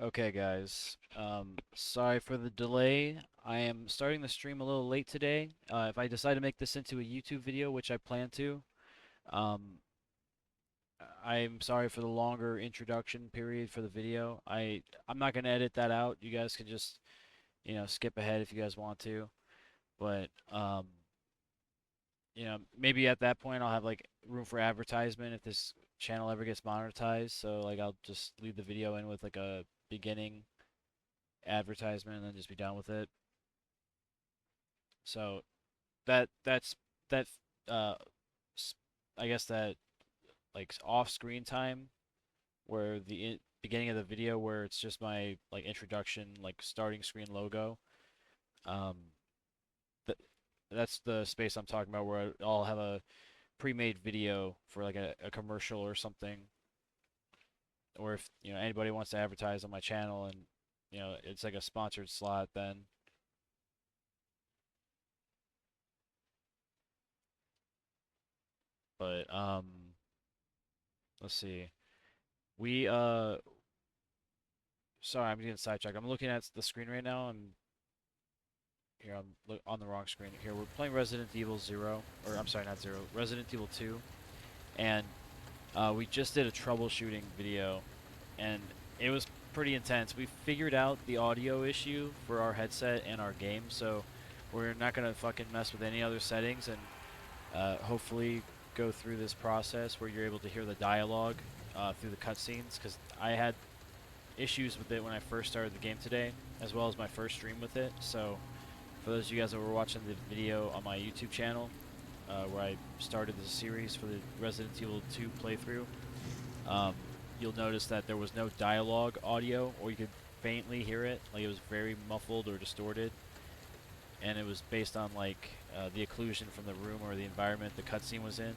Okay, guys. Sorry for the delay. I am starting the stream a little late today. If I decide to make this into a YouTube video, which I plan to, um, I'm sorry for the longer introduction period for the video. I'm not gonna edit that out. You guys can just, skip ahead if you guys want to. But maybe at that point I'll have like room for advertisement if this channel ever gets monetized. So like I'll just leave the video in with like a beginning advertisement and then just be done with it. So that uh I guess that like off screen time where the beginning of the video where it's just my like introduction like starting screen logo. um th that's the space I'm talking about where I'll have a pre-made video for like a commercial or something, or if anybody wants to advertise on my channel and it's like a sponsored slot, then but let's see. We sorry, I'm getting sidetracked. I'm looking at the screen right now. I'm on the wrong screen here. We're playing Resident Evil 0, or I'm sorry, not 0, Resident Evil 2, and we just did a troubleshooting video, and it was pretty intense. We figured out the audio issue for our headset and our game, so we're not gonna fucking mess with any other settings, and hopefully go through this process where you're able to hear the dialogue through the cutscenes, because I had issues with it when I first started the game today, as well as my first stream with it. So for those of you guys that were watching the video on my YouTube channel, where I started the series for the Resident Evil 2 playthrough, you'll notice that there was no dialogue audio, or you could faintly hear it, like it was very muffled or distorted, and it was based on like the occlusion from the room or the environment the cutscene was in.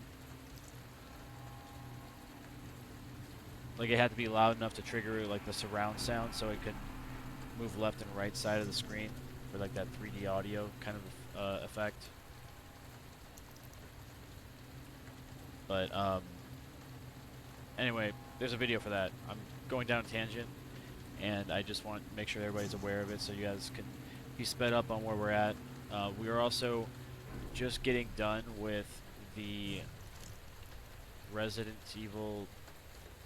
Like it had to be loud enough to trigger like the surround sound, so it could move left and right side of the screen for like that 3D audio kind of effect. But anyway, there's a video for that. I'm going down a tangent, and I just want to make sure everybody's aware of it so you guys can be sped up on where we're at. We are also just getting done with the Resident Evil.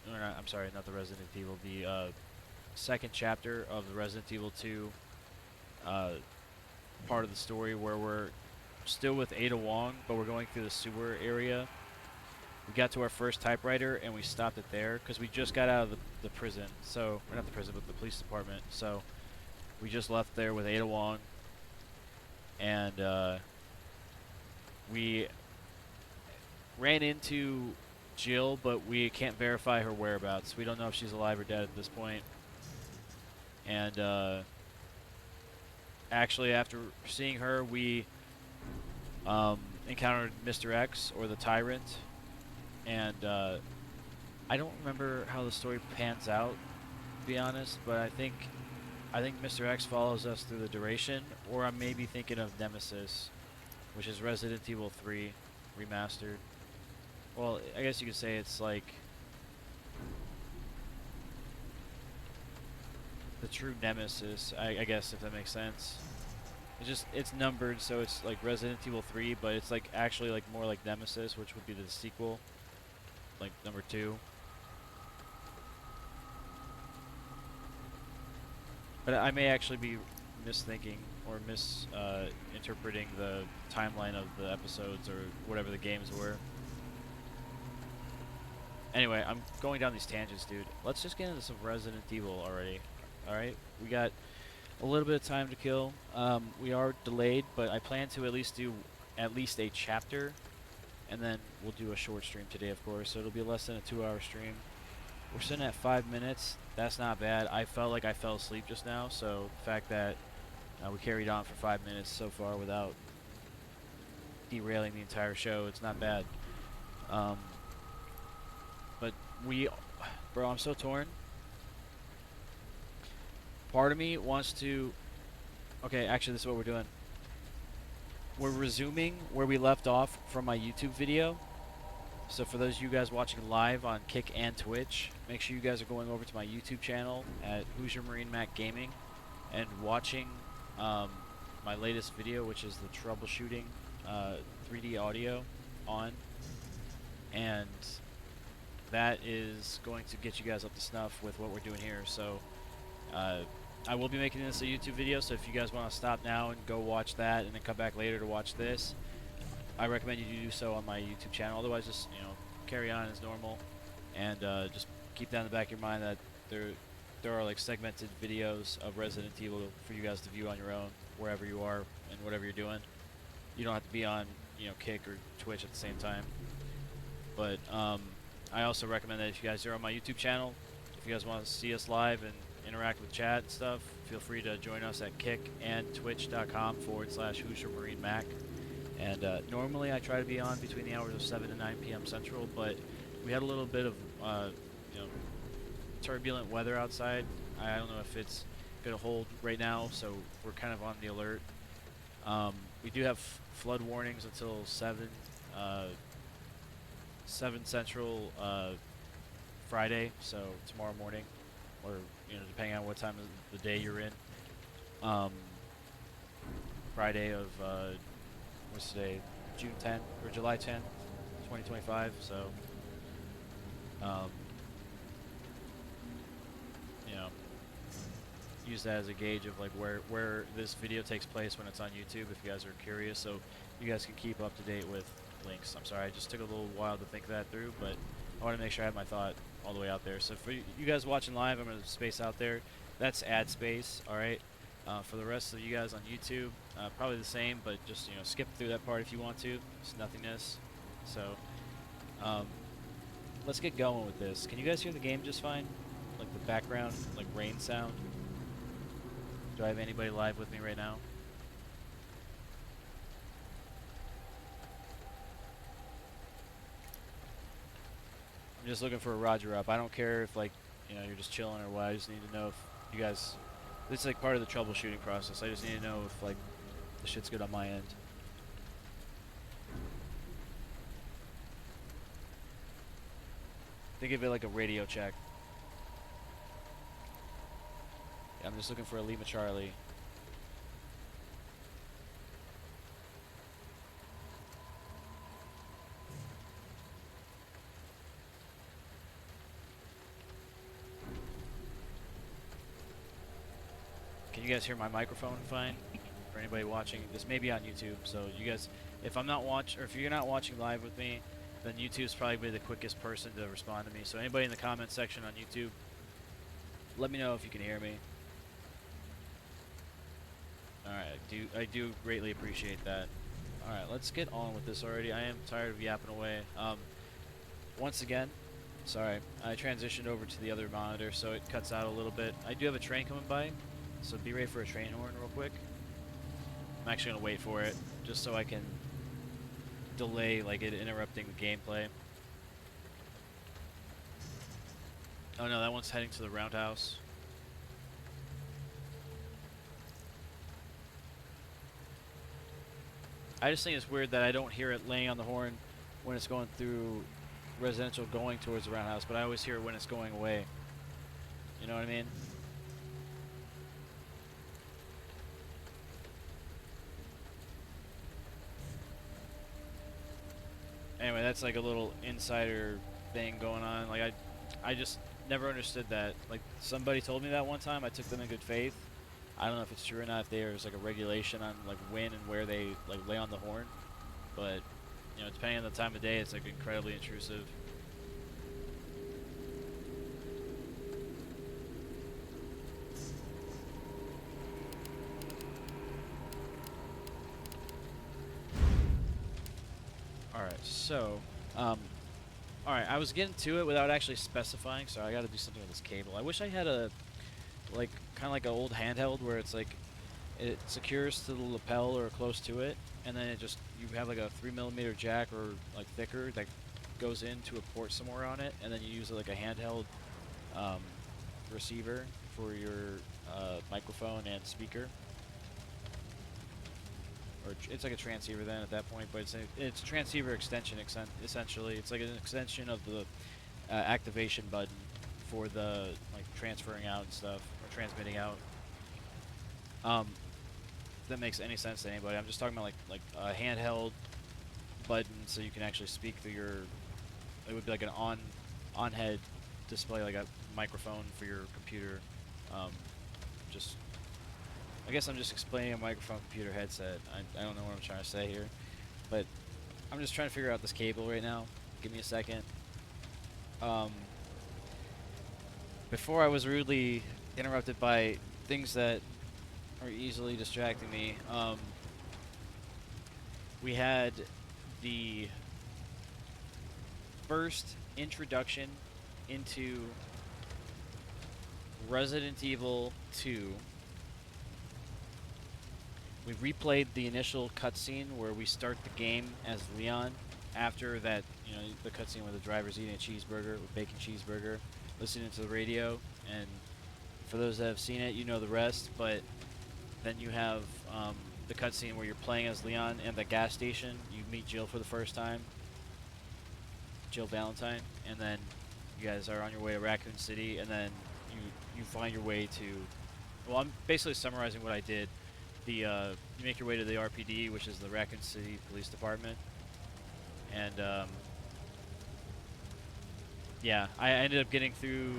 Or not, I'm sorry, not the Resident Evil. The second chapter of the Resident Evil 2 part of the story, where we're still with Ada Wong, but we're going through the sewer area. We got to our first typewriter and we stopped it there because we just got out of the prison. So, or not the prison, but the police department. So we just left there with Ada Wong, and we ran into Jill, but we can't verify her whereabouts. We don't know if she's alive or dead at this point. And actually, after seeing her, we encountered Mr. X, or the Tyrant, and I don't remember how the story pans out, to be honest, but I think Mr. X follows us through the duration, or I may be thinking of Nemesis, which is Resident Evil 3 remastered. Well, I guess you could say it's like the true Nemesis, I guess, if that makes sense. It's numbered, so it's like Resident Evil 3, but it's like actually like more like Nemesis, which would be the sequel, like number 2. But I may actually be misthinking or misinterpreting the timeline of the episodes or whatever the games were. Anyway, I'm going down these tangents, dude. Let's just get into some Resident Evil already. Alright? We got a little bit of time to kill. We are delayed, but I plan to at least do at least a chapter, and then we'll do a short stream today, of course, so it'll be less than a 2-hour stream. We're sitting at 5 minutes. That's not bad. I felt like I fell asleep just now, so the fact that we carried on for 5 minutes so far without derailing the entire show, it's not bad. But bro, I'm so torn. Part of me wants to... Okay, actually, this is what we're doing. We're resuming where we left off from my YouTube video. So for those of you guys watching live on Kick and Twitch, make sure you guys are going over to my YouTube channel at HoosierMarineMAK Gaming and watching my latest video, which is the troubleshooting 3D audio on, and that is going to get you guys up to snuff with what we're doing here. So I will be making this a YouTube video, so if you guys want to stop now and go watch that and then come back later to watch this, I recommend you do so on my YouTube channel. Otherwise, just carry on as normal, and just keep that in the back of your mind that there are like segmented videos of Resident Evil for you guys to view on your own wherever you are and whatever you're doing. You don't have to be on Kick or Twitch at the same time. But I also recommend that if you guys are on my YouTube channel, if you guys want to see us live and interact with chat and stuff, feel free to join us at kickandtwitch.com/HoosierMarineMAK. And normally I try to be on between the hours of 7 and 9 p.m. Central, but we had a little bit of turbulent weather outside. I don't know if it's going to hold right now, so we're kind of on the alert. We do have flood warnings until 7 Central Friday, so tomorrow morning, or depending on what time of the day you're in. Friday of what's today? June 10th or July 10th, 2025. So use that as a gauge of like where this video takes place when it's on YouTube, if you guys are curious, so you guys can keep up to date with links. I'm sorry, I just took a little while to think that through, but I want to make sure I have my thought all the way out there. So for you guys watching live, I'm going to space out there. That's ad space, all right? For the rest of you guys on YouTube, probably the same, but just skip through that part if you want to. It's nothingness. So let's get going with this. Can you guys hear the game just fine? Like the background, like rain sound? Do I have anybody live with me right now? I'm just looking for a Roger up. I don't care if you're just chilling or what. I just need to know if you guys. This is like part of the troubleshooting process. I just need to know if the shit's good on my end. Think of it like a radio check. I'm just looking for a Lima Charlie. Can you guys hear my microphone fine? For anybody watching, this may be on YouTube, so you guys, if you're not watching live with me, then YouTube's probably the quickest person to respond to me. So anybody in the comment section on YouTube, let me know if you can hear me. Alright, I do greatly appreciate that. Alright, let's get on with this already. I am tired of yapping away. Once again, sorry, I transitioned over to the other monitor, so it cuts out a little bit. I do have a train coming by, so be ready for a train horn real quick. I'm actually going to wait for it, just so I can delay it interrupting the gameplay. Oh no, that one's heading to the roundhouse. I just think it's weird that I don't hear it laying on the horn when it's going through residential going towards the roundhouse, but I always hear it when it's going away. You know what I mean? Anyway, that's like a little insider thing going on. I just never understood that. Somebody told me that one time. I took them in good faith. I don't know if it's true or not, if there's a regulation on when and where they lay on the horn, but depending on the time of day, it's incredibly intrusive. All right, so all right, I was getting to it without actually specifying, so I got to do something with this cable. I wish I had a kind of like an old handheld where it's it secures to the lapel or close to it, and then you have a 3mm jack or thicker that goes into a port somewhere on it, and then you use it like a handheld receiver for your microphone and speaker. or it's like a transceiver then at that point, but it's a transceiver extension essentially. It's like an extension of the activation button for the like transferring out and stuff or transmitting out. If that makes any sense to anybody, I'm just talking about like a handheld button so you can actually speak through your. It would be like an on head display, like a microphone for your computer. Just I guess I'm just explaining a microphone computer headset. I don't know what I'm trying to say here, but I'm just trying to figure out this cable right now. Give me a second. Before I was rudely interrupted by things that are easily distracting me. We had the first introduction into Resident Evil 2. We replayed the initial cutscene where we start the game as Leon. After that, you know, the cutscene where the driver's eating a cheeseburger, with bacon cheeseburger, listening to the radio, and for those that have seen it, you know the rest. But then you have the cutscene where you're playing as Leon at the gas station. You meet Jill for the first time, Jill Valentine, and then you guys are on your way to Raccoon City, and then you find your way to. Well, I'm basically summarizing what I did. You make your way to the RPD, which is the Raccoon City Police Department, and yeah, I ended up getting through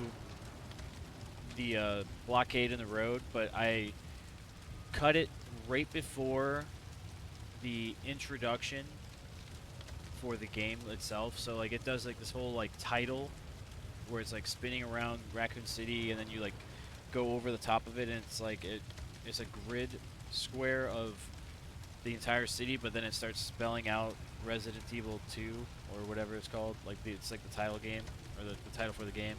the blockade in the road, but I cut it right before the introduction for the game itself. So like it does like this whole like title where it's like spinning around Raccoon City, and then you like go over the top of it, and it's like it's a grid square of the entire city, but then it starts spelling out Resident Evil 2 or whatever it's called. Like it's like the title game or the title for the game,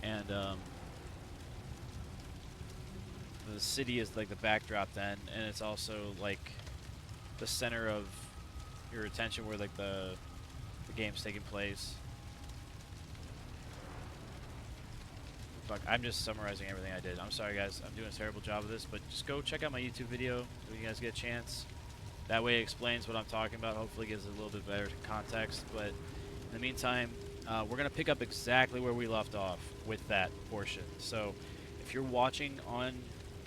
and the city is like the backdrop then, and it's also like the center of your attention where like the game's taking place. Fuck, I'm just summarizing everything I did. I'm sorry guys, I'm doing a terrible job of this, but just go check out my YouTube video when you guys get a chance. That way it explains what I'm talking about, hopefully gives it a little bit better context. But in the meantime, we're going to pick up exactly where we left off with that portion. So if you're watching on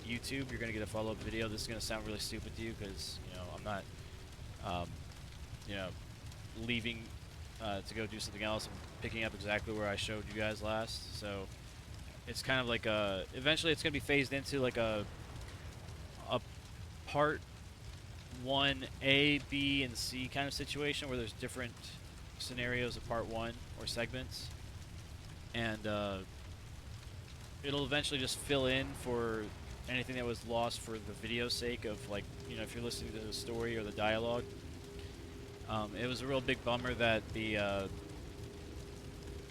YouTube, you're going to get a follow-up video. This is going to sound really stupid to you because, you know, I'm not, you know, leaving to go do something else. I'm picking up exactly where I showed you guys last. So it's kind of like eventually it's going to be phased into like a part 1A, B, and C kind of situation where there's different scenarios of part 1 or segments. And it'll eventually just fill in for anything that was lost for the video's sake of, like, you know, if you're listening to the story or the dialogue. It was a real big bummer that the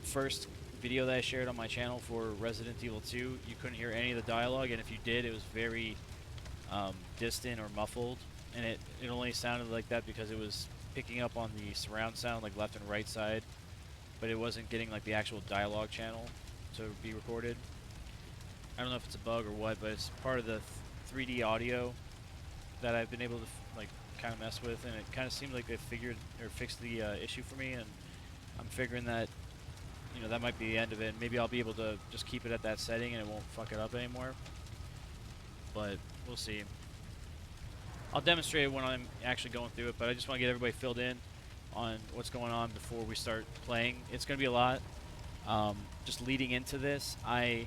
first video that I shared on my channel for Resident Evil 2, you couldn't hear any of the dialogue, and if you did, it was very distant or muffled, and it only sounded like that because it was picking up on the surround sound, like left and right side, but it wasn't getting like the actual dialogue channel to be recorded. I don't know if it's a bug or what, but it's part of the 3D audio that I've been able to like kind of mess with, and it kind of seemed like they figured or fixed the issue for me, and I'm figuring that, you know, that might be the end of it. Maybe I'll be able to just keep it at that setting and it won't fuck it up anymore, but we'll see. I'll demonstrate it when I'm actually going through it, but I just want to get everybody filled in on what's going on before we start playing. It's going to be a lot. Just leading into this, I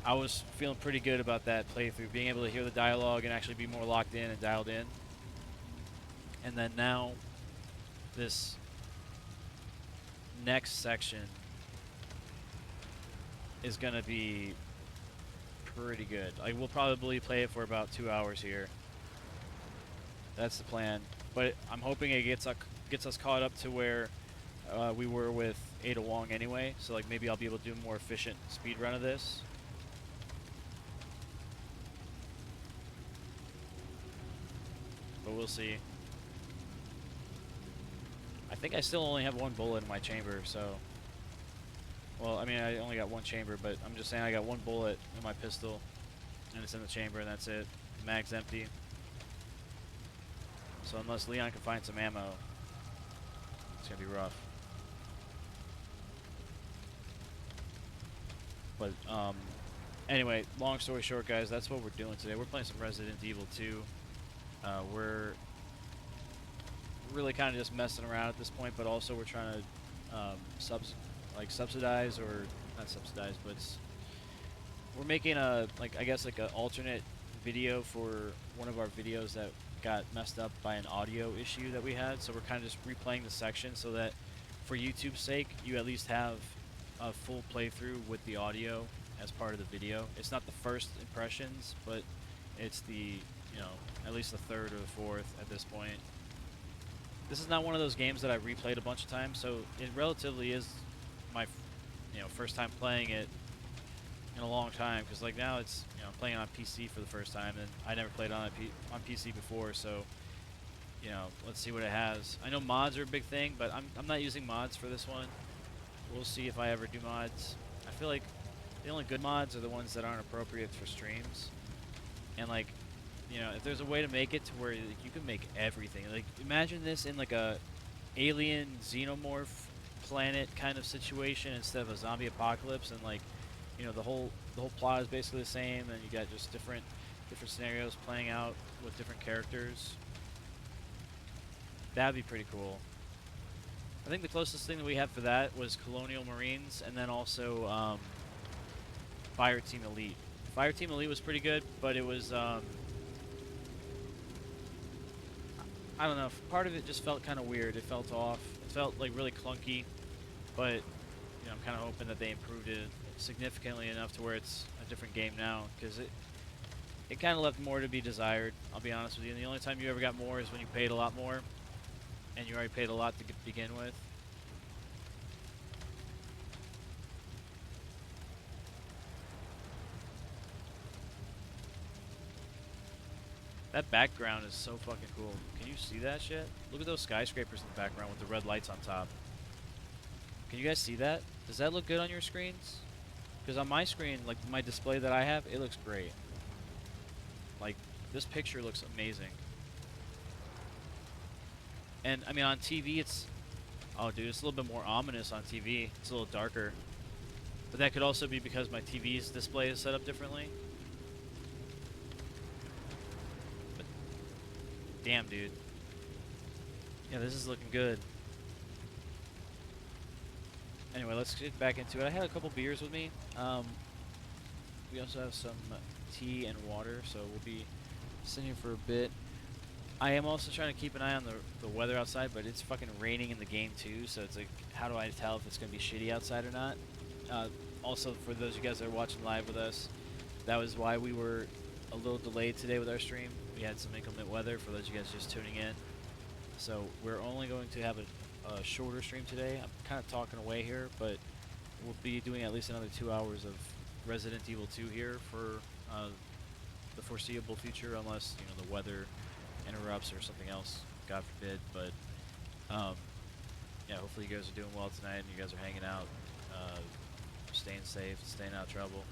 was feeling pretty good about that playthrough, being able to hear the dialogue and actually be more locked in and dialed in. And then now, this next section is going to be pretty good. Like, we'll probably play it for about 2 hours here. That's the plan. But I'm hoping it gets us caught up to where we were with Ada Wong anyway. So, like, maybe I'll be able to do a more efficient speed run of this. But we'll see. I think I still only have one bullet in my chamber, so... Well, I mean, I only got one chamber, but I'm just saying I got one bullet in my pistol, and it's in the chamber, and that's it. The mag's empty. So unless Leon can find some ammo, it's gonna be rough. But anyway, long story short, guys, that's what we're doing today. We're playing some Resident Evil 2. We're really kind of just messing around at this point, but also we're trying to subsidize, or not subsidize, but we're making a I guess an alternate video for one of our videos that got messed up by an audio issue that we had. So we're kind of just replaying the section so that for YouTube's sake, you at least have a full playthrough with the audio as part of the video. It's not the first impressions, but it's the, at least the third or the fourth at this point. This is not one of those games that I replayed a bunch of times, so it relatively is my, first time playing it in a long time, because like now it's, I'm playing on PC for the first time, and I never played on PC before, so let's see what it has. I know mods are a big thing, but I'm not using mods for this one. We'll see if I ever do mods. I feel like the only good mods are the ones that aren't appropriate for streams, and like, if there's a way to make it to where you can make everything, like imagine this in like a alien xenomorph planet kind of situation instead of a zombie apocalypse, and like, the whole plot is basically the same, and you got just different scenarios playing out with different characters. That'd be pretty cool. I think the closest thing that we had for that was Colonial Marines, and then also Fire Team Elite. Fire Team Elite was pretty good, but it was I don't know, part of it just felt kind of weird. It felt off. It felt like really clunky, but I'm kind of hoping that they improved it significantly enough to where it's a different game now, because it kind of left more to be desired, I'll be honest with you. And the only time you ever got more is when you paid a lot more, and you already paid a lot to begin with. That background is so fucking cool. Can you see that shit? Look at those skyscrapers in the background with the red lights on top. Can you guys see that? Does that look good on your screens? Because on my screen, like my display that I have, it looks great. Like, this picture looks amazing. And, I mean, on TV, it's... Oh, dude, it's a little bit more ominous on TV. It's a little darker. But that could also be because my TV's display is set up differently. But, damn, dude. Yeah, this is looking good. Anyway, let's get back into it. I had a couple beers with me. We also have some tea and water, so we'll be sitting here for a bit. I am also trying to keep an eye on the weather outside, but it's fucking raining in the game too, so it's like, how do I tell if it's going to be shitty outside or not? Also, for those of you guys that are watching live with us, that was why we were a little delayed today with our stream. We had some inclement weather for those of you guys just tuning in. So we're only going to have a shorter stream today. I'm kind of talking away here, but we'll be doing at least another 2 hours of Resident Evil 2 here for the foreseeable future, unless the weather interrupts or something else, God forbid. But yeah, hopefully you guys are doing well tonight and you guys are hanging out, staying safe, staying out of trouble.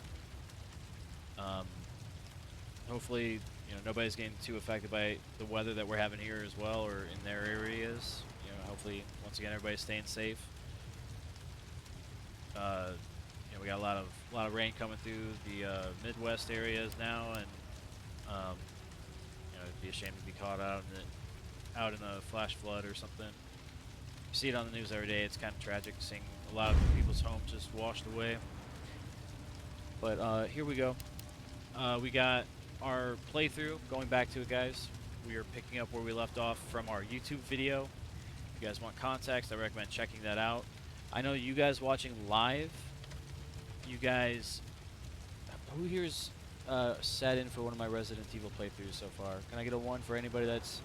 Hopefully nobody's getting too affected by the weather that we're having here as well, or in their areas. Hopefully once again everybody's staying safe. We got a lot of rain coming through the Midwest areas now, and it'd be a shame to be caught out in a flash flood or something. You see it on the news every day. It's kind of tragic seeing a lot of people's homes just washed away. But here we go. We got our playthrough. Going back to it, guys. We are picking up where we left off from our YouTube video. If you guys want context, I recommend checking that out. I know you guys watching live, you guys, who here's sat in for one of my Resident Evil playthroughs so far? Can I get a 1 for anybody that's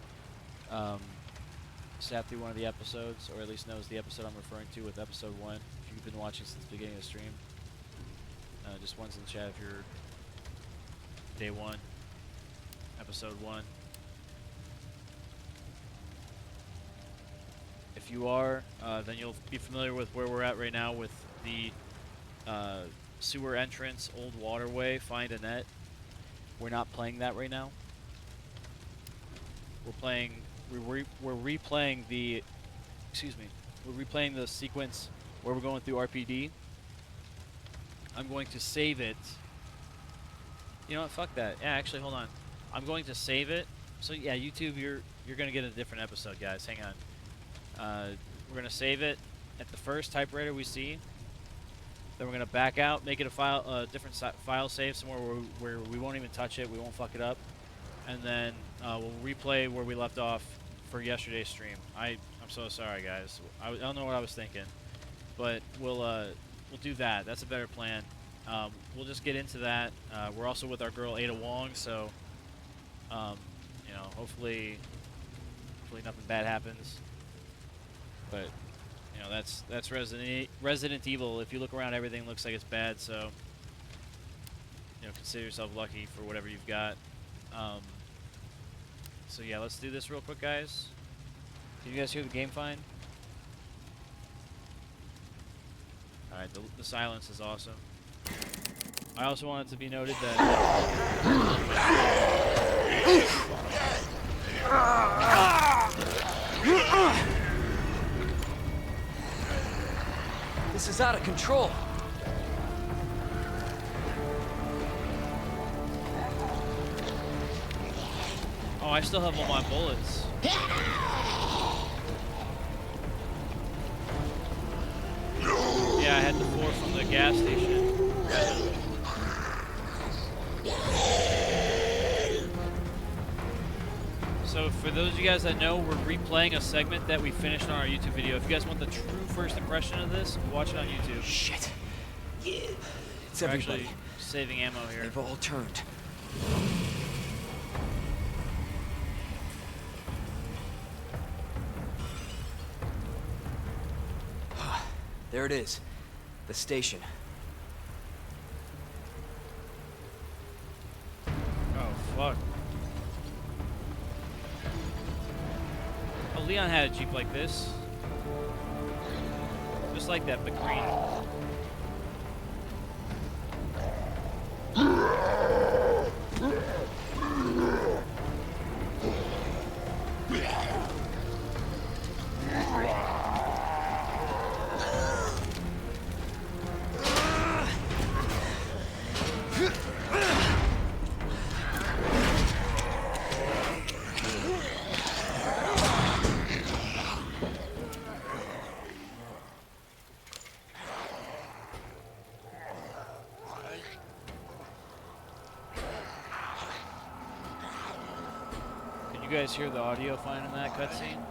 sat through one of the episodes, or at least knows the episode I'm referring to with episode 1? If you've been watching since the beginning of the stream, just one's in the chat if you're day 1, episode 1. If you are, then you'll be familiar with where we're at right now with the sewer entrance, old waterway, find a net. We're not playing that right now. We're playing we're replaying the, excuse me, we're replaying the sequence where we're going through RPD. I'm going to save it. You know what? Fuck that. Yeah, actually, hold on. I'm going to save it. So yeah, YouTube, you're gonna get a different episode, guys. Hang on. We're gonna save it at the first typewriter we see. Then we're gonna back out, make it a file, different file save somewhere where we won't even touch it. We won't fuck it up. And then we'll replay where we left off for yesterday's stream. I'm so sorry, guys. I don't know what I was thinking, but we'll do that. That's a better plan. We'll just get into that. We're also with our girl Ada Wong, so you know, hopefully nothing bad happens. But you know, that's Resident Evil. If you look around, everything looks like it's bad. So you know, consider yourself lucky for whatever you've got. So yeah, let's do this real quick, guys. Can you guys hear the game fine? Alright, the silence is awesome. I also want it to be noted that... This is out of control. Oh, I still have all my bullets. Yeah, I had the 4 from the gas station. So for those of you guys that know, we're replaying a segment that we finished on our YouTube video. If you guys want the true first impression of this, watch it on YouTube. Shit. Yeah. It's we're everybody. Actually saving ammo here. They've all turned. There it is. The station. Oh, fuck. Oh, Leon had a Jeep like this. Just like that, but green. You guys hear the audio fine in that cutscene?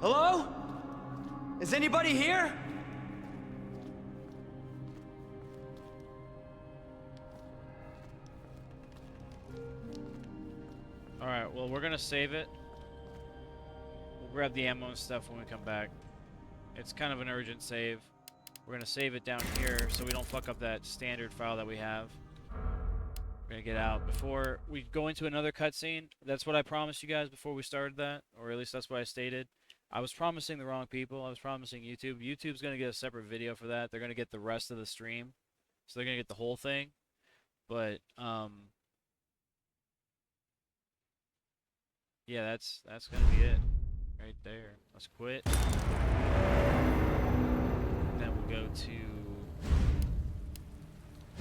Hello? Is anybody here? Alright, well, we're gonna save it. We'll grab the ammo and stuff when we come back. It's kind of an urgent save. We're gonna save it down here so we don't fuck up that standard file that we have. We're gonna get out before we go into another cutscene. That's what I promised you guys before we started that, or at least that's what I stated. I was promising the wrong people. I was promising YouTube. YouTube's gonna get a separate video for that. They're gonna get the rest of the stream, so they're gonna get the whole thing. But yeah, that's gonna be it right there. Let's quit. Then we'll go to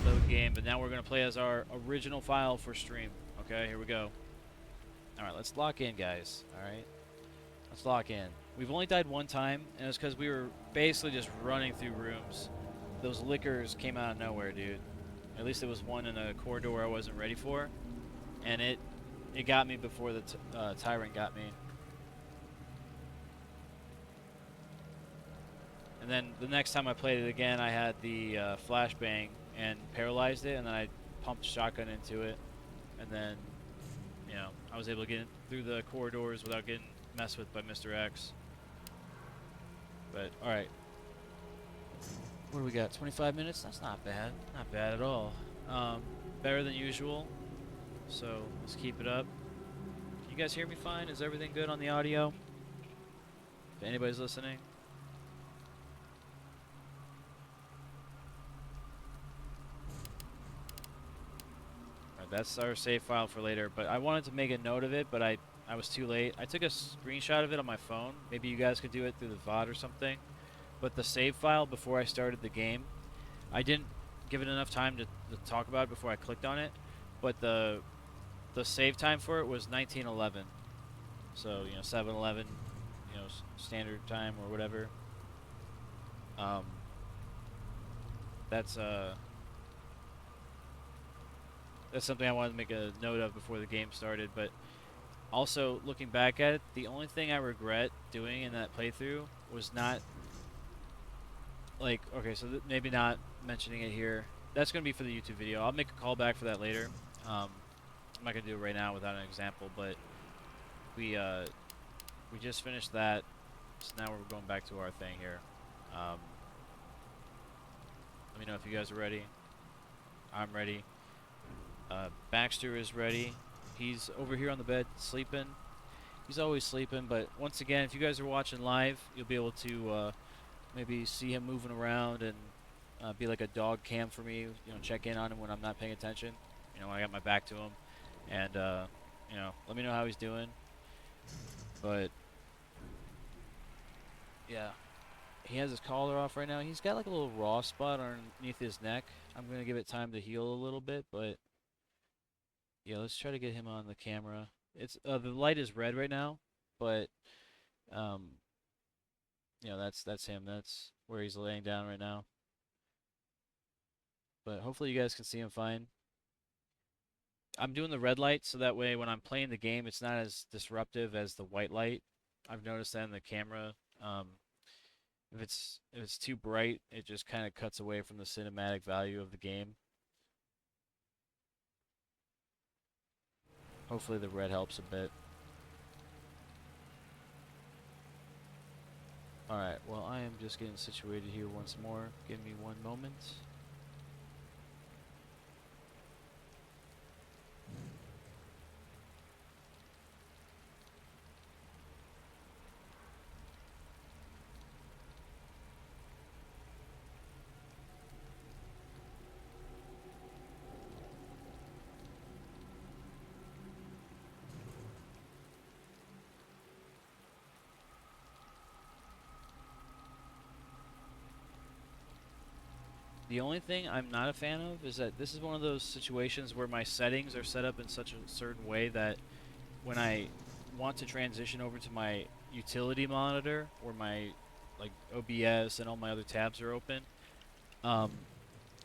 load game, but now we're gonna play as our original file for stream. Okay, here we go. All right, let's lock in, guys. All right, let's lock in. We've only died one time, and it's because we were basically just running through rooms. Those lickers came out of nowhere, dude. At least it was one in a corridor where I wasn't ready for, and it got me before the tyrant got me. And then the next time I played it again, I had the flashbang and paralyzed it, and then I pumped shotgun into it, and then, you know, I was able to get through the corridors without getting messed with by Mr. X. But all right, what do we got? 25 minutes? That's not bad. Not bad at all. better than usual, so let's keep it up. Can you guys hear me fine? Is everything good on the audio? If anybody's listening? Alright, that's our save file for later, but I wanted to make a note of it, but I was too late. I took a screenshot of it on my phone. Maybe you guys could do it through the VOD or something. But the save file before I started the game, I didn't give it enough time to talk about it before I clicked on it. But the save time for it was 1911. So, you know, 7-Eleven, you know, standard time or whatever. That's something I wanted to make a note of before the game started. But also, looking back at it, the only thing I regret doing in that playthrough was not, like, okay, so maybe not mentioning it here. That's going to be for the YouTube video. I'll make a callback for that later. I'm not going to do it right now without an example, but we just finished that, so now we're going back to our thing here. Let me know if you guys are ready. I'm ready. Baxter is ready. He's over here on the bed sleeping. He's always sleeping, but once again, if you guys are watching live, you'll be able to maybe see him moving around and be like a dog cam for me. You know, check in on him when I'm not paying attention. You know, when I got my back to him, and you know, let me know how he's doing. But yeah, he has his collar off right now. He's got like a little raw spot underneath his neck. I'm gonna give it time to heal a little bit, but yeah, let's try to get him on the camera. It's the light is red right now, but um, you know, that's him. That's where he's laying down right now. But hopefully you guys can see him fine. I'm doing the red light so that way when I'm playing the game, it's not as disruptive as the white light. I've noticed that in the camera. If it's too bright, it just kind of cuts away from the cinematic value of the game. Hopefully the red helps a bit. Alright, well I am just getting situated here once more. Give me one moment. The only thing I'm not a fan of is that this is one of those situations where my settings are set up in such a certain way that when I want to transition over to my utility monitor where my like OBS and all my other tabs are open, I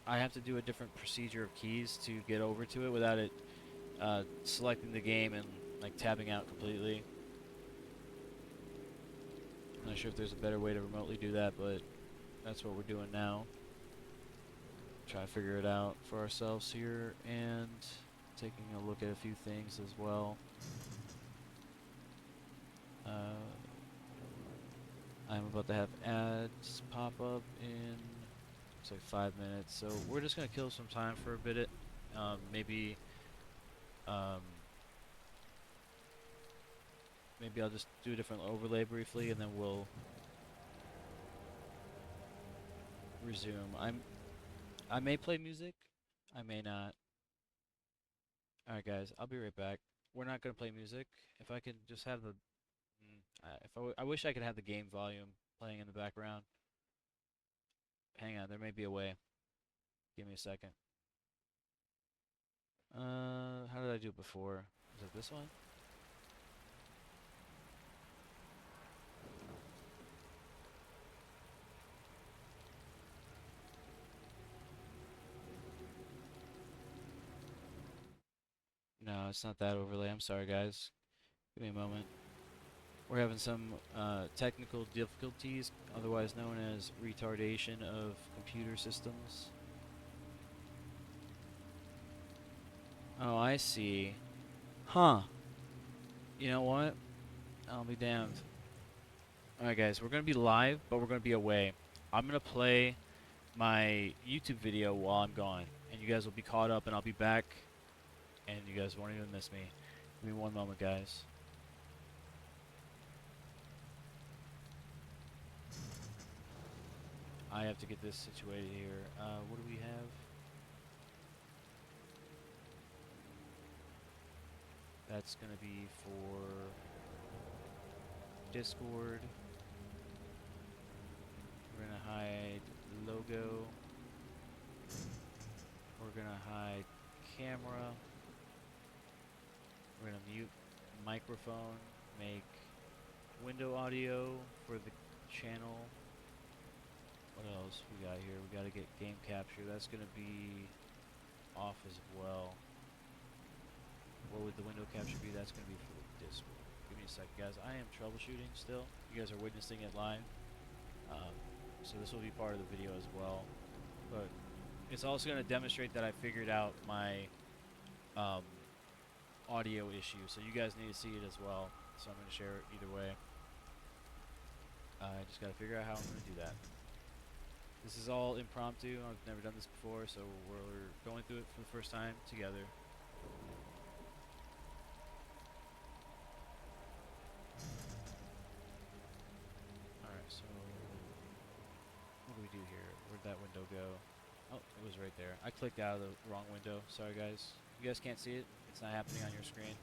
have to do a different procedure of keys to get over to it without it selecting the game and like tabbing out completely. I'm not sure if there's a better way to remotely do that, but that's what we're doing now. Try to figure it out for ourselves here, and taking a look at a few things as well. I'm about to have ads pop up in it's like 5 minutes, so we're just gonna kill some time for a bit. Maybe maybe I'll just do a different overlay briefly, and then we'll resume. I may play music, I may not. Alright guys, I'll be right back. We're not gonna play music. If I could just have the I wish I could have the game volume playing in the background. Hang on, there may be a way. Give me a second. How did I do it before? Is it this one? No, it's not that overlay. I'm sorry, guys. Give me a moment. We're having some technical difficulties, otherwise known as retardation of computer systems. Oh, I see. Huh. You know what? I'll be damned. Alright guys, we're going to be live, but we're going to be away. I'm going to play my YouTube video while I'm gone, and you guys will be caught up, and I'll be back, and you guys won't even miss me. Give me one moment, guys. I have to get this situated here. What do we have? That's gonna be for Discord. We're gonna hide logo. We're gonna hide camera. We're gonna mute microphone. Make window audio for the channel. What else we got here? We gotta get game capture. That's gonna be off as well. What would the window capture be? That's gonna be for the Discord. Give me a second, guys. I am troubleshooting still. You guys are witnessing it live. So this will be part of the video as well. But it's also gonna demonstrate that I figured out my audio issue. So you guys need to see it as well. So I'm gonna share it either way. I just gotta figure out how I'm gonna do that. This is all impromptu. I've never done this before, so we're going through it for the first time together. Alright, so what do we do here? Where'd that window go? Oh, it was right there. I clicked out of the wrong window. Sorry, guys. You guys can't see it. It's not happening on your screen.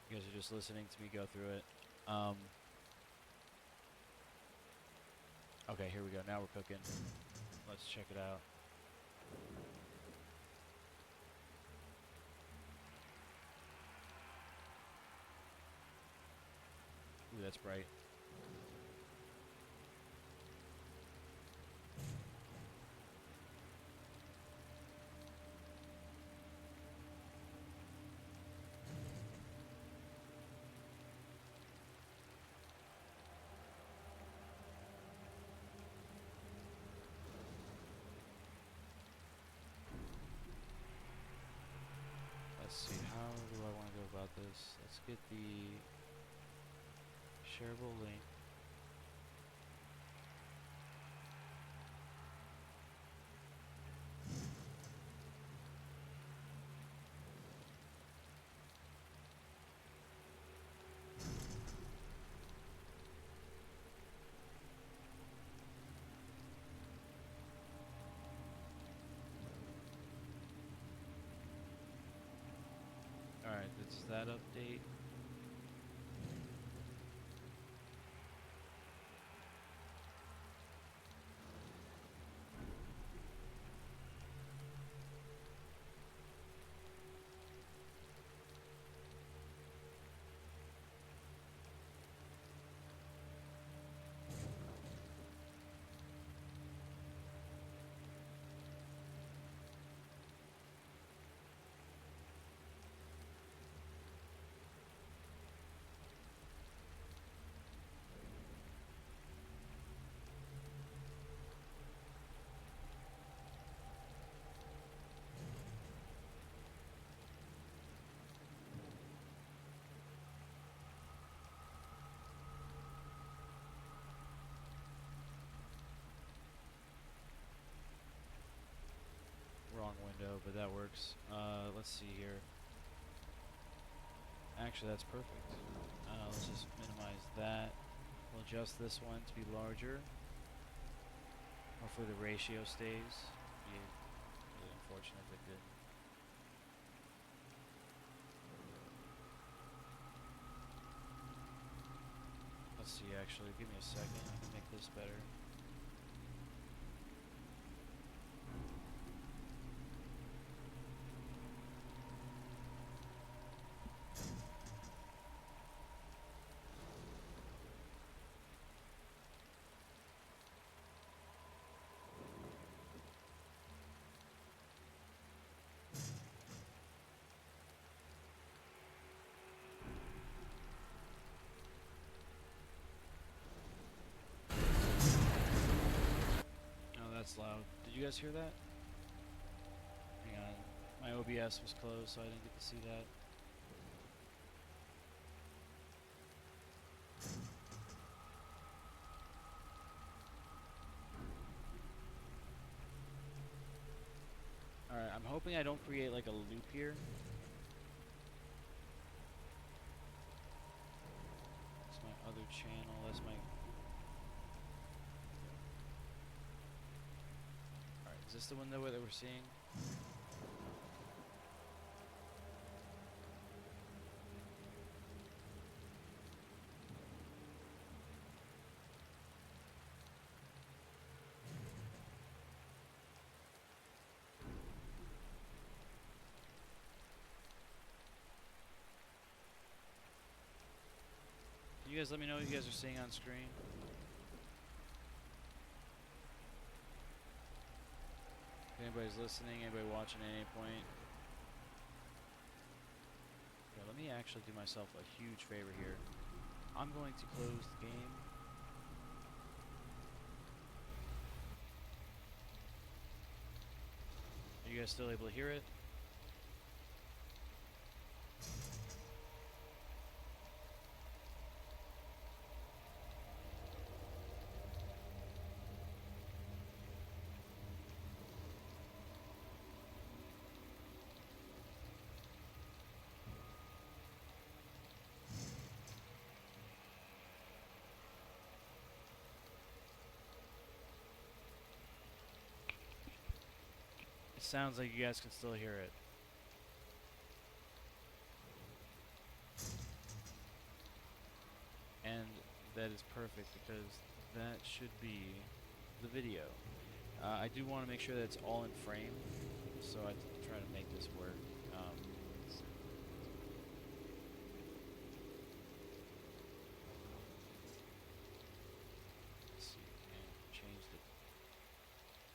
You guys are just listening to me go through it. Okay, here we go. Now we're cooking. Let's check it out. Ooh, that's bright. Let's see, how do I want to go about this? Let's get the shareable link. Alright, this is that update. Wrong window, but that works. Let's see here. Actually, that's perfect. Let's just minimize that. We'll adjust this one to be larger. Hopefully the ratio stays. Be really unfortunate if it didn't. Let's see, actually, give me a second. I can make this better. That's loud. Did you guys hear that? Hang on. My OBS was closed, so I didn't get to see that. hoping I don't create like a loop here. That's my other channel. That's my... Alright, is this the window that we're seeing? Can you guys let me know what you guys are seeing on screen? If anybody's listening, anybody watching at any point. Yeah, let me actually do myself a huge favor here. I'm going to close the game. Are you guys still able to hear it? It sounds like you guys can still hear it. And that is perfect because that should be the video. I do want to make sure that it's all in frame, so I try to make this work. Let's see, and change the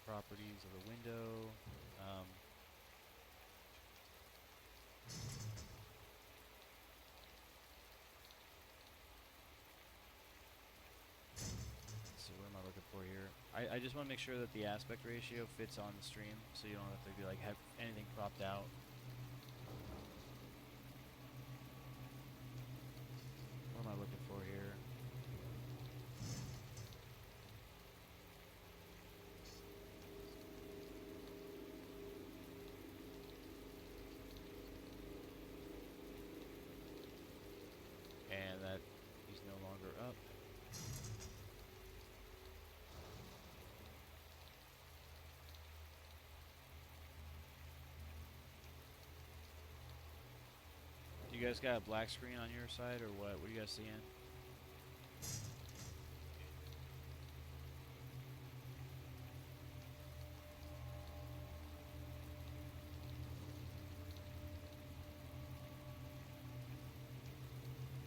properties of the window. So what am I looking for here? I just want to make sure that the aspect ratio fits on the stream, so you don't have to be like have anything cropped out. What am I looking for here? And that he's no longer up. You guys got a black screen on your side or what? What are you guys seeing?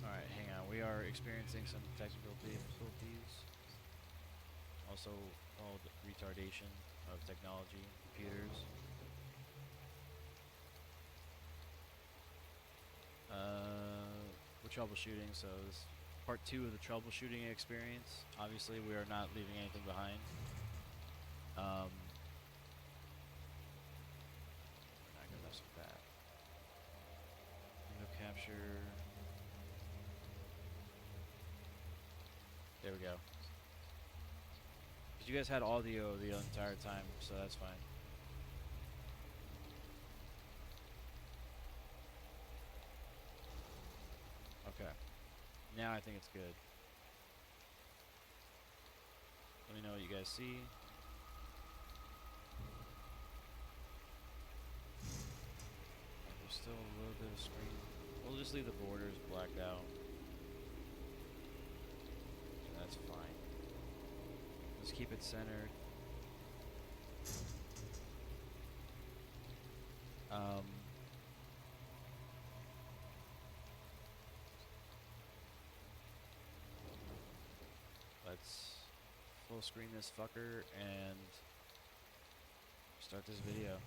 Alright, hang on. We are experiencing some technical difficulties. Also called retardation of technology, computers. We're troubleshooting, so this is part 2 of the troubleshooting experience. Obviously, we are not leaving anything behind. We're not gonna mess with that. Window capture. There we go. Because you guys had audio the entire time, so that's fine. Okay. Now I think it's good. Let me know what you guys see. There's still a little bit of screen. We'll just leave the borders blacked out. So that's fine. Let's keep it centered. Let's full screen this fucker and start this video.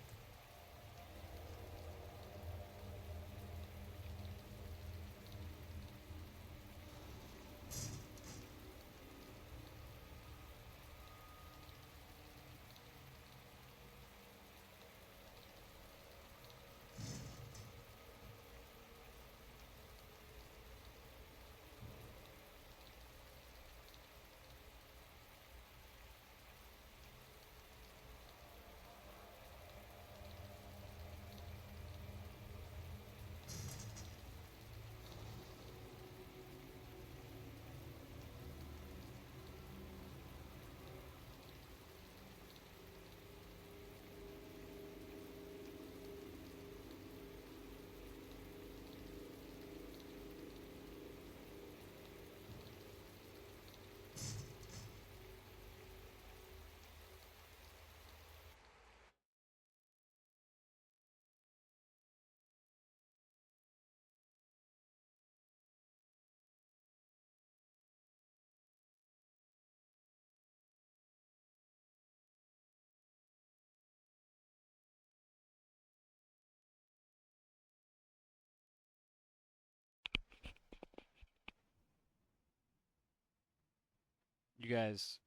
You guys,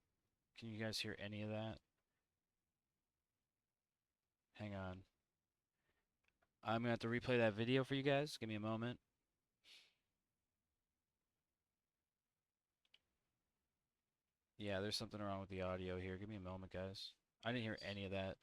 can you guys hear any of that? Hang on. I'm gonna have to replay that video for you guys. Give me a moment. Yeah, there's something wrong with the audio here. Give me a moment, guys. I didn't hear any of that.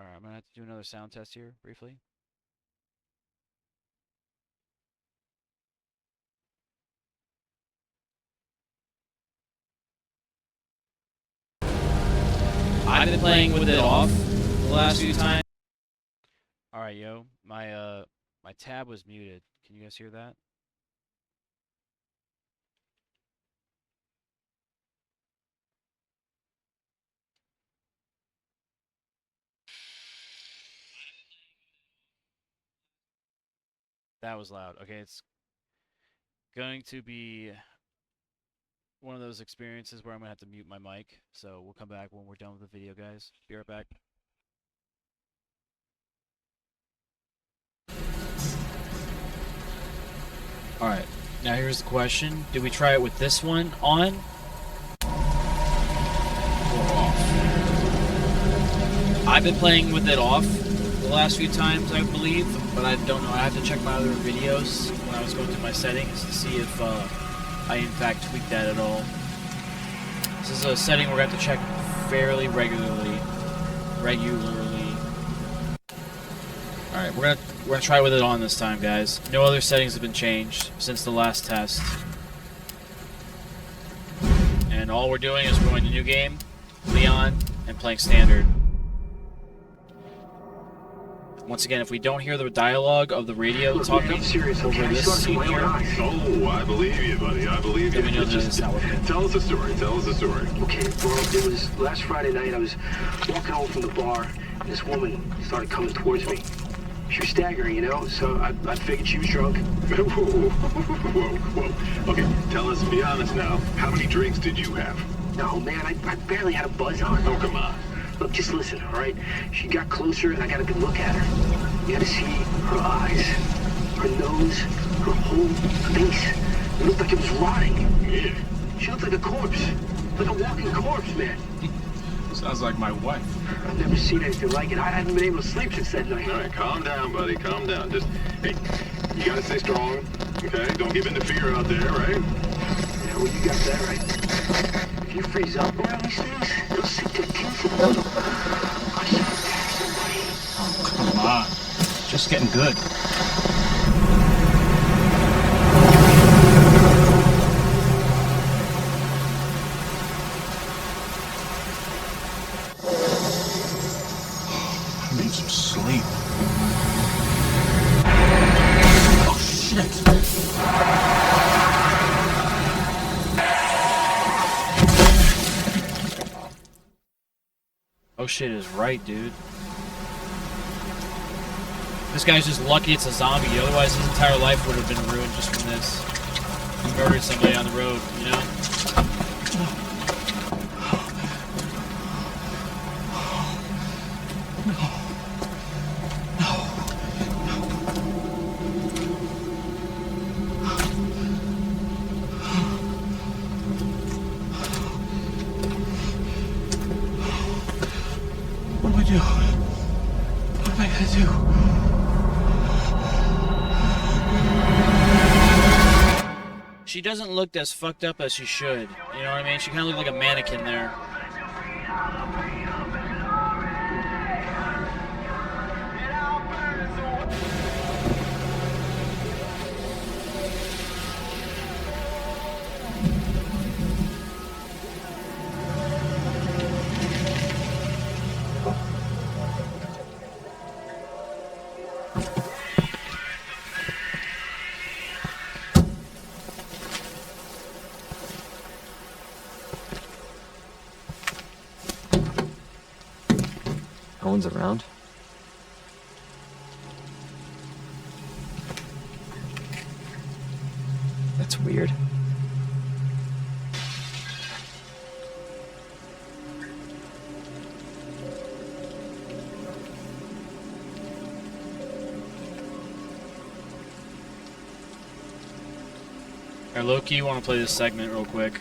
Alright, I'm gonna have to do another sound test here, briefly. I've been playing with it off the last few times. Alright, yo. My tab was muted. Can you guys hear that? That was loud. Okay, it's going to be one of those experiences where I'm gonna have to mute my mic. So we'll come back when we're done with the video, guys. Be right back. Alright, now here's the question. Did we try it with this one on? Or off? I've been playing with it off the last few times, I believe, but I don't know. I have to check my other videos when I was going through my settings to see if I in fact tweaked that at all. This is a setting we're going to have to check fairly regularly. Alright, we're gonna try with it on this time, guys. No other settings have been changed since the last test. And all we're doing is going to new game, Leon, and playing standard. Once again, if we don't hear the dialogue of the radio talking over this scene here, oh, I believe you, buddy. I believe you. Then we know that it's not working. Tell us a story. Tell us a story. Okay, well, it was last Friday night. I was walking home from the bar, and this woman started coming towards me. She was staggering, you know, so I figured she was drunk. Whoa. Okay, tell us, be honest now. How many drinks did you have? No, man, I barely had a buzz on. Oh, come on. Look, just listen, all right? She got closer, and I got a good look at her. You got to see her eyes, her nose, her whole face. It looked like it was rotting. Yeah. She looked like a corpse, like a walking corpse, man. Sounds like my wife. I've never seen anything like it. I haven't been able to sleep since that night. All right, calm down, buddy. Calm down. Just, hey, you gotta stay strong, okay? Don't give in to fear out there, right? Yeah, well, you got that right. If you freeze up around these things, they'll sink their teeth in them. I should attack somebody. Oh, come on. Just getting good. I need some sleep. Oh, shit. oh shit is right, dude. This guy's just lucky it's a zombie, otherwise his entire life would have been ruined just from this. He murdered somebody on the road, you know? What do I do? What am I gonna do? She doesn't look as fucked up as she should. You know what I mean? She kind of looked like a mannequin there. No one's around. That's weird. Or Loki, you want to play this segment real quick?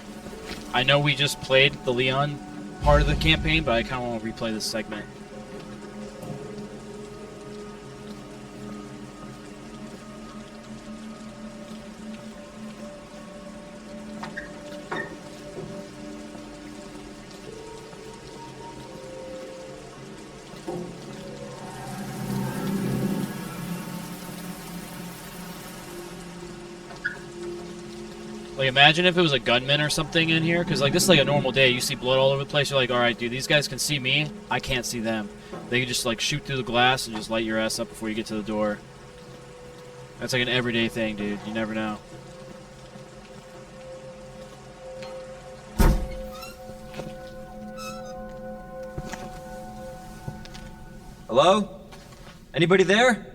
I know we just played the Leon part of the campaign, but I kind of want to replay this segment. Like, imagine if it was a gunman or something in here, because, like, this is like a normal day. You see blood all over the place. You're like, alright, dude, these guys can see me. I can't see them. They can just, like, shoot through the glass and just light your ass up before you get to the door. That's like an everyday thing, dude. You never know. Hello? Anybody there?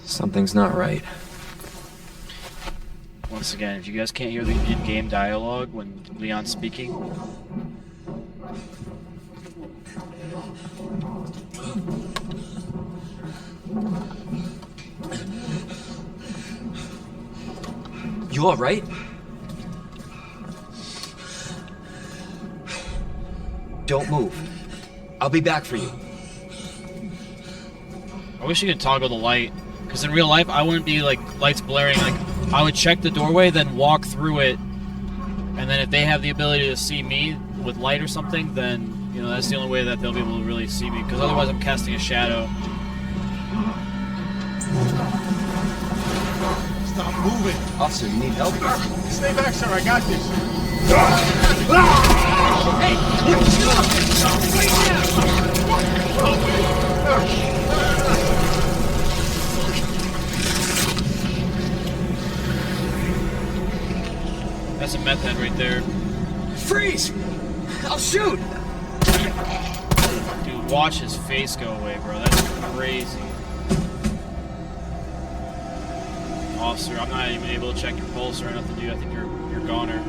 Something's not right. Once again, if you guys can't hear the in-game dialogue when Leon's speaking, You all right? Don't move. I'll be back for you. I wish you could toggle the light. Because in real life, I wouldn't be, like, lights blaring. Like, I would check the doorway, then walk through it. And then if they have the ability to see me with light or something, then, you know, that's the only way that they'll be able to really see me. Because otherwise I'm casting a shadow. Stop moving. Officer, you need help? Stay back, sir. I got this. That's a meth head right there. Freeze! I'll shoot! Dude, watch his face go away, bro. That's crazy. Officer, I'm not even able to check your pulse or nothing, dude. I think you're goner.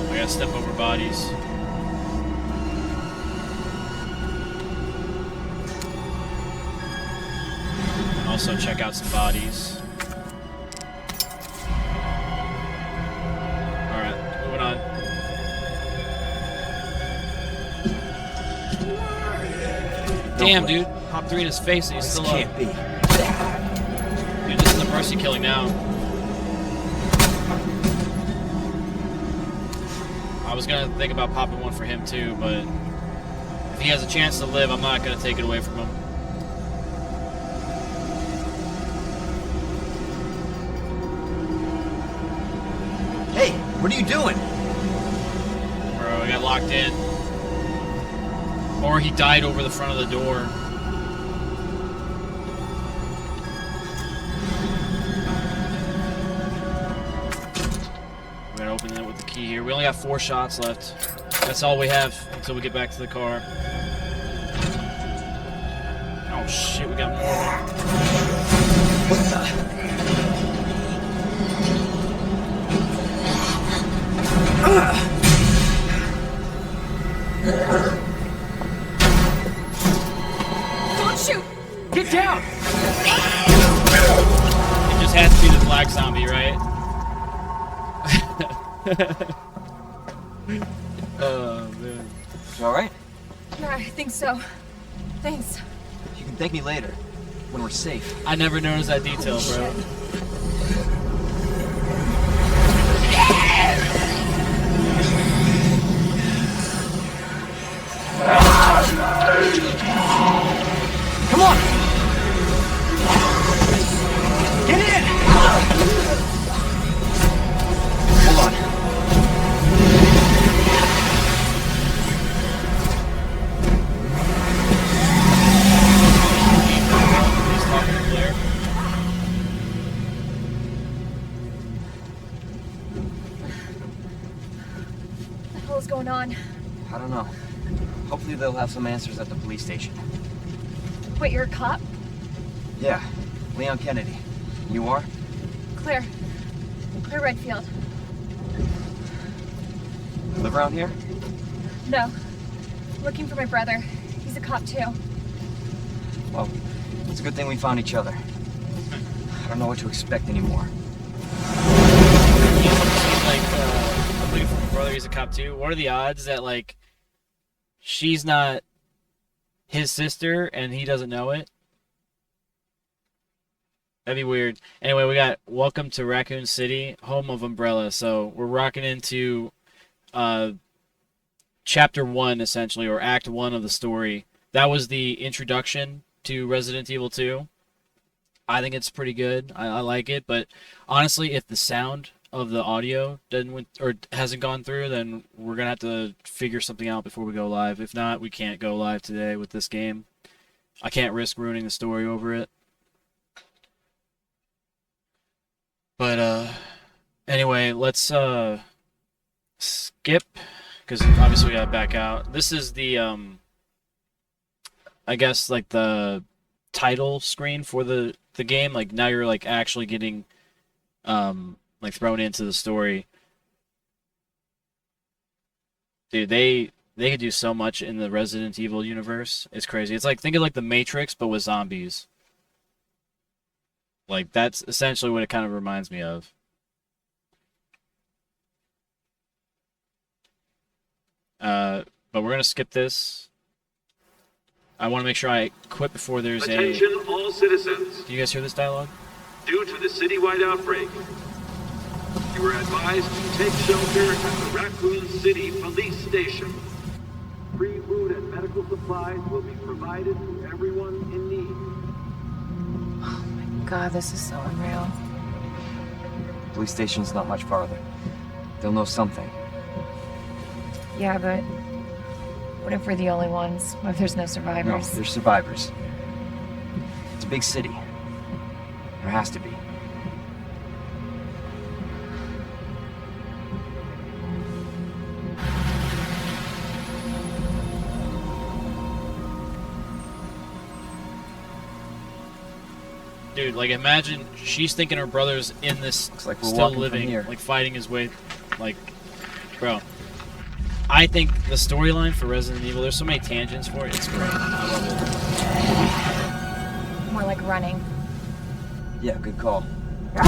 I gotta step over bodies. And also check out some bodies. Alright, moving on. Damn, dude. Pop 3 in his face and he's still up. Can't be. Dude, this is a mercy killing now. I was gonna think about popping one for him too, but if he has a chance to live, I'm not gonna take it away from him. Hey, what are you doing? Bro, I got locked in. Or he died over the front of the door. We're gonna open it with the key here. We only got 4 shots left. That's all we have until we get back to the car. Oh shit, we got more. What the? Don't shoot! Get down! It just has to be the black zombie, right? Oh man. You alright? Yeah, I think so. Thanks. You can thank me later, when we're safe. I never noticed that detail, bro. Come on! Get in! Hold on. He's talking to Blair. What the hell is going on? I don't know. Hopefully they'll have some answers at the police station. Wait, you're a cop? Yeah, Leon Kennedy. You are? Claire. Claire Redfield. live around here? No. Looking for my brother. He's a cop too. Well, it's a good thing we found each other. I don't know what to expect anymore. I'm looking for my brother. He's a cop too. What are the odds that like she's not his sister and he doesn't know it? That'd be weird. Anyway, we got Welcome to Raccoon City, home of Umbrella. So we're rocking into Chapter 1, essentially, or Act 1 of the story. That was the introduction to Resident Evil 2. I think it's pretty good. I like it, but honestly, if the sound of the audio hasn't gone through, then we're gonna have to figure something out before we go live. If not, we can't go live today with this game. I can't risk ruining the story over it. But anyway, let's skip, because obviously we gotta back out. This is the I guess like the title screen for the game. Like now you're like actually getting like thrown into the story. Dude, they could do so much in the Resident Evil universe. It's crazy. It's like, think of like the Matrix but with zombies. Like that's essentially what it kind of reminds me of. But we're gonna skip this. I want to make sure I quit before there's Attention all citizens. Do you guys hear this dialogue? Due to the citywide outbreak, you are advised to take shelter at the Raccoon City Police Station. Free food and medical supplies will be provided to everyone in need. God, this is so unreal. Police station's not much farther. They'll know something. Yeah, but what if we're the only ones? What if there's no No, survivors? there's survivors. It's a big city. There has to be. Dude, like imagine she's thinking her brother's in this, Looks like we're still walking from living, here. like fighting his way, like, bro. I think the storyline for Resident Evil, there's so many tangents for it, it's great. I love it. More like running. Yeah, good call. Leon,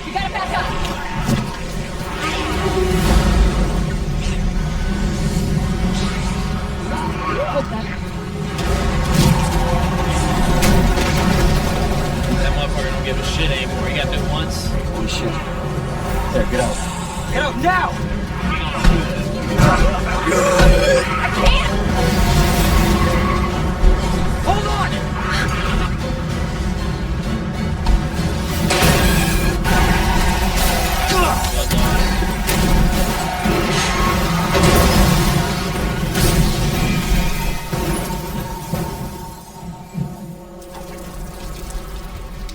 you gotta back up. Hold that. That motherfucker don't give a shit anymore. He got bit once. Holy shit. There, get out. Get out now! I can't! Hold on!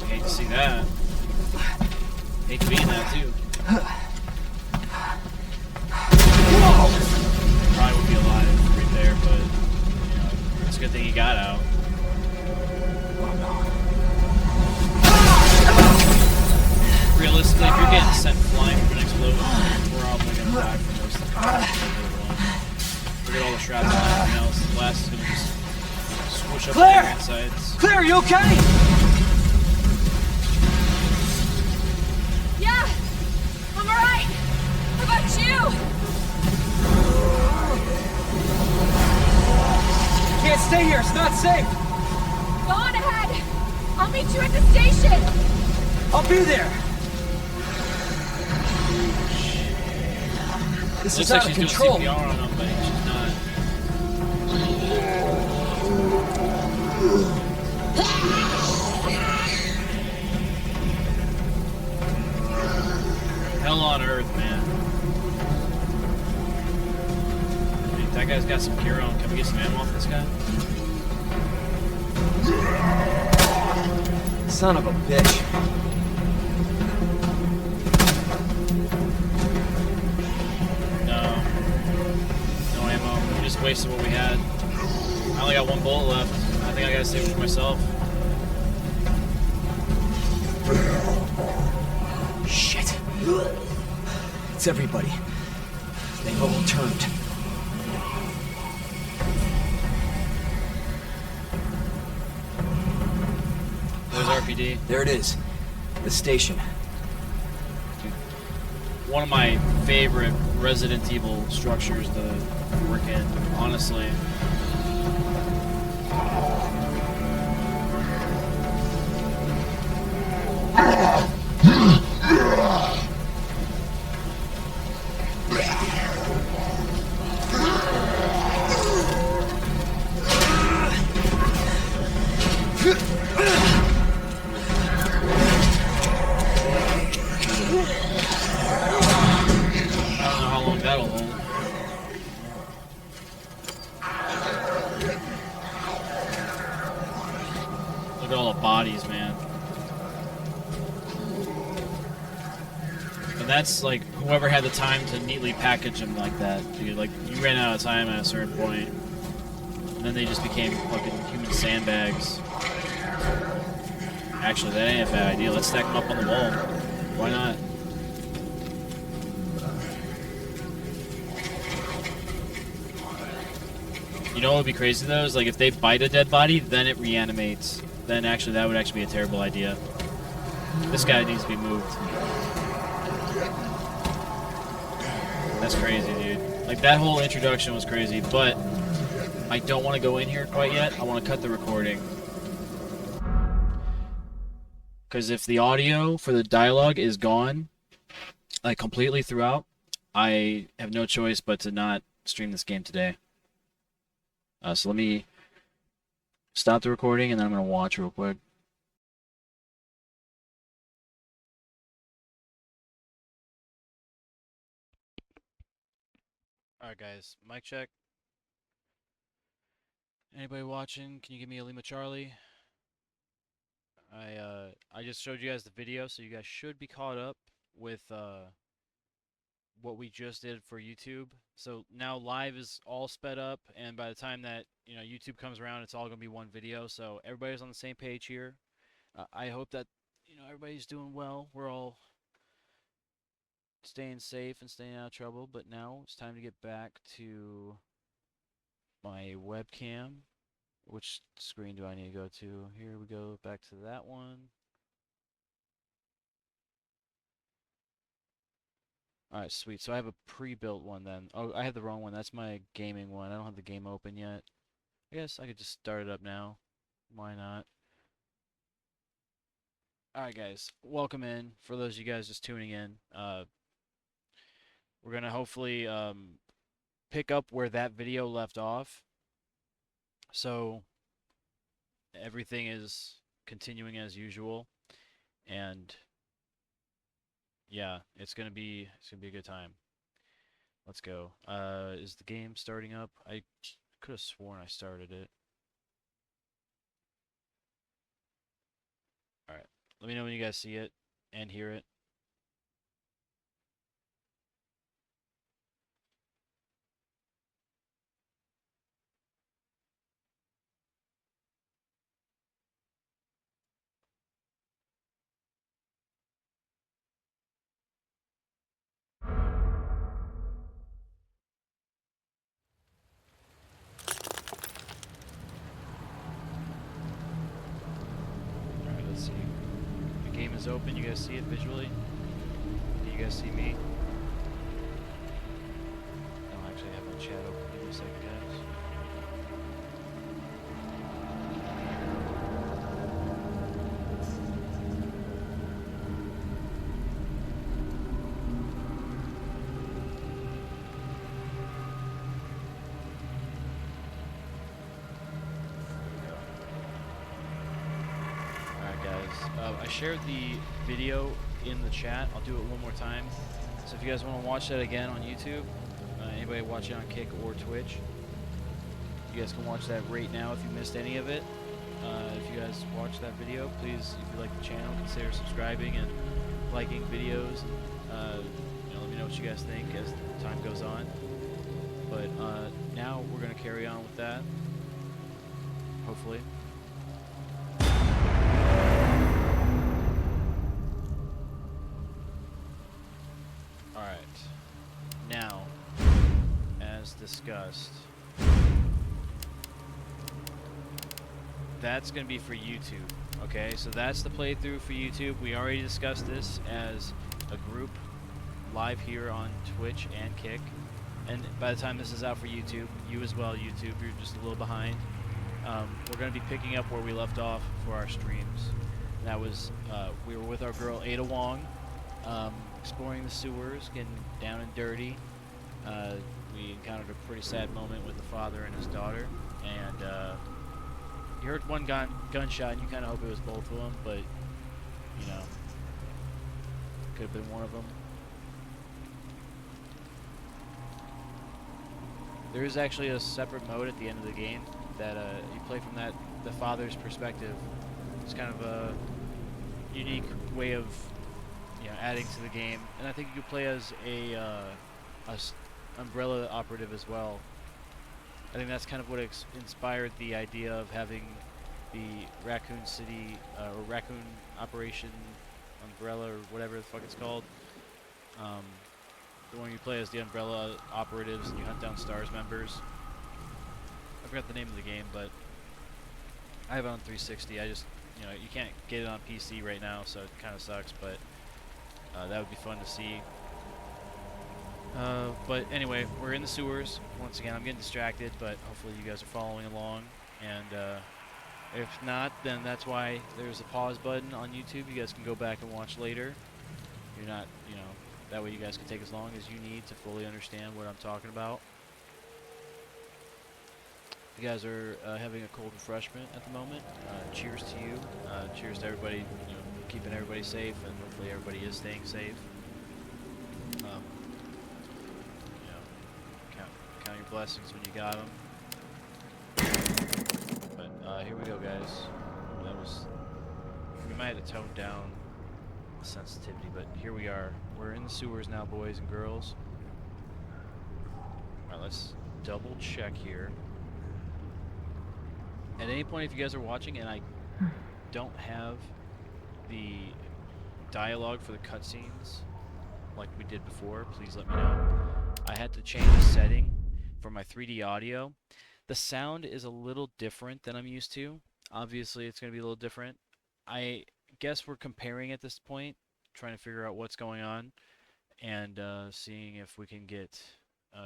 Hate to see that. Hate to be in that too. Probably would be alive right there, but you know, it's a good thing he got out. Realistically, if you're getting sent flying from an explosion, we're probably gonna die for most of the time. Forget all the shrapnel and everything else. The blast is gonna just swoosh up Claire! the insides. Claire, you okay? Yeah! I'm alright! How about you? Can't stay here, it's not safe! Go on ahead! I'll meet you at the station! I'll be there! This Looks is like out of she's control. doing CPR on him, but she's not. Hell on earth, man. Hey, that guy's got some gear on. Can we get some ammo off this guy? Son of a bitch. No. No ammo. We just wasted what we had. I only got one bullet left. I think I gotta save it for myself. Shit. It's everybody. They've all turned. There's RPD. There it is. The station. Dude, one of my favorite Resident Evil structures to work in, honestly. Look at all the bodies, man. And that's like whoever had the time to neatly package them like that, dude. Like, you ran out of time at a certain point, and then they just became fucking human sandbags. Actually, that ain't a bad idea. Let's stack them up on the wall. Why not? You know what would be crazy though is like if they bite a dead body, then it reanimates. Then actually that would actually be a terrible idea. This guy needs to be moved. That's crazy, dude. Like, that whole introduction was crazy, but I don't want to go in here quite yet. I want to cut the recording. Because if the audio for the dialogue is gone, like completely throughout, I have no choice but to not stream this game today. So let me stop the recording and then I'm going to watch real quick. Alright guys, mic check. Anybody watching, can you give me a Lima Charlie? I just showed you guys the video, so you guys should be caught up with what we just did for YouTube. So now live is all sped up, and by the time that YouTube comes around, it's all gonna be one video. So everybody's on the same page here. I hope that everybody's doing well. We're all staying safe and staying out of trouble. But now it's time to get back to my webcam. Which screen do I need to go to? Here we go, back to that one. Alright, sweet. So I have a pre-built one then. Oh, I have the wrong one. That's my gaming one. I don't have the game open yet. I guess I could just start it up now. Why not? Alright guys, welcome in. For those of you guys just tuning in, we're gonna hopefully pick up where that video left off. So everything is continuing as usual, and yeah, it's gonna be a good time. Let's go. Is the game starting up? I could have sworn I started it. All right, let me know when you guys see it and hear it. Alright, let's see. The game is open. You guys see it visually? Can you guys see me? I don't actually have my chat open. Give me a second, guys. I shared the video in the chat. I'll do it one more time. So if you guys want to watch that again on YouTube, anybody watching on Kick or Twitch, you guys can watch that right now if you missed any of it. If you guys watch that video, please, if you like the channel, consider subscribing and liking videos. And, let me know what you guys think as time goes on. But now we're going to carry on with that, hopefully. Alright. Now, as discussed, that's going to be for YouTube. Okay, so that's the playthrough for YouTube. We already discussed this as a group live here on Twitch and Kick. And by the time this is out for YouTube, you as well, YouTube, you're just a little behind. We're going to be picking up where we left off for our streams. That was, we were with our girl Ada Wong, exploring the sewers, getting down and dirty. We encountered a pretty sad moment with the father and his daughter, and you heard one gunshot, and you kind of hope it was both of them, but, you know, could have been one of them. There is actually a separate mode at the end of the game that you play from the father's perspective. It's kind of a unique way of, you know, adding to the game, and I think you could play as a Umbrella operative as well. I think that's kind of what inspired the idea of having the Raccoon City or Raccoon Operation Umbrella or whatever the fuck it's called. The one you play as the Umbrella operatives and you hunt down STARS members. I forgot the name of the game, but I have it on 360. I just, you know, you can't get it on PC right now, so it kind of sucks, but that would be fun to see. But anyway, we're in the sewers. Once again, I'm getting distracted, but hopefully you guys are following along. And if not, then that's why there's a pause button on YouTube. You guys can go back and watch later. You're not, you know, that way you guys can take as long as you need to fully understand what I'm talking about. You guys are having a cold refreshment at the moment. Cheers to you. Cheers to everybody, you know, keeping everybody safe, and hopefully everybody is staying safe. Count your blessings when you got them. But here we go, guys. That was, we might have to tone down the sensitivity, but here we are. We're in the sewers now, boys and girls. Alright, let's double check here. At any point, if you guys are watching and I don't have the dialogue for the cutscenes like we did before, please let me know. I had to change a setting for my 3D audio. The sound is a little different than I'm used to. Obviously, it's going to be a little different. I guess we're comparing at this point, trying to figure out what's going on, and seeing if we can get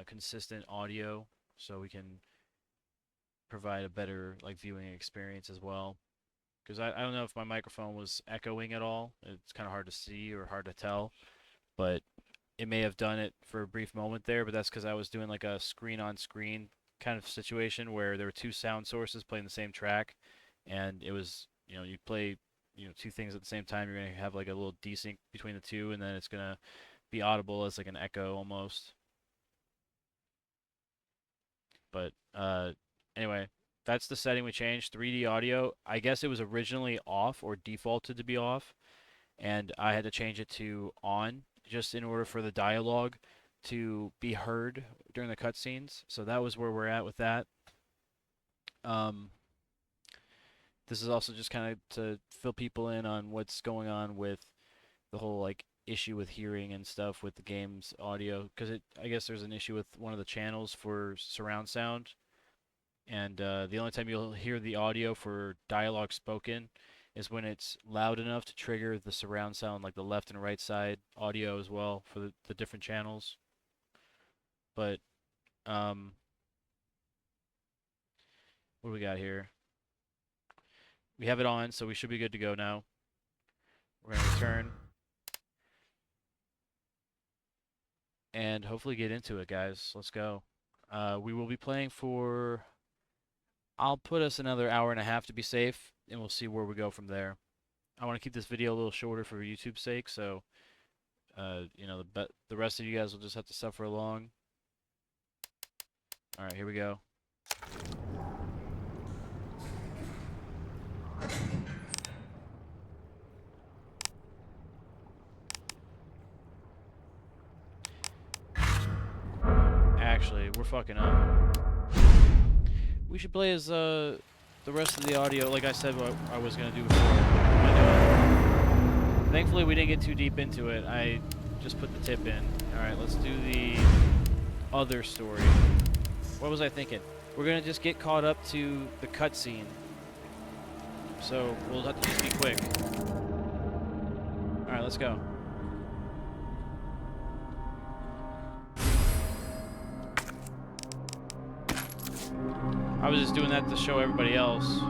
consistent audio so we can provide a better viewing experience as well. Because I don't know if my microphone was echoing at all. It's kind of hard to see or hard to tell, but it may have done it for a brief moment there, but that's because I was doing like a screen-on-screen kind of situation where there were two sound sources playing the same track, and it was, you know, you play, you know, two things at the same time, you're going to have like a little desync between the two, and then it's going to be audible as like an echo almost. But anyway, that's the setting we changed. 3D audio, I guess it was originally off or defaulted to be off, and I had to change it to on just in order for the dialogue to be heard during the cutscenes. So that was where we're at with that. This is also just kind of to fill people in on what's going on with the whole like issue with hearing and stuff with the game's audio, because I guess there's an issue with one of the channels for surround sound, and the only time you'll hear the audio for dialogue spoken is when it's loud enough to trigger the surround sound, like the left and right side audio as well for the different channels. But what do we got here? We have it on, so we should be good to go now. We're going to return and hopefully get into it, guys. Let's go. We will be playing for, I'll put us another hour and a half to be safe, and we'll see where we go from there. I want to keep this video a little shorter for YouTube's sake, so you know, the rest of you guys will just have to suffer along. All right, here we go. Actually, we're fucking up. We should play as the rest of the audio, like I said what I was going to do before. Thankfully, we didn't get too deep into it. I just put the tip in. Alright, let's do the other story. What was I thinking? We're gonna just get caught up to the cutscene. So we'll have to just be quick. Alright, let's go. I was just doing that to show everybody else.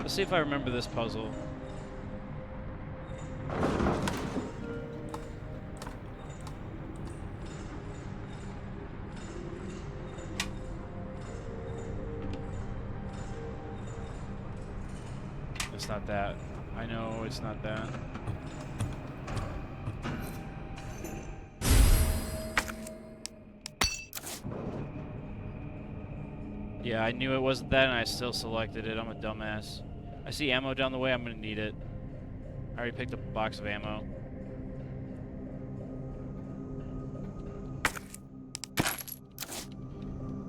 Let's see if I remember this puzzle. It's not that. I know it's not that. Yeah, I knew it wasn't that and I still selected it. I'm a dumbass. I see ammo down the way, I'm gonna need it. I already picked up a box of ammo.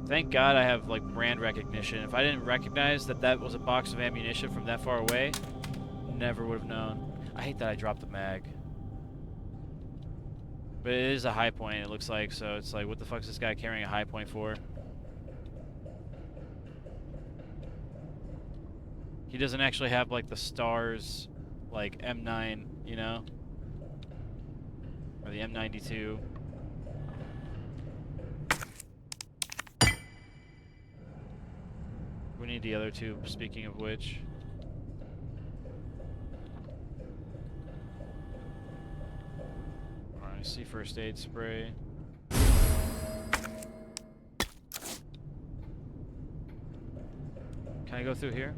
Thank God I have like brand recognition. If I didn't recognize that that was a box of ammunition from that far away, never would have known. I hate that I dropped the mag. But it is a high point, it looks like, so it's like, what the fuck is this guy carrying a high point for? He doesn't actually have like the stars, like M9, you know? Or the M92. We need the other two, speaking of which. Alright, I see first aid spray. Can I go through here?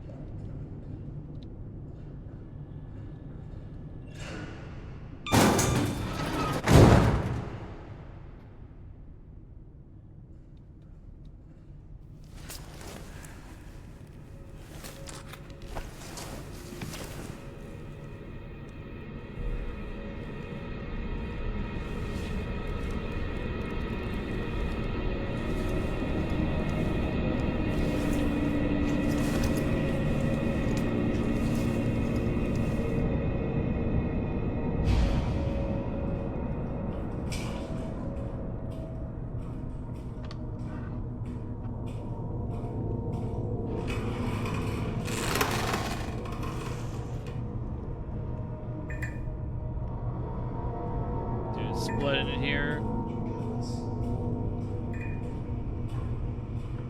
Blood in it here.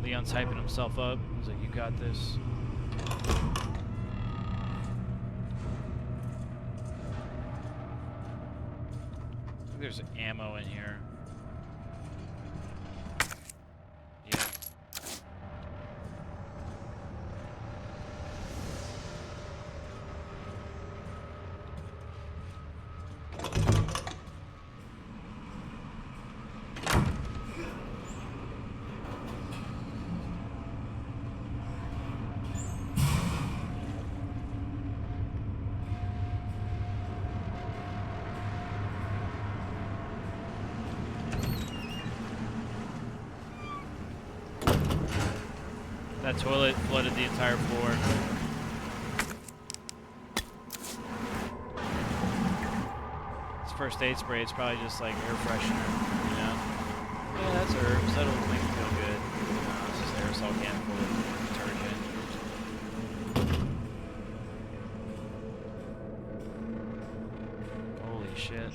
Leon's hyping himself up. He's like, you got this. I think there's ammo in here. Yeah. That toilet flooded the entire floor. It's first aid spray, it's probably just like air freshener, you know? Yeah, that's herbs, that'll make it feel good. It's just aerosol can full of detergent. Holy shit.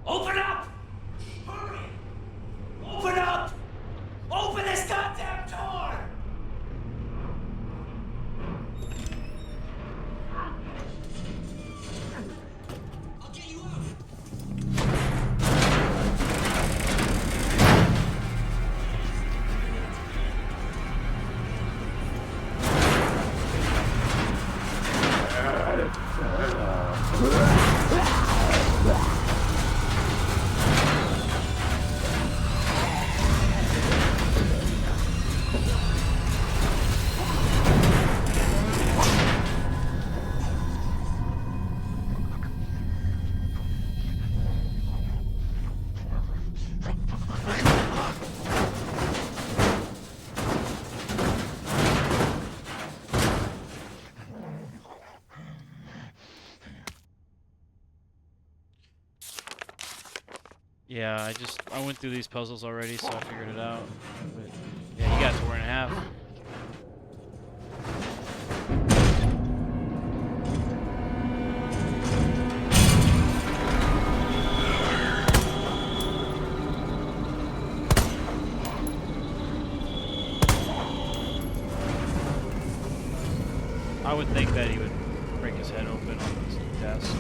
Open up! Hurry! Open up! Open this goddamn door! Yeah, I went through these puzzles already, so I figured it out. But yeah, you got torn in half. I would think that he would break his head open on his desk.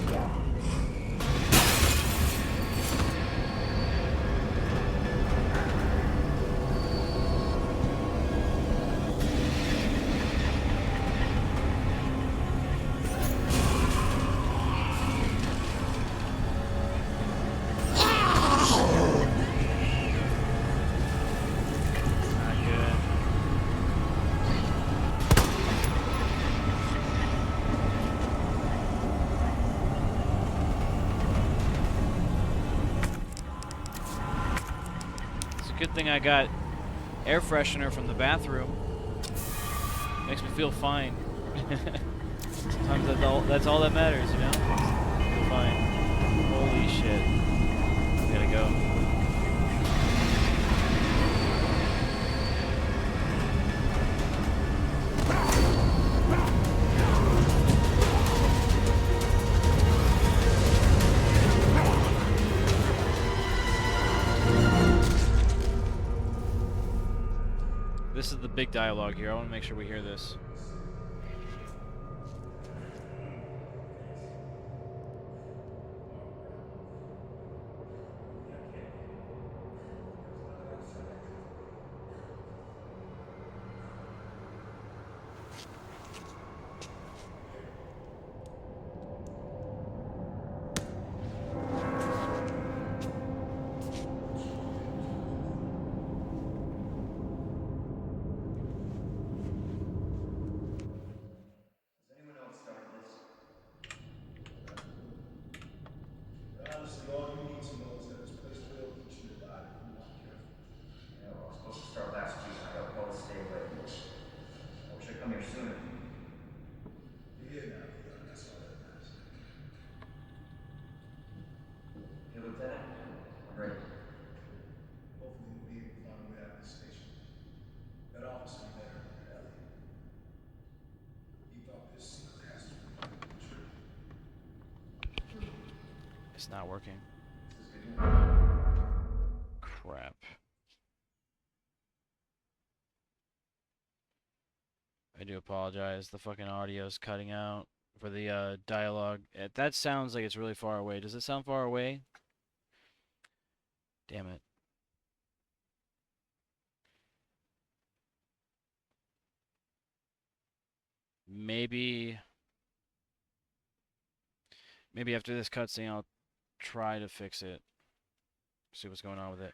Good thing I got air freshener from the bathroom. Makes me feel fine. Sometimes that's all that matters, you know? Feel fine. Holy shit. We gotta go. This is the big dialogue here. I want to make sure we hear this. Honestly, all you need to know is that this place will eat you alive if you aren't careful. Yeah, well, I was supposed to start last week. I got told to stay away. I wish I'd come here sooner. You're here now, Leon. That's all that matters. Hey, Lieutenant. I'm ready. Hopefully we'll be able to find a way out of this station. That officer you met earlier, Elliot. He thought this secret has to be true. It's not working. Crap. I do apologize. The fucking audio's cutting out for the dialogue. That sounds like it's really far away. Does it sound far away? Damn it. Maybe after this cutscene I'll try to fix it. See what's going on with it.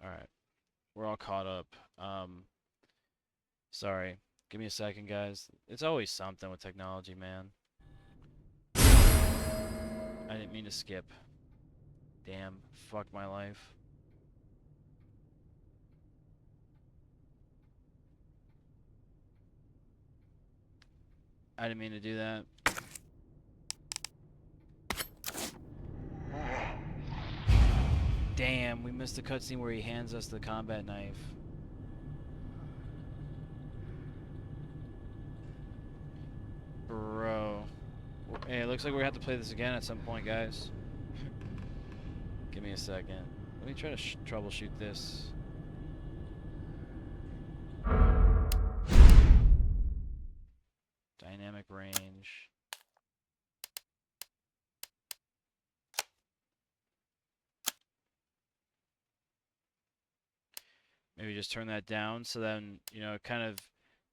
Alright. We're all caught up. Sorry. Give me a second, guys. It's always something with technology, man. I didn't mean to skip. Damn. Fuck my life. I didn't mean to do that. Damn, we missed the cutscene where he hands us the combat knife. Bro. Hey, it looks like we're gonna have to play this again at some point, guys. Give me a second. Let me try to troubleshoot this. Dynamic range. Maybe just turn that down so then, you know, it kind of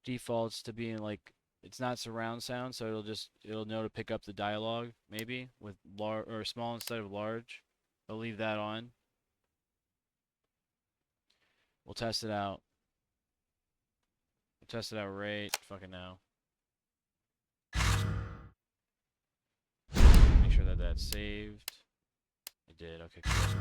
defaults to being like, it's not surround sound, so it'll know to pick up the dialogue maybe with large or small instead of large. I'll leave that on. We'll test it out. We'll test it out right fucking now. Make sure that that's saved. It did. Okay, cool.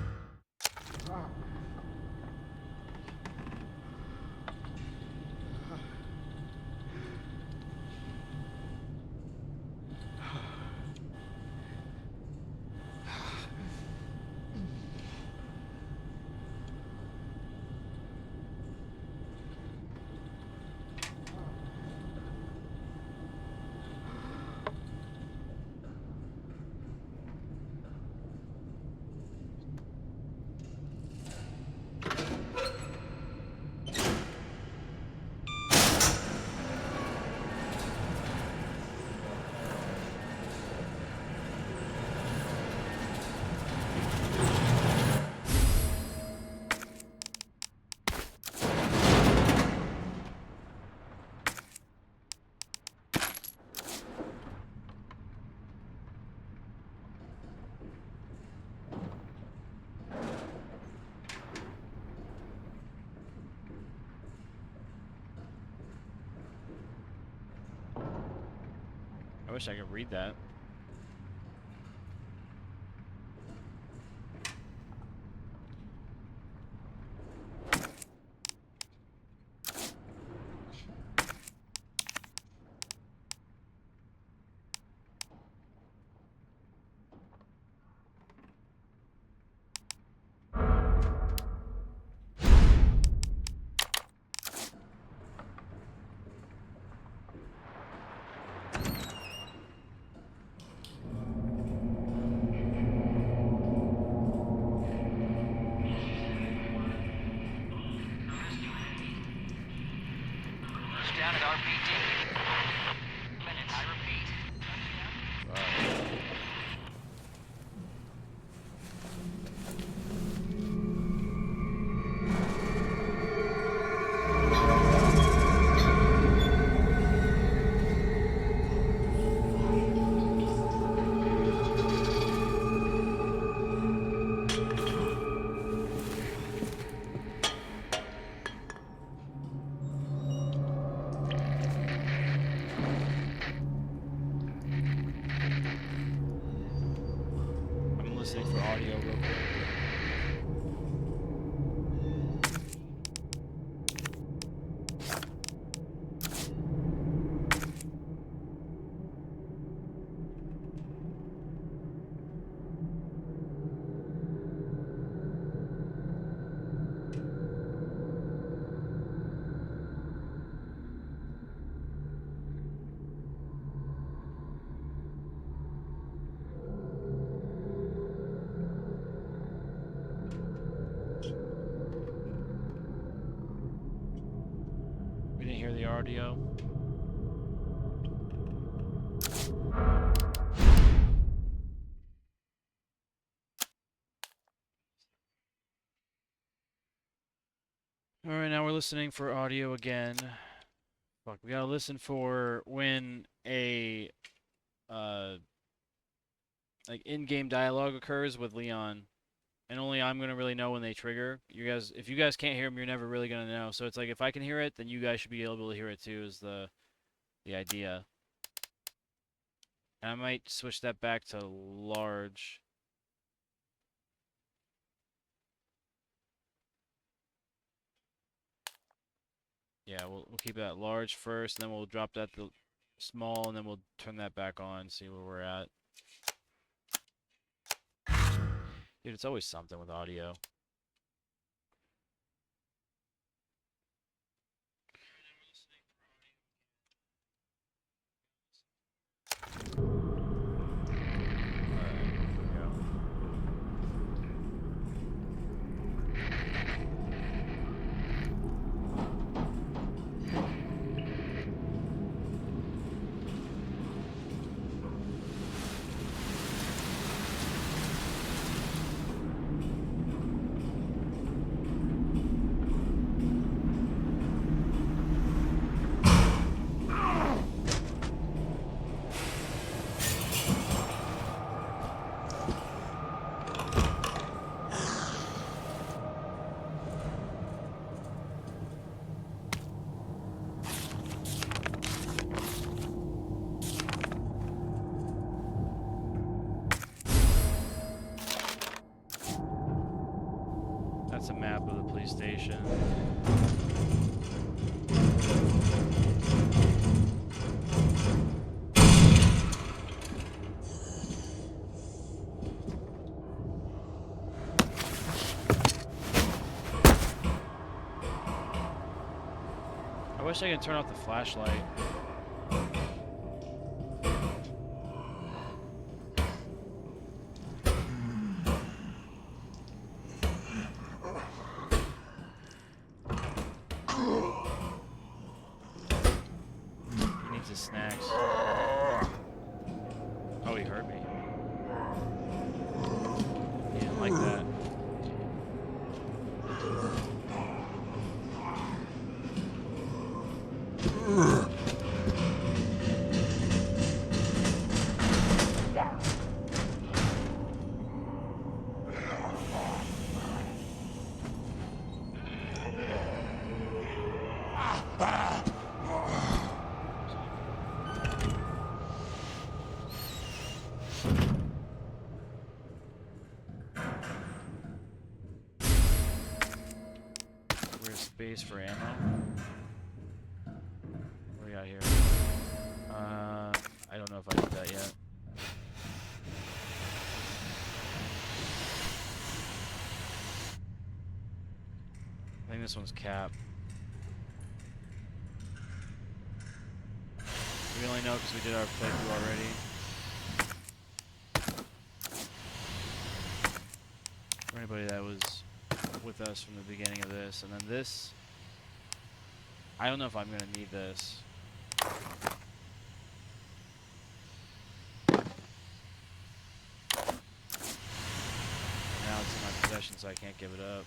I wish I could read that. Down at RPD. Minutes, I repeat. I'm listening for audio real quick. We didn't hear the audio. Alright, now we're listening for audio again. Fuck, we gotta listen for when a like in-game dialogue occurs with Leon. And only I'm gonna really know when they trigger. You guys, if you guys can't hear them, you're never really gonna know. So it's like if I can hear it, then you guys should be able to hear it too. Is the idea? And I might switch that back to large. Yeah, we'll keep that large first, and then we'll drop that to small, and then we'll turn that back on. See where we're at. Dude, it's always something with audio. That's a map of the police station. I wish I could turn off the flashlight. He needs his snacks. Oh, he heard me. He didn't like that. Where's space for ammo? What do we got here? I don't know if I did that yet. I think this one's cap. We only know because we did our playthrough already. For anybody that was with us from the beginning of this, and then this, I don't know if I'm gonna need this. Now it's in my possession, so I can't give it up.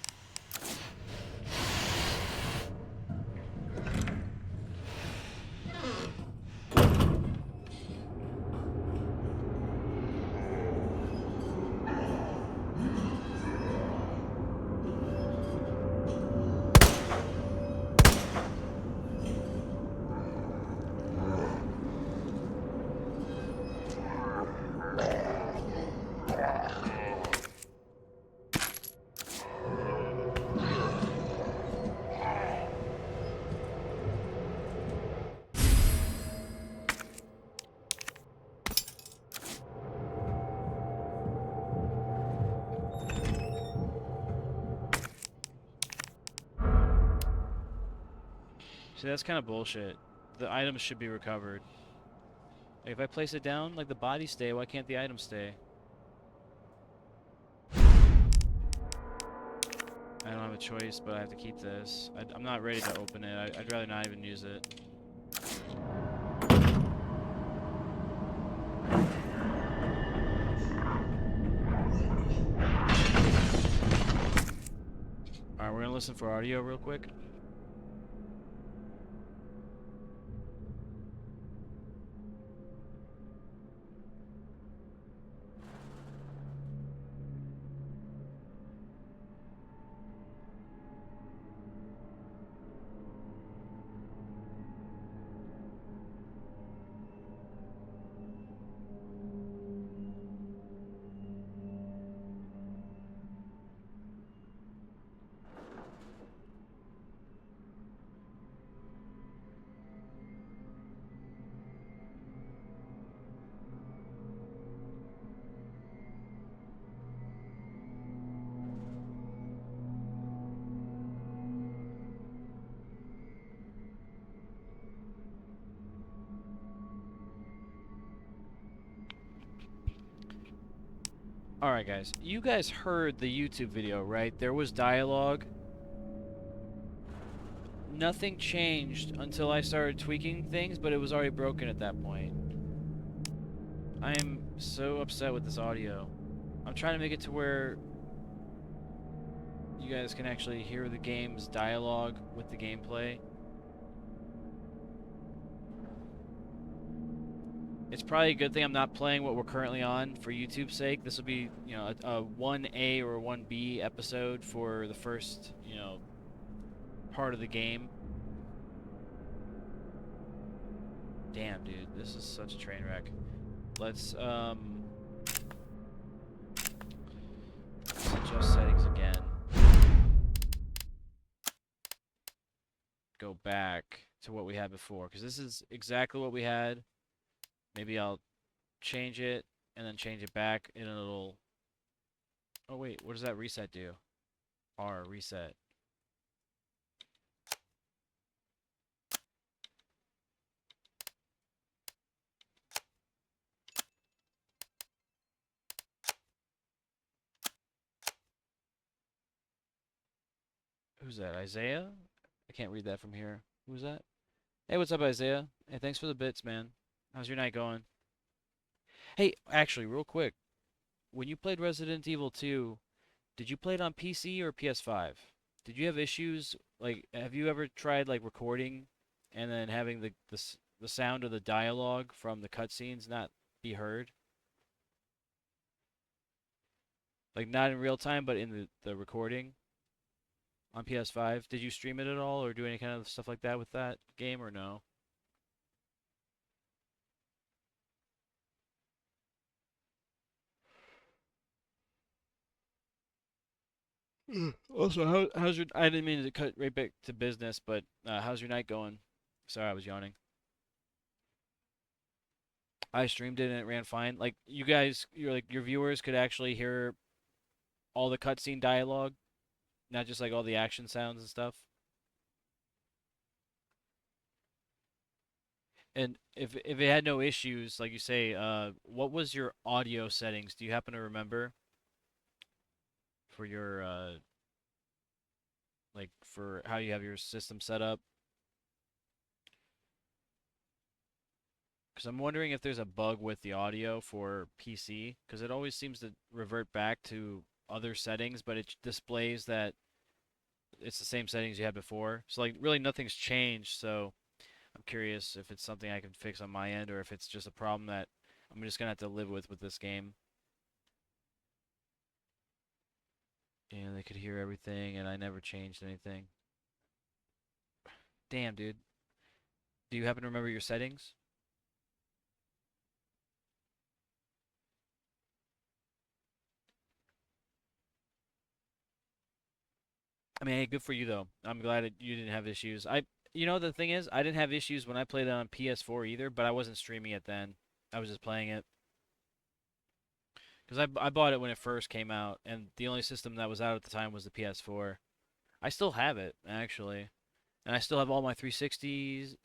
See, that's kind of bullshit. The items should be recovered. Like, if I place it down, like the bodies stay, why can't the items stay? I don't have a choice, but I have to keep this. I'm not ready to open it. I'd rather not even use it. Alright, we're gonna listen for audio real quick. Alright guys, you guys heard the YouTube video, right? There was dialogue. Nothing changed until I started tweaking things, but it was already broken at that point. I am so upset with this audio. I'm trying to make it to where you guys can actually hear the game's dialogue with the gameplay. It's probably a good thing I'm not playing what we're currently on for YouTube's sake. This will be, you know, a 1A or 1B episode for the first, you know, part of the game. Damn, dude, this is such a train wreck. Let's adjust settings again. back to what we had before, because this is exactly what we had. Maybe I'll change it and then change it back in a little. Oh wait, what does that reset do? R reset. Who's that? Isaiah? I can't read that from here. Who's that? Hey, what's up, Isaiah? Hey, thanks for the bits, man. How's your night going? Hey, actually, real quick, when you played Resident Evil 2, did you play it on PC or PS5? Did you have issues? Like, have you ever tried like recording and then having the sound of the dialogue from the cutscenes not be heard? Like not in real time, but in the recording on PS5. Did you stream it at all or do any kind of stuff like that with that game or no? Also, how's your? I didn't mean to cut right back to business, but how's your night going? Sorry, I was yawning. I streamed it and it ran fine. Like you guys, your viewers could actually hear all the cutscene dialogue, not just like all the action sounds and stuff. And if it had no issues, like you say, what was your audio settings? Do you happen to remember for your like for how you have your system set up? Because I'm wondering if there's a bug with the audio for PC, because it always seems to revert back to other settings, but it displays that it's the same settings you had before. So like really nothing's changed, so I'm curious if it's something I can fix on my end or if it's just a problem that I'm just gonna have to live with this game. And they could hear everything and I never changed anything. Damn, dude. Do you happen to remember your settings? I mean, hey, good for you though. I'm glad that you didn't have issues. You know, the thing is, I didn't have issues when I played it on PS4 either, but I wasn't streaming it then. I was just playing it. Because I bought it when it first came out, and the only system that was out at the time was the PS4. I still have it, actually. And I still have all my 360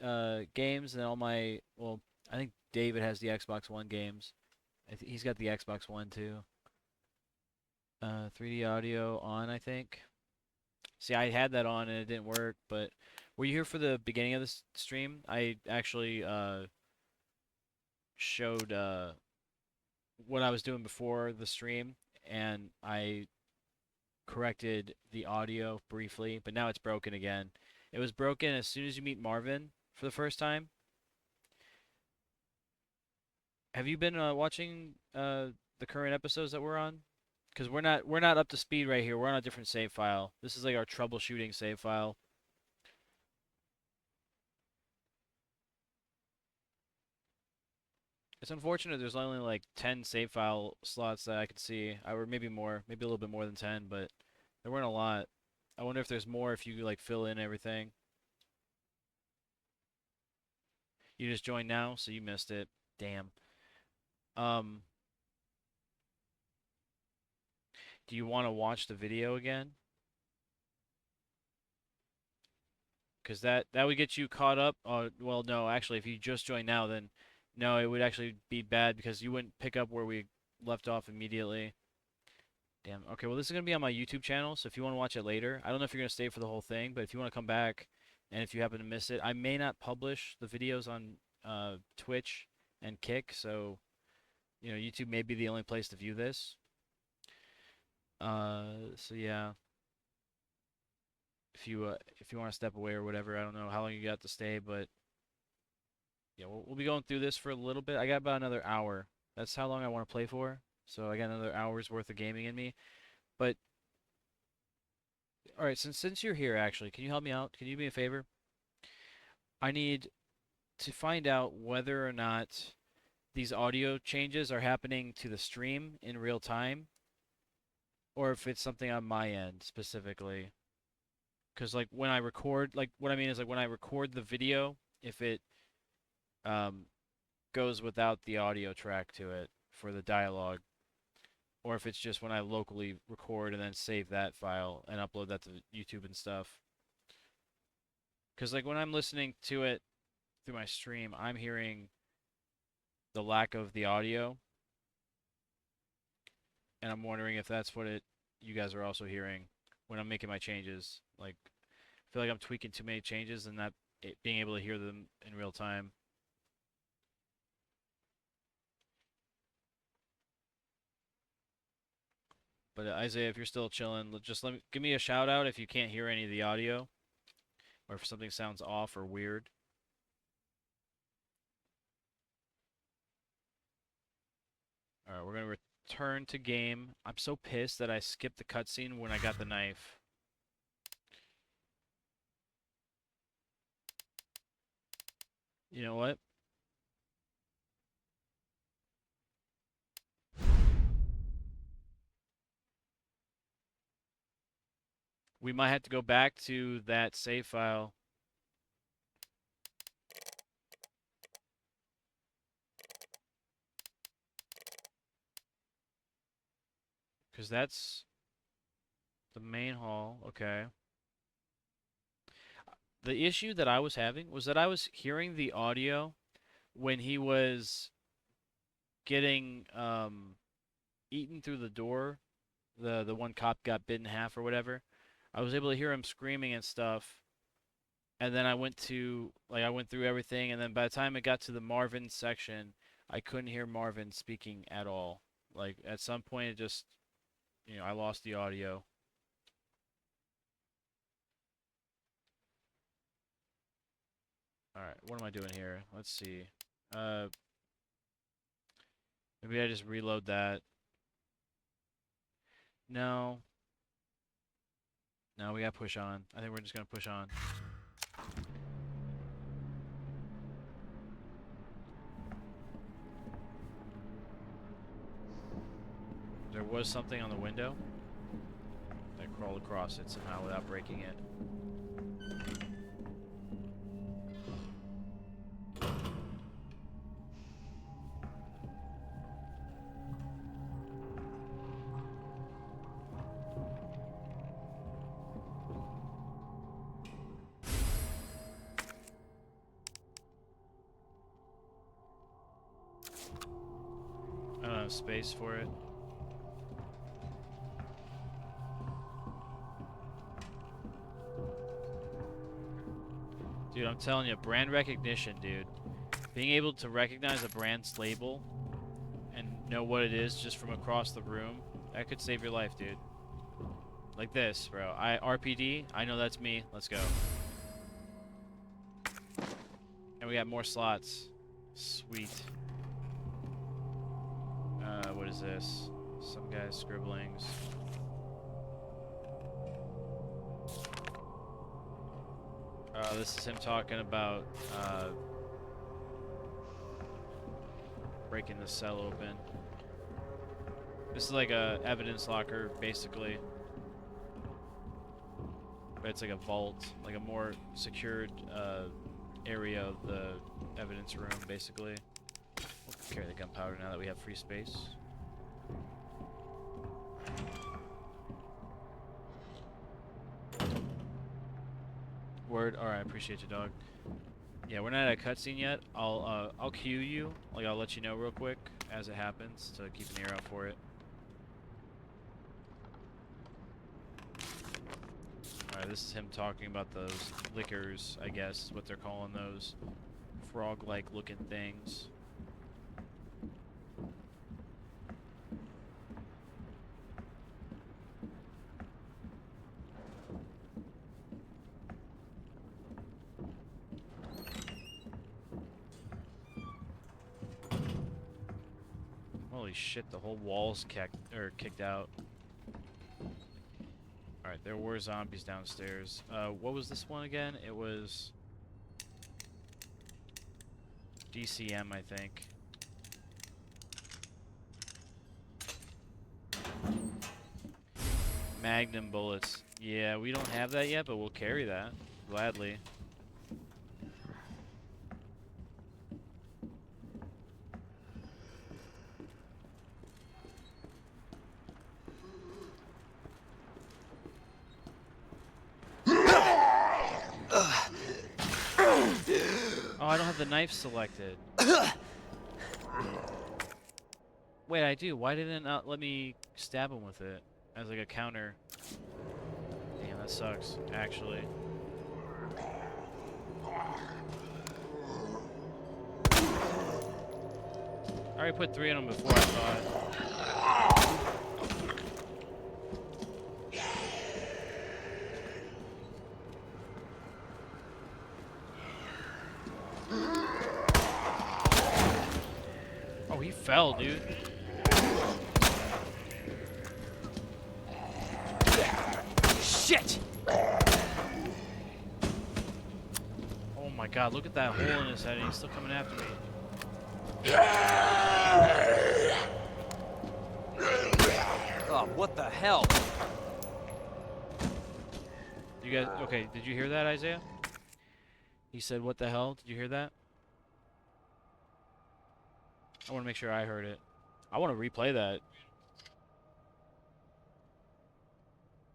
games and all my, well, I think David has the Xbox One games. He's got the Xbox One too. 3D audio on, I think. See, I had that on and it didn't work, but were you here for the beginning of this stream? I actually showed what I was doing before the stream, and I corrected the audio briefly, but now it's broken again. It was broken as soon as you meet Marvin for the first time. Have you been watching the current episodes that we're on? Because we're not up to speed right here. We're on a different save file. This is like our troubleshooting save file. It's unfortunate there's only like 10 save file slots that I could see. Or maybe more, maybe a little bit more than 10, but there weren't a lot. I wonder if there's more if you like fill in everything. You just joined now, so you missed it. Damn. Um, do you want to watch the video again? Because that would get you caught up. Well, no, actually, if you just joined now, then no, it would actually be bad because you wouldn't pick up where we left off immediately. Damn. Okay, well, this is going to be on my YouTube channel, so if you want to watch it later, I don't know if you're going to stay for the whole thing, but if you want to come back, and if you happen to miss it, I may not publish the videos on Twitch and Kick, so, you know, YouTube may be the only place to view this. So yeah. If you want to step away or whatever, I don't know how long you got to stay, but yeah, we'll be going through this for a little bit. I got about another hour. That's how long I want to play for. So I got another hour's worth of gaming in me. But all right, since you're here, actually, can you help me out? Can you do me a favor? I need to find out whether or not these audio changes are happening to the stream in real time, or if it's something on my end specifically. Because like when I record, like what I mean is like when I record the video, if it goes without the audio track to it for the dialogue, or if it's just when I locally record and then save that file and upload that to YouTube and stuff. Because like when I'm listening to it through my stream, I'm hearing the lack of the audio, and I'm wondering if that's what you guys are also hearing when I'm making my changes. Like, I feel like I'm tweaking too many changes and not being able to hear them in real time. But Isaiah, if you're still chilling, just give me a shout out if you can't hear any of the audio, or if something sounds off or weird. All right, we're gonna return to game. I'm so pissed that I skipped the cutscene when I got the knife. You know what? We might have to go back to that save file. Because that's the main hall. Okay. The issue that I was having was that I was hearing the audio when he was getting eaten through the door. The one cop got bit in half or whatever. I was able to hear him screaming and stuff. And then I went through everything, and then by the time it got to the Marvin section, I couldn't hear Marvin speaking at all. Like at some point it just, I lost the audio. Alright, what am I doing here? Let's see. Maybe I just reload that. No. No, we gotta push on. I think we're just gonna push on. There was something on the window. I crawled across it somehow without breaking it. I don't have space for it. Dude, I'm telling you, brand recognition, dude. Being able to recognize a brand's label and know what it is just from across the room, that could save your life, dude. Like this, bro. RPD, I know that's me. Let's go. And we got more slots. Sweet. What is this? Some guy's scribblings. This is him talking about breaking the cell open. This is like a evidence locker, basically. But it's like a vault, like a more secured area of the evidence room, basically. We'll carry the gunpowder now that we have free space. Word. All right, appreciate you, dog. Yeah, we're not at a cutscene yet. I'll cue you. Like I'll let you know real quick as it happens to keep an ear out for it. All right, this is him talking about those lickers, I guess, is what they're calling those frog-like looking things. Holy shit, the whole wall's kicked out. Alright, there were zombies downstairs. What was this one again? It was DCM, I think. Magnum bullets. Yeah, we don't have that yet, but we'll carry that gladly. Oh, I don't have the knife selected. Wait, I do. Why didn't it not let me stab him with it as like a counter? Damn, that sucks, actually. I already put 3 on him before, I thought. Oh, he fell, dude. Shit! Oh my god, look at that hole in his head, and he's still coming after me. Oh, what the hell? You guys, okay, did you hear that, Isaiah? He said, what the hell? Did you hear that? I want to make sure I heard it. I want to replay that.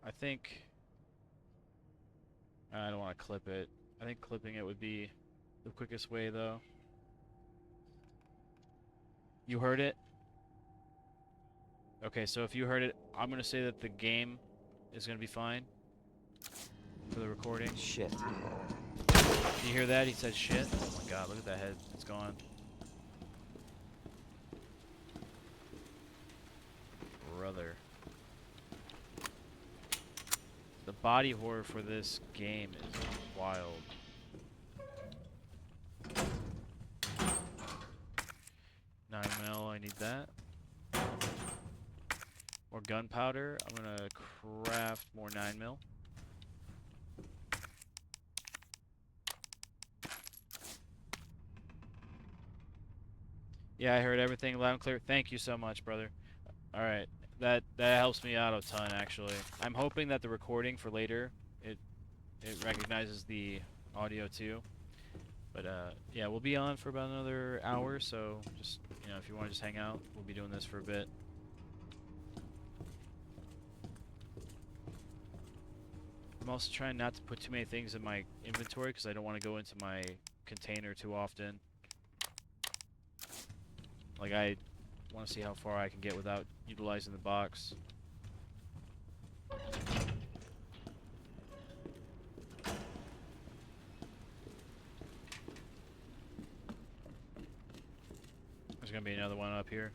I think... I don't want to clip it. I think clipping it would be the quickest way, though. You heard it? Okay, so if you heard it, I'm going to say that the game is going to be fine for the recording. Shit. You hear that? He said shit. Oh my god, look at that head. It's gone. Brother. The body horror for this game is wild. $9mm, I need that. More gunpowder. I'm gonna craft more 9mm. Yeah, I heard everything loud and clear. Thank you so much, brother. All right, that helps me out a ton, actually. I'm hoping that the recording for later it recognizes the audio too. But yeah, we'll be on for about another hour, so just if you want to just hang out, we'll be doing this for a bit. I'm also trying not to put too many things in my inventory because I don't want to go into my container too often. Like, I want to see how far I can get without utilizing the box. There's going to be another one up here.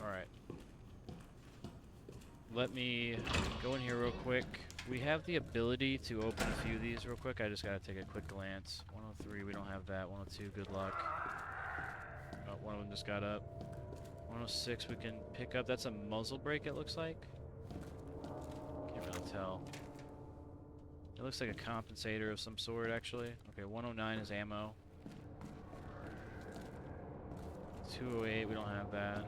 Alright. Let me go in here real quick. We have the ability to open a few of these real quick. I just gotta take a quick glance. 103, we don't have that. 102, good luck. Oh, one of them just got up. 106, we can pick up. That's a muzzle brake, it looks like. Can't really tell. It looks like a compensator of some sort, actually. Okay, 109 is ammo. 208, we don't have that.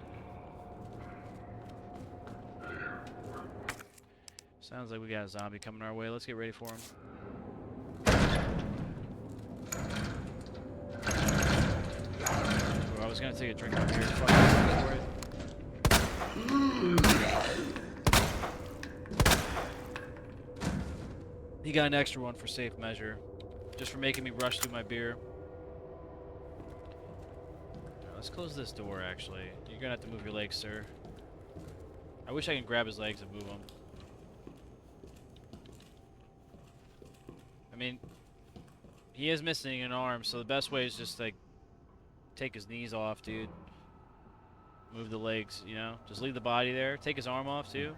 Sounds like we got a zombie coming our way. Let's get ready for him. Ooh, I was gonna take a drink of beer. Fuck it. He got an extra one for safe measure, just for making me rush through my beer. Right, let's close this door. Actually, you're gonna have to move your legs, sir. I wish I could grab his legs and move them. I mean, he is missing an arm, so the best way is just, like, take his knees off, dude. Move the legs, Just leave the body there. Take his arm off, too.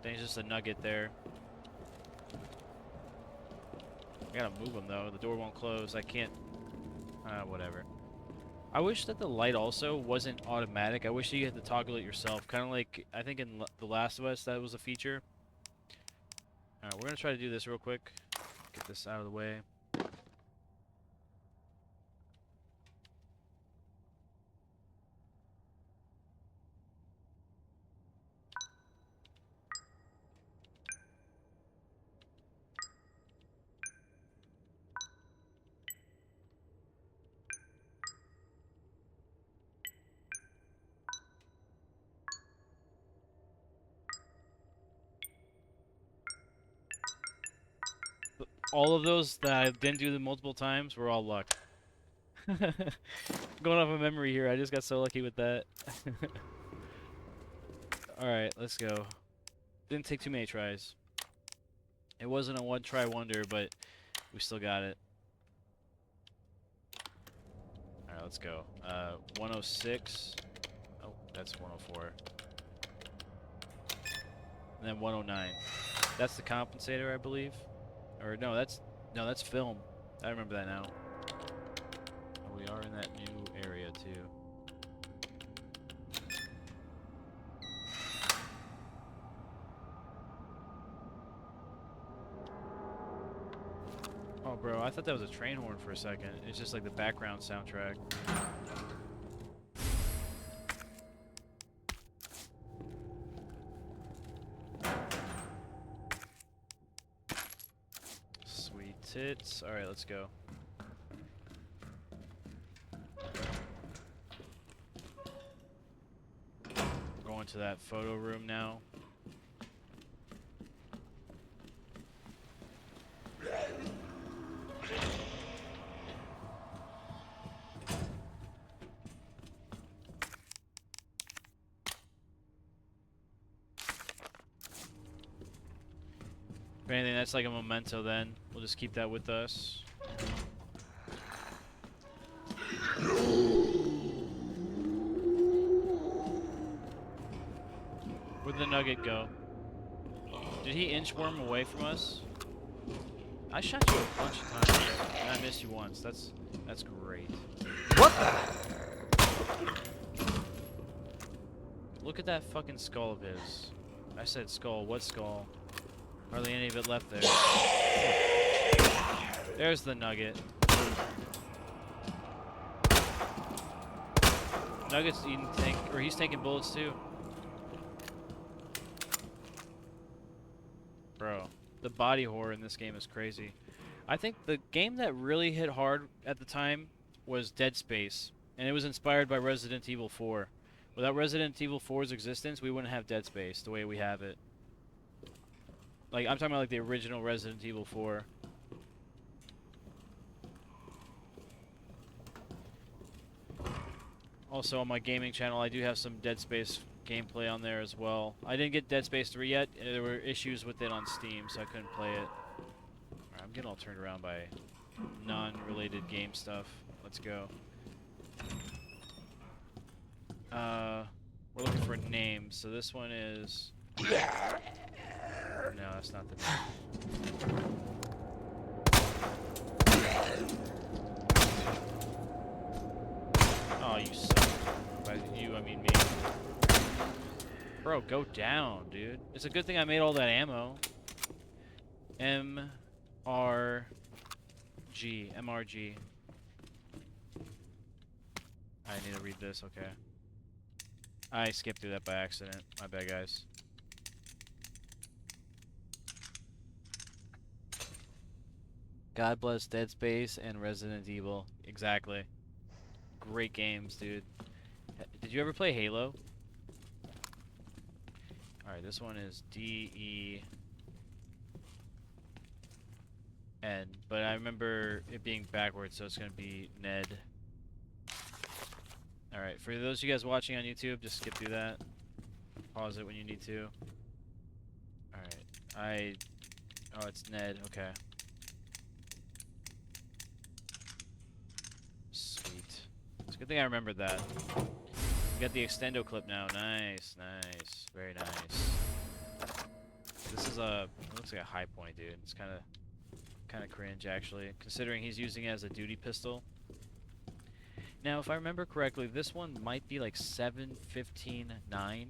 Then he's just a nugget there. I gotta move him, though. The door won't close. I can't... whatever. I wish that the light also wasn't automatic. I wish you had to toggle it yourself. Kind of like, I think in The Last of Us, that was a feature. Alright, we're gonna try to do this real quick. Get this out of the way. all of those that I didn't do them multiple times were all luck. Going off of memory here, I just got so lucky with that. Alright, let's go. Didn't take too many tries. It wasn't a one-try wonder, but we still got it. Alright, let's go. 106. Oh, that's 104. And then 109. That's the compensator, I believe. Or no, that's film. I remember that now. Oh, we are in that new area too. Oh, bro, I thought that was a train horn for a second. It's just like the background soundtrack. Sweet tits. Alright, let's go. Going to that photo room now. If anything, that's like a memento then. We'll just keep that with us. Where'd the nugget go? Did he inchworm away from us? I shot you a bunch of times, and I missed you once. That's great. What? Look at that fucking skull of his. I said skull. What skull? Hardly any of it left there. There's the nugget. Nugget's eating or he's taking bullets too. Bro, the body horror in this game is crazy. I think the game that really hit hard at the time was Dead Space, and it was inspired by Resident Evil 4. Without Resident Evil 4's existence, we wouldn't have Dead Space the way we have it. Like, I'm talking about like the original Resident Evil 4. Also, on my gaming channel, I do have some Dead Space gameplay on there as well. I didn't get Dead Space 3 yet. There were issues with it on Steam, so I couldn't play it. Alright, I'm getting all turned around by non-related game stuff. Let's go. We're looking for names, so this one is... No, that's not the name. Oh, you suck. By you, I mean me. Bro, go down, dude. It's a good thing I made all that ammo. MRG. I need to read this, okay. I skipped through that by accident. My bad, guys. God bless Dead Space and Resident Evil. Exactly. Great games, dude. Did you ever play Halo? Alright, this one is D-E-N. But I remember it being backwards, so it's going to be Ned. Alright, for those of you guys watching on YouTube, just skip through that. Pause it when you need to. Alright, oh, it's Ned, okay. Sweet. It's a good thing I remembered that. We got the extendo clip now. Nice, nice. Very nice. This is it looks like a high point, dude. It's kind of cringe, actually, considering he's using it as a duty pistol. Now, if I remember correctly, this one might be like 7.15.9.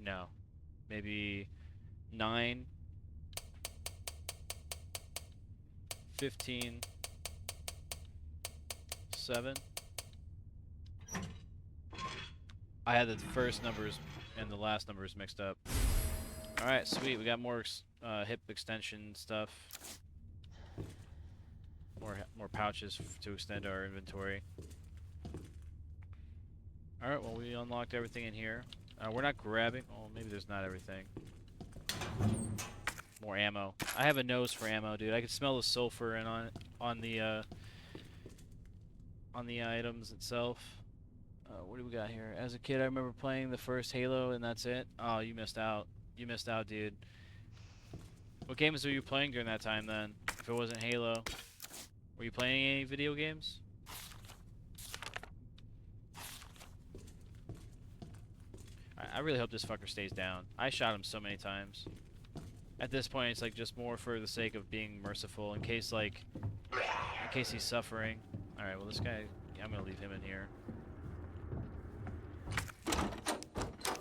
No. Maybe 9, 15, 7. I had the first numbers and the last numbers mixed up. Alright, sweet. We got more hip extension stuff. More pouches to extend our inventory. Alright, well, we unlocked everything in here. We're not grabbing... Oh, maybe there's not everything. More ammo. I have a nose for ammo, dude. I can smell the sulfur and on the items itself. What do we got here? As a kid, I remember playing the first Halo, and that's it. Oh, you missed out. You missed out, dude. What games were you playing during that time, then? If it wasn't Halo, were you playing any video games? I really hope this fucker stays down. I shot him so many times. At this point, it's like just more for the sake of being merciful, in case he's suffering. All right, well this guy, yeah, I'm gonna leave him in here.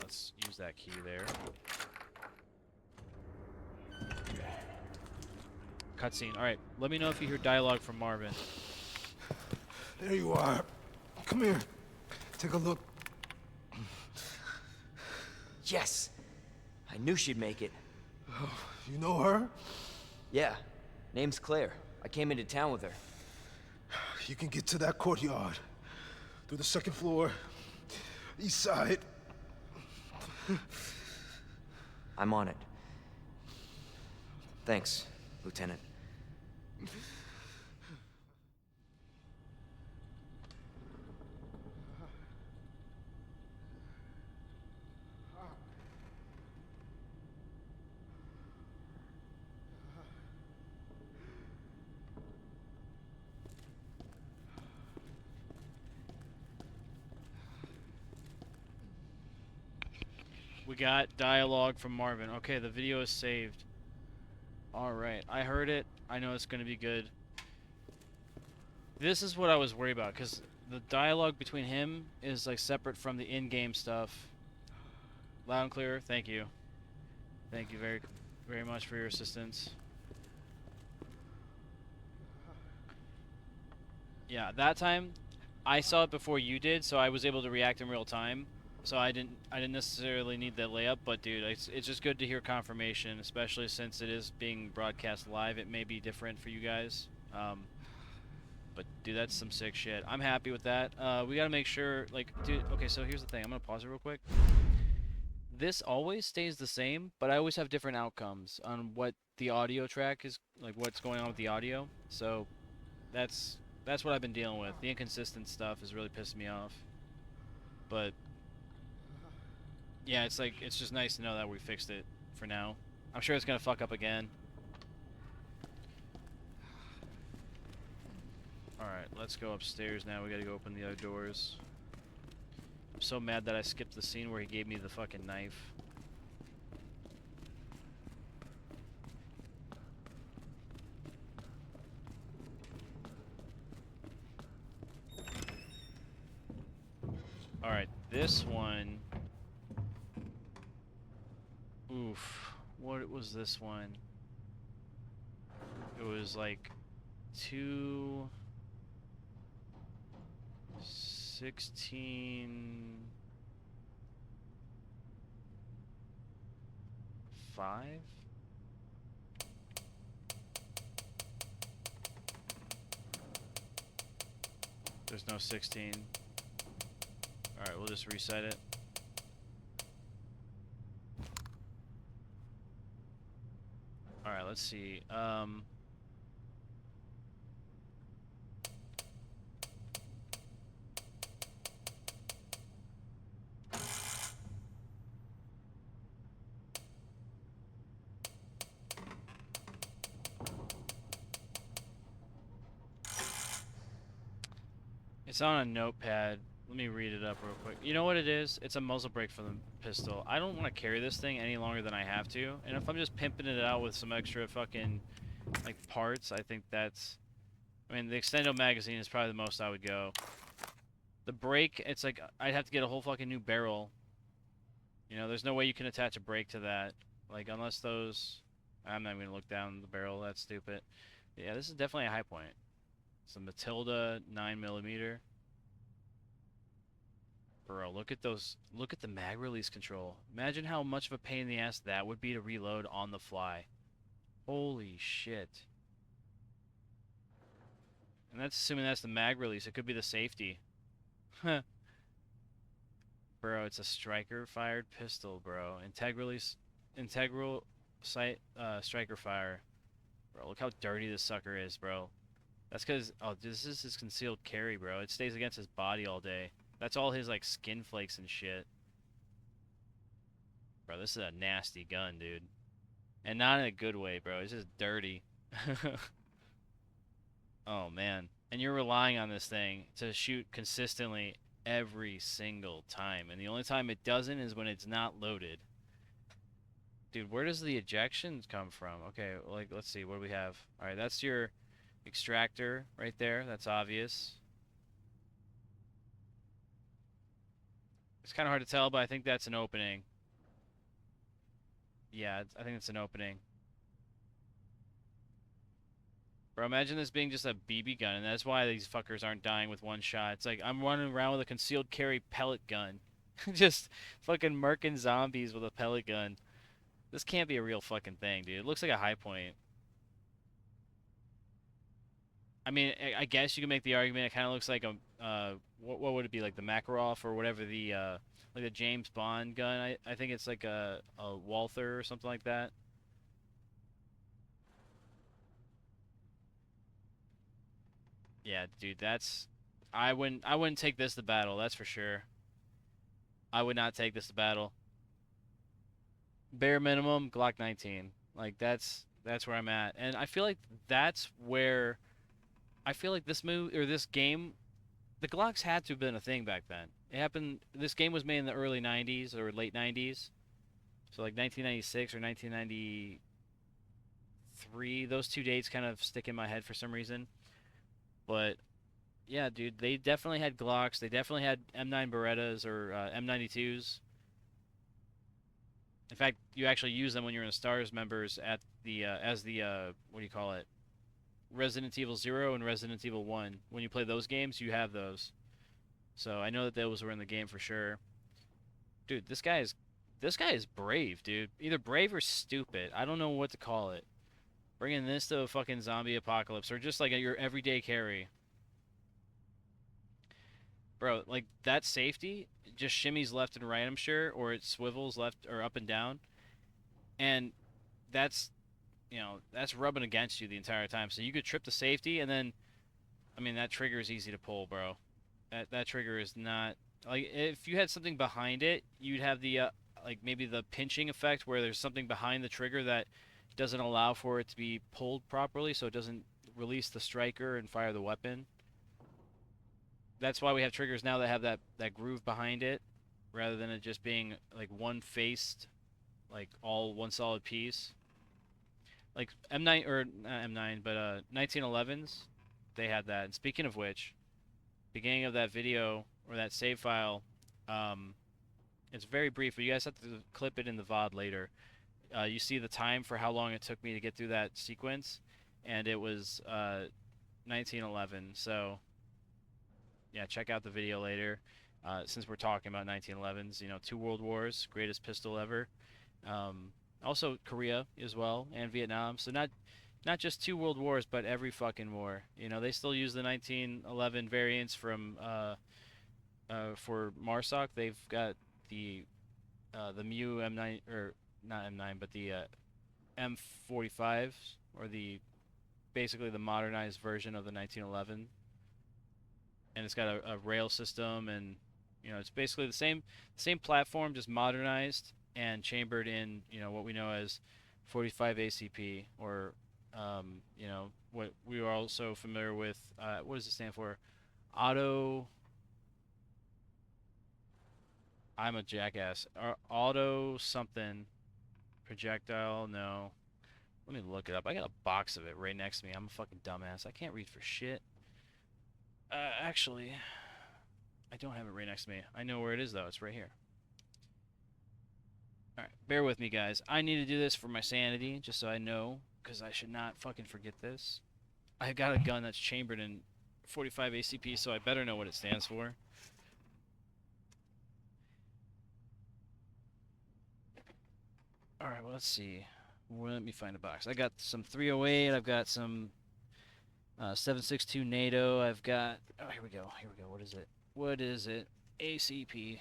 Let's use that key there. Cutscene. All right, let me know if you hear dialogue from Marvin. There you are. Come here. Take a look. Yes! I knew she'd make it. Oh, you know her? Yeah. Name's Claire. I came into town with her. You can get to that courtyard. Through the second floor. East side. I'm on it. Thanks, Lieutenant. We got dialogue from Marvin. Okay, the video is saved. Alright, I heard it. I know it's going to be good. This is what I was worried about, because the dialogue between him is like separate from the in-game stuff. Loud and clear. Thank you. Thank you very, very much for your assistance. Yeah, that time I saw it before you did, so I was able to react in real time. So I didn't necessarily need that layup, but dude, it's just good to hear confirmation, especially since it is being broadcast live. It may be different for you guys, but dude, that's some sick shit. I'm happy with that. We gotta make sure, like, dude. Okay, so here's the thing. I'm gonna pause it real quick. This always stays the same, but I always have different outcomes on what the audio track is, like what's going on with the audio. So that's what I've been dealing with. The inconsistent stuff is really pissing me off, but. Yeah, it's just nice to know that we fixed it for now. I'm sure it's gonna fuck up again. Alright, let's go upstairs now. We gotta go open the other doors. I'm so mad that I skipped the scene where he gave me the fucking knife. Alright, this one... Oof. What was this one? It was like 216 5? There's no 16. Alright, we'll just reset it. Alright, let's see. It's on a notepad. Let me read it up real quick. You know what it is? It's a muzzle brake for the pistol. I don't want to carry this thing any longer than I have to. And if I'm just pimping it out with some extra fucking, like, parts, I think that's... I mean, the extendo magazine is probably the most I would go. The brake, it's like, I'd have to get a whole fucking new barrel. You know, there's no way you can attach a brake to that. Like, unless those... I'm not even going to look down the barrel. That's stupid. Yeah, this is definitely a high point. It's a Matilda 9mm. Bro, look at those. Look at the mag release control. Imagine how much of a pain in the ass that would be to reload on the fly. Holy shit. And that's assuming that's the mag release. It could be the safety. Huh. Bro, it's a striker-fired pistol, bro. Integral sight striker fire. Bro, look how dirty this sucker is, bro. That's because, oh, this is his concealed carry, bro. It stays against his body all day. That's all his, like, skin flakes and shit. Bro, this is a nasty gun, dude. And not in a good way, bro. It's just dirty. Oh, man. And you're relying on this thing to shoot consistently every single time. And the only time it doesn't is when it's not loaded. Dude, where does the ejections come from? Okay, like, let's see. What do we have? All right, that's your extractor right there. That's obvious. It's kind of hard to tell, but I think that's an opening. Yeah, I think it's an opening. Bro, imagine this being just a BB gun, and that's why these fuckers aren't dying with one shot. It's like I'm running around with a concealed carry pellet gun. Just fucking murking zombies with a pellet gun. This can't be a real fucking thing, dude. It looks like a high point. I mean, I guess you can make the argument it kind of looks like a, what would it be, like the Makarov or whatever the, like the James Bond gun. I think it's like a Walther or something like that. Yeah, dude, that's... I wouldn't take this to battle, that's for sure. I would not take this to battle. Bare minimum, Glock 19. Like, that's where I'm at. And I feel like that's where... I feel like this game... The Glocks had to have been a thing back then. It happened... This game was made in the early 90s or late 90s. So, like, 1996 or 1993. Those two dates kind of stick in my head for some reason. But, yeah, dude, they definitely had Glocks. They definitely had M9 Berettas or M92s. In fact, you actually use them when you're in STARS members at the, as the, what do you call it? Resident Evil 0 and Resident Evil 1. When you play those games, you have those. So I know that those were in the game for sure. Dude, this guy is brave, dude. Either brave or stupid. I don't know what to call it. Bringing this to a fucking zombie apocalypse, or just like your everyday carry. Bro, like that safety just shimmies left and right, I'm sure, or it swivels left or up and down. And that's, you know, that's rubbing against you the entire time. So you could trip the safety, and then, I mean, that trigger is easy to pull, bro. That trigger is not, like, if you had something behind it, you'd have the, like, maybe the pinching effect where there's something behind the trigger that doesn't allow for it to be pulled properly, so it doesn't release the striker and fire the weapon. That's why we have triggers now that have that groove behind it, rather than it just being like one-faced, like all one solid piece. Like M9, or not M9, but 1911s, they had that. And speaking of which, beginning of that video or that save file, it's very brief, but you guys have to clip it in the VOD later. You see the time for how long it took me to get through that sequence, and it was 1911. So, yeah, check out the video later. Since we're talking about 1911s, you know, 2 World Wars, greatest pistol ever. Also Korea as well, and Vietnam. So not just 2 World Wars, but every fucking war. You know, they still use the 1911 variants from for MARSOC. They've got the Mu M9, or not M9, but the M45, or basically the modernized version of the 1911. And it's got a rail system, and you know, it's basically the same platform, just modernized and chambered in, you know, what we know as 45 ACP, or you know, what we are also familiar with. What does it stand for? Auto. I'm a jackass. Auto something. Projectile, no. Let me look it up. I got a box of it right next to me. I'm a fucking dumbass. I can't read for shit. Actually, I don't have it right next to me. I know where it is, though. It's right here. Alright, bear with me, guys. I need to do this for my sanity, just so I know, because I should not fucking forget this. I got a gun that's chambered in 45 ACP, so I better know what it stands for. Alright, well, let's see. Well, let me find a box. I got some 308. I've got some 7.62 NATO. I've got... Oh, here we go. Here we go. What is it? What is it? ACP.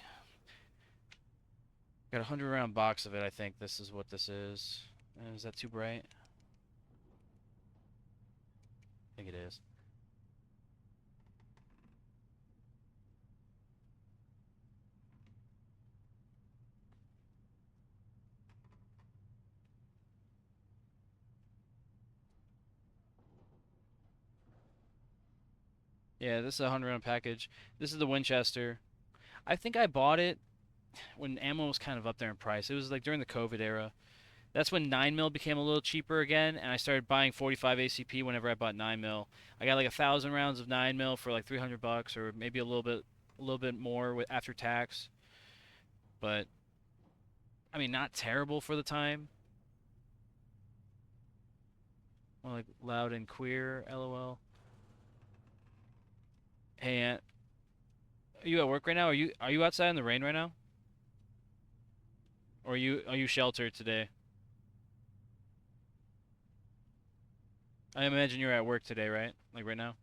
Got a 100 round box of it. I think this is what this is. Is that too bright? I think it is. Yeah, this is a 100 round package. This is the Winchester. I think I bought it when ammo was kind of up there in price. It was like during the COVID era. That's when 9mm became a little cheaper again, and I started buying 45 ACP whenever I bought 9mm. I got like 1,000 rounds of 9mm for like $300, or maybe a little bit more with after tax. But I mean, not terrible for the time. More like loud and queer, LOL. Hey, Aunt, are you at work right now? Are you outside in the rain right now? Or are you sheltered today? I imagine you're at work today, right? Like right now?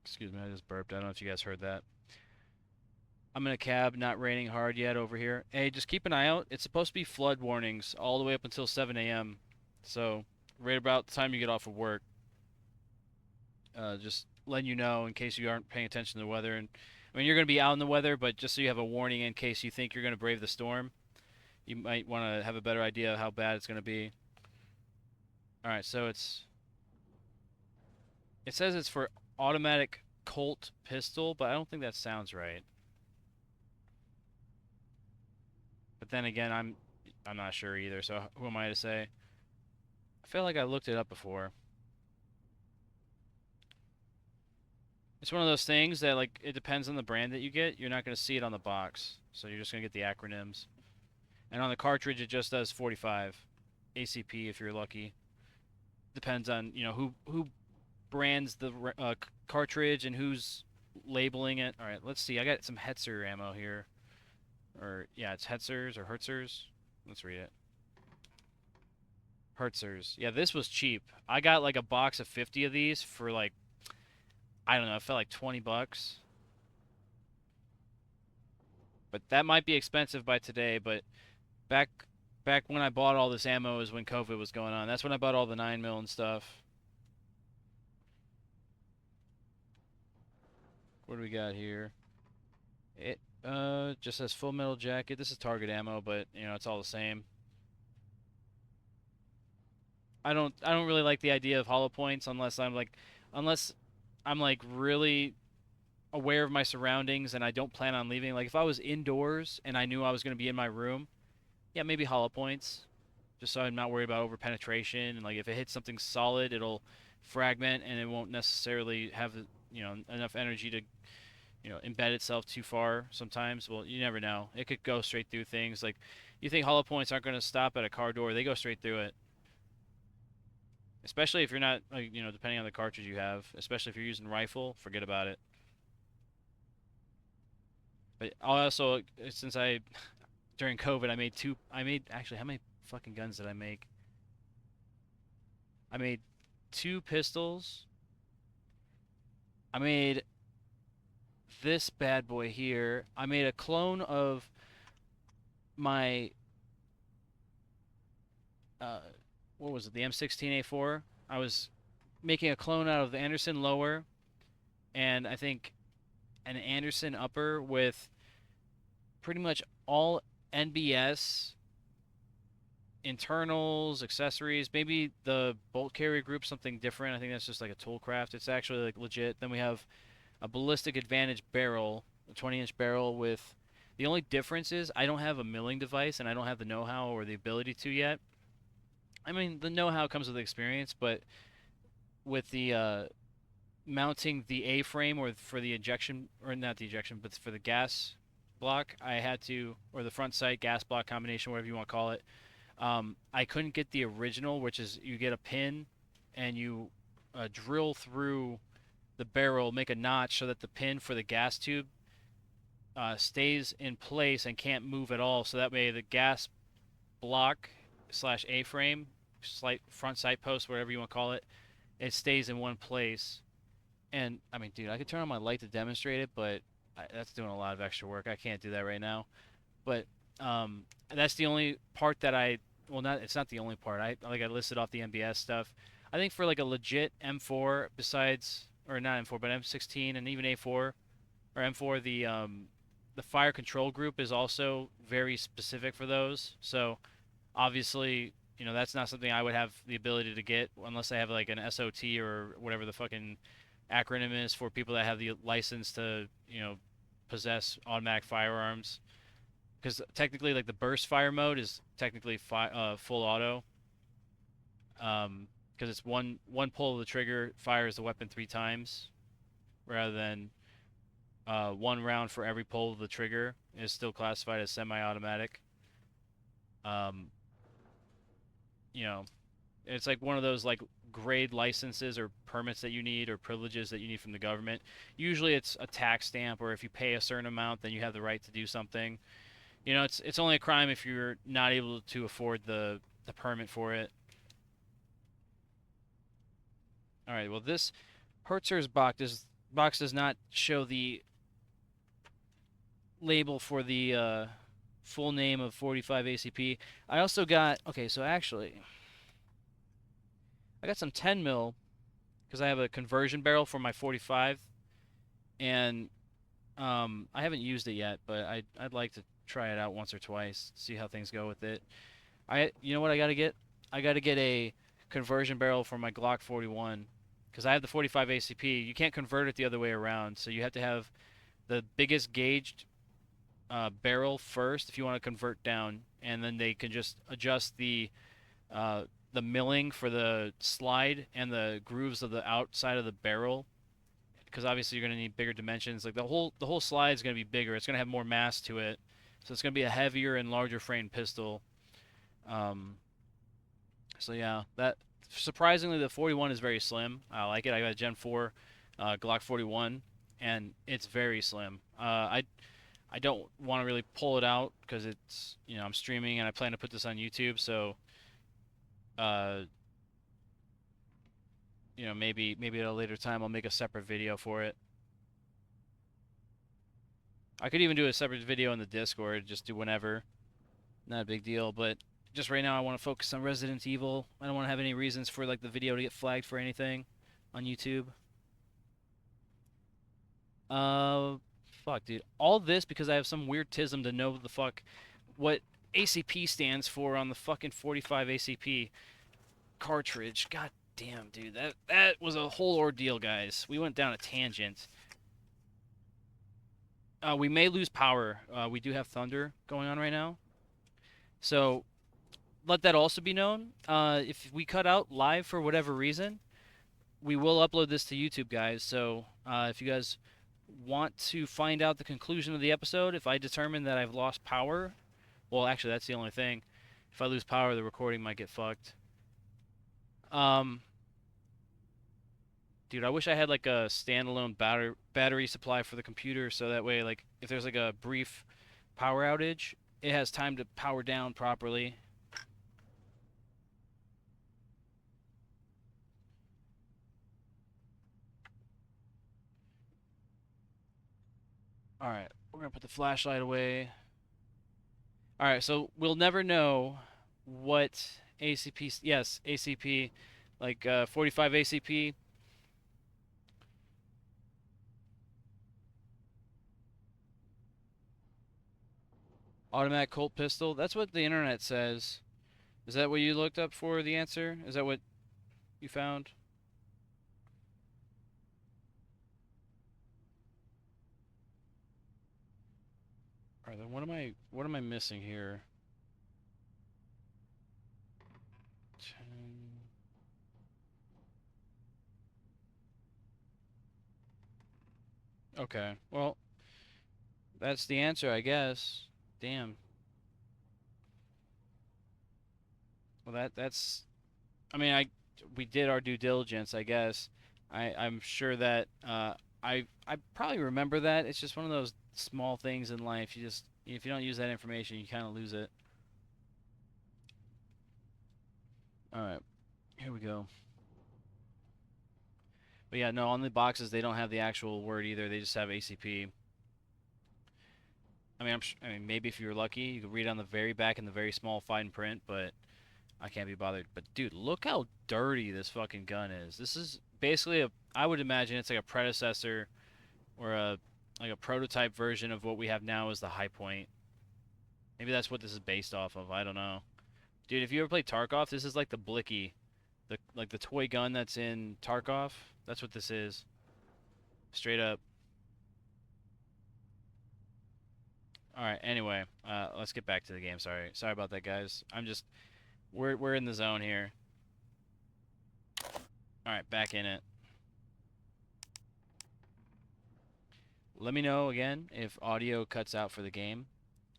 Excuse me, I just burped. I don't know if you guys heard that. I'm in a cab, not raining hard yet over here. Hey, just keep an eye out. It's supposed to be flood warnings all the way up until 7 a.m. So, right about the time you get off of work, just letting you know in case you aren't paying attention to the weather. And I mean, you're going to be out in the weather, but just so you have a warning in case you think you're going to brave the storm, you might want to have a better idea of how bad it's going to be. All right, so it says it's for automatic Colt pistol, but I don't think that sounds right. But then again, I'm not sure either. So who am I to say? I feel like I looked it up before. It's one of those things that like it depends on the brand that you get. You're not going to see it on the box, so you're just going to get the acronyms. And on the cartridge, it just does 45 ACP if you're lucky. Depends on who brands the cartridge and who's labeling it. All right, let's see. I got some Hetzer ammo here, or yeah, it's Hetzers or Hertzers. Let's read it. Hertzers. Yeah, this was cheap. I got like a box of 50 of these for like, I don't know, it felt like $20. But that might be expensive by today, but back back when I bought all this ammo is when COVID was going on. That's when I bought all the 9mm and stuff. What do we got here? It just says full metal jacket. This is target ammo, but it's all the same. I don't really like the idea of hollow points unless I'm like really aware of my surroundings and I don't plan on leaving. Like if I was indoors and I knew I was going to be in my room, yeah, maybe hollow points, just so I'm not worried about over penetration. And like if it hits something solid, it'll fragment and it won't necessarily have enough energy to embed itself too far. Sometimes, well, you never know. It could go straight through things. Like you think hollow points aren't going to stop at a car door? They go straight through it. Especially if you're not, like, depending on the cartridge you have. Especially if you're using rifle, forget about it. But also, since during COVID, actually, how many fucking guns did I make? I made 2 pistols. I made this bad boy here. I made a clone of my, what was it, the M16A4. I was making a clone out of the Anderson lower, and I think an Anderson upper with pretty much all NBS internals, accessories, maybe the bolt carrier group something different. I think that's just like a tool craft. It's actually like legit. Then we have a ballistic advantage barrel, a 20-inch barrel with the only difference is I don't have a milling device and I don't have the know-how or the ability to yet. I mean, the know-how comes with experience, but with the mounting the A-frame or for the injection, or not the injection, but for the gas block, I had to, or the front sight gas block combination, whatever you want to call it. I couldn't get the original, which is you get a pin and you drill through the barrel, make a notch so that the pin for the gas tube stays in place and can't move at all. So that way the gas block slash A-frame, slight front sight post, whatever you want to call it, it stays in one place. And I mean, dude, I could turn on my light to demonstrate it, but that's doing a lot of extra work. I can't do that right now. But that's the only part that well, not it's not the only part. I listed off the MBS stuff. I think for like a legit M4, besides or not M4, but M16 and even A4 or M4, the fire control group is also very specific for those. So obviously, you know, that's not something I would have the ability to get unless I have like an SOT or whatever the fucking acronym is for people that have the license to, you know, possess automatic firearms. Because technically, like the burst fire mode is technically full auto. Because it's one pull of the trigger fires the weapon 3 times, rather than 1 round for every pull of the trigger is still classified as semi-automatic. You know, it's like one of those like grade licenses or permits that you need or privileges that you need from the government. Usually it's a tax stamp, or if you pay a certain amount, then you have the right to do something. You know, it's only a crime if you're not able to afford the permit for it. All right, well, this Hertzer's box does not show the label for the full name of 45 ACP. I also got, okay, so actually, I got some 10 mil because I have a conversion barrel for my 45, and I haven't used it yet, but I'd like to try it out once or twice, see how things go with it. You know what I gotta get? I gotta get a conversion barrel for my Glock 41 because I have the 45 ACP. You can't convert it the other way around, so you have to have the biggest gauged barrel first if you want to convert down, and then they can just adjust the milling for the slide and the grooves of the outside of the barrel, because obviously you're going to need bigger dimensions. Like the whole slide is going to be bigger. It's going to have more mass to it, so it's going to be a heavier and larger frame pistol. So yeah, that surprisingly the 41 is very slim. I like it. I got a Gen 4 Glock 41, and it's very slim. I don't want to really pull it out because it's, you know, I'm streaming and I plan to put this on YouTube, so you know, maybe at a later time I'll make a separate video for it. I could even do a separate video in the Discord, just do whenever. Not a big deal, but just right now I want to focus on Resident Evil. I don't want to have any reasons for like the video to get flagged for anything on YouTube. Fuck, dude. All this because I have some weird tism to know the fuck what ACP stands for on the fucking 45 ACP cartridge. God damn, dude. That was a whole ordeal, guys. We went down a tangent. We may lose power. We do have thunder going on right now. So let that also be known. If we cut out live for whatever reason, we will upload this to YouTube, guys. So if you guys want to find out the conclusion of the episode, if I determine that I've lost power, well, actually, that's the only thing. If I lose power, the recording might get fucked. Dude, I wish I had like a standalone battery supply for the computer, so that way, like, if there's like a brief power outage, it has time to power down properly. Alright, we're gonna put the flashlight away. Alright, so we'll never know what ACP, yes, ACP, like 45 ACP. Automatic Colt pistol, that's what the internet says. Is that what you looked up for the answer? Is that what you found? Alright, then what am I missing here? 10. Okay, well, that's the answer, I guess. Damn. Well, that's, I mean, we did our due diligence, I guess. I'm sure that I probably remember that. It's just one of those small things in life. You just, if you don't use that information, you kind of lose it. All right, here we go. But yeah, no, on the boxes they don't have the actual word either. They just have ACP. I mean, I mean, maybe if you were lucky, you could read on the very back in the very small fine print, but I can't be bothered. But dude, look how dirty this fucking gun is. This is basically I would imagine it's like a predecessor or like a prototype version of what we have now as the High Point. Maybe that's what this is based off of. I don't know. Dude, if you ever played Tarkov, this is like the Blicky. Like the toy gun that's in Tarkov. That's what this is. Straight up. Alright, anyway, let's get back to the game. Sorry about that, guys. We're in the zone here. Alright, back in it. Let me know again if audio cuts out for the game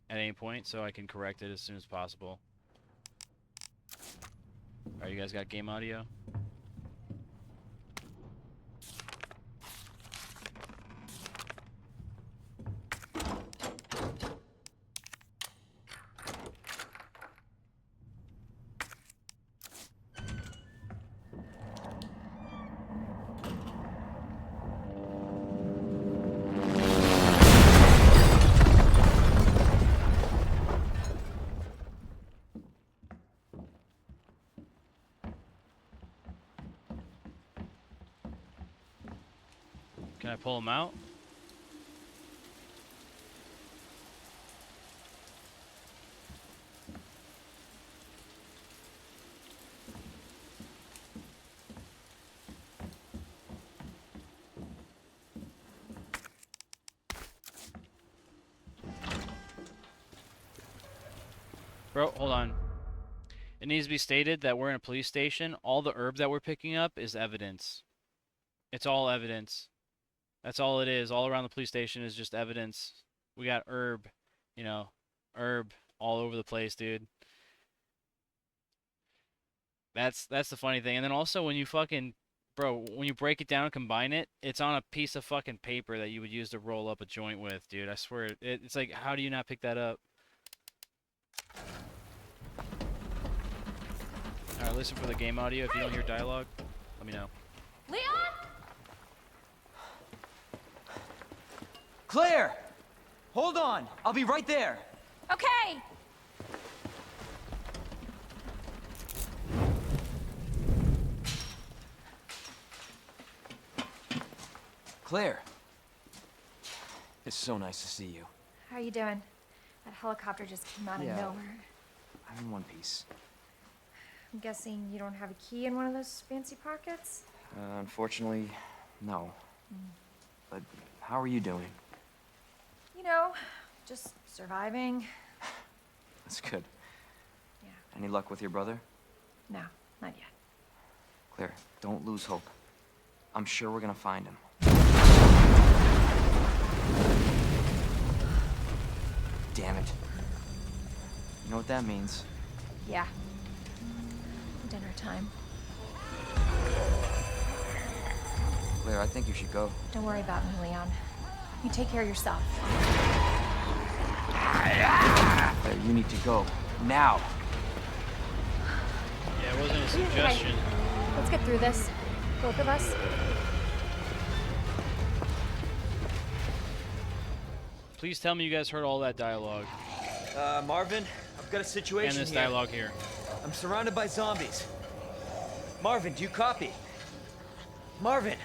at any point so I can correct it as soon as possible. Alright, you guys got game audio? Can I pull him out? Bro, hold on. It needs to be stated that we're in a police station. All the herb that we're picking up is evidence. It's all evidence. That's all it is. All around the police station is just evidence. We got herb, you know, herb all over the place, dude. That's the funny thing. And then also when you fucking, bro, when you break it down and combine it, it's on a piece of fucking paper that you would use to roll up a joint with, dude. I swear, it's like, how do you not pick that up? Alright, listen for the game audio. If you don't hear dialogue, let me know. Leon? Claire! Hold on! I'll be right there! Okay. Claire! It's so nice to see you. How you doing? That helicopter just came out of Yeah. nowhere. I'm in one piece. I'm guessing you don't have a key in one of those fancy pockets? Unfortunately, no. But how are you doing? You know, just surviving. That's good. Yeah. Any luck with your brother? No, not yet. Claire, don't lose hope. I'm sure we're gonna find him. Damn it. You know what that means? Yeah. Dinner time. Claire, I think you should go. Don't worry about me, Leon. You take care of yourself. Claire, you need to go. Now! Yeah, it wasn't a suggestion. Hey, let's get through this. Both of us. Please tell me you guys heard all that dialogue Marvin, I've got a situation and this here. dialogue here. I'm surrounded by zombies. Marvin, do you copy? Marvin!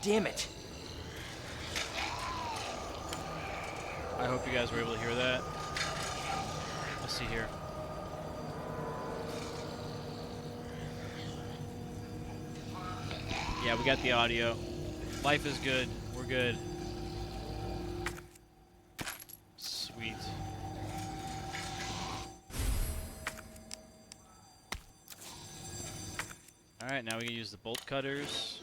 Damn it. I hope you guys were able to hear that. Let's see here. Yeah, we got the audio. Life is good. We're good. Sweet. Alright, now we can use the bolt cutters.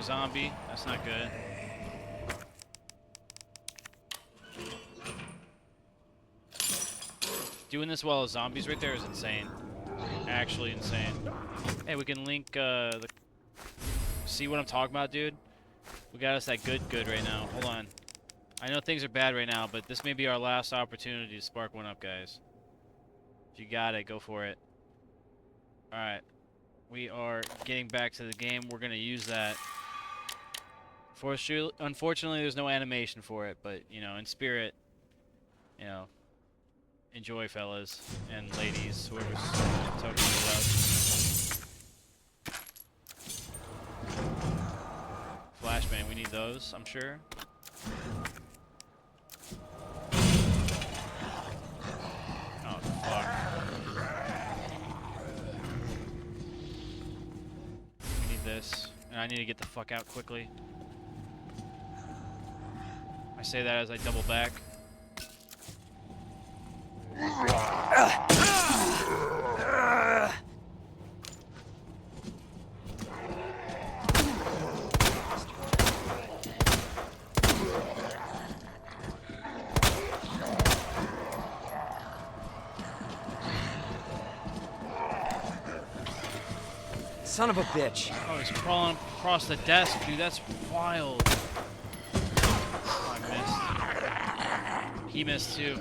zombie. That's not good. Doing this while a zombie's right there is insane. Actually insane. Hey, we can link the... See what I'm talking about, dude? We got us that good right now. Hold on. I know things are bad right now, but this may be our last opportunity to spark one up, guys. If you got it, go for it. Alright. We are getting back to the game. We're going to use that. Unfortunately, there's no animation for it, but, you know, in spirit, you know, enjoy, fellas and ladies, whoever's talking about. Flashbang, we need those, I'm sure. Oh, fuck. We need this, and I need to get the fuck out quickly. I say that as I double back. Son of a bitch. Oh, he's crawling across the desk, dude. That's wild. Oh, I missed. He missed too.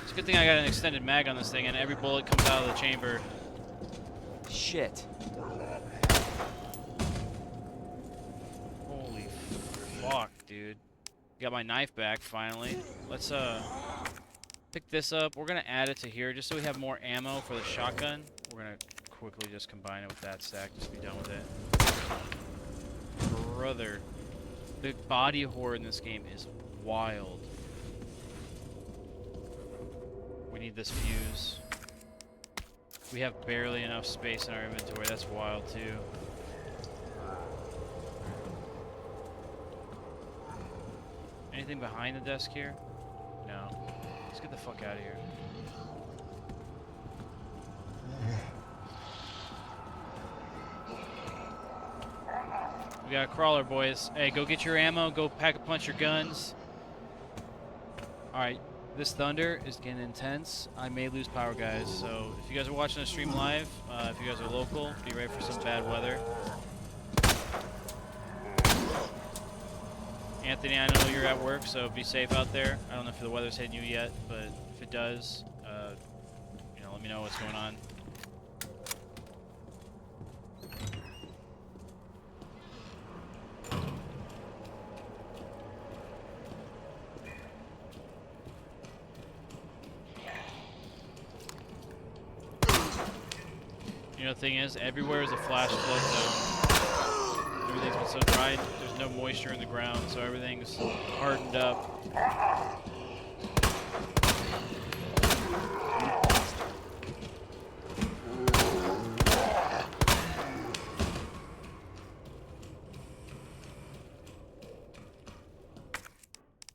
It's a good thing I got an extended mag on this thing, and every bullet comes out of the chamber. Shit. Holy fuck, dude. Got my knife back finally. Let's pick this up. We're gonna add it to here just so we have more ammo for the shotgun. We're gonna quickly just combine it with that stack, just be done with it. Brother, the body horror in this game is wild. We need this fuse. We have barely enough space in our inventory. That's wild too. Anything behind the desk here? No. Let's get the fuck out of here. We got a crawler, boys. Hey, go get your ammo. Go pack a punch your guns. Alright, this thunder is getting intense. I may lose power, guys. So if you guys are watching the stream live, if you guys are local, be ready for some bad weather. Anthony, I know you're at work, so be safe out there. I don't know if the weather's hitting you yet, but if it does, you know, let me know what's going on. You know, the thing is, everywhere is a flash flood zone. Everything's been so dry, there's no moisture in the ground, so everything's hardened up.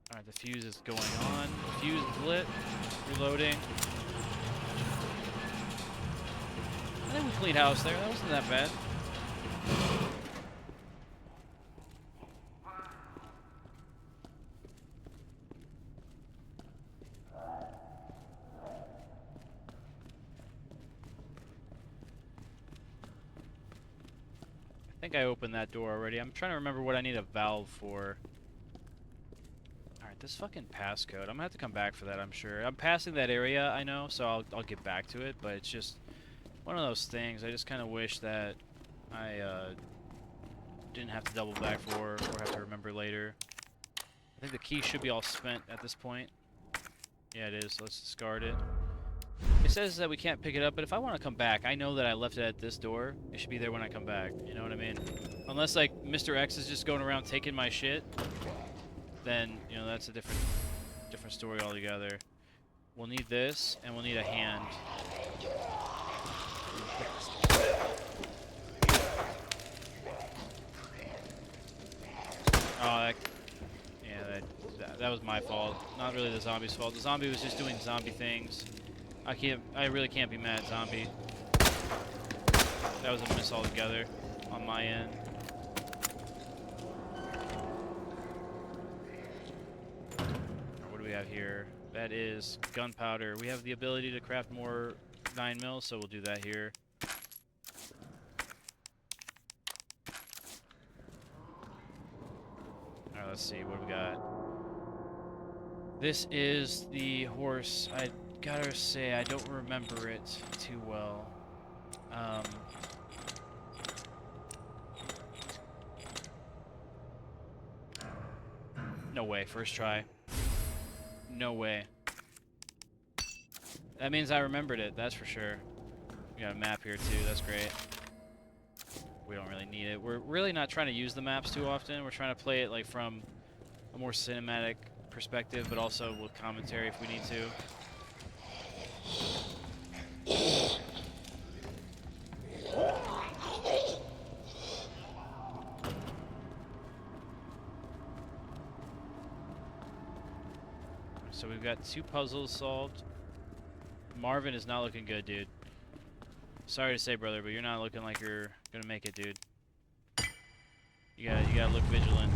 Alright, the fuse is going on. The fuse is lit. Reloading. I think we cleaned house there. That wasn't that bad. I think I opened that door already. I'm trying to remember what I need a valve for. Alright, this fucking passcode. I'm gonna have to come back for that, I'm sure. I'm passing that area, I know, so I'll get back to it, but it's just one of those things. I just kind of wish that I didn't have to double back for or have to remember later. I think the key should be all spent at this point. Yeah, it is. So let's discard it. It says that we can't pick it up, but if I want to come back, I know that I left it at this door. It should be there when I come back. You know what I mean? Unless, like, Mr. X is just going around taking my shit, then, you know, that's a different story altogether. We'll need this, and we'll need a hand. Oh, that was my fault. Not really the zombie's fault. The zombie was just doing zombie things. I really can't be mad at zombie. That was a miss altogether. on my end. What do we have here? That is gunpowder. We have the ability to craft more 9mm, so we'll do that here. Alright, let's see. What do we got? This is the horse. I gotta say, I don't remember it too well. No way. First try. No way. That means I remembered it, that's for sure. We got a map here too, that's great. We don't really need it. We're really not trying to use the maps too often. We're trying to play it like from a more cinematic perspective, but also with commentary if we need to. So we've got 2 puzzles solved. Marvin is not looking good, dude. Sorry to say, brother, but you're not looking like you're gonna make it, dude. You gotta look vigilant.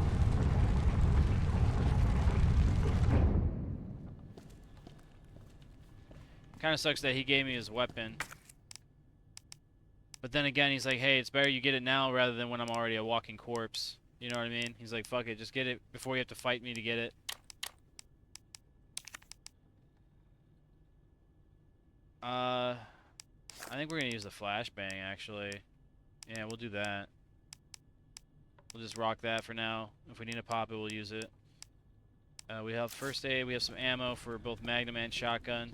Kind of sucks that he gave me his weapon. But then again, he's like, hey, it's better you get it now rather than when I'm already a walking corpse. You know what I mean? He's like, fuck it, just get it before you have to fight me to get it. I think we're gonna use the flashbang, actually. Yeah, we'll do that. We'll just rock that for now. If we need to pop it, we'll use it. We have first aid. We have some ammo for both Magnum and shotgun.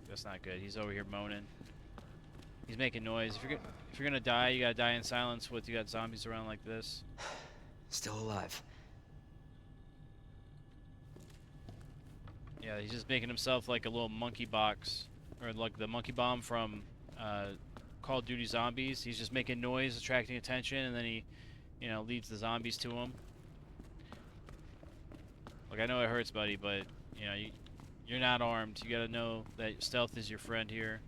That's not good. He's over here moaning. He's making noise. If you're gonna die, you gotta die in silence. You got zombies around like this. Still alive. Yeah, he's just making himself like a little monkey box, or like the monkey bomb from Call of Duty Zombies. He's just making noise, attracting attention, and then he, you know, leads the zombies to him. Like, I know it hurts, buddy, but you know, you're not armed. You gotta know that stealth is your friend here.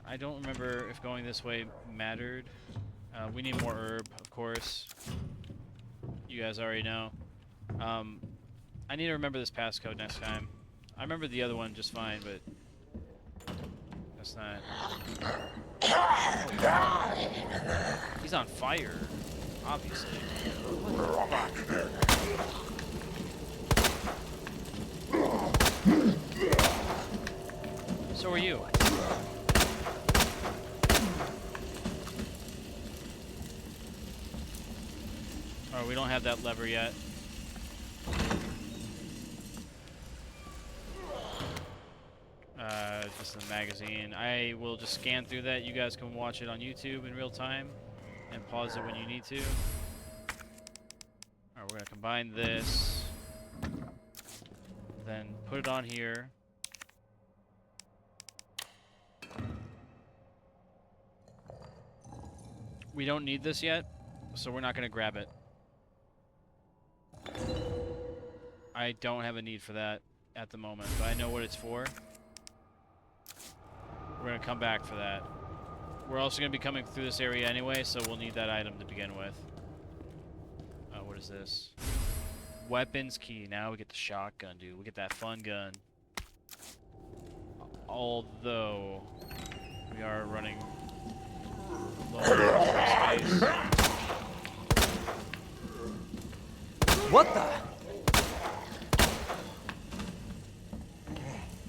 I don't remember if going this way mattered. We need more herb, of course. You guys already know. I need to remember this passcode next time. I remember the other one just fine, but that's not. Oh, he's on fire, obviously. So are you. Oh, we don't have that lever yet. Just a magazine. I will just scan through that. You guys can watch it on YouTube in real time and pause it when you need to. Alright, we're gonna combine this, then put it on here. We don't need this yet, so we're not gonna grab it. I don't have a need for that at the moment, but I know what it's for. We're gonna come back for that. We're also gonna be coming through this area anyway, so we'll need that item to begin with. What is this? Weapons key. Now we get the shotgun, dude. We get that fun gun. Although we are running low on space. What the?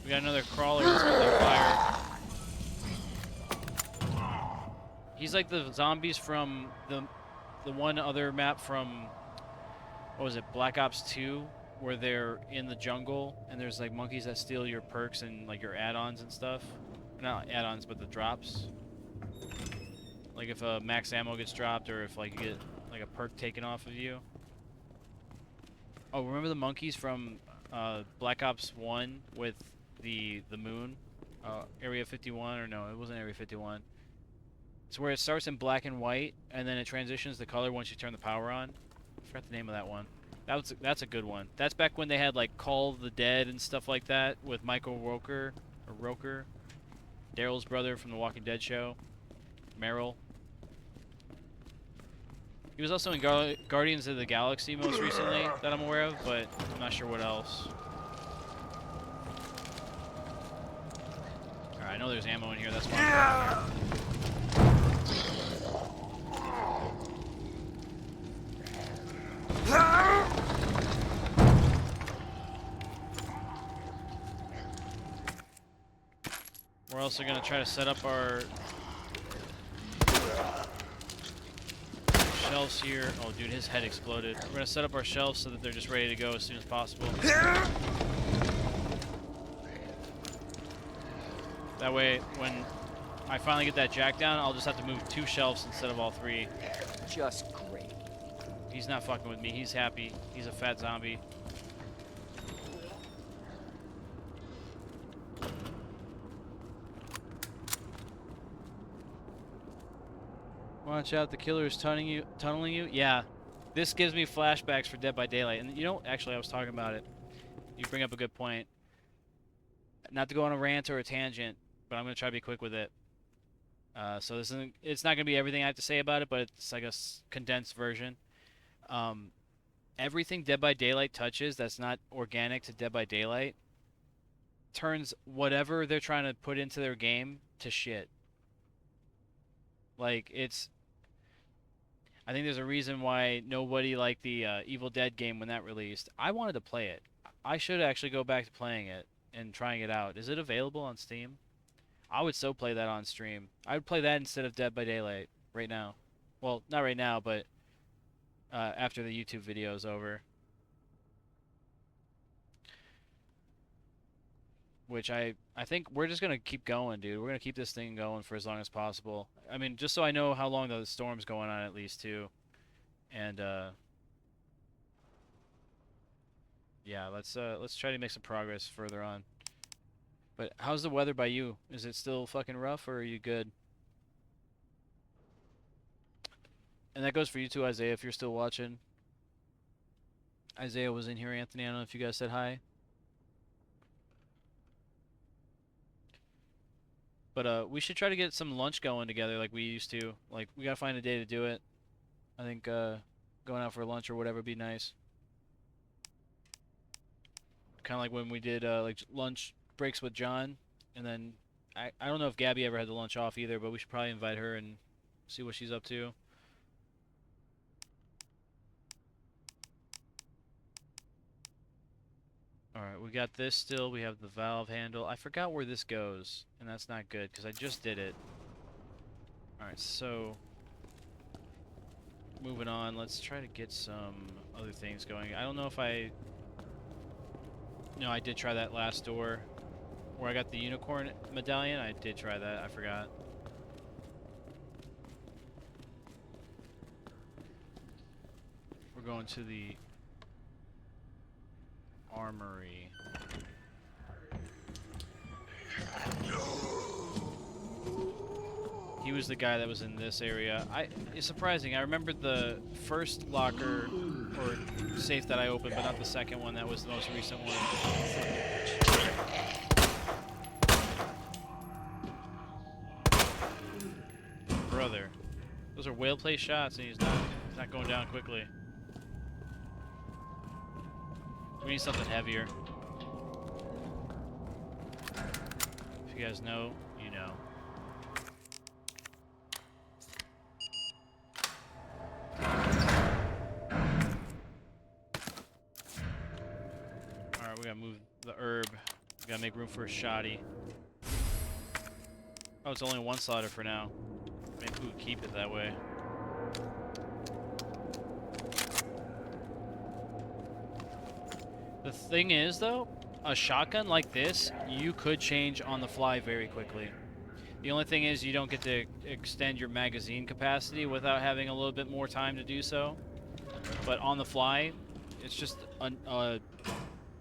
We got another crawler that's holding fire. He's like the zombies from the one other map from, what was it, Black Ops 2, where they're in the jungle and there's like monkeys that steal your perks and like your add-ons and stuff. Not add-ons, but the drops. Like if a max ammo gets dropped, or if like you get like a perk taken off of you. Oh, remember the monkeys from Black Ops 1 with the moon? Area 51, or no, it wasn't Area 51. It's where it starts in black and white, and then it transitions to color once you turn the power on. I forgot the name of that one. That's a good one. That's back when they had like Call of the Dead and stuff like that with Michael Roker, or Roker. Daryl's brother from the Walking Dead show, Meryl. He was also in Guardians of the Galaxy most recently that I'm aware of, but I'm not sure what else. Alright, I know there's ammo in here, that's why. We're also going to try to set up our shelves here. Oh, dude, his head exploded. We're going to set up our shelves so that they're just ready to go as soon as possible. That way, when I finally get that jack down, I'll just have to move 2 shelves instead of all 3. Just great. He's not fucking with me. He's happy. He's a fat zombie. Watch out, the killer is tunneling you. Yeah, this gives me flashbacks for Dead by Daylight. And you know, actually, I was talking about it. You bring up a good point. Not to go on a rant or a tangent, but I'm gonna try to be quick with it. So this isn't. It's not gonna be everything I have to say about it, but it's like a condensed version. Everything Dead by Daylight touches that's not organic to Dead by Daylight turns whatever they're trying to put into their game to shit. Like, it's... I think there's a reason why nobody liked the Evil Dead game when that released. I wanted to play it. I should actually go back to playing it and trying it out. Is it available on Steam? I would so play that on stream. I would play that instead of Dead by Daylight right now. Well, not right now, but after the YouTube video is over. Which I think we're just going to keep going, dude. We're going to keep this thing going for as long as possible. I mean, just so I know how long the storm's going on at least, too. And, yeah, let's try to make some progress further on. But how's the weather by you? Is it still fucking rough, or are you good? And that goes for you too, Isaiah, if you're still watching. Isaiah was in here, Anthony. I don't know if you guys said hi. But we should try to get some lunch going together like we used to. Like, we gotta find a day to do it. I think going out for lunch or whatever would be nice. Kind of like when we did like lunch breaks with John. And then, I don't know if Gabby ever had the lunch off either, but we should probably invite her and see what she's up to. Alright, we got this still. We have the valve handle. I forgot where this goes, and that's not good, because I just did it. Alright, so... moving on, let's try to get some other things going. I don't know if I... No, I did try that last door, where I got the unicorn medallion. I did try that, I forgot. We're going to the... armory. He was the guy that was in this area. It's surprising. I remembered the first locker or safe that I opened, but not the second one. That was the most recent one. Brother. Those are whale play shots, and he's not going down quickly. We need something heavier. If you guys know, you know. Alright, we gotta move the herb. We gotta make room for a shoddy. Oh, it's only one slider for now. Maybe we would keep it that way. The thing is, though, a shotgun like this, you could change on the fly very quickly. The only thing is you don't get to extend your magazine capacity without having a little bit more time to do so. But on the fly, it's just a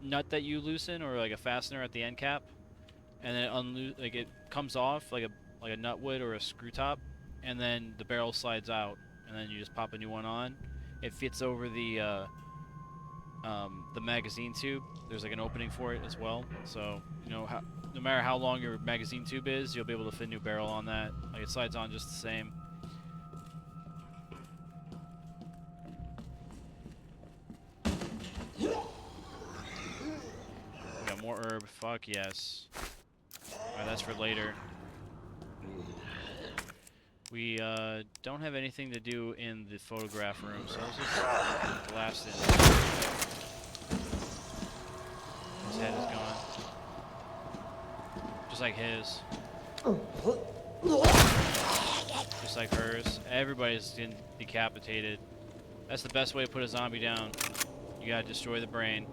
nut that you loosen, or like a fastener at the end cap, and then it comes off like a nut would or a screw top, and then the barrel slides out, and then you just pop a new one on. It fits over the magazine tube. There's like an opening for it as well, so you know no matter how long your magazine tube is, you'll be able to fit a new barrel on that. Like, it slides on just the same. We got more herb. Fuck yes. Alright, that's for later. We don't have anything to do in the photograph room, so let's just blast it. His head is gone. Just like his. Just like hers. Everybody's getting decapitated. That's the best way to put a zombie down. You gotta destroy the brain.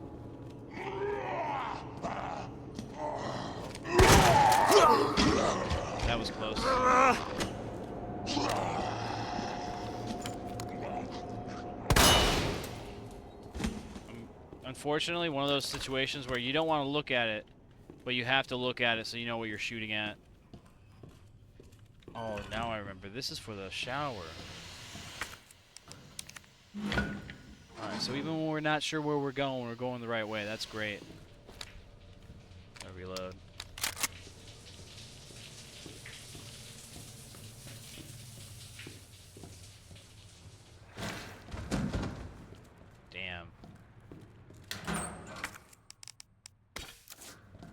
That was close. Unfortunately, one of those situations where you don't want to look at it, but you have to look at it so you know what you're shooting at. Oh, now I remember. This is for the shower. Alright, so even when we're not sure where we're going the right way. That's great. Gotta reload. Damn.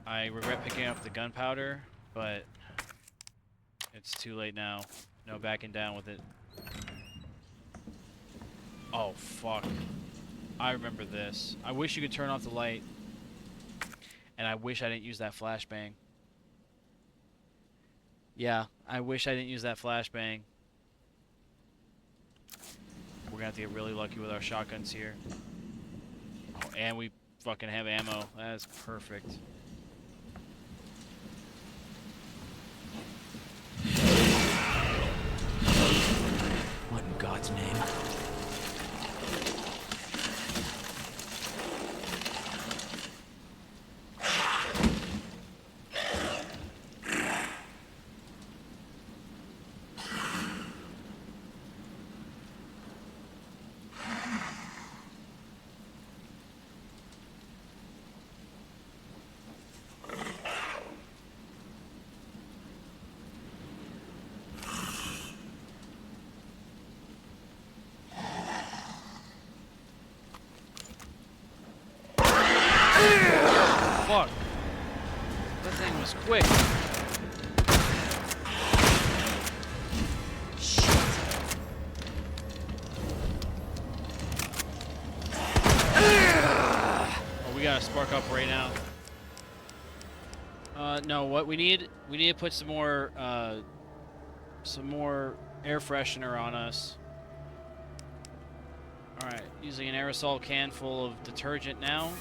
I regret picking up the gunpowder, but it's too late now. No backing down with it. Oh, fuck. I remember this. I wish you could turn off the light. And I wish I didn't use that flashbang. Yeah, I wish I didn't use that flashbang. We're gonna have to get really lucky with our shotguns here. Oh, and we fucking have ammo. That is perfect. What in God's name? Fuck. That thing was quick. Oh, we gotta spark up right now. No, what we need to put some more air freshener on us. Alright, using an aerosol can full of detergent now.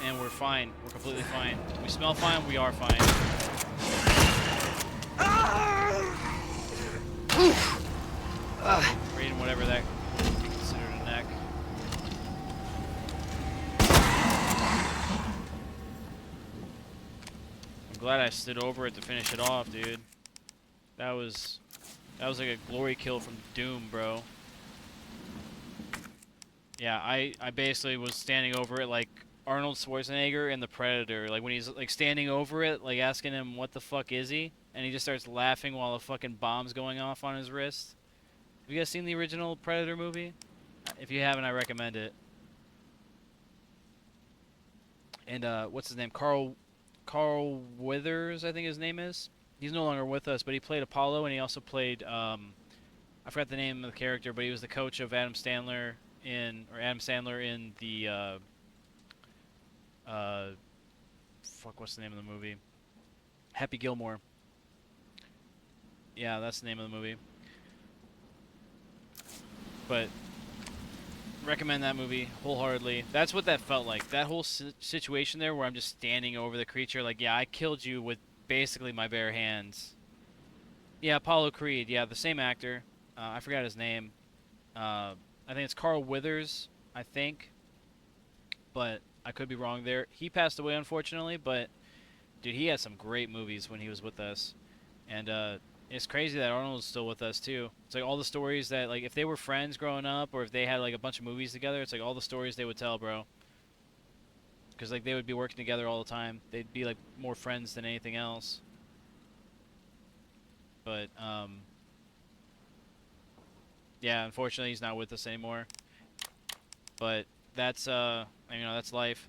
And we're fine. We're completely fine. We smell fine. We are fine. Reading whatever that could be considered a neck. I'm glad I stood over it to finish it off, dude. That was like a glory kill from Doom, bro. Yeah, I basically was standing over it like Arnold Schwarzenegger in The Predator, like when he's like standing over it, like asking him what the fuck is he, and he just starts laughing while a fucking bomb's going off on his wrist. Have you guys seen the original Predator movie? If you haven't, I recommend it. And what's his name? Carl Withers, I think his name is. He's no longer with us, but he played Apollo, and he also played I forgot the name of the character, but he was the coach of Adam Sandler in the fuck, what's the name of the movie? Happy Gilmore. Yeah, that's the name of the movie. But recommend that movie wholeheartedly. That's what that felt like. That whole situation there where I'm just standing over the creature like, yeah, I killed you with basically my bare hands. Yeah, Apollo Creed. Yeah, the same actor. I forgot his name. I think it's Carl Withers, I think. But I could be wrong there. He passed away, unfortunately, but dude, he had some great movies when he was with us. And it's crazy that Arnold's still with us, too. It's like all the stories that, like, if they were friends growing up or if they had, like, a bunch of movies together, it's like all the stories they would tell, bro. because like they would be working together all the time. They'd be like more friends than anything else. But yeah, unfortunately he's not with us anymore. But that's you know, that's life.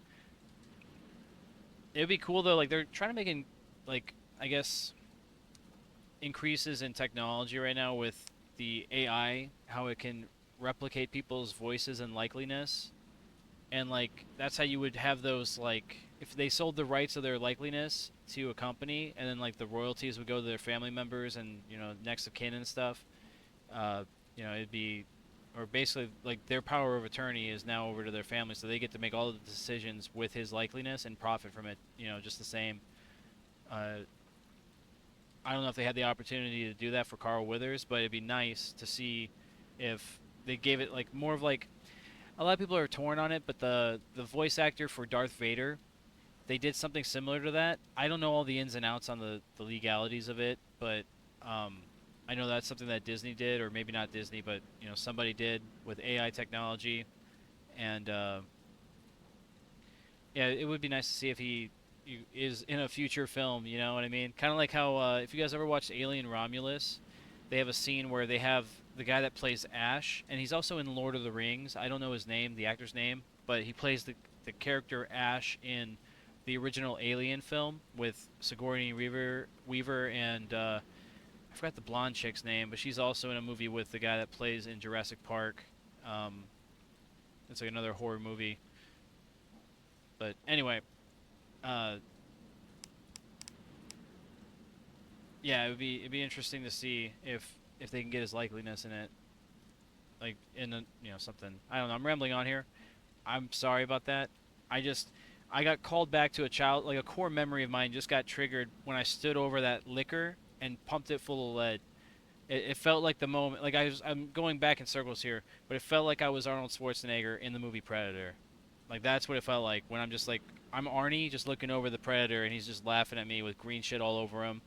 It would be cool though, like they're trying to make like, I guess, increases in technology right now with the AI, how it can replicate people's voices and likeliness. And like that's how you would have those, like if they sold the rights of their likeliness to a company, and then like the royalties would go to their family members and, you know, next of kin and stuff. You know, it'd be, or basically like their power of attorney is now over to their family, so they get to make all the decisions with his likeliness and profit from it, you know, just the same. I don't know if they had the opportunity to do that for Carl Withers, but it'd be nice to see if they gave it like more of like, a lot of people are torn on it, but the voice actor for Darth Vader, they did something similar to that. I don't know all the ins and outs on the legalities of it, but I know that's something that Disney did, or maybe not Disney, but you know, somebody did with AI technology, and yeah, it would be nice to see if he is in a future film. You know what I mean? Kind of like how if you guys ever watched Alien Romulus, they have a scene where they have the guy that plays Ash, and he's also in Lord of the Rings. I don't know his name, the actor's name, but he plays the character Ash in the original Alien film with Sigourney Weaver and I forgot the blonde chick's name, but she's also in a movie with the guy that plays in Jurassic Park. It's like another horror movie. But anyway, yeah, it'd be interesting to see if they can get his likeliness in it, like in a, you know, something. I don't know. I'm rambling on here. I'm sorry about that. I got called back to like a core memory of mine just got triggered when I stood over that liquor and pumped it full of lead. It felt like the moment, like I'm going back in circles here, but it felt like I was Arnold Schwarzenegger in the movie Predator. Like that's what it felt like when I'm just like, I'm Arnie just looking over the Predator and he's just laughing at me with green shit all over him,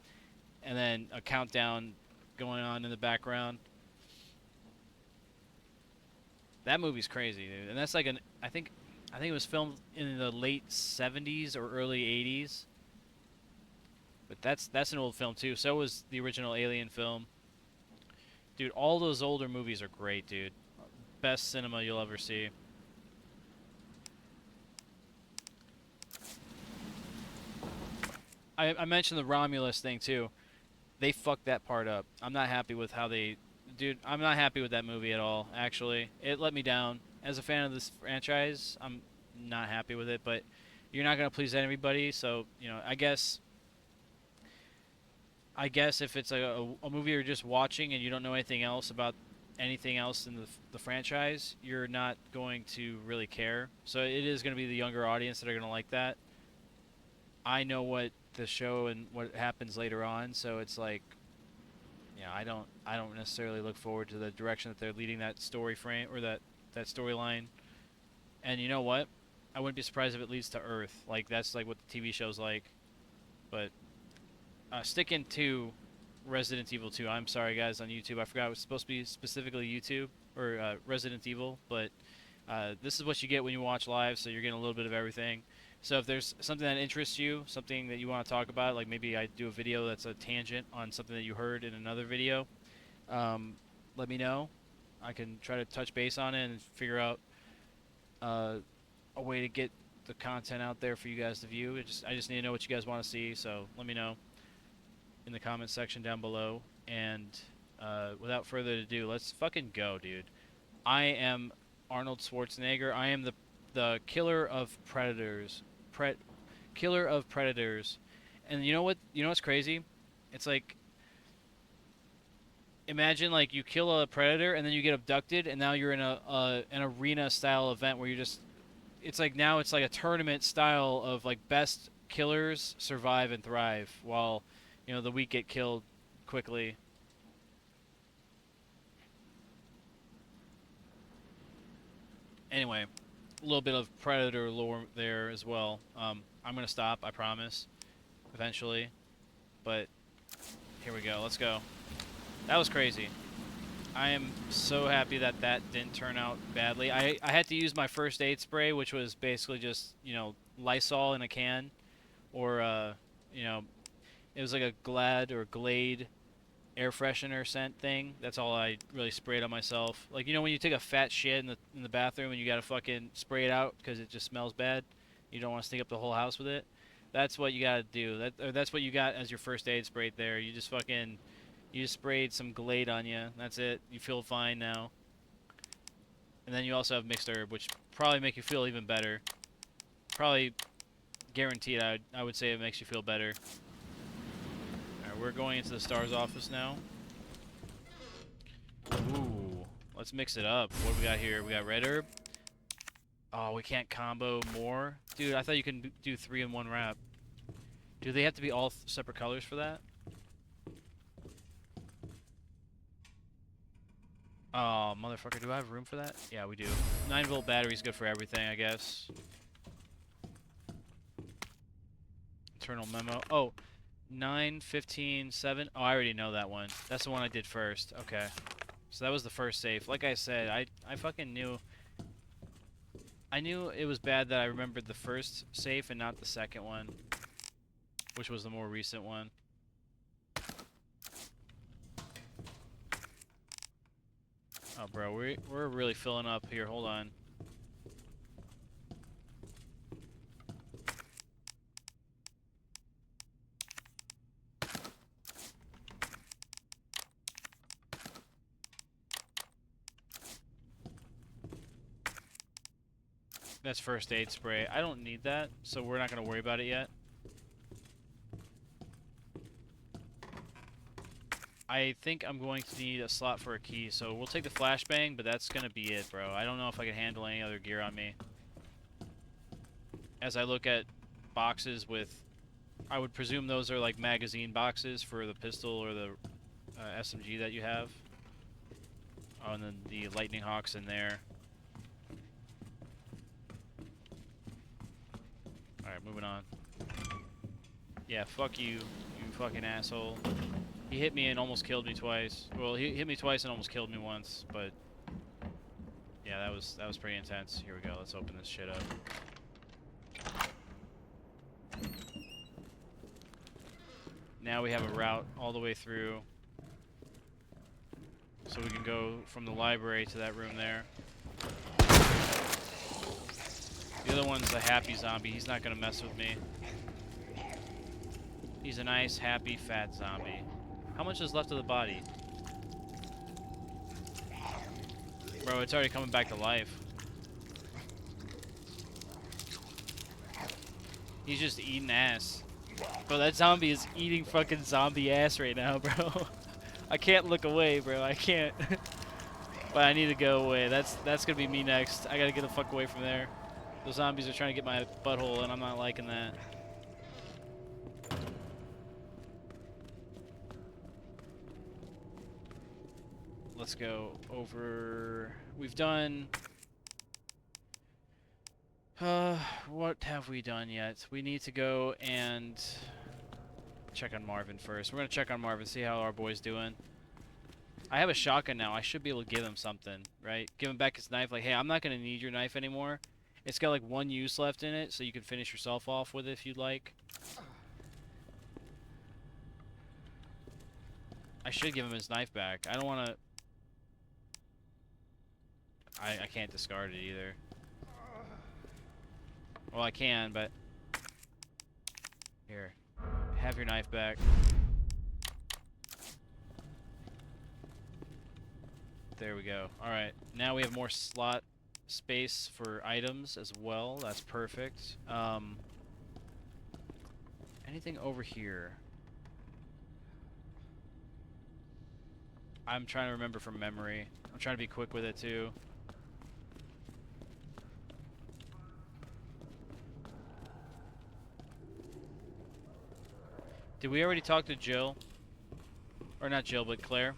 and then a countdown going on in the background. That movie's crazy, dude. And that's like I think it was filmed in the late 70s or early 80s. But that's an old film too. So was the original Alien film. Dude, all those older movies are great, dude. Best cinema you'll ever see. I mentioned the Romulus thing too. They fucked that part up. I'm not happy with how they... Dude, I'm not happy with that movie at all, actually. It let me down. As a fan of this franchise, I'm not happy with it, but you're not going to please everybody, so, you know, I guess if it's a movie you're just watching and you don't know anything else about anything else in the franchise, you're not going to really care. So it is going to be the younger audience that are going to like that. I know what the show and what happens later on, so it's like, yeah, I don't necessarily look forward to the direction that they're leading that story frame or that storyline. And you know what? I wouldn't be surprised if it leads to Earth. Like that's like what the TV show's like. But sticking to Resident Evil 2. I'm sorry, guys, on YouTube. I forgot it was supposed to be specifically YouTube or Resident Evil, but this is what you get when you watch live, so you're getting a little bit of everything. So if there's something that interests you, something that you want to talk about, like maybe I do a video that's a tangent on something that you heard in another video, let me know. I can try to touch base on it and figure out a way to get the content out there for you guys to view. I just need to know what you guys want to see, so let me know in the comment section down below. And without further ado, let's fucking go, dude. I am Arnold Schwarzenegger. I am the killer of predators. Killer of predators. And you know what? You know what's crazy? It's like, imagine like you kill a predator and then you get abducted, and now you're in an arena style event where you're just, it's like now it's like a tournament style of like best killers survive and thrive while, you know, the weak get killed quickly. Anyway, a little bit of Predator lore there as well. I'm going to stop, I promise, eventually. But here we go. Let's go. That was crazy. I am so happy that didn't turn out badly. I had to use my first aid spray, which was basically just, you know, Lysol in a can, or you know, it was like a Glad or Glade air freshener scent thing. That's all I really sprayed on myself. Like, you know, when you take a fat shit in the bathroom and you gotta fucking spray it out because it just smells bad. You don't want to stink up the whole house with it. That's what you gotta do. That's what you got as your first aid spray there. You just sprayed some Glade on you. That's it. You feel fine now. And then you also have mixed herb, which probably make you feel even better. Probably guaranteed. I would say it makes you feel better. We're going into the STARS office now. Ooh, let's mix it up. What do we got here? We got red herb. Oh, we can't combo more? Dude, I thought you can do 3 in 1 wrap. Do they have to be all separate colors for that? Oh, motherfucker, do I have room for that? Yeah, we do. 9-volt battery's good for everything, I guess. Internal memo. Oh. 9, 15, 7. Oh, I already know that one. That's the one I did first. Okay. So that was the first safe. Like I said, I fucking knew. I knew it was bad that I remembered the first safe and not the second one, which was the more recent one. Oh, bro, we're really filling up here. Hold on. That's first aid spray. I don't need that, so we're not going to worry about it yet. I think I'm going to need a slot for a key, so we'll take the flashbang, but that's going to be it, bro. I don't know if I can handle any other gear on me. As I look at boxes with... I would presume those are like magazine boxes for the pistol or the SMG that you have. Oh, and then the Lightning Hawk's in there. Alright, moving on. Yeah, fuck you, you fucking asshole. He hit me and almost killed me twice. Well, he hit me twice and almost killed me once, but... yeah, that was pretty intense. Here we go, let's open this shit up. Now we have a route all the way through. So we can go from the library to that room there. The other one's a happy zombie. He's not gonna mess with me. He's a nice, happy, fat zombie. How much is left of the body? Bro, it's already coming back to life. He's just eating ass. Bro, that zombie is eating fucking zombie ass right now, bro. I can't look away, bro. I can't. But I need to go away. That's gonna be me next. I gotta get the fuck away from there. Those zombies are trying to get my butthole, and I'm not liking that. Let's go over... We've done... what have we done yet? We need to go and check on Marvin first. We're gonna check on Marvin, see how our boy's doing. I have a shotgun now. I should be able to give him something, right? Give him back his knife. Like, hey, I'm not gonna need your knife anymore. It's got like 1 use left in it, so you can finish yourself off with it if you'd like. I should give him his knife back. I don't want to... I can't discard it either. Well, I can, but... Here. Have your knife back. There we go. Alright, now we have more slot space for items as well. That's perfect. Anything over here? I'm trying to remember from memory. I'm trying to be quick with it too. Did we already talk to Jill? Or not Jill, but Claire?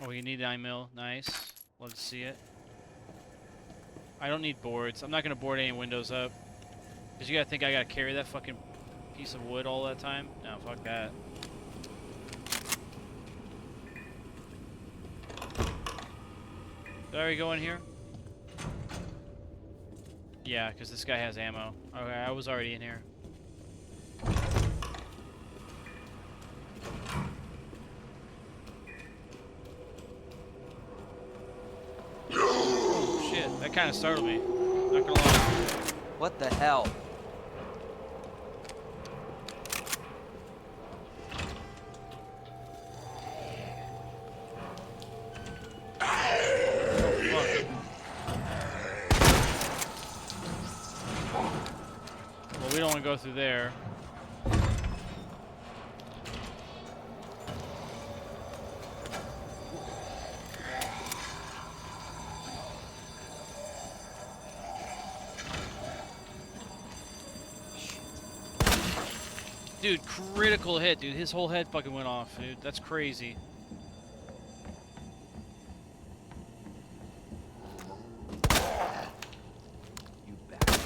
Oh, we need 9 mil. Nice. Let's see it. I don't need boards. I'm not gonna board any windows up. Cause you gotta think I gotta carry that fucking piece of wood all that time? No, fuck that. Did I already go in here? Yeah, because this guy has ammo. Okay, I was already in here. Oh, shit. That kind of startled me. Not gonna lie. What the hell? Well, we don't want to go through there. Dude, critical hit, dude. His whole head fucking went off, dude. That's crazy. You bastard.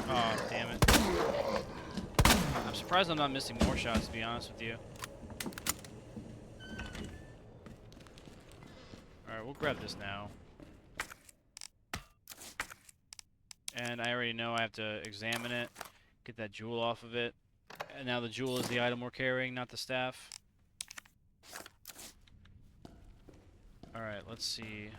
Oh, damn it. I'm surprised I'm not missing more shots, to be honest with you. Alright, we'll grab this now. And I already know I have to examine it, get that jewel off of it. And now the jewel is the item we're carrying, not the staff. Alright, let's see.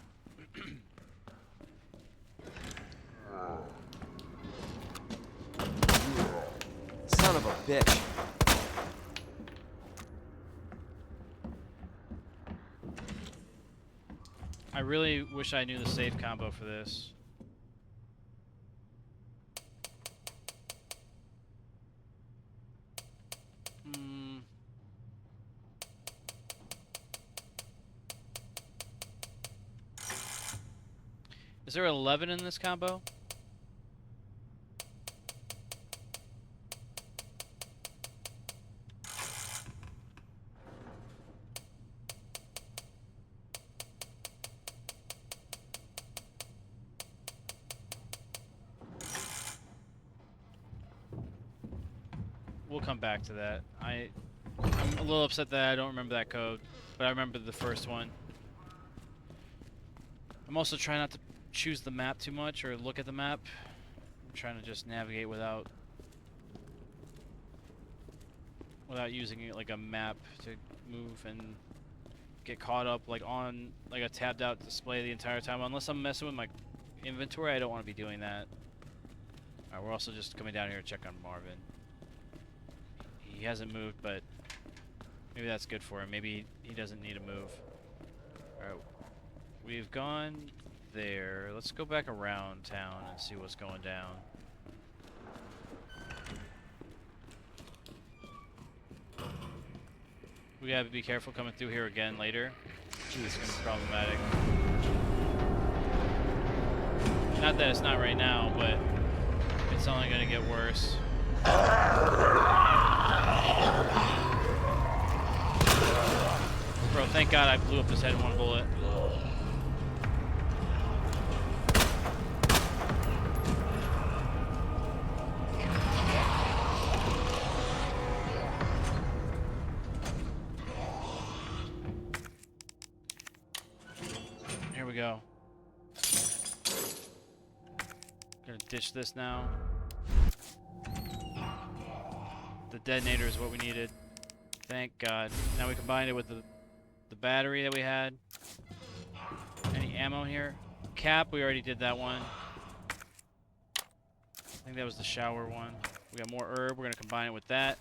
Son of a bitch. I really wish I knew the save combo for this. Is there 11 in this combo? We'll come back to that. I'm a little upset that I don't remember that code, but I remember the first one. I'm also trying not to choose the map too much or look at the map. I'm trying to just navigate without using it like a map to move and get caught up like on like a tabbed out display the entire time. Unless I'm messing with my inventory, I don't want to be doing that. Alright, we're also just coming down here to check on Marvin. He hasn't moved, but maybe that's good for him. Maybe he doesn't need to move. Alright, we've gone there. Let's go back around town and see what's going down. We gotta be careful coming through here again later. It's gonna be problematic. Not that it's not right now, but it's only gonna get worse. Bro, thank God I blew up his head in one bullet. Here we go. Gonna ditch this now. The detonator is what we needed. Thank God. Now we combined it with the battery that we had. Any ammo here? Cap, we already did that one. I think that was the shower one. We got more herb. We're gonna combine it with that.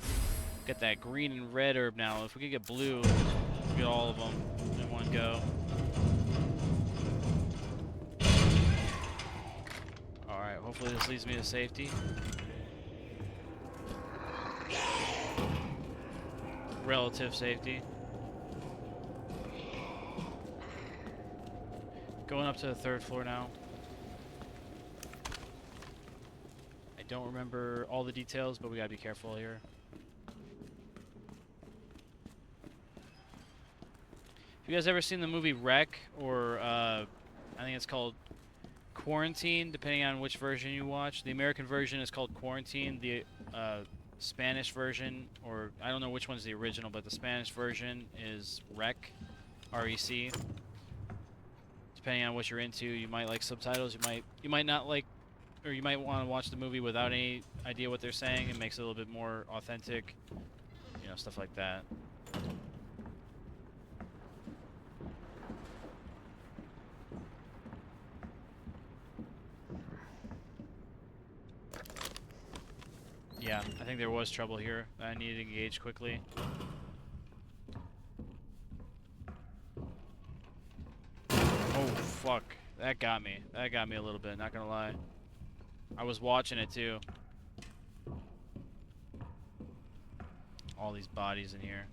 Get that green and red herb now. If we could get blue, we'll get all of them in one go. Alright, hopefully this leads me to safety. Relative safety. Going up to the 3rd floor now. I don't remember all the details, but we gotta be careful here. Have you guys ever seen the movie Wreck, or I think it's called Quarantine, depending on which version you watch? The American version is called Quarantine. The Spanish version, or I don't know which one's the original, but the Spanish version is REC, R-E-C. Depending on what you're into, you might like subtitles, you might not like, or you might want to watch the movie without any idea what they're saying. It makes it a little bit more authentic, you know, stuff like that. Yeah, I think there was trouble here that I needed to engage quickly. Oh, fuck. That got me. That got me a little bit, not gonna lie. I was watching it too. All these bodies in here.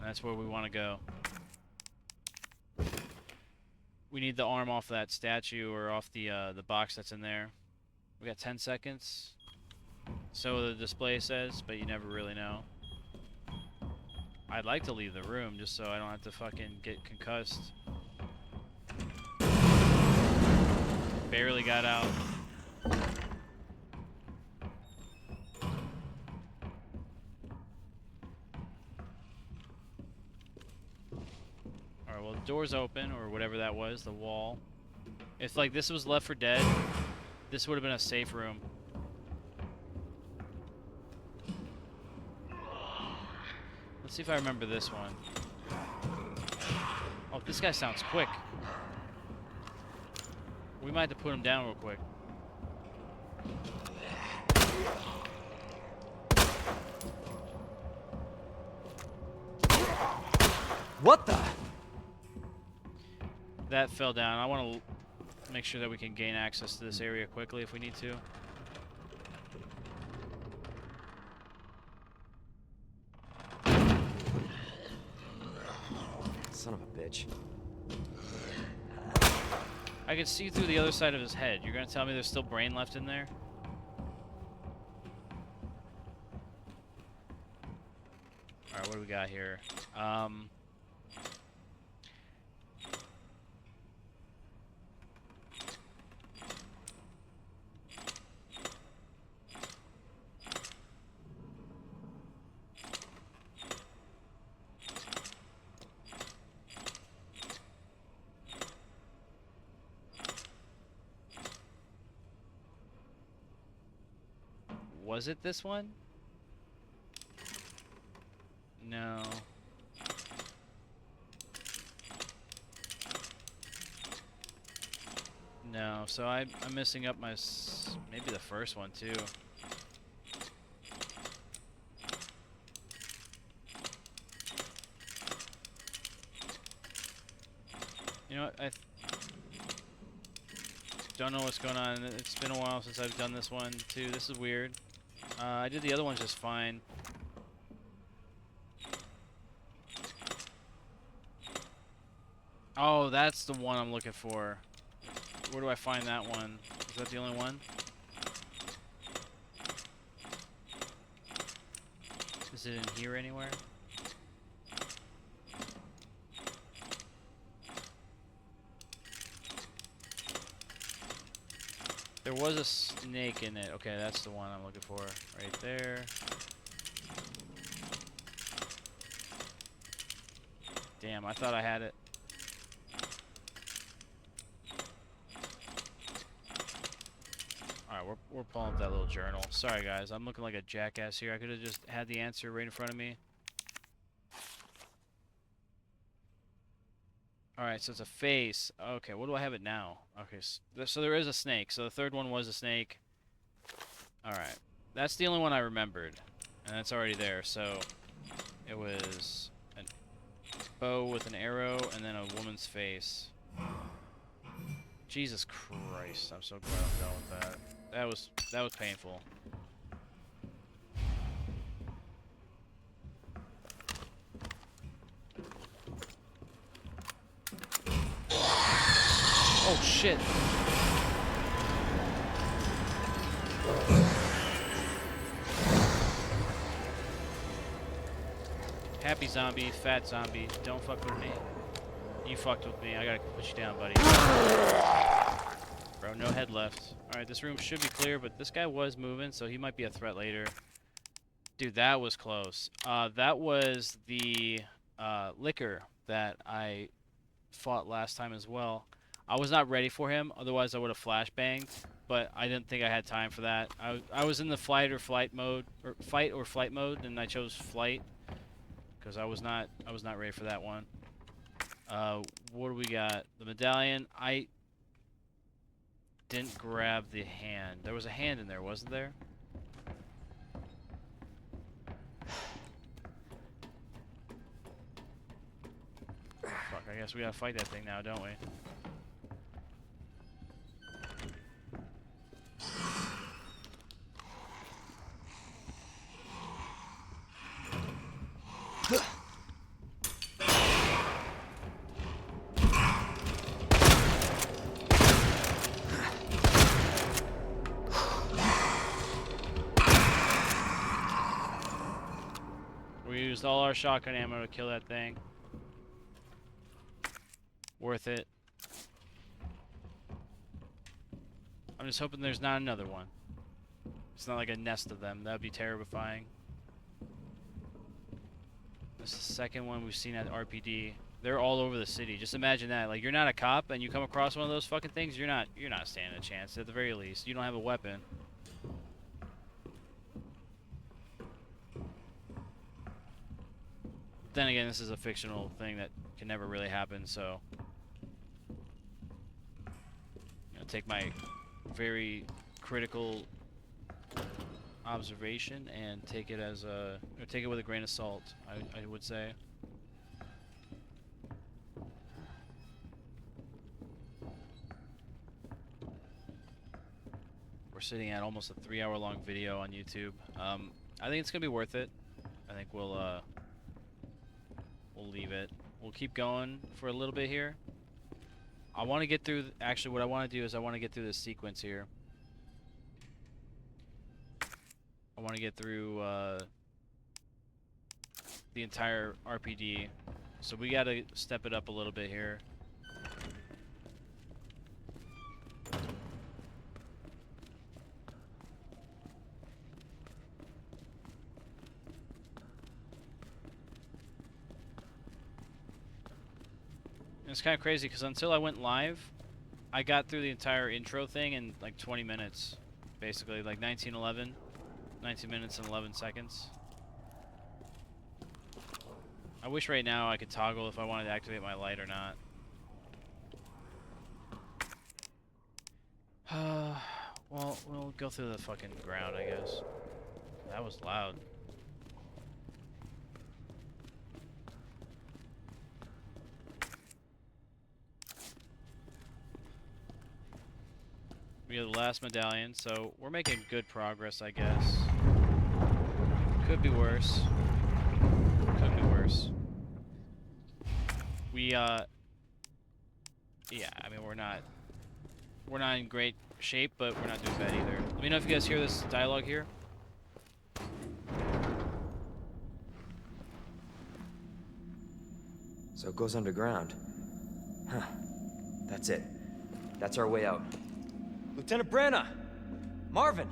That's where we want to go. We need the arm off that statue or off the box that's in there. We got 10 seconds. So the display says, but you never really know. I'd like to leave the room just so I don't have to fucking get concussed. Barely got out. Alright, well the door's open, or whatever that was, the wall. If like this was Left 4 Dead, this would have been a safe room. Let's see if I remember this one. Oh, this guy sounds quick. We might have to put him down real quick. What the? That fell down. I want to make sure that we can gain access to this area quickly if we need to. Son of a bitch. I can see through the other side of his head. You're gonna tell me there's still brain left in there? Alright, what do we got here? Was it this one? No. No, so I'm missing up my maybe the first one too. You know what? I don't know what's going on. It's been a while since I've done this one too. This is weird. I did the other one just fine. Oh, that's the one I'm looking for. Where do I find that one? Is that the only one? Is it in here anywhere? There was a snake in it. Okay, that's the one I'm looking for. Right there. Damn, I thought I had it. Alright, we're pulling up that little journal. Sorry guys, I'm looking like a jackass here. I could have just had the answer right in front of me. Alright, so it's a face. Okay, what do I have it now? Okay, so there is a snake. So the third one was a snake. Alright, that's the only one I remembered. And that's already there, so it was a bow with an arrow and then a woman's face. Jesus Christ, I'm so glad I'm done with that. That was painful. Oh shit. Happy zombie, fat zombie, don't fuck with me. You fucked with me, I gotta put you down, buddy. Bro, no head left. Alright, this room should be clear, but this guy was moving, so he might be a threat later. Dude, that was close. That was the liquor that I fought last time as well. I was not ready for him, otherwise I would have flashbanged, but I didn't think I had time for that. I was in the fight or flight mode, and I chose flight because I was not ready for that one. What do we got? The medallion. I didn't grab the hand. There was a hand in there, wasn't there? Fuck, I guess we gotta fight that thing now, don't we? We used all our shotgun ammo to kill that thing. Worth it. I'm just hoping there's not another one. It's not like a nest of them. That would be terrifying. This is the second one we've seen at RPD. They're all over the city. Just imagine that. Like, you're not a cop and you come across one of those fucking things, you're not standing a chance at the very least. You don't have a weapon. Then again, this is a fictional thing that can never really happen, so take my very critical observation and take it as a, or take it with a grain of salt, I would say. We're sitting at almost a 3-hour-long video on YouTube. I think it's gonna be worth it. I think we'll leave it. We'll keep going for a little bit here. I want to get through, actually what I want to do is I want to get through this sequence here. I want to get through the entire RPD. So we got to step it up a little bit here. It's kind of crazy because until I went live, I got through the entire intro thing in like 20 minutes. Basically, like 19 minutes and 11 seconds. I wish right now I could toggle if I wanted to activate my light or not. Well, we'll go through the fucking ground, I guess. That was loud. We have the last medallion, so we're making good progress, I guess. Could be worse. Could be worse. We, yeah, I mean, we're not in great shape, but we're not doing bad either. Let me know if you guys hear this dialogue here. So it goes underground. Huh. That's it. That's our way out. Lieutenant Branna! Marvin!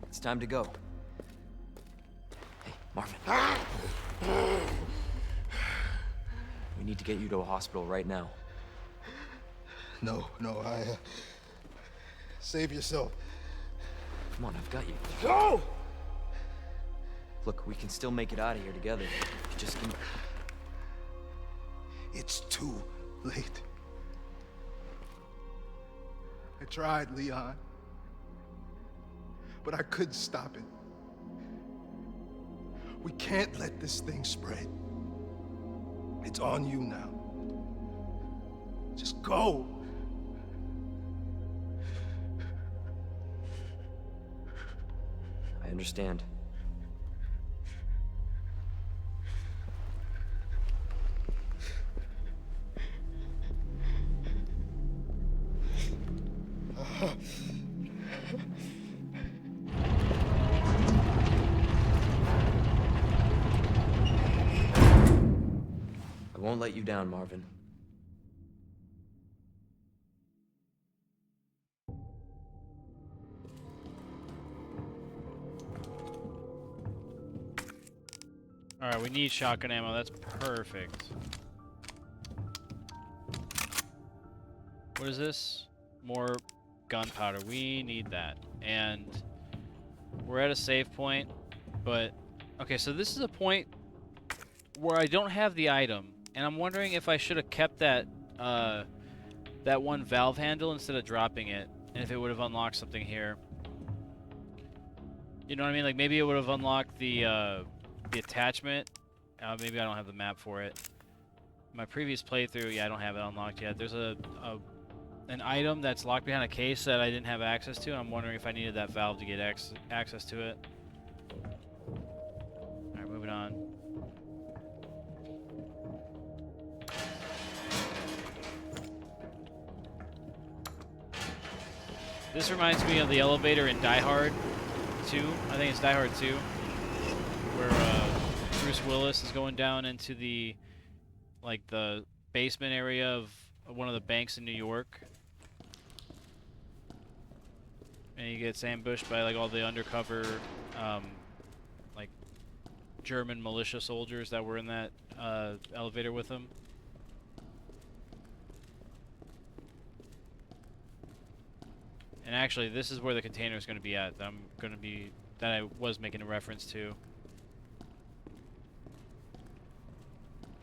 It's time to go. Hey, Marvin. We need to get you to a hospital right now. No, save yourself. Come on, I've got you. Go! Look, we can still make it out of here together. You just can... It's too late. I tried, Leon. But I couldn't stop it. We can't let this thing spread. It's on you now. Just go. I understand. I won't let you down, Marvin. Alright, we need shotgun ammo. That's perfect. What is this? More gunpowder. We need that. And we're at a save point, but... Okay, so this is a point where I don't have the item, and I'm wondering if I should have kept that, that one valve handle instead of dropping it, and if it would have unlocked something here. You know what I mean? Like, maybe it would have unlocked the attachment. Maybe I don't have the map for it. My previous playthrough, yeah, I don't have it unlocked yet. There's an item that's locked behind a case that I didn't have access to, and I'm wondering if I needed that valve to get access to it. Alright, moving on. This reminds me of the elevator in Die Hard 2. I think it's Die Hard 2, where Bruce Willis is going down into the basement area of one of the banks in New York, and he gets ambushed by like all the undercover like German militia soldiers that were in that elevator with him. And actually, this is where the container is going to be at. That I was making a reference to.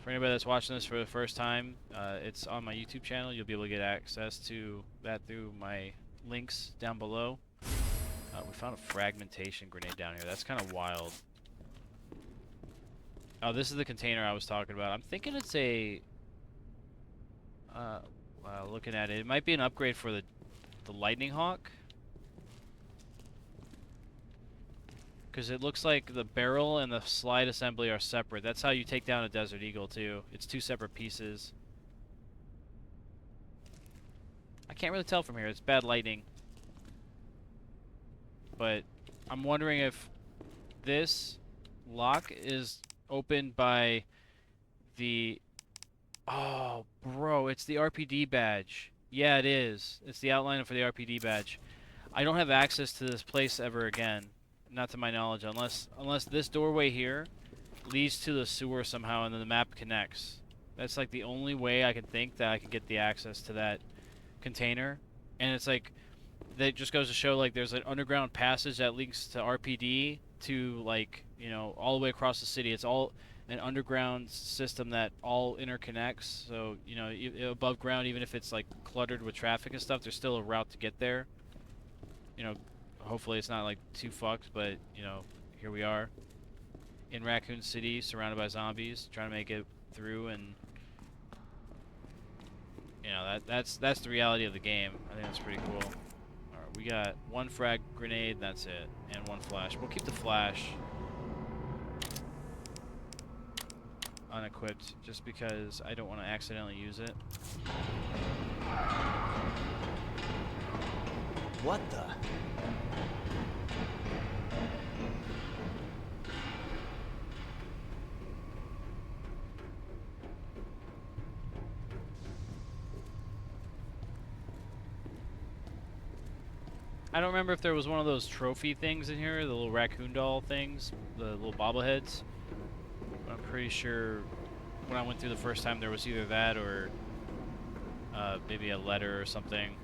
For anybody that's watching this for the first time, it's on my YouTube channel. You'll be able to get access to that through my links down below. We found a fragmentation grenade down here. That's kind of wild. Oh, this is the container I was talking about. I'm thinking it's a... wow, looking at it, it might be an upgrade for the Lightning Hawk. Because it looks like the barrel and the slide assembly are separate. That's how you take down a Desert Eagle, too. It's two separate pieces. I can't really tell from here. It's bad lighting. But I'm wondering if this lock is opened by the... Oh, bro, it's the RPD badge. Yeah, it is. It's the outline for the RPD badge. I don't have access to this place ever again. Not to my knowledge, unless this doorway here leads to the sewer somehow and then the map connects. That's like the only way I can think that I can get the access to that container. And it's like, that just goes to show like there's an underground passage that links to RPD to like, you know, all the way across the city. It's all an underground system that all interconnects. So, you know, above ground, even if it's like cluttered with traffic and stuff, there's still a route to get there. You know, hopefully it's not like too fucked, but you know, here we are in Raccoon City, surrounded by zombies, trying to make it through, and you know, that's the reality of the game. I think that's pretty cool. All right, we got one frag grenade, that's it, and one flash. We'll keep the flash unequipped just because I don't want to accidentally use it. What the? I don't remember if there was one of those trophy things in here, the little raccoon doll things, the little bobbleheads. But I'm pretty sure when I went through the first time there was either that or maybe a letter or something.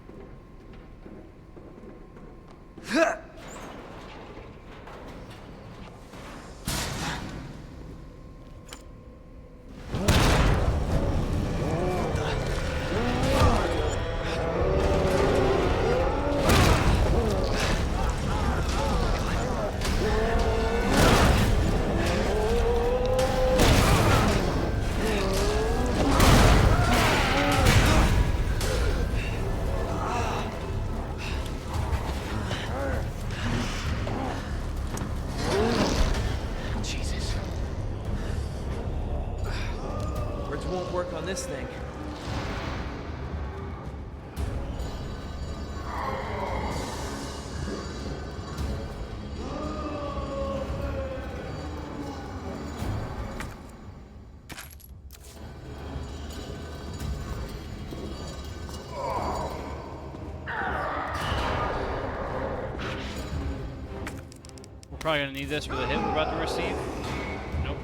This thing. We're probably gonna need this for the hit we're about to receive. Nope.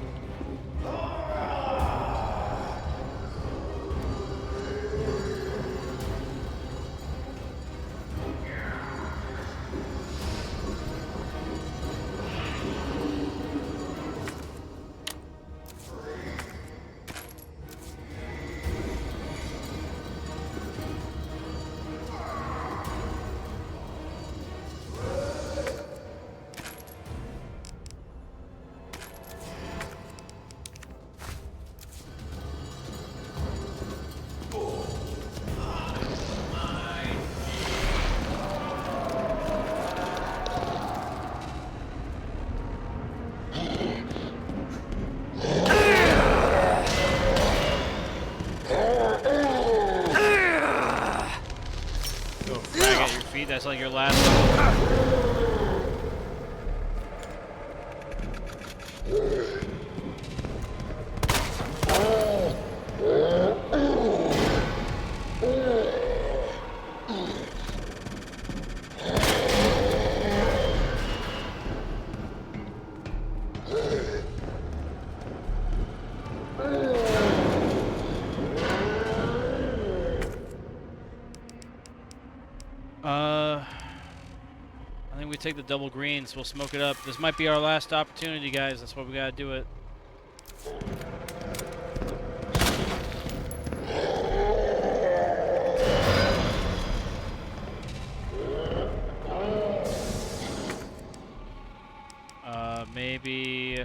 feet. That's like your last. I think we take the double greens. We'll smoke it up. This might be our last opportunity, guys. That's why we gotta do it. Maybe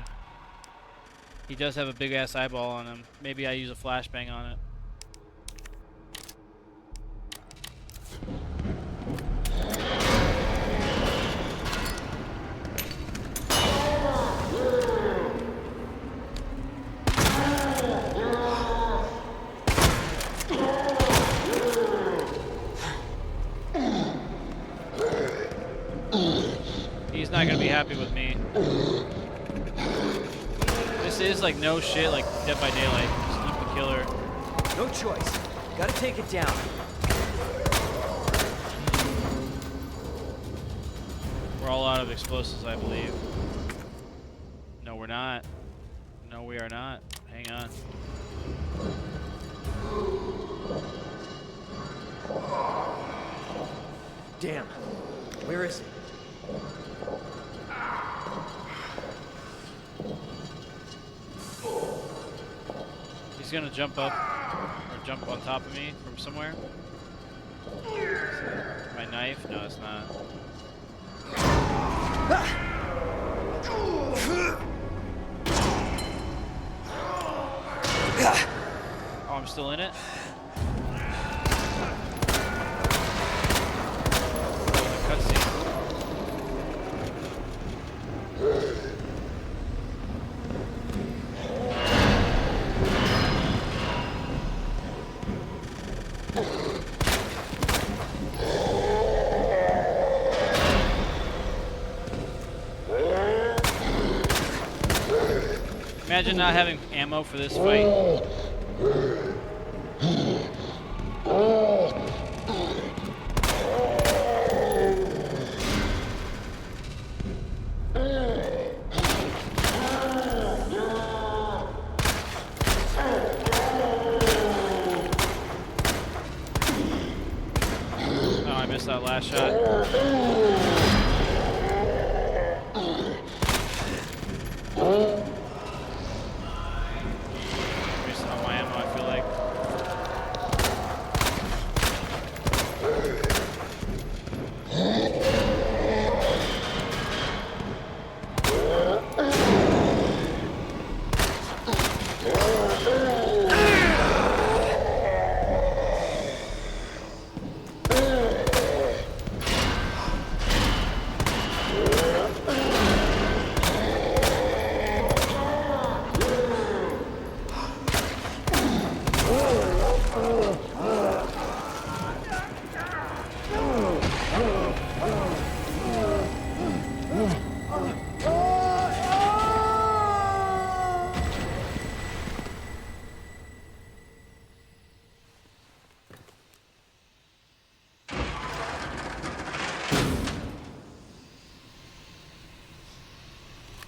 he does have a big ass eyeball on him. Maybe I use a flashbang on it. He's not gonna be happy with me. This is like no shit, like Dead by Daylight. Just keep the killer. No choice. Gotta take it down. We're all out of explosives, I believe. No, we're not. No, we are not. Hang on. Damn. Where is he? He's gonna jump up or jump on top of me from somewhere. My knife? No, it's not. Oh, I'm still in it? Cutscene. Imagine not having ammo for this fight. Oh, I missed that last shot.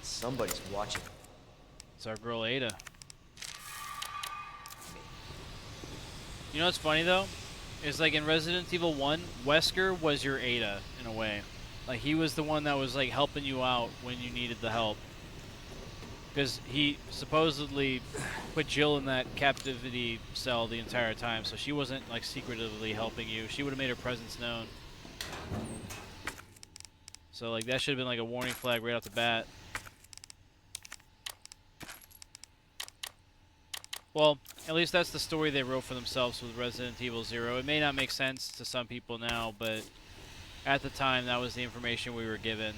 Somebody's watching. It's our girl Ada. You know what's funny though? Is like in Resident Evil 1, Wesker was your Ada in a way. Like he was the one that was like helping you out when you needed the help. Because he supposedly put Jill in that captivity cell the entire time, so she wasn't like secretively helping you. She would have made her presence known. So like that should have been like a warning flag right off the bat. Well, at least that's the story they wrote for themselves with Resident Evil 0. It may not make sense to some people now, but at the time, that was the information we were given.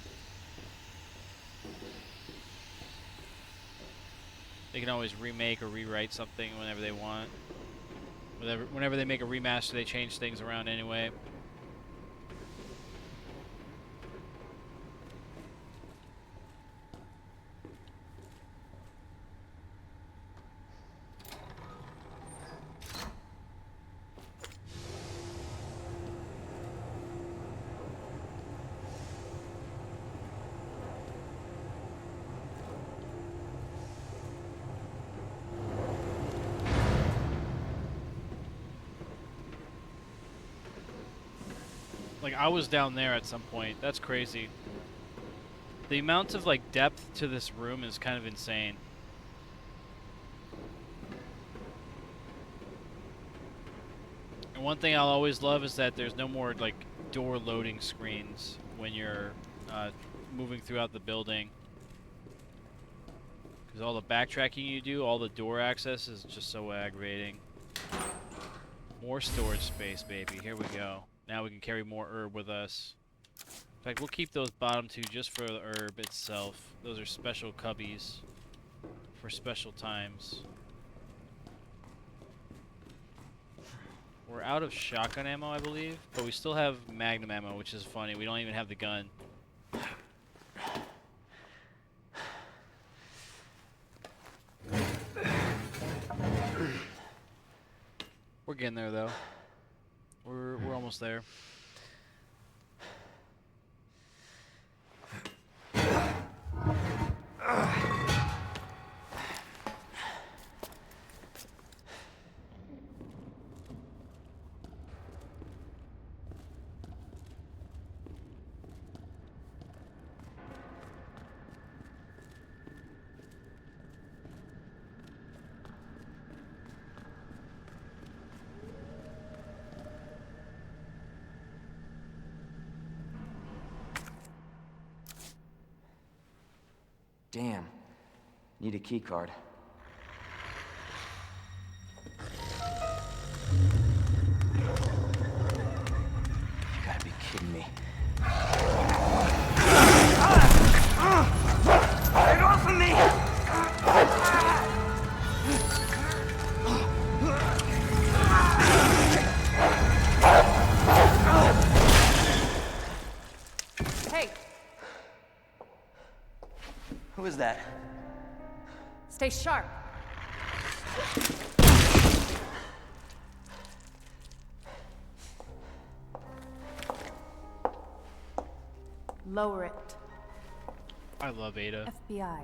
They can always remake or rewrite something whenever they want. Whenever they make a remaster, they change things around anyway. Like, I was down there at some point. That's crazy. The amount of, like, depth to this room is kind of insane. And one thing I'll always love is that there's no more, like, door loading screens when you're moving throughout the building. Because all the backtracking you do, all the door access is just so aggravating. More storage space, baby. Here we go. Now we can carry more herb with us. In fact, we'll keep those bottom two just for the herb itself. Those are special cubbies for special times. We're out of shotgun ammo, I believe, but we still have magnum ammo, which is funny. We don't even have the gun. We're getting there, though. We're almost there. Damn. Need a key card. You gotta be kidding me. Get off of me! Hey, Who is that? stay sharp. Lower it. I love Ada. FBI.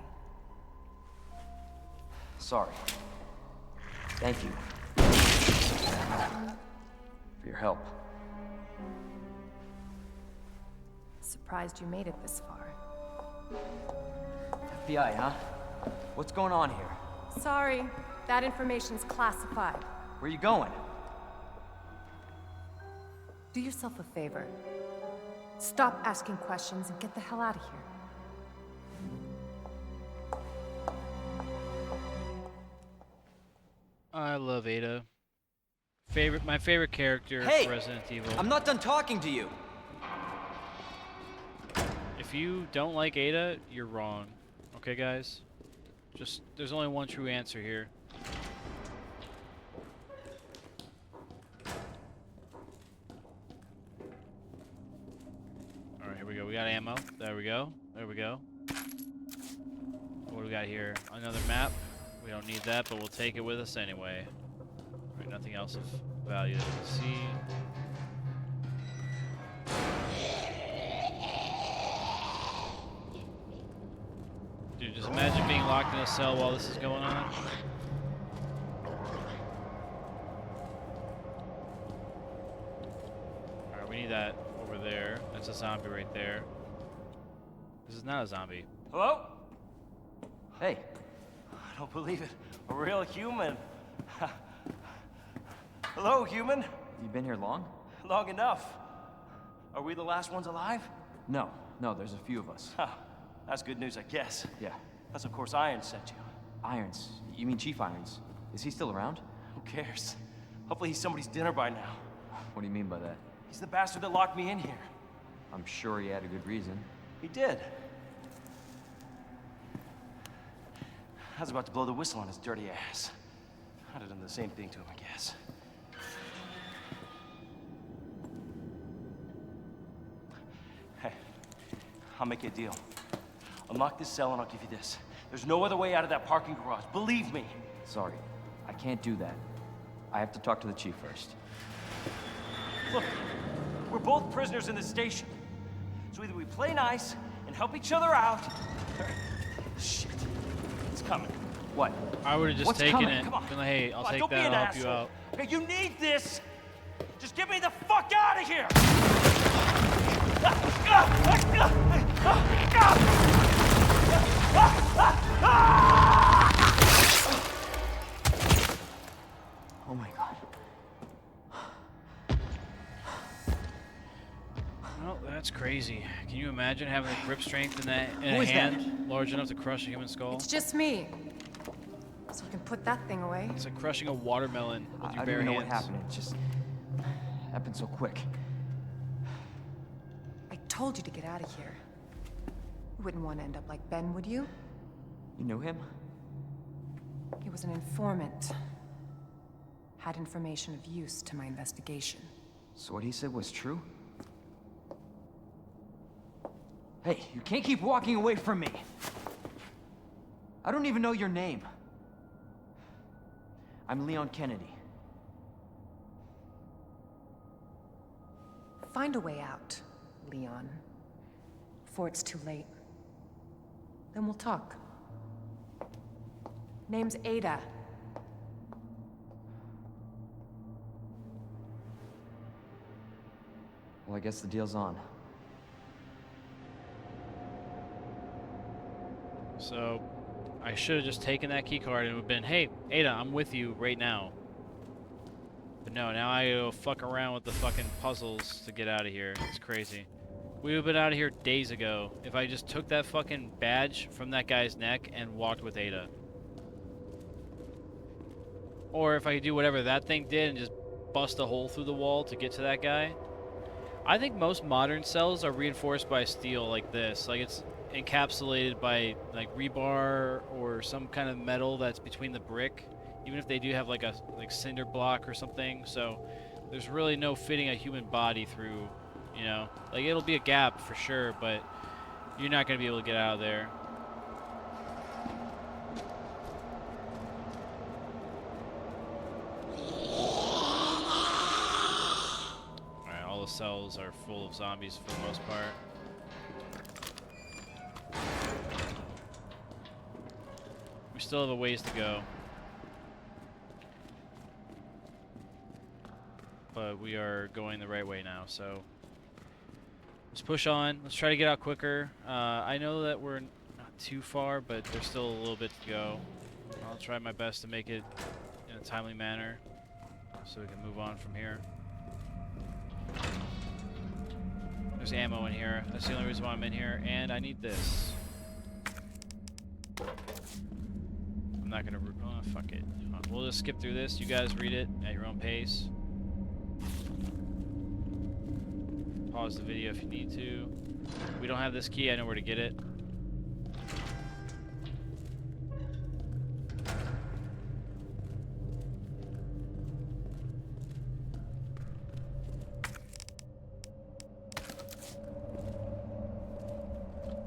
Sorry. Thank you. For your help. Surprised you made it this far. FBI, huh? What's going on here? Sorry, that information's classified. Where you going? Do yourself a favor. Stop asking questions and get the hell out of here. I love Ada. My favorite character Hey! for Resident Evil. I'm not done talking to you! If you don't like Ada, you're wrong. Okay, guys? There's only one true answer here. Alright, here we go. We got ammo. There we go. There we go. What do we got here? Another map. We don't need that, but we'll take it with us anyway. Alright, nothing else of value that we can see. Dude, just imagine being locked in a cell while this is going on. Alright, we need that over there. That's a zombie right there. This is not a zombie. Hello? Hey, I don't believe it. A real human. Hello, human. you been here long? Long enough. Are we the last ones alive? No, there's a few of us. Huh. That's good news, I guess. Yeah. That's of course Irons sent you. Irons. You mean Chief Irons? Is he still around? Who cares? Hopefully he's somebody's dinner by now. What do you mean by that? He's the bastard that locked me in here. I'm sure he had a good reason. He did. I was about to blow the whistle on his dirty ass. I'd have done the same thing to him, I guess. Hey, I'll make you a deal. Unlock this cell and I'll give you this. There's no other way out of that parking garage. Believe me. Sorry, I can't do that. I have to talk to the chief first. Look, we're both prisoners in this station. So either we play nice and help each other out, or... Shit. It's coming. What? I would have just What's taken coming? it. Come on. Been like, hey, I'll Come on, take don't be that. an I'll help you asshole. out. Okay, you need this. Just get me the fuck out of here. Oh my god. Well, that's crazy. Can you imagine having the grip strength in Who a is hand large enough to crush a human skull? It's just me. So you can put that thing away. It's like crushing a watermelon with your I bare don't even know hands. what happened. It just happened so quick. I told you to get out of here. You wouldn't want to end up like Ben, would you? You knew him? He was an informant. Had information of use to my investigation. So what he said was true? Hey, you can't keep walking away from me. I don't even know your name. I'm Leon Kennedy. Find a way out, Leon. Before it's too late. Then we'll talk. Name's Ada. Well, I guess the deal's on. So, I should have just taken that key card and it would have been, hey, Ada, I'm with you right now. But no, now I gotta fuck around with the fucking puzzles to get out of here. It's crazy. We would have been out of here days ago if I just took that fucking badge from that guy's neck and walked with Ada. Or if I could do whatever that thing did and just bust a hole through the wall to get to that guy. I think most modern cells are reinforced by steel like this. Like it's encapsulated by like rebar or some kind of metal that's between the brick, even if they do have like a cinder block or something. So there's really no fitting a human body through, you know, like it'll be a gap for sure, but you're not going to be able to get out of there. Alright, all the cells are full of zombies for the most part. We still have a ways to go. But we are going the right way now, so let's push on. Let's try to get out quicker. I know that we're not too far, but there's still a little bit to go. I'll try my best to make it in a timely manner so we can move on from here. There's ammo in here. That's the only reason why I'm in here, and I need this. I'm not gonna. Oh, fuck it. We'll just skip through this. You guys read it at your own pace. Pause the video if you need to. We don't have this key. I know where to get it.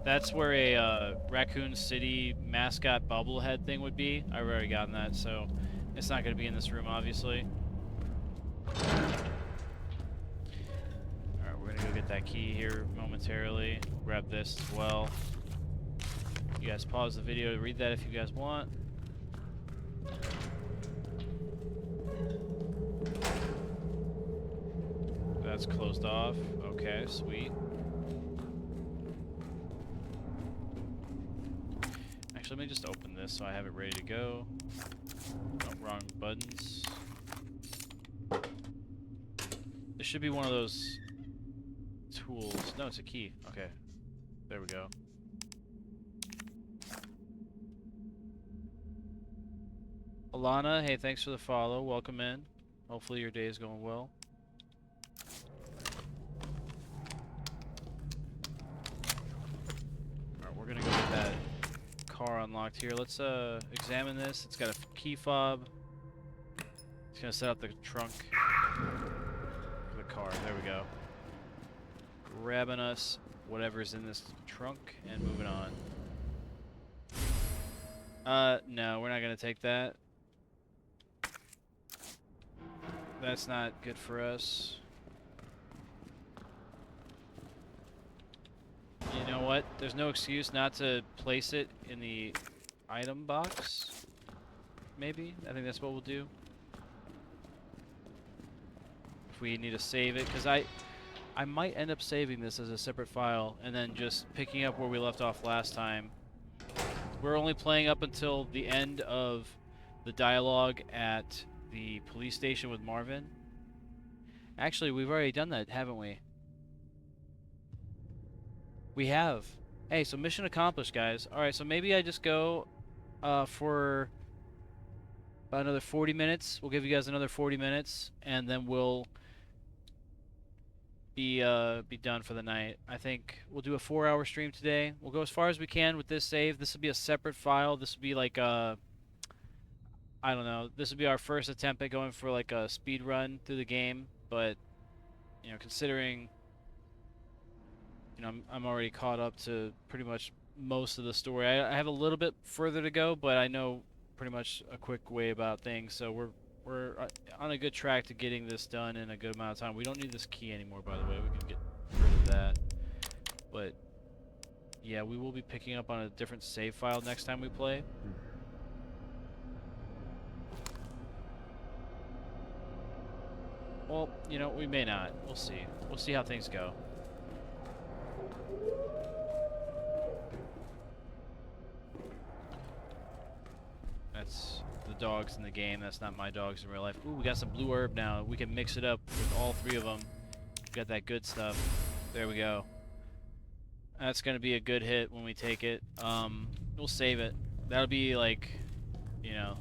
That's where a Raccoon City mascot bobblehead thing would be. I've already gotten that, so it's not going to be in this room, obviously. Alright, we're going to go get that key here momentarily. Grab this as well. You guys pause the video to read that if you guys want. That's closed off. Okay, sweet. Actually, let me just open this so I have it ready to go. Oh, wrong buttons. This should be one of those tools. No, it's a key. Okay. There we go. Alana, hey, thanks for the follow. Welcome in. Hopefully your day is going well. Alright, we're gonna go get that car unlocked here. Let's examine this. It's got a key fob. It's gonna set up the trunk for the car. There we go. Grabbing us whatever's in this trunk and moving on. No, we're not gonna take that. That's not good for us. You know what? There's no excuse not to place it in the item box. Maybe? I think that's what we'll do. If we need to save it, because I might end up saving this as a separate file and then just picking up where we left off last time. We're only playing up until the end of the dialogue at the police station with Marvin. Actually, we've already done that, haven't we? We have. Hey, so mission accomplished, guys. Alright, so maybe I just go for about another 40 minutes. We'll give you guys another 40 minutes, and then we'll be done for the night. I think we'll do a 4-hour stream today. We'll go as far as we can with this save. This will be a separate file. This will be like I don't know. This will be our first attempt at going for like a speed run through the game, but you know, considering you know I'm already caught up to pretty much most of the story. I have a little bit further to go, but I know pretty much a quick way about things, so we're on a good track to getting this done in a good amount of time. We don't need this key anymore, by the way. We can get rid of that. But yeah, we will be picking up on a different save file next time we play. Well, you know, we may not. We'll see. We'll see how things go. That's the dogs in the game. That's not my dogs in real life. Ooh, we got some blue herb now. We can mix it up with all 3 of them. Got that good stuff. There we go. That's going to be a good hit when we take it. We'll save it. That'll be like, you know,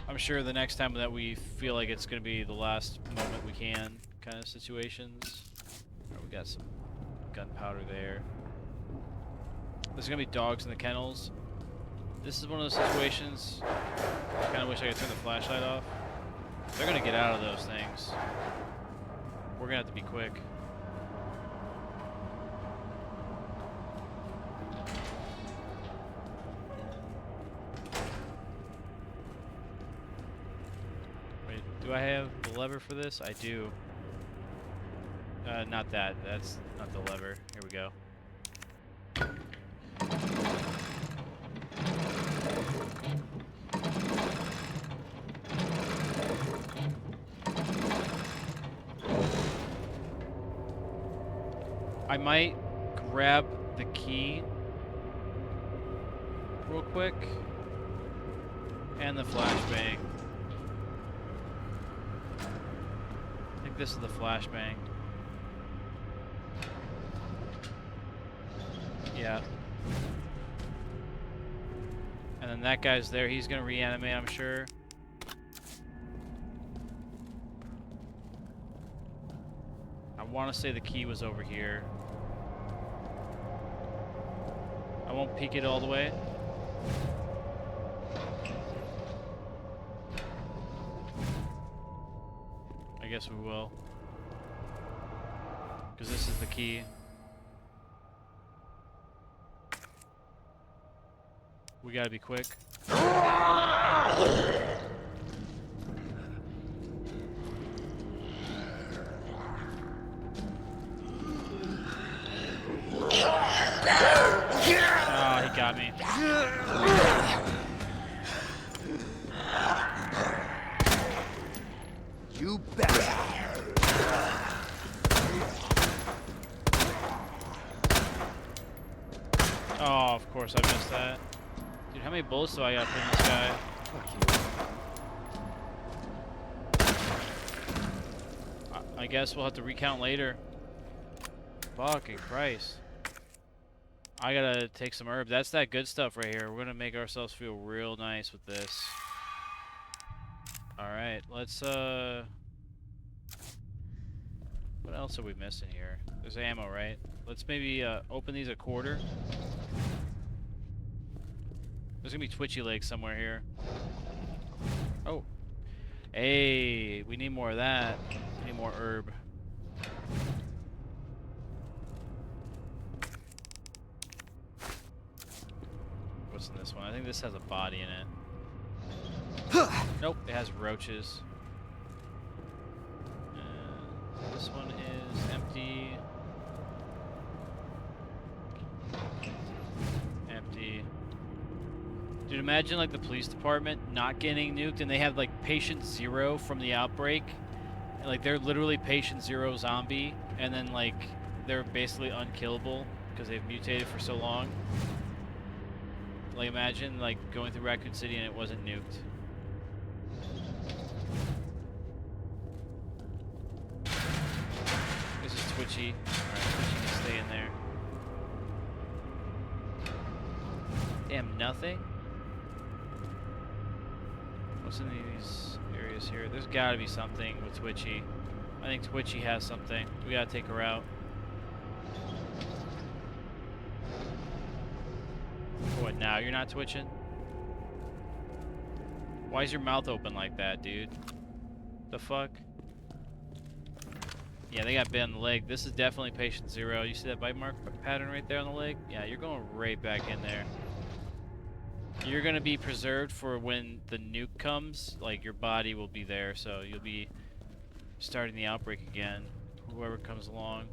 I'm sure the next time that we feel like it's going to be the last moment we can kind of situations. Right, we got some gunpowder there. There's going to be dogs in the kennels. This is one of those situations I kind of wish I could turn the flashlight off. They're going to get out of those things. We're going to have to be quick. Wait, do I have the lever for this? I do. Not that. That's not the lever. Here we go. I might grab the key real quick and the flashbang. I think this is the flashbang. Yeah. And then that guy's there. He's gonna reanimate, I'm sure. I want to say the key was over here. I won't peek it all the way. I guess we will. Because this is the key. We gotta be quick. Oh, he got me. You bet. Oh, of course I missed that. Dude, how many bullets do I got from this guy? Fuck you. I guess we'll have to recount later. Fucking Christ. I gotta take some herb. That's that good stuff right here. We're gonna make ourselves feel real nice with this. Alright, let's what else are we missing here? There's ammo, right? Let's maybe open these a quarter. There's gonna be twitchy legs somewhere here. Oh. Hey, we need more of that. We need more herb. What's in this one? I think this has a body in it. Nope, it has roaches. And this one is empty. Empty. Dude, imagine like the police department not getting nuked and they have like patient 0 from the outbreak Like, they're literally patient zero zombie, and then, like, they're basically unkillable because they've mutated for so long. Like, imagine, like, going through Raccoon City and it wasn't nuked. This is Twitchy. Alright, Twitchy can stay in there. Damn, nothing? What's in these areas here? There's gotta be something with Twitchy. I think Twitchy has something. We gotta take her out. What now? You're not twitching? Why is your mouth open like that, dude? The fuck? Yeah, they got bit on the leg. This is definitely patient zero. You see that bite mark pattern right there on the leg? Yeah, you're going right back in there. You're gonna be preserved for when the nuke comes. Like, your body will be there, so you'll be starting the outbreak again. Whoever comes along.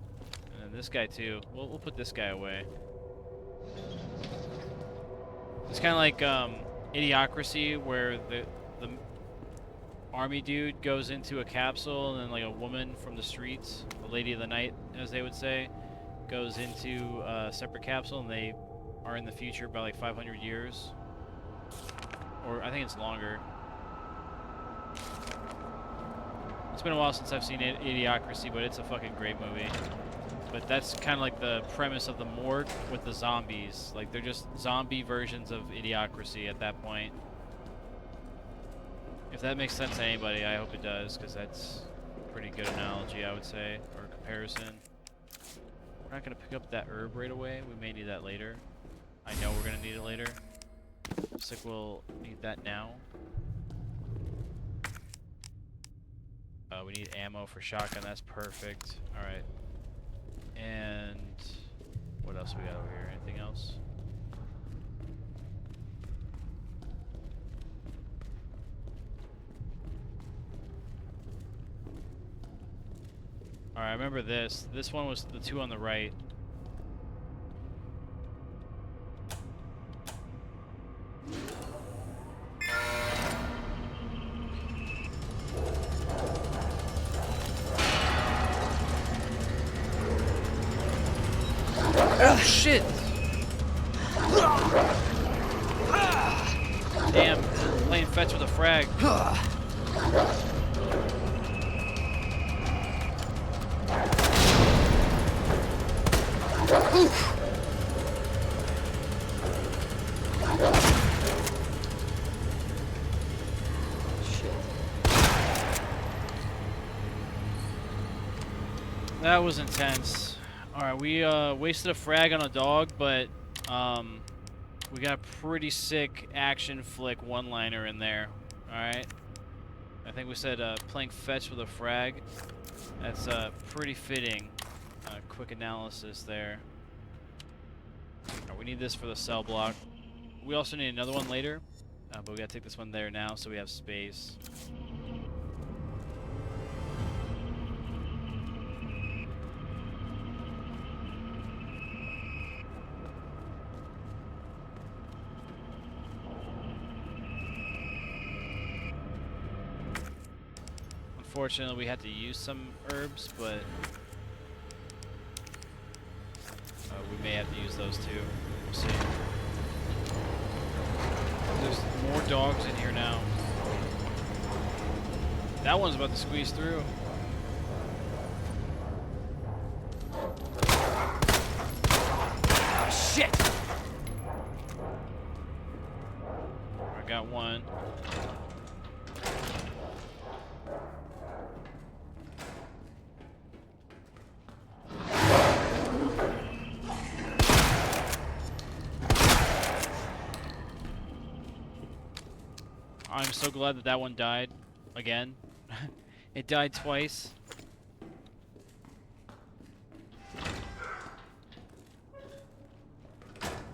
And then this guy too. We'll put this guy away. It's kind of like Idiocracy, where the army dude goes into a capsule, and then like a woman from the streets, the lady of the night, as they would say, goes into a separate capsule, and they are in the future by like 500 years. Or I think it's longer. It's been a while since I've seen Idiocracy, but it's a fucking great movie. But that's kind of like the premise of the morgue with the zombies. Like, they're just zombie versions of Idiocracy at that point. If that makes sense to anybody, I hope it does, because that's a pretty good analogy, I would say, or comparison. We're not going to pick up that herb right away. We may need that later. I know we're going to need it later. Looks like we'll need that now. We need ammo for shotgun. That's perfect. Alright. And what else we got over here? Anything else? Alright, I remember this. This one was the two on the right. Oh shit! Damn, playing fetch with a frag. That was intense. Alright, we wasted a frag on a dog, but we got a pretty sick action flick one-liner in there. Alright? I think we said playing fetch with a frag. That's pretty fitting. Quick analysis there. Right, we need this for the cell block. We also need another one later, but we gotta take this one there now so we have space. Unfortunately, we had to use some herbs, but we may have to use those too. We'll see. There's more dogs in here now. That one's about to squeeze through. Oh, shit! I got one. I'm so glad that that one died again. It died twice.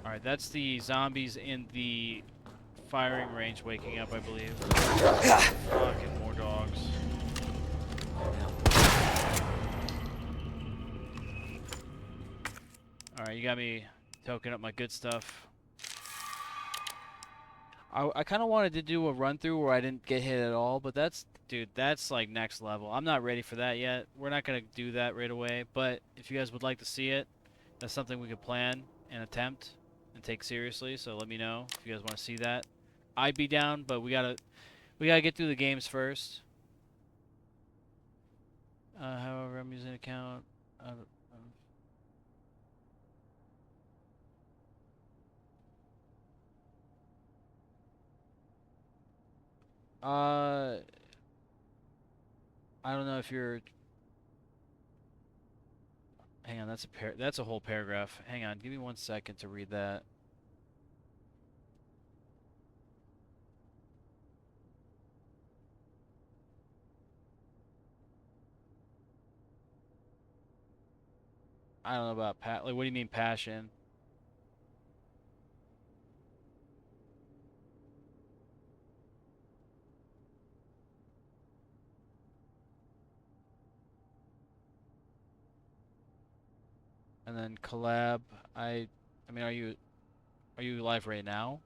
Alright, that's the zombies in the firing range waking up, I believe. Fucking more dogs. Alright, you got me token up my good stuff. I kind of wanted to do a run through where I didn't get hit at all, but dude, that's like next level. I'm not ready for that yet. We're not gonna do that right away, but if you guys would like to see it, that's something we could plan and attempt and take seriously. So let me know if you guys want to see that. I'd be down, but we gotta get through the games first. However, I'm using an account. Uh, I don't know if you're. Hang on, that's a whole paragraph. Hang on, give me 1 second to read that. I don't know about like what do you mean passion? And then collab. I mean, are you live right now?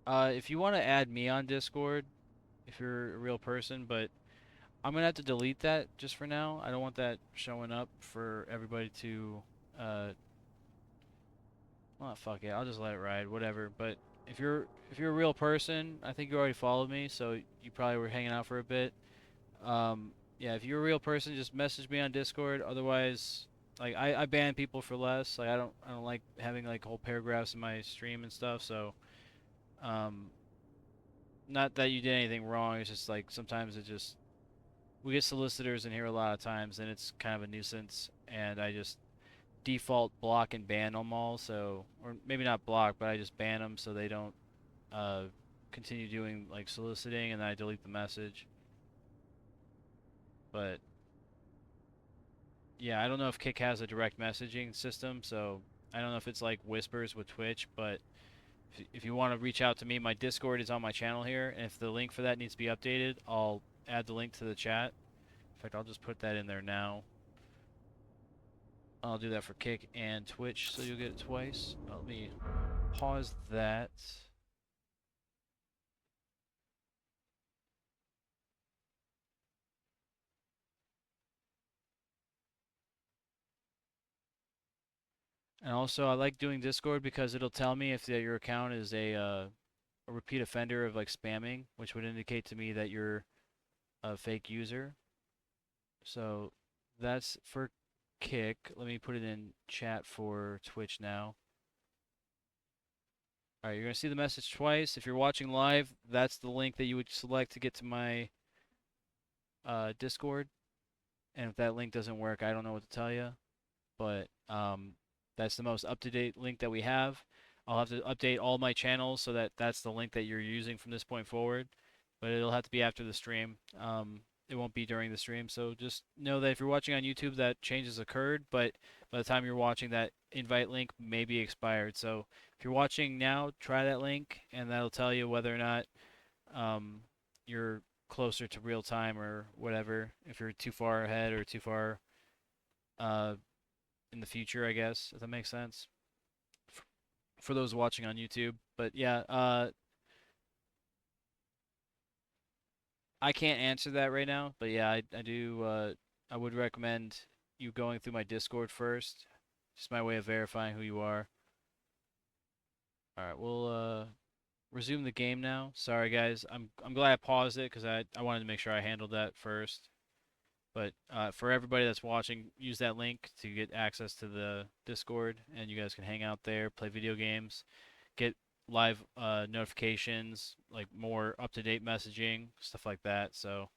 If you want to add me on Discord, if you're a real person, but I'm gonna have to delete that just for now. I don't want that showing up for everybody to, well, fuck it. I'll just let it ride, whatever. But if you're a real person, I think you already followed me, so you probably were hanging out for a bit. Yeah, if you're a real person, just message me on Discord. Otherwise, like I ban people for less. Like I don't like having like whole paragraphs in my stream and stuff. So, um, not that you did anything wrong. It's just like sometimes we get solicitors in here a lot of times, and it's kind of a nuisance. And I just default block and ban them all. So, or maybe not block, but I just ban them so they don't uh, continue doing like soliciting, and then I delete the message. But yeah, I don't know if Kick has a direct messaging system, so I don't know if it's like Whispers with Twitch, but if you want to reach out to me, my Discord is on my channel here, and if the link for that needs to be updated, I'll add the link to the chat. In fact, I'll just put that in there now. I'll do that for Kick and Twitch, so you'll get it twice. Let me pause that. And also, I like doing Discord because it'll tell me if your account is a repeat offender of like spamming, which would indicate to me that you're a fake user. So that's for Kick. Let me put it in chat for Twitch now. All right, you're gonna see the message twice. If you're watching live, that's the link that you would select to get to my Discord. And if that link doesn't work, I don't know what to tell you. But that's the most up-to-date link that we have. I'll have to update all my channels so that that's the link that you're using from this point forward. But it'll have to be after the stream. It won't be during the stream. So just know that if you're watching on YouTube, that change has occurred. But by the time you're watching, that invite link may be expired. So if you're watching now, try that link, and that'll tell you whether or not you're closer to real time or whatever. If you're too far ahead or too far in the future, I guess, if that makes sense. For those watching on YouTube. But yeah, I can't answer that right now, but yeah, I do. I would recommend you going through my Discord first. Just my way of verifying who you are. All right, we'll resume the game now. Sorry guys, I'm glad I paused it because I wanted to make sure I handled that first. But for everybody that's watching, use that link to get access to the Discord, and you guys can hang out there, play video games, get live notifications, like more up-to-date messaging, stuff like that. So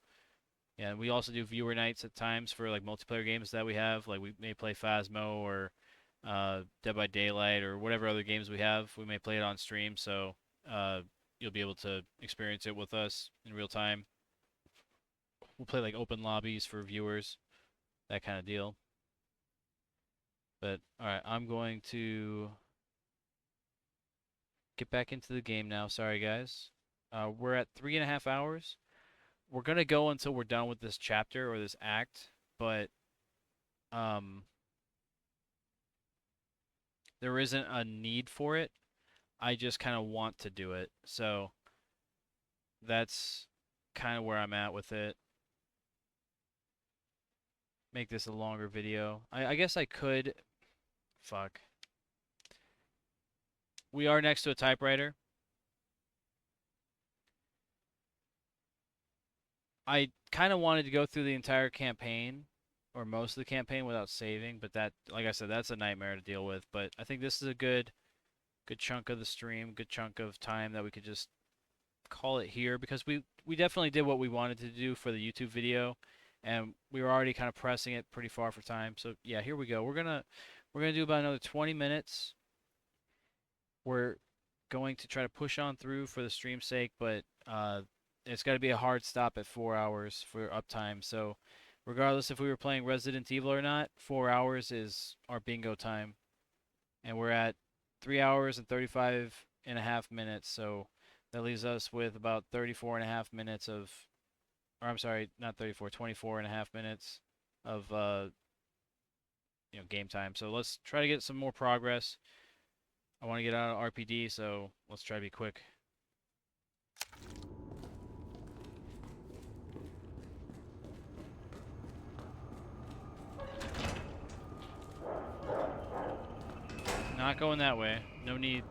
yeah, we also do viewer nights at times for like multiplayer games that we have. Like we may play Phasmo or Dead by Daylight or whatever other games we have. We may play it on stream, so you'll be able to experience it with us in real time. We'll play like open lobbies for viewers, that kind of deal. But all right, I'm going to get back into the game now. Sorry guys. We're at 3.5 hours. we're gonna go until we're done with this chapter or this act, but there isn't a need for it. I just kind of want to do it, so that's kind of where I'm at with it. Make this a longer video. I guess I could. Fuck. We are next to a typewriter. I kind of wanted to go through the entire campaign, or most of the campaign, without saving, but that, like I said, that's a nightmare to deal with. But I think this is a good chunk of the stream, good chunk of time that we could just call it here, because we definitely did what we wanted to do for the YouTube video, and we were already kind of pressing it pretty far for time. So yeah, here we go. We're gonna do about another 20 minutes. We're going to try to push on through for the stream's sake, but it's got to be a hard stop at 4 hours for uptime. So regardless if we were playing Resident Evil or not, 4 hours is our bingo time, and we're at 3 hours and 35.5 minutes. So that leaves us with about 34.5 minutes of, or I'm sorry, not 34, 24.5 minutes of game time. So let's try to get some more progress. I want to get out of RPD, so let's try to be quick. Not going that way. No need.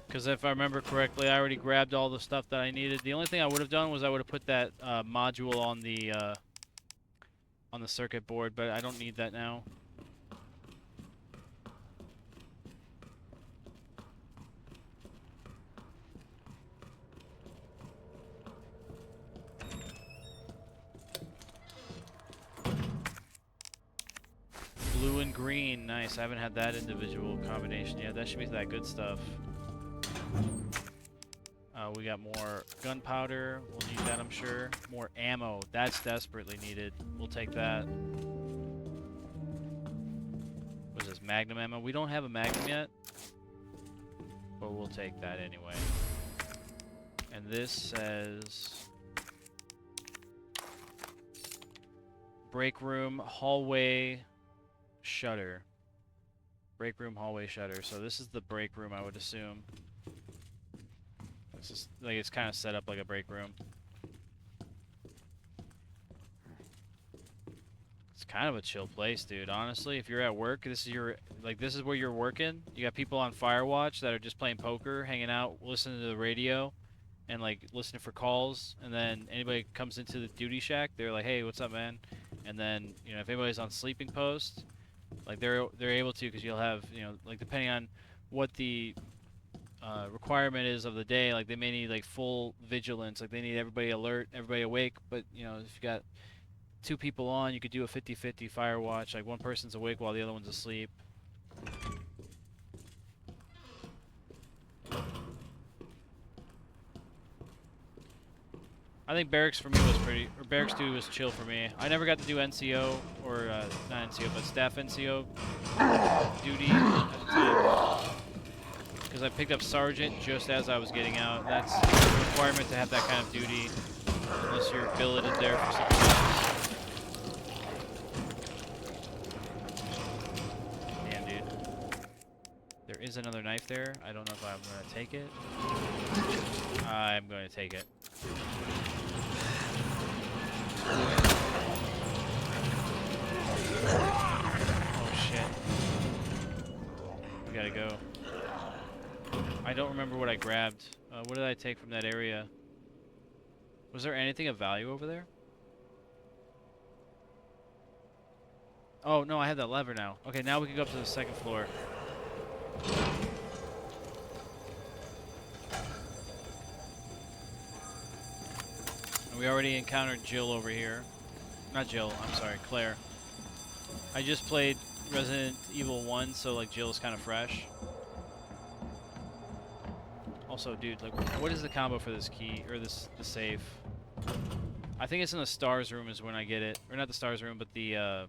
Because if I remember correctly, I already grabbed all the stuff that I needed. The only thing I would have done was I would have put that module on the circuit board, but I don't need that now. Blue and green, nice. I haven't had that individual combination yet. That should be that good stuff. We got more gunpowder. We'll need that, I'm sure. More ammo. That's desperately needed. We'll take that. What is this? Magnum ammo? We don't have a Magnum yet, but we'll take that anyway. And this says break room, hallway, shutter. Break room, hallway, shutter. So this is the break room, I would assume. It's just, like, it's kind of set up like a break room. It's kind of a chill place, dude. Honestly, if you're at work, this is where you're working. You got people on Firewatch that are just playing poker, hanging out, listening to the radio, and like listening for calls. And then anybody comes into the duty shack, they're like, "Hey, what's up, man?" And then if anybody's on sleeping post, like they're able to, because you'll have like, depending on what the requirement is of the day, like they may need like full vigilance, like they need everybody alert, everybody awake. But if you got 2 people on, you could do a 50-50 fire watch, like one person's awake while the other one's asleep. I think barracks for me was barracks duty was chill for me. I never got to do NCO, or not NCO, but staff NCO duty at the time, because I picked up sergeant just as I was getting out. That's a requirement to have that kind of duty, unless you're billeted there for something else. Damn, dude. There is another knife there. I don't know if I'm going to take it. I'm going to take it. Oh shit. We gotta go. I don't remember what I grabbed. What did I take from that area? Was there anything of value over there? Oh no, I have that lever now. Okay, now we can go up to the 2nd floor. We already encountered Jill over here. Not Jill, I'm sorry, Claire. I just played Resident Evil 1, so like Jill's kind of fresh. Also, dude, like, what is the combo for this key, or the safe? I think it's in the stars room is when I get it. Or not the stars room, but the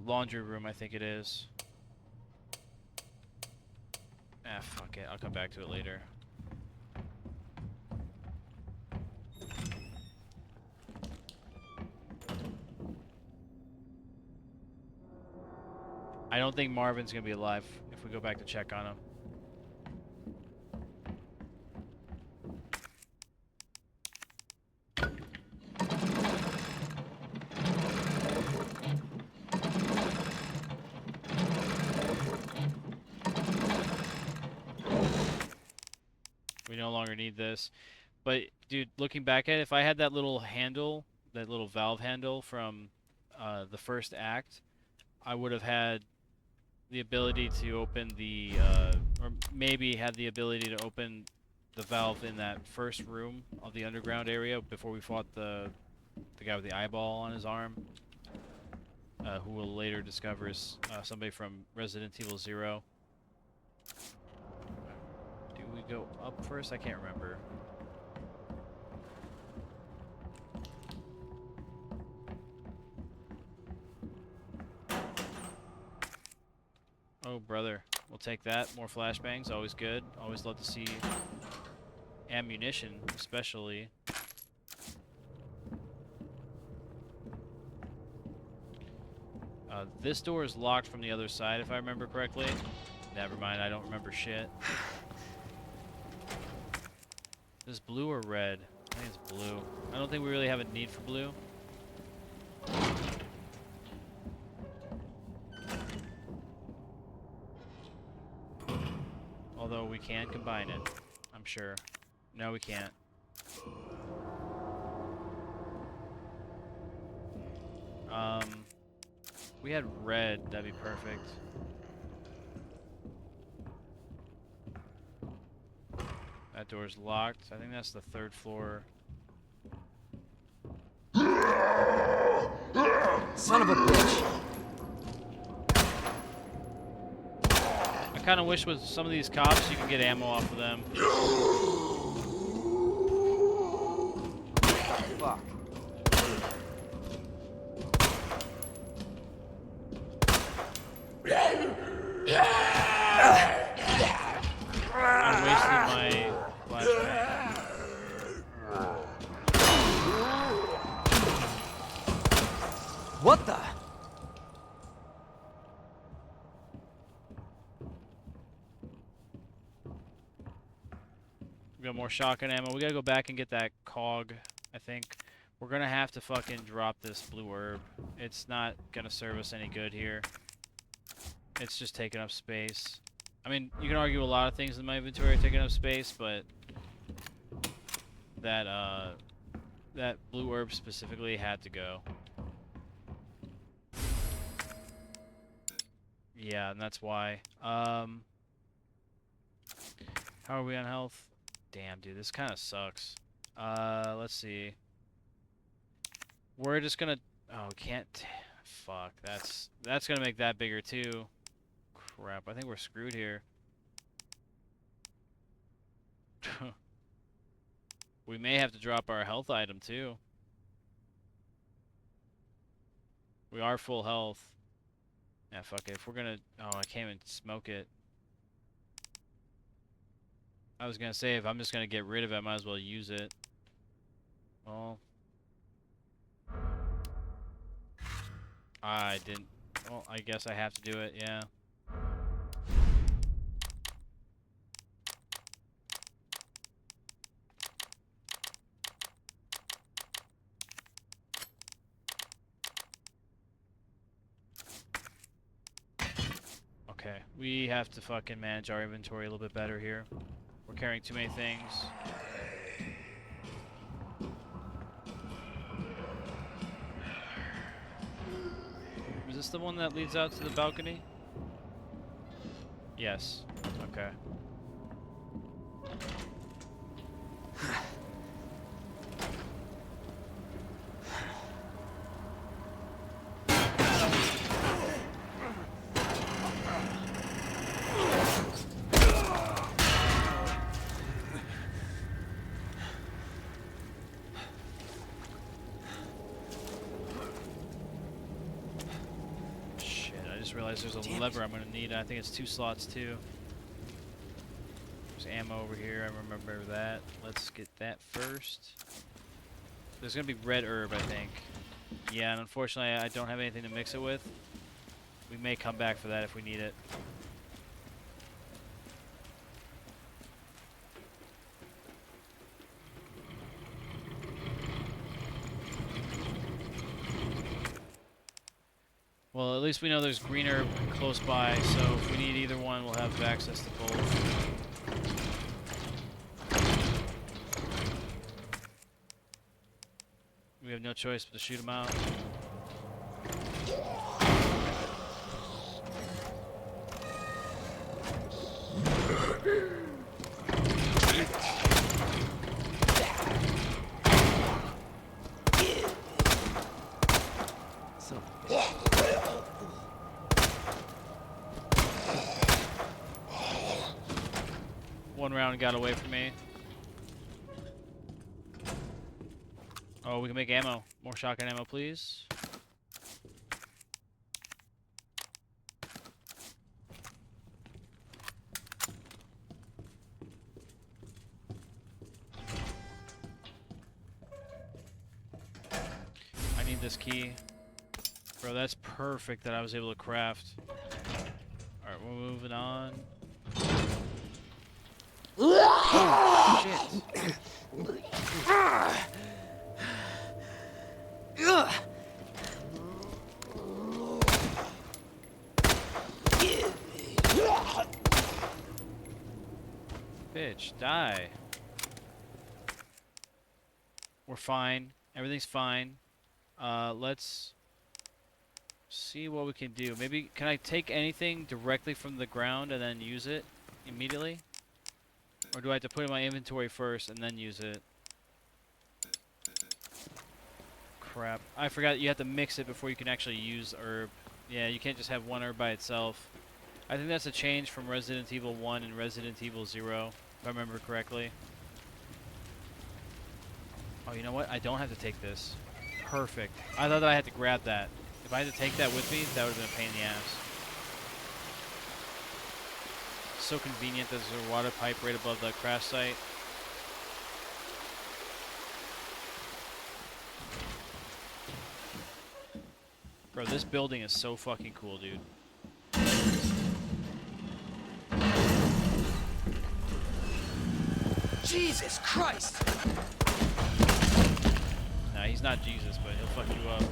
laundry room, I think it is. Ah, fuck it. I'll come back to it later. I don't think Marvin's gonna be alive if we go back to check on him. We no longer need this. But, dude, looking back at it, if I had that little handle, that little valve handle from the first act, I would have had the ability to open the, or maybe had the ability to open the valve in that first room of the underground area before we fought the guy with the eyeball on his arm, who we'll later discover is somebody from Resident Evil 0. Do we go up first? I can't remember. Oh, brother. We'll take that. More flashbangs. Always good. Always love to see ammunition, especially. This door is locked from the other side, if I remember correctly. Never mind. I don't remember shit. Is this blue or red? I think it's blue. I don't think we really have a need for blue. Although we can combine it, I'm sure. No, we can't. If we had red, that'd be perfect. That door's locked. I think that's the third floor. Son of a bitch! I kind of wish with some of these cops you could get ammo off of them. Fuck. I wasted my flashbang. What the? We got more shotgun ammo. We gotta go back and get that cog, I think. We're gonna have to fucking drop this blue herb. It's not gonna serve us any good here. It's just taking up space. I mean, you can argue a lot of things in my inventory are taking up space, but that that blue herb specifically had to go. Yeah, and that's why. How are we on health? Damn, dude, this kind of sucks. Let's see. We're just gonna... Oh, can't... Fuck, that's gonna make that bigger too. Crap, I think we're screwed here. We may have to drop our health item too. We are full health. Yeah, fuck it. If we're gonna... Oh, I can't even smoke it. I was gonna say, if I'm just gonna get rid of it, I might as well use it. Well... I didn't... Well, I guess I have to do it, yeah. Okay, we have to fucking manage our inventory a little bit better here. We're carrying too many things. Is this the one that leads out to the balcony? Yes. Okay. Realize there's a lever I'm gonna need. I think it's 2 slots too. ammo over here. I remember that. Let's get that first. There's gonna be red herb, I think. Yeah, and unfortunately I don't have anything to mix it with. We may come back for that if we need it. Well, at least we know there's green herb close by, so if we need either one, we'll have access to both. We have no choice but to shoot him out. One round got away from me. Oh, we can make ammo. More shotgun ammo, please. I need this key. Bro, that's perfect that I was able to craft. Alright, we're moving on. Oh, shit. Bitch, die. We're fine. Everything's fine. Let's see what we can do. Maybe, can I take anything directly from the ground and then use it immediately? Or do I have to put it in my inventory first and then use it? Crap. I forgot you have to mix it before you can actually use herb. Yeah, you can't just have one herb by itself. I think that's a change from Resident Evil 1 and Resident Evil 0, if I remember correctly. Oh, you know what? I don't have to take this. Perfect. I thought that I had to grab that. If I had to take that with me, that would have been a pain in the ass. So convenient. There's a water pipe right above the crash site. Bro, this building is so fucking cool, dude. Jesus Christ! Nah, he's not Jesus, but he'll fuck you up.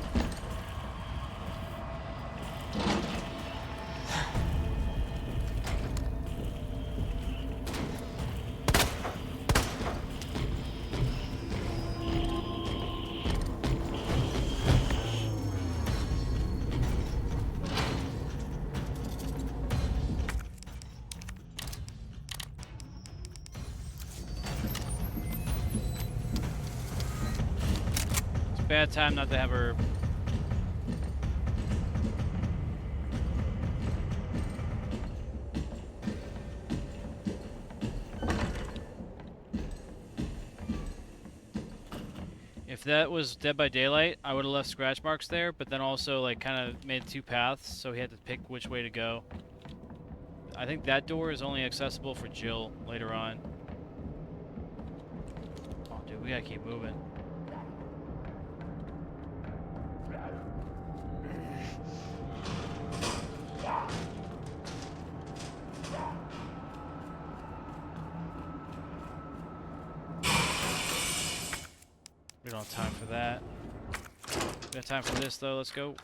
Bad time not to have herb. If that was Dead by Daylight, I would have left scratch marks there, but then also like kind of made two paths, so he had to pick which way to go. I think that door is only accessible for Jill later on. Oh, dude, we gotta keep moving. We don't have time for that. We got time for this though, let's go.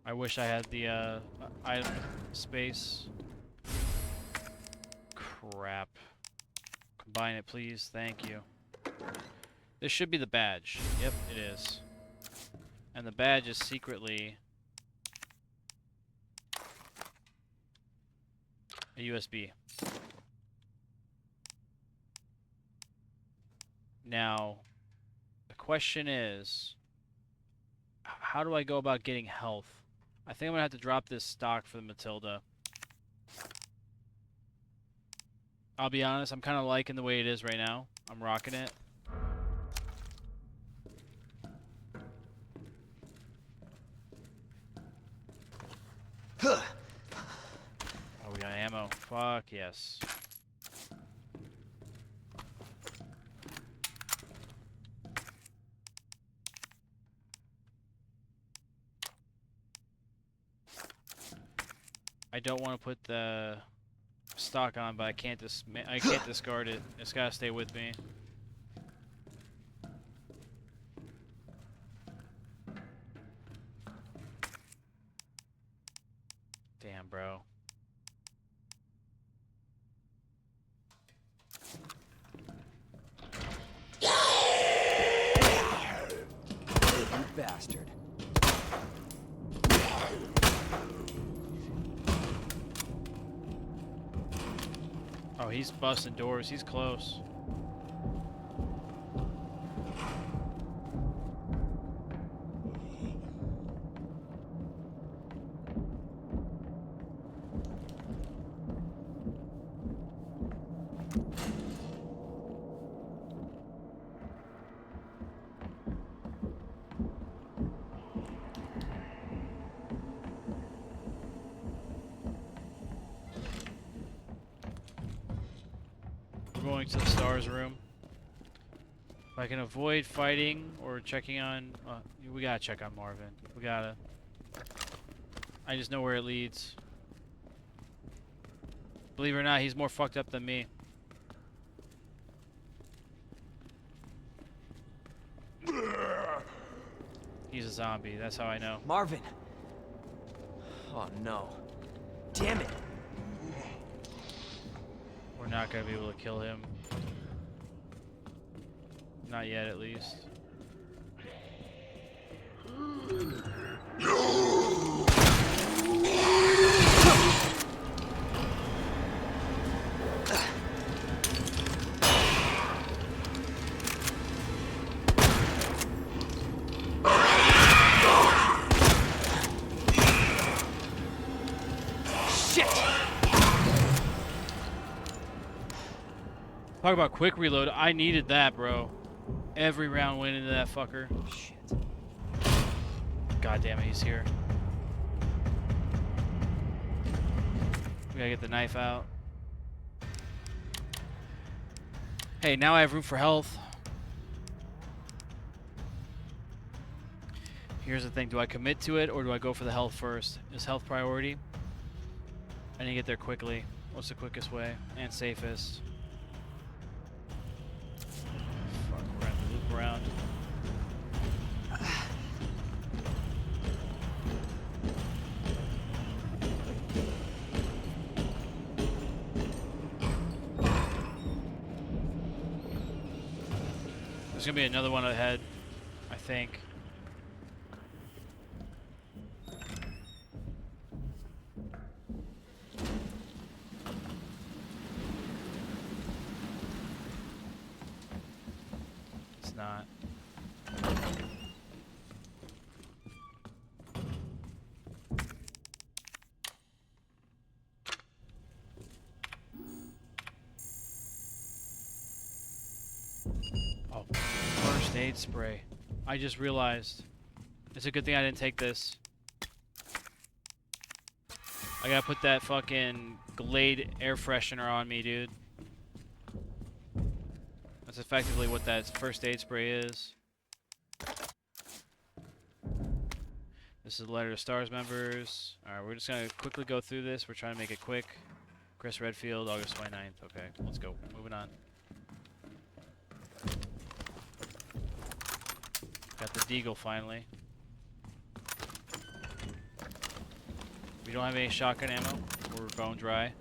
I wish I had the item space. Crap. Combine it please, thank you. This should be the badge. Yep, it is. And the badge is secretly a USB. Now, the question is, how do I go about getting health? I think I'm gonna have to drop this stock for the Matilda. I'll be honest, I'm kind of liking the way it is right now. I'm rocking it. Huh. Fuck yes. I don't want to put the stock on, but I can't discard it. It's gotta stay with me. Damn, bro. You bastard. Oh, he's busting doors. He's close. We're going to the stars room. If I can avoid fighting or checking on... we gotta check on Marvin. We gotta. I just know where it leads. Believe it or not, he's more fucked up than me. He's a zombie, that's how I know. Marvin! Oh no. Damn it! We're not gonna be able to kill him. Not yet, at least. Talk about quick reload. I needed that, bro. Every round went into that fucker. Shit. God damn it, he's here. We gotta get the knife out. Hey, now I have room for health. Here's the thing. Do I commit to it or do I go for the health first? Is health priority? I need to get there quickly. What's the quickest way and safest? Fuck, we're gonna have to loop around. There's gonna be another one ahead, I think. It's not. Oh, first aid spray. I just realized. It's a good thing I didn't take this. I gotta put that fucking Glade air freshener on me, dude. That's effectively what that first aid spray is. This is a letter to STARS members. Alright, we're just gonna quickly go through this. We're trying to make it quick. Chris Redfield, August 29th. Okay, let's go. Moving on. Got the Deagle finally. We don't have any shotgun ammo. We're bone dry.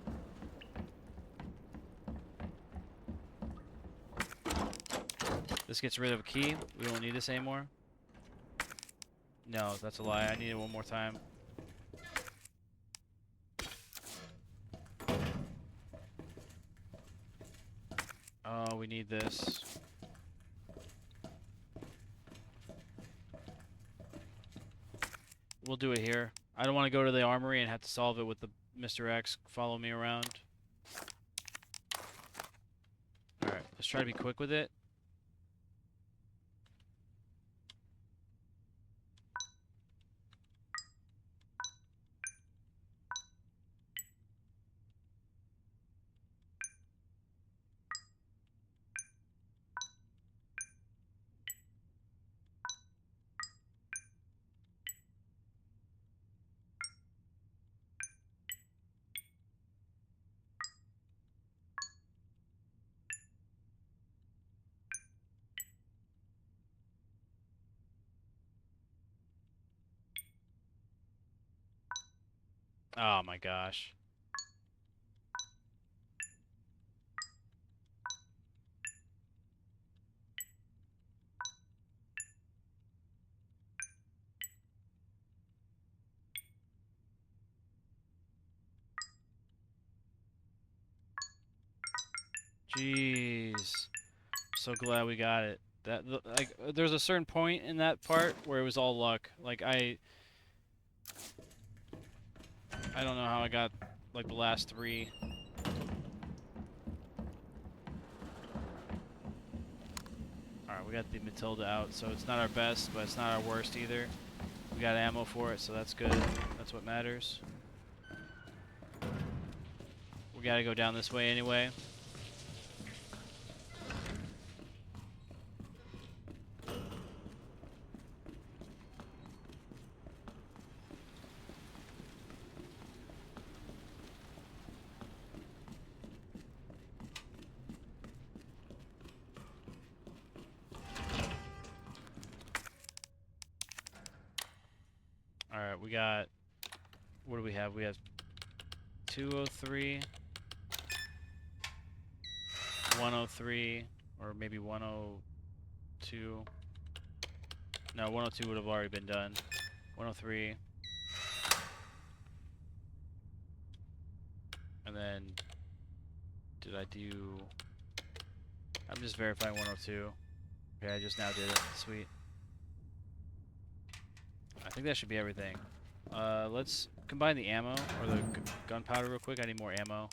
This gets rid of a key. We don't need this anymore. No, that's a lie. I need it one more time. Oh, we need this. We'll do it here. I don't want to go to the armory and have to solve it with the Mr. X follow me around. Alright, let's try to be quick with it. Oh my gosh. Jeez. So glad we got it. Like there's a certain point in that part where it was all luck. Like I don't know how I got like the last 3. Alright, we got the Matilda out, so it's not our best, but it's not our worst either. We got ammo for it, so that's good. That's what matters. We gotta go down this way anyway. Alright, we got... What do we have? We have 203, 103, or maybe 102. No, 102 would have already been done. 103. And then... Did I do... I'm just verifying 102. Okay, I just now did it. Sweet. I think that should be everything. Let's combine the ammo, or the gunpowder real quick. I need more ammo.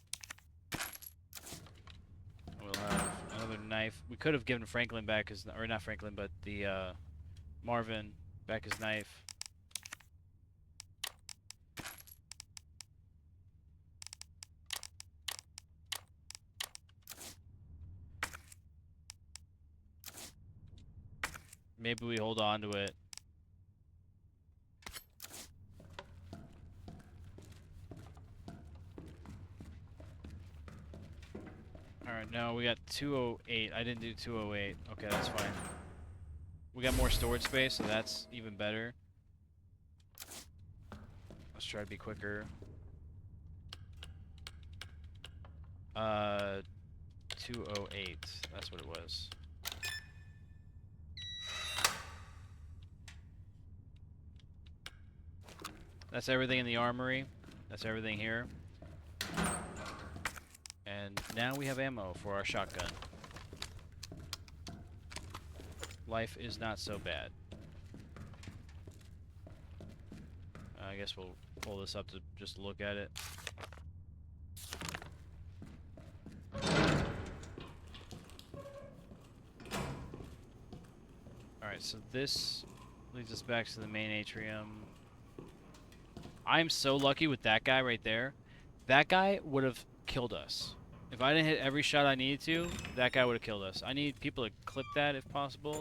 We'll have another knife. We could have given Franklin back his... Or not Franklin, but the, Marvin back his knife. Maybe we hold on to it. Alright, no, we got 208. I didn't do 208. Okay, that's fine. We got more storage space, so that's even better. Let's try to be quicker. 208. That's what it was. That's everything in the armory. That's everything here. And now we have ammo for our shotgun. Life is not so bad. I guess we'll pull this up to just look at it. Alright, so this leads us back to the main atrium. I'm so lucky with that guy right there. That guy would have killed us. If I didn't hit every shot I needed to, that guy would have killed us. I need people to clip that if possible.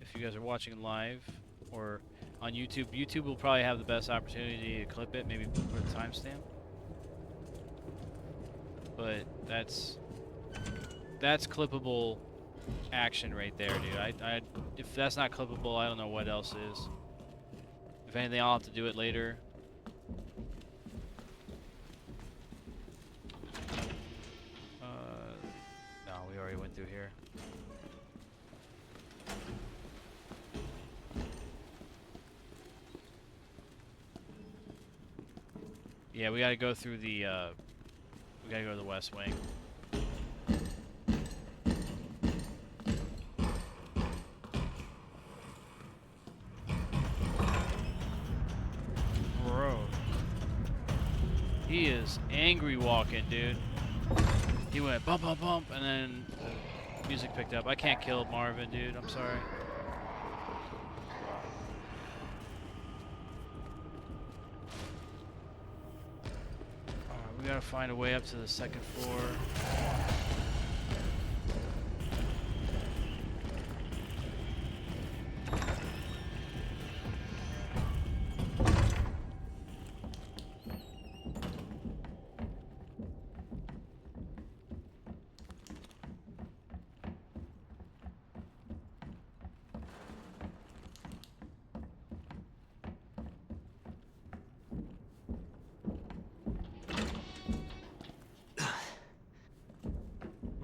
If you guys are watching live or on YouTube. YouTube will probably have the best opportunity to clip it. Maybe put a timestamp. But that's clippable action right there, dude. If that's not clippable, I don't know what else is. If anything, I'll have to do it later. No, we already went through here. Yeah, we gotta go through the, we gotta go to the West Wing. Bro. He is angry walking, dude. He went bump, bump, bump, and then music picked up. I can't kill Marvin, dude. I'm sorry. Alright, we gotta find a way up to the second floor.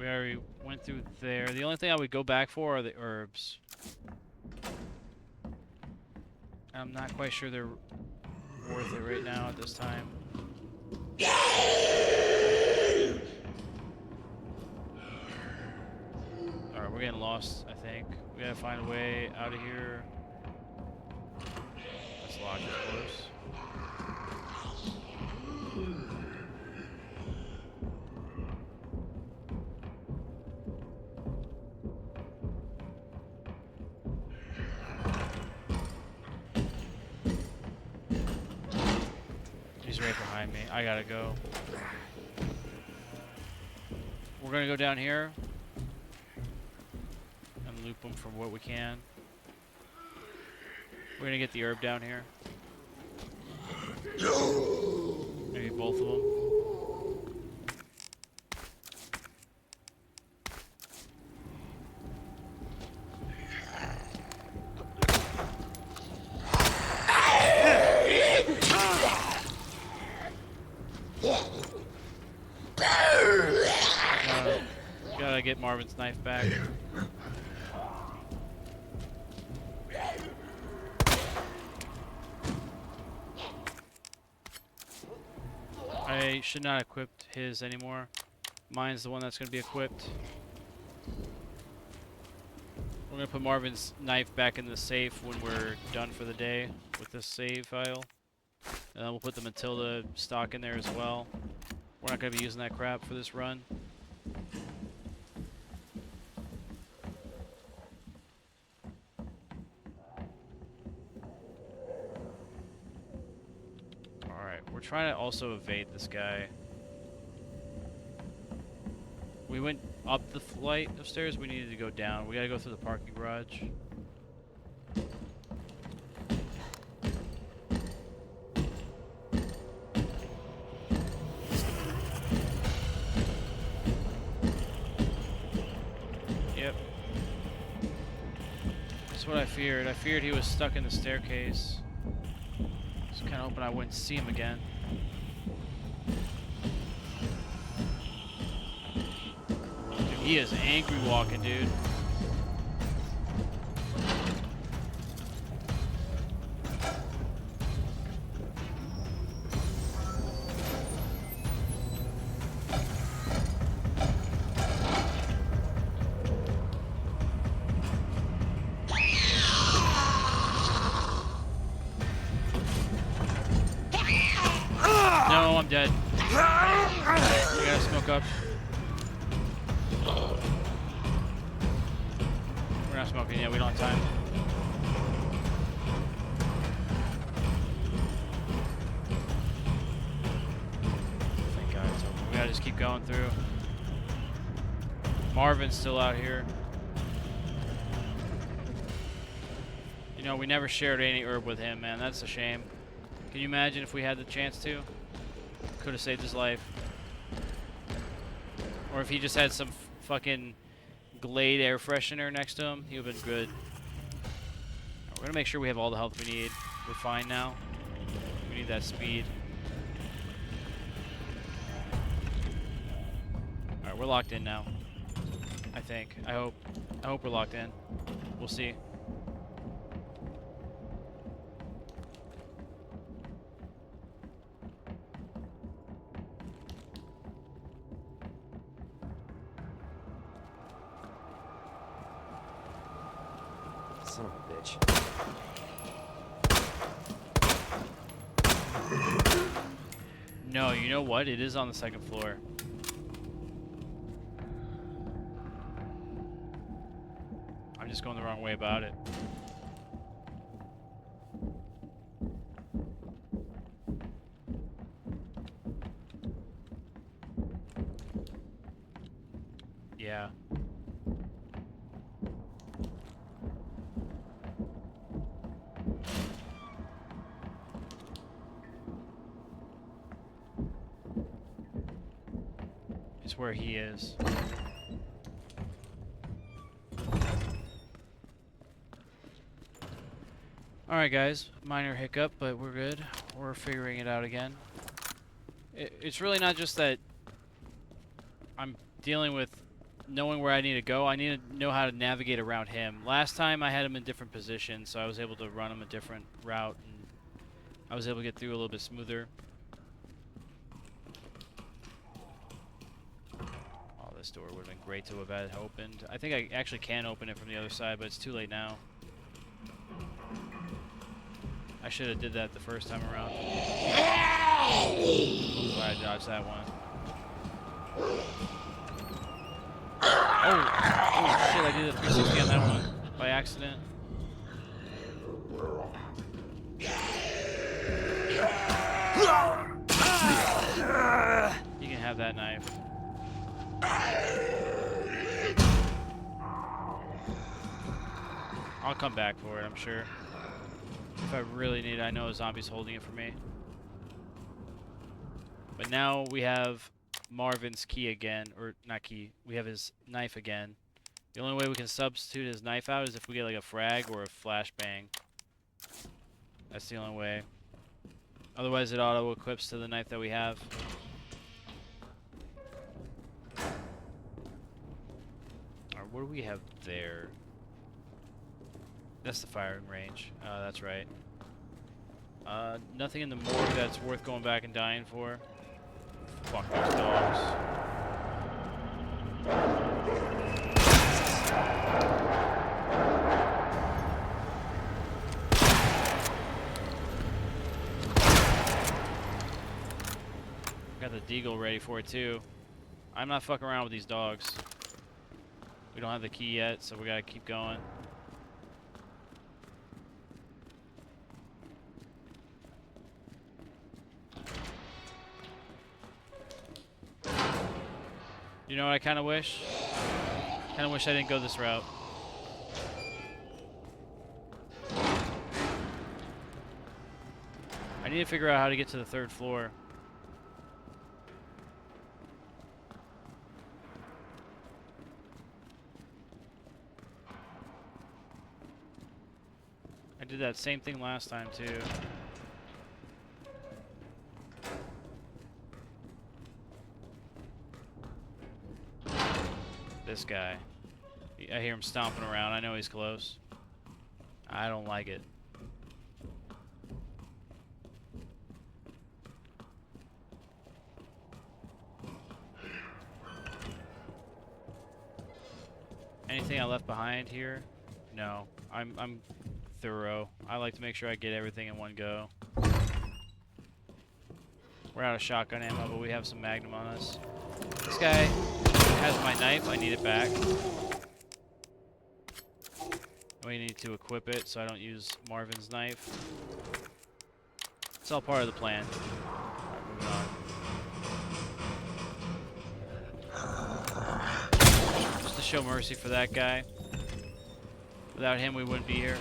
already went through there. The only thing I would go back for are the herbs. I'm not quite sure they're worth it right now at this time. Alright, we're getting lost, I think. We gotta find a way out of here. That's locked, of course. He's right behind me. I gotta go. We're gonna go down here and loop them from what we can. We're gonna get the herb down here. Maybe both of them. Gotta get Marvin's knife back. I should not equip his anymore. Mine's the one that's gonna be equipped. We're gonna put Marvin's knife back in the safe when we're done for the day with this save file. And then we'll put the Matilda stock in there as well. We're not gonna be using that crap for this run. We're trying to also evade this guy. We went up the flight of stairs. We needed to go down. We gotta go through the parking garage. Yep. That's what I feared. I feared he was stuck in the staircase. Kind of hoping I wouldn't see him again. Dude, he is angry walking, dude. No, I'm dead. We gotta smoke up. We're not smoking yet, we don't have time. Thank God it's over. We gotta just keep going through. Marvin's still out here. You know, we never shared any herb with him, man. That's a shame. Can you imagine if we had the chance to? Could have saved his life. Or if he just had some fucking Glade air freshener next to him, he would have been good. We're gonna make sure we have all the health we need. We're fine now. We need that speed. Alright, we're locked in now. I think. I hope we're locked in. We'll see. Son of a bitch. No, you know what? It is on the second floor. I'm just going the wrong way about it. Yeah. It's where he is. Alright guys, minor hiccup, but we're good. We're figuring it out again. It's really not just that I'm dealing with knowing where I need to go. I need to know how to navigate around him. Last time I had him in different positions, so I was able to run him a different route, and I was able to get through a little bit smoother. Oh, this door would have been great to have had opened. I think I actually can open it from the other side, but it's too late now. I should have did that the first time around. Glad I dodged that one. Oh shit, I did a 360 on that one by accident. You can have that knife. I'll come back for it, I'm sure. If I really need it, I know a zombie's holding it for me. But now we have Marvin's key again, or not key, we have his knife again. The only way we can substitute his knife out is if we get like a frag or a flashbang. That's the only way. Otherwise it auto-equips to the knife that we have. Alright, what do we have there? That's the firing range. That's right. Nothing in the morgue that's worth going back and dying for. Fuck those dogs. Got the deagle ready for it too. I'm not fucking around with these dogs. We don't have the key yet, so we gotta keep going. You know what I kind of wish? Kind of wish I didn't go this route. I need to figure out how to get to the 3rd floor. I did that same thing last time too. This guy. I hear him stomping around. I know he's close. I don't like it. Anything I left behind here? No. I'm thorough. I like to make sure I get everything in one go. We're out of shotgun ammo, but we have some Magnum on us. This guy has my knife. I need it back. We need to equip it so I don't use Marvin's knife. It's all part of the plan. Alright, moving on. Just to show mercy for that guy. Without him, we wouldn't be here.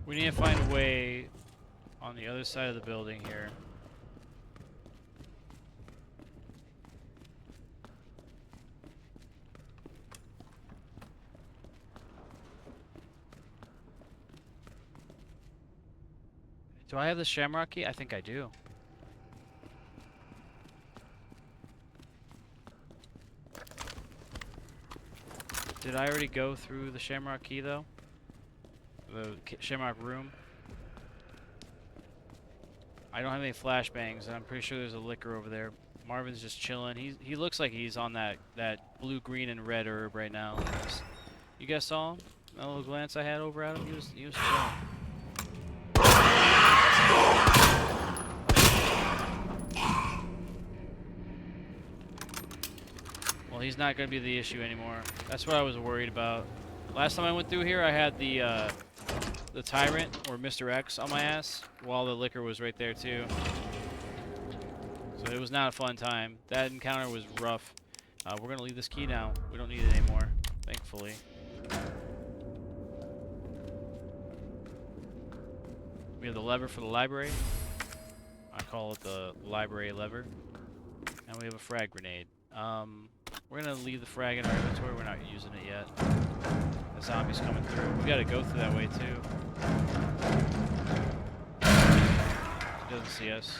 We need to find a way on the other side of the building here. Do I have the Shamrock key? I think I do. Did I already go through the Shamrock key though? The Shamrock room. I don't have any flashbangs, and I'm pretty sure there's a liquor over there. Marvin's just chilling. He looks like he's on that blue, green, and red herb right now. You guys saw him? That little glance I had over at him. He was chilling. Well, he's not going to be the issue anymore. That's what I was worried about. Last time I went through here, I had the Tyrant, or Mr. X, on my ass, while the liquor was right there, too. So it was not a fun time. That encounter was rough. We're going to leave this key now. We don't need it anymore, thankfully. We have the lever for the library. call it the library lever. And we have a frag grenade. We're gonna leave the frag in our inventory. We're not using it yet. The zombie's coming through. We gotta go through that way too. He doesn't see us.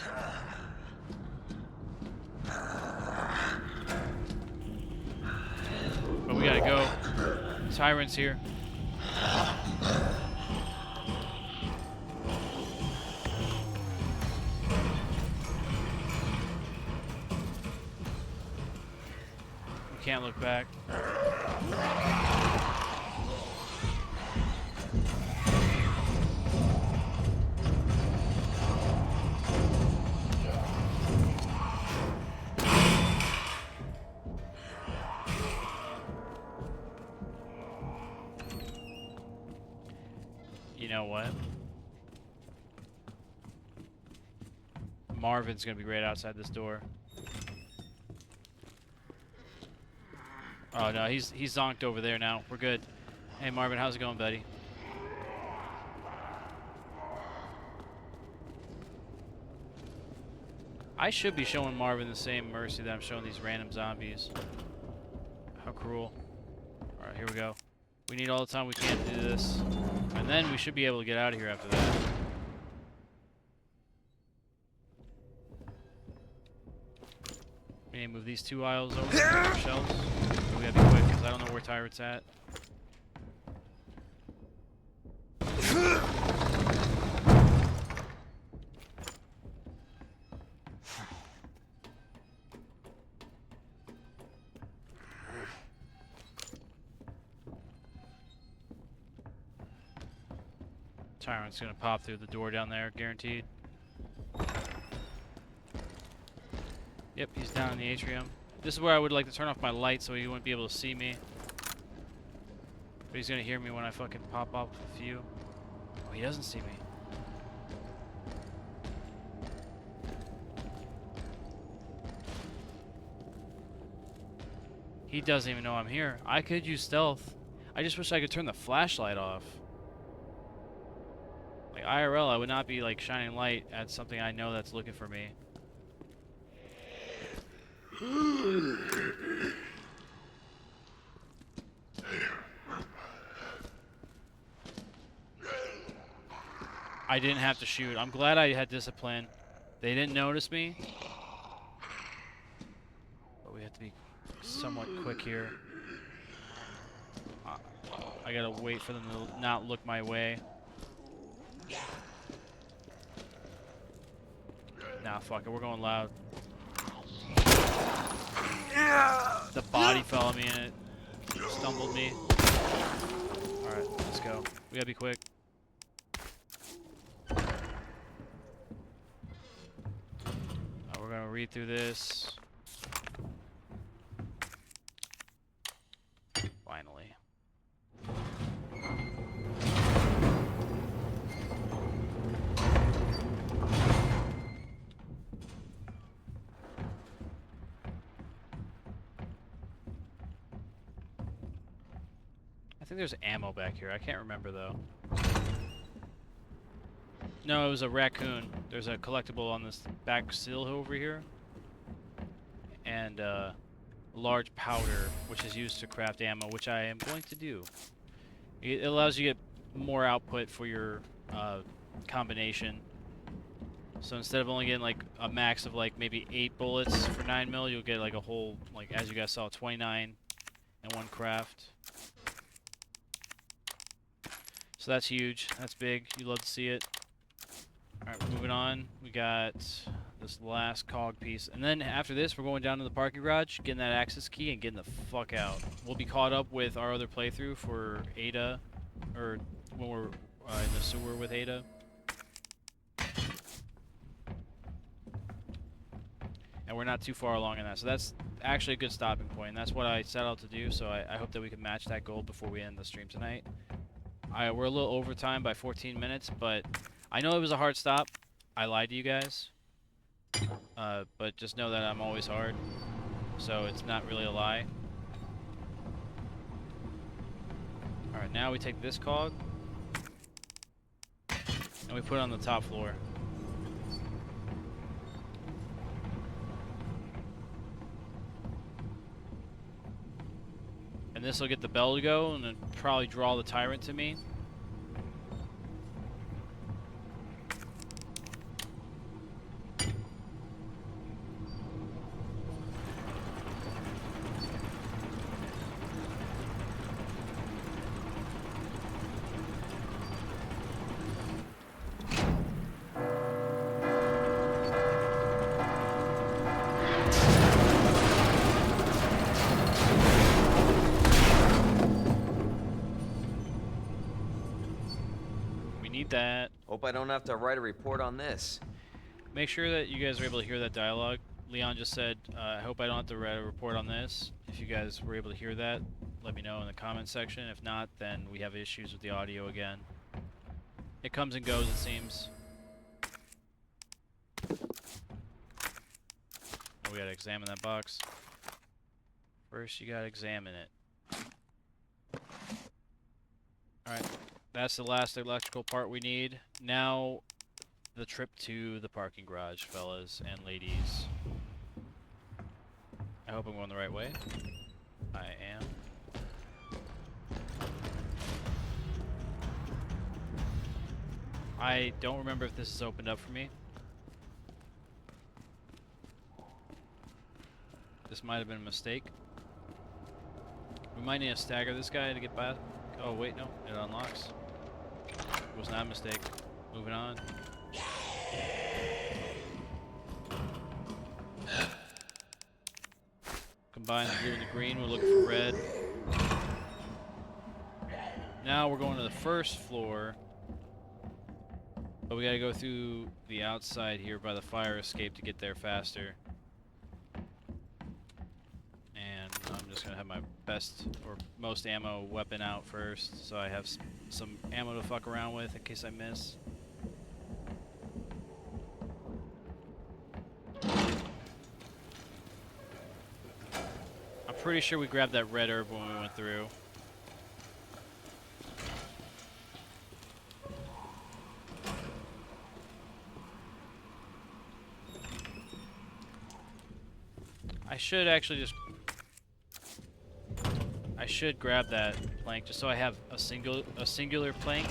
But we gotta go. Tyrant's here. We can't look back. You know what? Marvin's gonna be right outside this door. Oh no, he's zonked over there now. We're good. Hey Marvin, how's it going, buddy? I should be showing Marvin the same mercy that I'm showing these random zombies. How cruel. Alright, here we go. We need all the time we can to do this. And then we should be able to get out of here after that. We need to move these 2 aisles over to the shelves. We gotta be quick because I don't know where Tyrant's at. Tyrant's gonna pop through the door down there, guaranteed. Yep, he's down in the atrium. This is where I would like to turn off my light so he wouldn't be able to see me. But he's gonna hear me when I fucking pop up a few. Oh, he doesn't see me. He doesn't even know I'm here. I could use stealth. I just wish I could turn the flashlight off. Like IRL, I would not be like shining light at something I know that's looking for me. I didn't have to shoot. I'm glad I had discipline. They didn't notice me. But we have to be somewhat quick here. I gotta wait for them to not look my way. Nah, fuck it. We're going loud. The body fell on me and it stumbled me. Alright, let's go. We gotta be quick. We're gonna read through this. Finally. I think there's ammo back here. I can't remember though. No, it was a raccoon. There's a collectible on this back sill over here. And a large powder, which is used to craft ammo, which I am going to do. It allows you to get more output for your combination. So instead of only getting like a max of like maybe 8 bullets for 9mm, you'll get like a whole, like as you guys saw, 29 in one craft. So that's huge. That's big. You love to see it. Alright, moving on. We got this last cog piece. And then after this, we're going down to the parking garage, getting that access key, and getting the fuck out. We'll be caught up with our other playthrough for Ada, or when we're in the sewer with Ada. And we're not too far along in that. So that's actually a good stopping point. And that's what I set out to do, so I hope that we can match that goal before we end the stream tonight. We're a little over time by 14 minutes, but I know it was a hard stop. I lied to you guys. But just know that I'm always hard. So it's not really a lie. Alright, now we take this cog. And we put it on the top floor. And this will get the bell to go, and then probably draw the tyrant to me. That. Hope I don't have to write a report on this. Make sure that you guys are able to hear that dialogue. Leon just said, I hope I don't have to write a report on this. If you guys were able to hear that, let me know in the comment section. If not, then we have issues with the audio again. It comes and goes, it seems. Oh, we gotta examine that box. First, you gotta examine it. Alright. That's the last electrical part we need. Now, the trip to the parking garage, fellas and ladies. I hope I'm going the right way. I am. I don't remember if this is opened up for me. This might have been a mistake. We might need to stagger this guy to get by. Oh, wait, no. It unlocks. It was not a mistake. Moving on. Combine the blue and the green. We're looking for red. Now we're going to the first floor. But we gotta go through the outside here by the fire escape to get there faster. And I'm just gonna have my best or most ammo weapon out first, so I have some ammo to fuck around with in case I miss. I'm pretty sure we grabbed that red herb when we went through. I should actually just... I should grab that plank just so I have a singular plank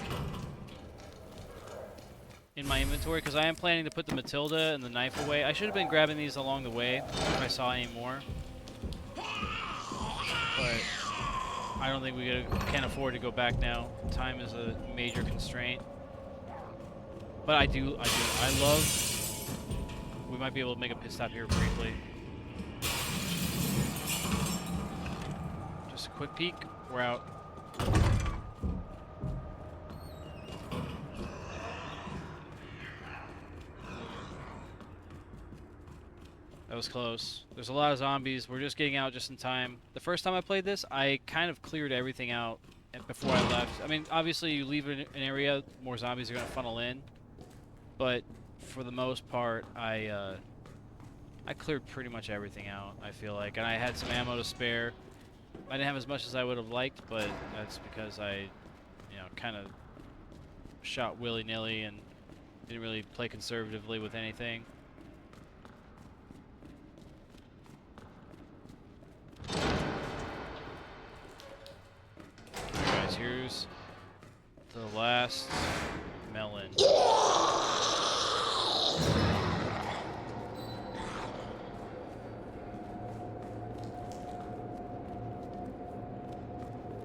in my inventory, because I am planning to put the Matilda and the knife away. I should have been grabbing these along the way if I saw any more. But I don't think we can afford to go back now. Time is a major constraint. But I love... We might be able to make a pit stop here briefly. Just a quick peek. We're out. That was close. There's a lot of zombies. We're just getting out just in time. The first time I played this, I kind of cleared everything out before I left. I mean, obviously you leave an area, more zombies are going to funnel in. But for the most part, I cleared pretty much everything out, I feel like. And I had some ammo to spare. I didn't have as much as I would have liked, but that's because I, kind of shot willy-nilly and didn't really play conservatively with anything. Guys, here's the last melon.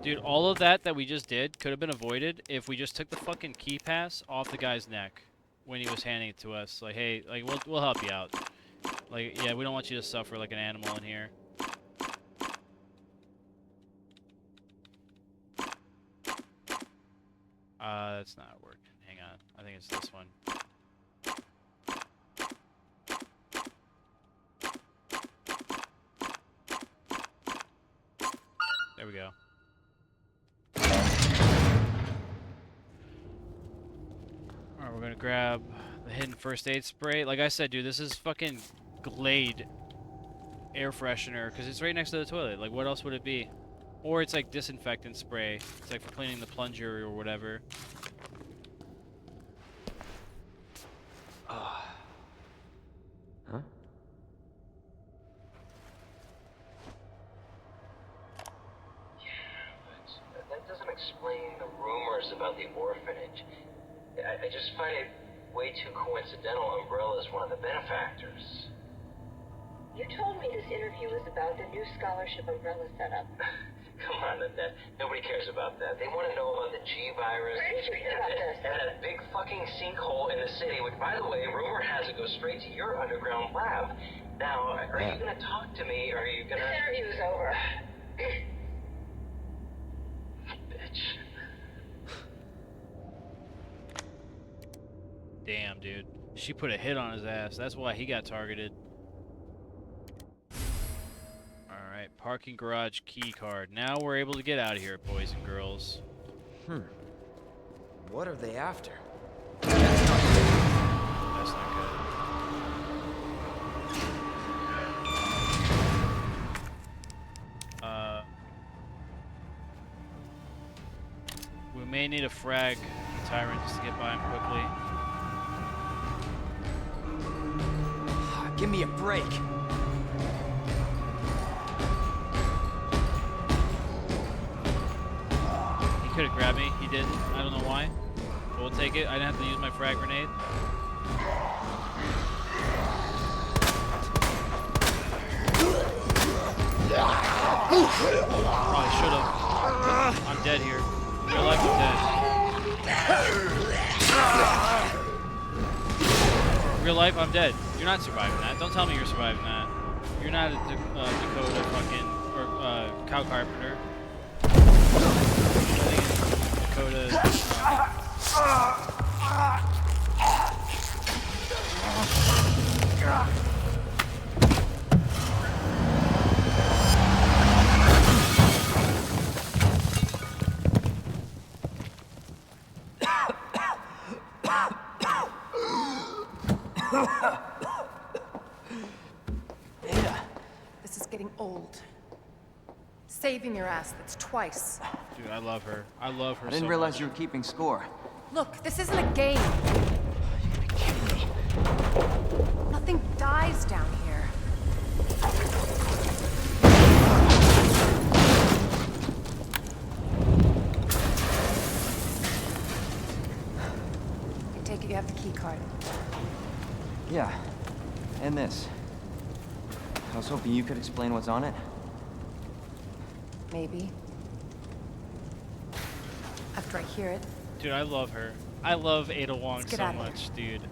Dude, all of that we just did could have been avoided if we just took the fucking key pass off the guy's neck when he was handing it to us. Like, hey, like we'll help you out. Like, yeah, we don't want you to suffer like an animal in here. That's not working. Hang on. I think it's this one. There we go. Alright, we're gonna grab the hidden first aid spray. Like I said, dude, this is fucking Glade air freshener, because it's right next to the toilet. Like, what else would it be? Or it's like disinfectant spray. It's like for cleaning the plunger or whatever. Huh? the orphanage. I just find it way too coincidental Umbrella's one of the benefactors. You told me this interview was about the new scholarship Umbrella set up. Come on, Annette. Nobody cares about that. They want to know about the G virus. Where did you hear about this? And that big fucking sinkhole in the city, which, by the way, rumor has it goes straight to your underground lab. Now, are you gonna talk to me, or are you gonna... This interview's over. Bitch. Damn, dude. She put a hit on his ass. That's why he got targeted. Alright, parking garage key card. Now we're able to get out of here, boys and girls. What are they after? That's not good. We may need a frag tyrant just to get by him quickly. Give me a break. He could have grabbed me. He didn't. I don't know why. But we'll take it. I didn't have to use my frag grenade. Probably should have. I'm dead here. In real life, I'm dead. In real life, I'm dead. You're not surviving that. Don't tell me you're surviving that. You're not a Dakota fucking, or cow carpenter. I think it's Dakota. This is getting old. Saving your ass, that's twice. Dude, I love her. I love her. I didn't realize you were keeping score. Look, this isn't a game. Nothing dies down here. I take it you have the key card. Yeah, and this. I was hoping you could explain what's on it. Maybe. After I hear it. Dude, I love her. I love Ada Wong so outta much, dude.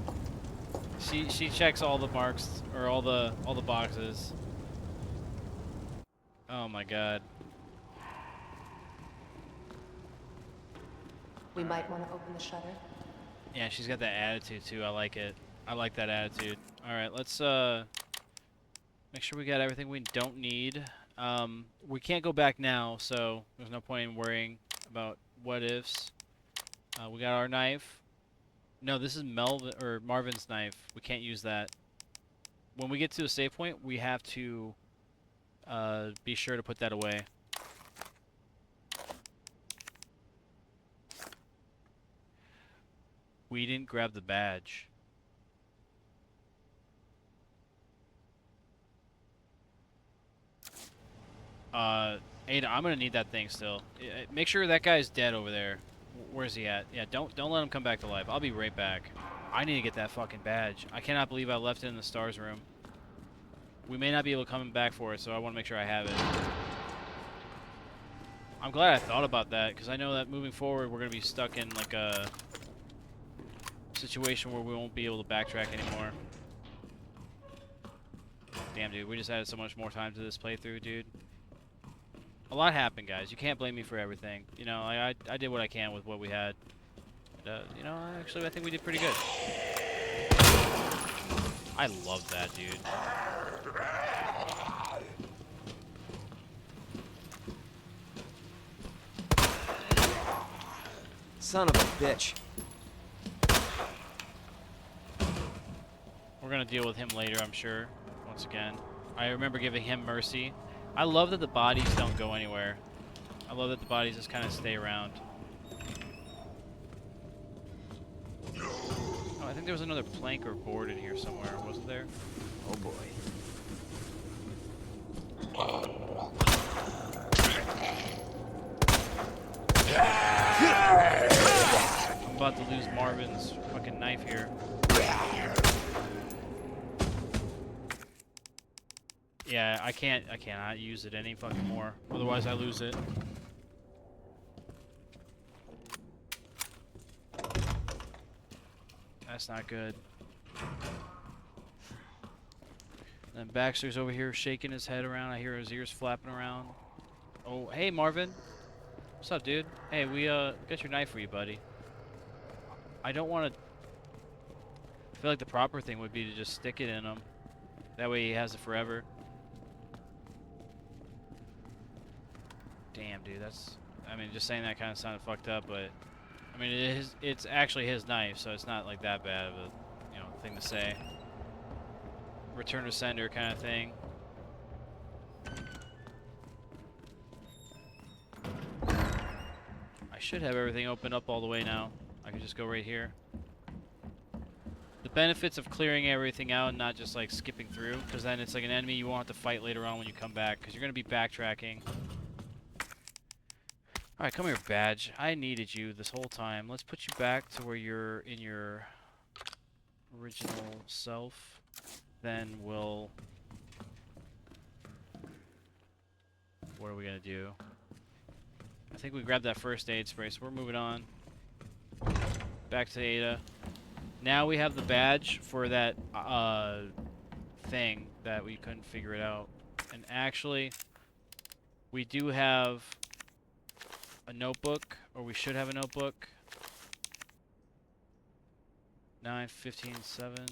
She checks all the marks or all the boxes. Oh my god. We might want to open the shutter. Yeah, she's got that attitude too. I like it. I like that attitude. All right, let's make sure we got everything we don't need. We can't go back now, so there's no point in worrying about what ifs. We got our knife. No, this is Marvin's knife. We can't use that. When we get to a save point, we have to be sure to put that away. We didn't grab the badge. Ada, I'm gonna need that thing still. Make sure that guy's dead over there. Where's he at? Yeah, don't let him come back to life. I'll be right back. I need to get that fucking badge. I cannot believe I left it in the stars room. We may not be able to come back for it, so I want to make sure I have it. I'm glad I thought about that, because I know that moving forward we're gonna be stuck in like a situation where we won't be able to backtrack anymore. Damn, dude, we just added so much more time to this playthrough, dude. A lot happened, guys. You can't blame me for everything. You know, I did what I can with what we had. And, you know, actually, I think we did pretty good. I love that, dude. Son of a bitch. We're gonna deal with him later, I'm sure. Once again, I remember giving him mercy. I love that the bodies don't go anywhere. I love that the bodies just kind of stay around. Oh, I think there was another plank or board in here somewhere, wasn't there? Oh boy. about to lose Marvin's fucking knife here. Yeah, I cannot use it any fucking more. Otherwise I lose it. That's not good. And then Baxter's over here shaking his head around. I hear his ears flapping around. Oh, hey Marvin. What's up, dude? Hey, we got your knife for you, buddy. I don't want to... I feel like the proper thing would be to just stick it in him. That way he has it forever. Damn, dude, that's... I mean, just saying that kind of sounded fucked up, but... I mean, it's actually his knife, so it's not like that bad of a, you know, thing to say. Return to sender kind of thing. I should have everything opened up all the way now. I can just go right here. The benefits of clearing everything out and not just like skipping through, because then it's like an enemy you won't have to fight later on when you come back, because you're going to be backtracking. Alright, come here, badge. I needed you this whole time. Let's put you back to where you're in your original self. Then we'll... What are we going to do? I think we grabbed that first aid spray, so we're moving on. Back to Ada. Now we have the badge for that thing that we couldn't figure it out. And actually, we do have a notebook, or we should have a notebook. 9:15:7.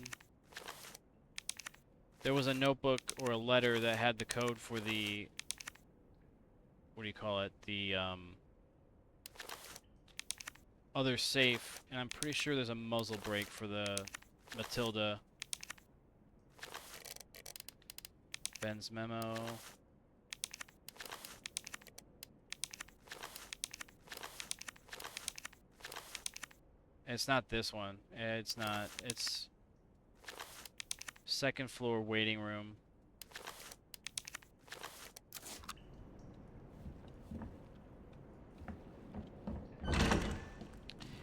There was a notebook or a letter that had the code for the... What do you call it? The other safe, and I'm pretty sure there's a muzzle brake for the Matilda. Ben's memo. It's not this one. It's not. It's second floor waiting room.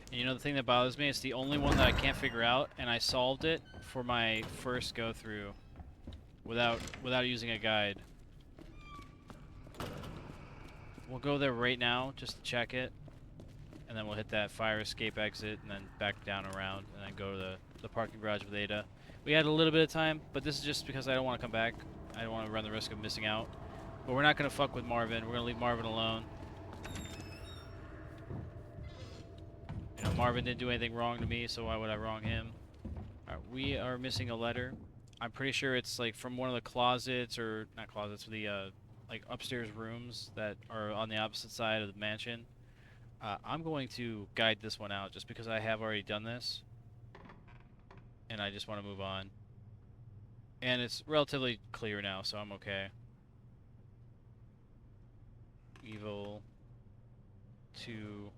And you know the thing that bothers me? It's the only one that I can't figure out, and I solved it for my first go through without using a guide. We'll go there right now just to check it. And then we'll hit that fire escape exit and then back down around and then go to the parking garage with Ada. We had a little bit of time, but this is just because I don't want to come back. I don't want to run the risk of missing out. But we're not going to fuck with Marvin. We're going to leave Marvin alone. You know, Marvin didn't do anything wrong to me, so why would I wrong him? Alright, we are missing a letter. I'm pretty sure it's like from one of the closets, or not closets, the like upstairs rooms that are on the opposite side of the mansion. I'm going to guide this one out just because I have already done this. And I just want to move on. And it's relatively clear now, so I'm okay. Evil 2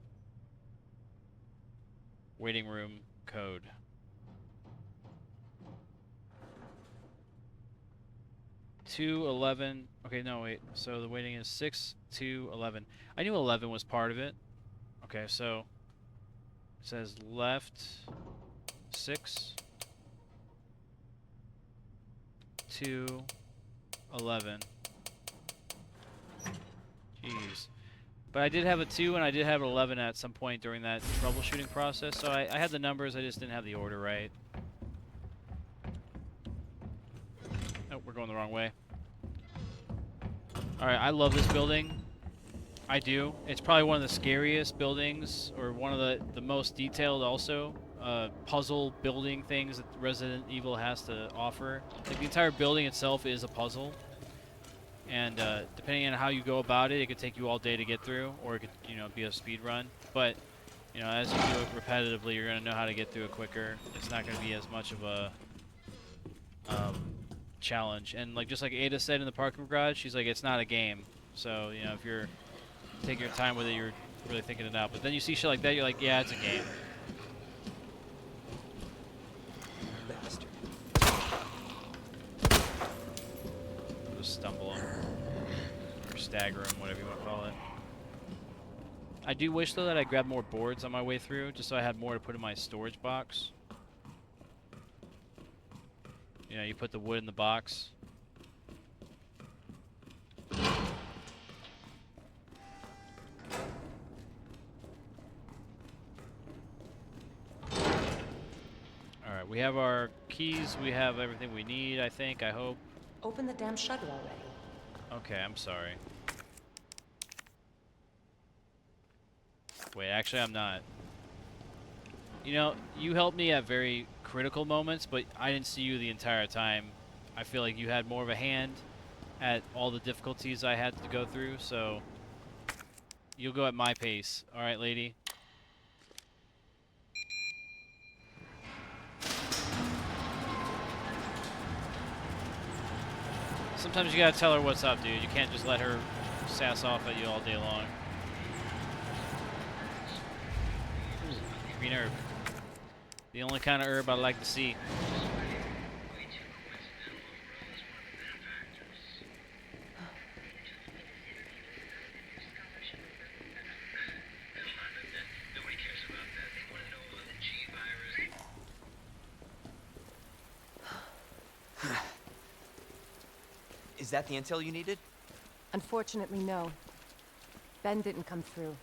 waiting room code. 2:11. Okay, no, wait. So the waiting is 6:2:11. I knew 11 was part of it. Okay, so it says left 6:2:11. Jeez. But I did have a 2 and I did have an 11 at some point during that troubleshooting process, so I had the numbers, I just didn't have the order right. Oh, we're going the wrong way. Alright, I love this building. I do. It's probably one of the scariest buildings, or one of the most detailed also puzzle building things that Resident Evil has to offer. Like, the entire building itself is a puzzle, and depending on how you go about it, it could take you all day to get through, or it could, you know, be a speed run. But you know, as you do it repetitively, you're gonna know how to get through it quicker. It's not gonna be as much of a challenge. And like just like Ada said in the parking garage, she's like, it's not a game. So you know, if you're taking your time with it, you're really thinking it out. But then you see shit like that, you're like, yeah, it's a game. Bastard. Just stumble him. Or stagger him, whatever you want to call it. I do wish though that I grabbed more boards on my way through, just so I had more to put in my storage box. You know, you put the wood in the box. Alright, we have our keys, we have everything we need, I think, I hope. Open the damn shutter already. Okay, I'm sorry. Wait, actually I'm not. You know, you helped me at very critical moments, but I didn't see you the entire time. I feel like you had more of a hand at all the difficulties I had to go through, so you'll go at my pace. Alright, lady? Sometimes you gotta tell her what's up, dude. You can't just let her sass off at you all day long. Green herb. The only kind of herb I like to see. Is that the intel you needed? Unfortunately, no. Ben didn't come through.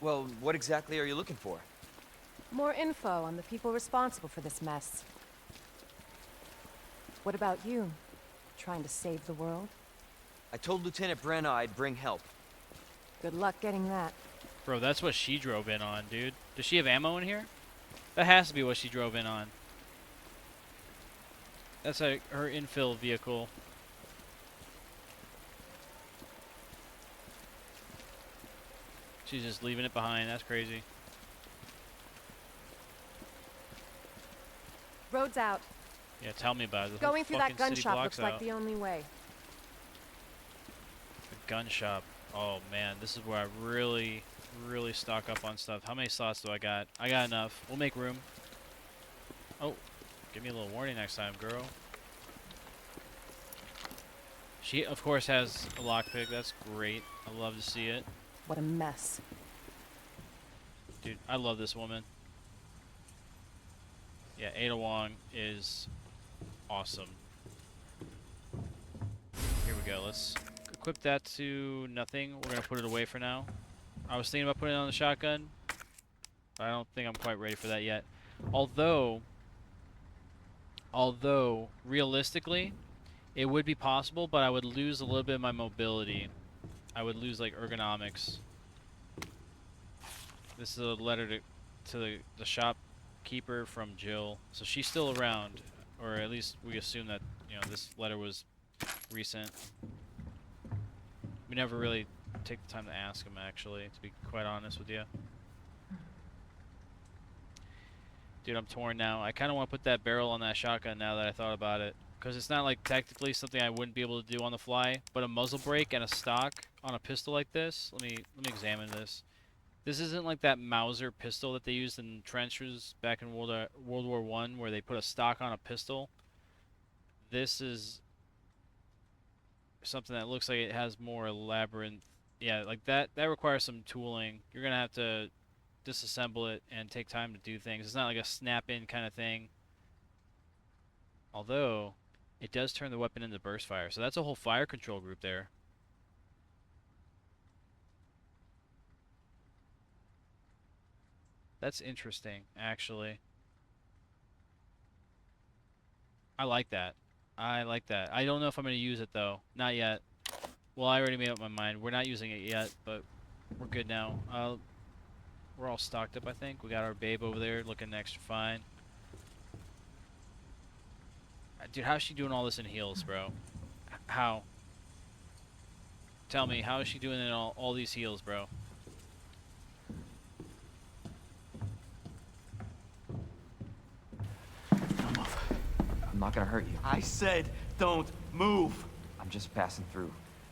Well, what exactly are you looking for? More info on the people responsible for this mess. What about you? Trying to save the world? I told Lieutenant Brenna I'd bring help. Good luck getting that. Bro, that's what she drove in on, dude. Does she have ammo in here? That has to be what she drove in on. That's her infill vehicle. She's just leaving it behind. That's crazy. Road's out. Yeah, tell me about it. The Going whole through that gun city shop blocks looks like out. the only way. The gun shop. Oh man, this is where I really stock up on stuff. How many slots do I got? I got enough. We'll make room. Oh, give me a little warning next time, girl. She, of course, has a lockpick. That's great. I love to see it. What a mess. Dude, I love this woman. Yeah, Ada Wong is awesome. Here we go. Let's equip that to nothing. We're going to put it away for now. I was thinking about putting it on the shotgun, but I don't think I'm quite ready for that yet. Although, realistically, it would be possible, but I would lose a little bit of my mobility. I would lose, like, ergonomics. This is a letter to the shopkeeper from Jill. So she's still around, or at least we assume that, you know, this letter was recent. We never really take the time to ask him, actually, to be quite honest with you. Dude, I'm torn now. I kind of want to put that barrel on that shotgun now that I thought about it. Because it's not, like, technically something I wouldn't be able to do on the fly, but a muzzle brake and a stock on a pistol like this. Let me examine this. This isn't like that Mauser pistol that they used in trenches back in World War I, where they put a stock on a pistol. This is something that looks like it has more elaborate. Yeah, like that requires some tooling. You're gonna have to disassemble it and take time to do things. It's not like a snap-in kind of thing. Although, it does turn the weapon into burst fire, so that's a whole fire control group there. That's interesting, actually. I like that. I like that. I don't know if I'm going to use it, though. Not yet. Well, I already made up my mind. We're not using it yet, but we're good now. We're all stocked up, I think. We got our babe over there looking extra fine. Dude, how's she doing all this in heels, bro? How? Tell me, how is she doing in all these heels, bro? I'm not gonna hurt you. I said don't move. I'm just passing through.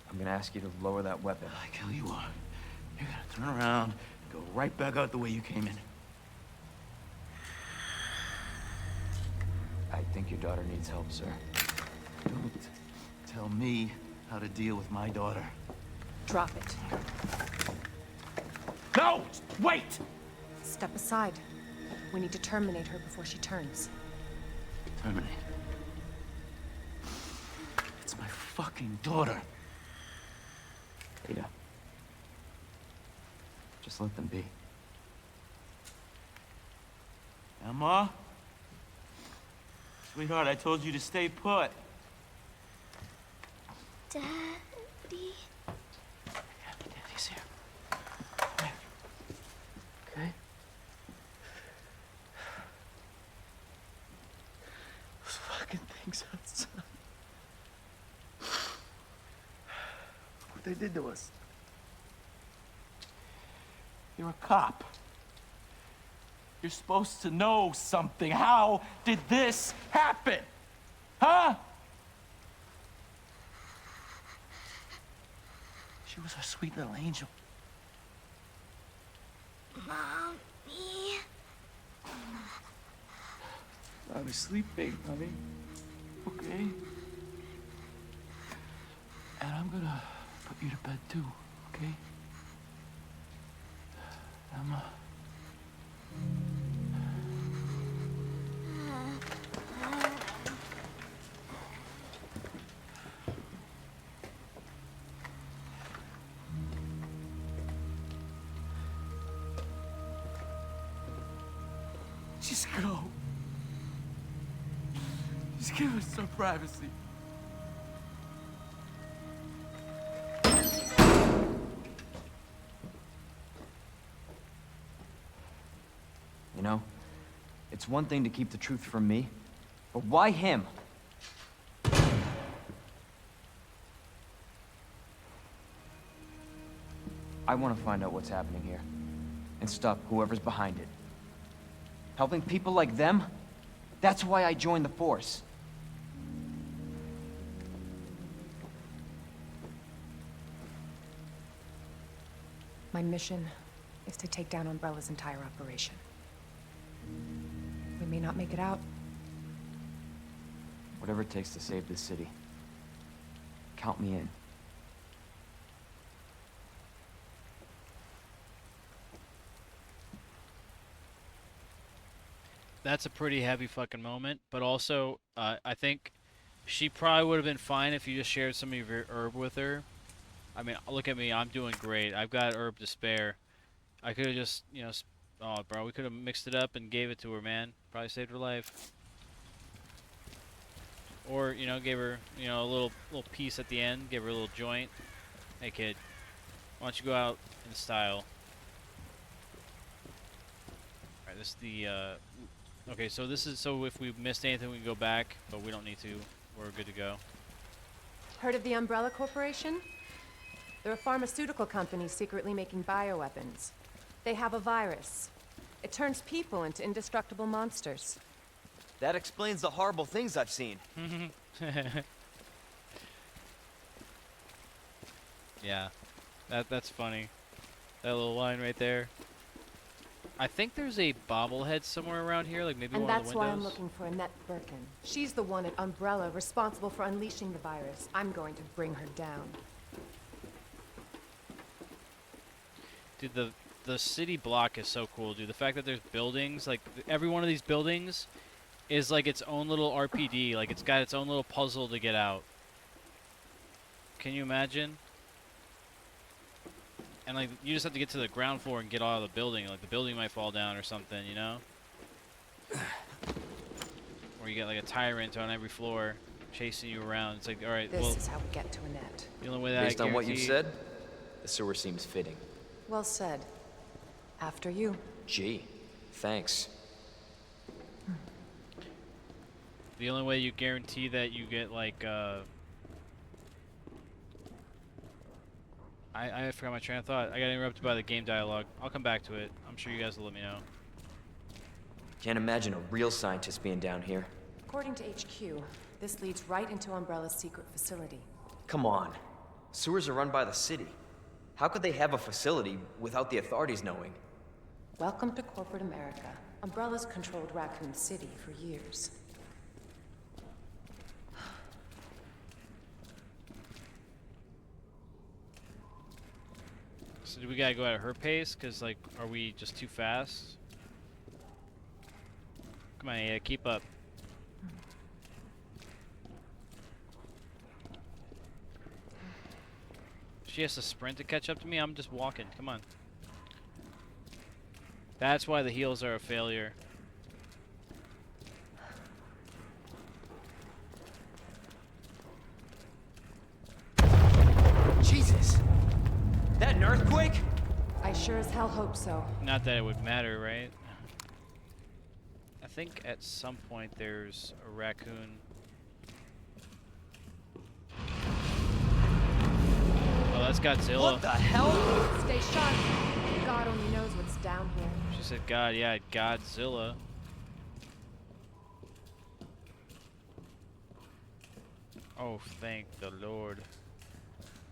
I'm gonna ask you to lower that weapon. Like hell you are. You're gonna turn around and go right back out the way you came in. I think your daughter needs help, sir. Don't tell me how to deal with my daughter. Drop it. No! Wait! Step aside. We need to terminate her before she turns. Terminate. It's my fucking daughter. Ada. Just let them be. Emma? Sweetheart, I told you to stay put. Daddy? Daddy's here. Come here. Okay? Those fucking things outside. What they did to us. You're a cop. You're supposed to know something. How did this happen? Huh? She was our sweet little angel. Mommy. I was sleeping, honey. Okay? And I'm gonna put you to bed too, okay? Emma. Just go. Just give us some privacy. You know, it's one thing to keep the truth from me, but why him? I want to find out what's happening here and stop whoever's behind it. Helping people like them? That's why I joined the force. My mission is to take down Umbrella's entire operation. We may not make it out. Whatever it takes to save this city. Count me in. That's a pretty heavy fucking moment, but also, I think she probably would have been fine if you just shared some of your herb with her. I mean, look at me, I'm doing great. I've got herb to spare. I could have just, you know, oh, bro, we could have mixed it up and gave it to her, man. Probably saved her life. Or, you know, gave her, you know, a little piece at the end, gave her a little joint. Hey, kid, why don't you go out in style? Alright, this is the, okay, so this is, so if we missed anything, we can go back, but we don't need to. We're good to go. Heard of the Umbrella Corporation? They're a pharmaceutical company secretly making bioweapons. They have a virus. It turns people into indestructible monsters. That explains the horrible things I've seen. Yeah, that's funny. That little line right there. I think there's a bobblehead somewhere around here, like maybe And one of the that's why I'm windows. looking for Annette Birkin. She's the one at Umbrella responsible for unleashing the virus. I'm going to bring her down. Dude, the city block is so cool, dude. The fact that there's buildings, like every one of these buildings is like its own little RPD. Like it's got its own little puzzle to get out. Can you imagine? And like you just have to get to the ground floor and get out of the building. Like the building might fall down or something, you know? Or you get like a tyrant on every floor chasing you around. It's like, all right, This is how we get to Annette. the only way that Based on what you've said, the sewer seems fitting. Well said. After you. Gee, thanks. The only way you guarantee that you get like I forgot my train of thought. I got interrupted by the game dialogue. I'll come back to it. I'm sure you guys will let me know. Can't imagine a real scientist being down here. According to HQ, this leads right into Umbrella's secret facility. Come on. Sewers are run by the city. How could they have a facility without the authorities knowing? Welcome to corporate America. Umbrella's controlled Raccoon City for years. So do we gotta go at her pace? Cause like, are we just too fast? Come on, yeah, keep up. She has to sprint to catch up to me. I'm just walking. Come on. That's why the heels are a failure. Jesus! That an earthquake? I sure as hell hope so. Not that it would matter, right? I think at some point there's a raccoon. Oh, that's Godzilla. What the hell? Stay sharp. God only knows what's down here. She said God, yeah, Godzilla. Oh, thank the Lord.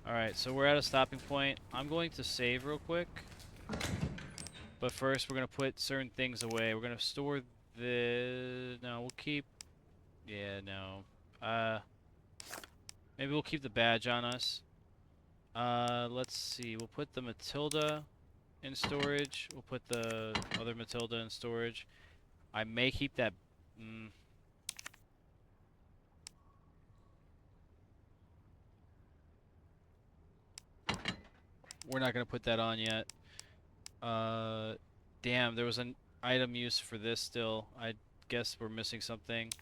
Alright, so we're at a stopping point. I'm going to save real quick. But first, we're going to put certain things away. We're going to store the... No, we'll keep... Yeah, no. Maybe we'll keep the badge on us. Let's see. We'll put the Matilda in storage. We'll put the other Matilda in storage. I may keep that... We're not going to put that on yet. Damn, there was an item use for this still. I guess we're missing something.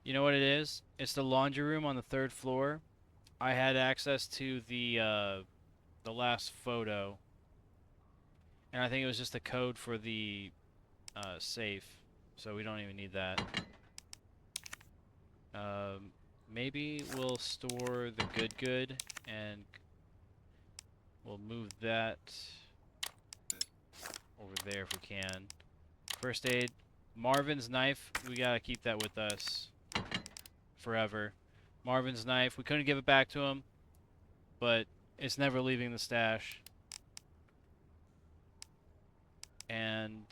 You know what it is? It's the laundry room on the 3rd floor. I had access to the last photo. And I think it was just a code for the safe. So we don't even need that. Maybe we'll store the good and we'll move that over there if we can. First aid. Marvin's knife, we gotta keep that with us forever. Marvin's knife, we couldn't give it back to him, but it's never leaving the stash. And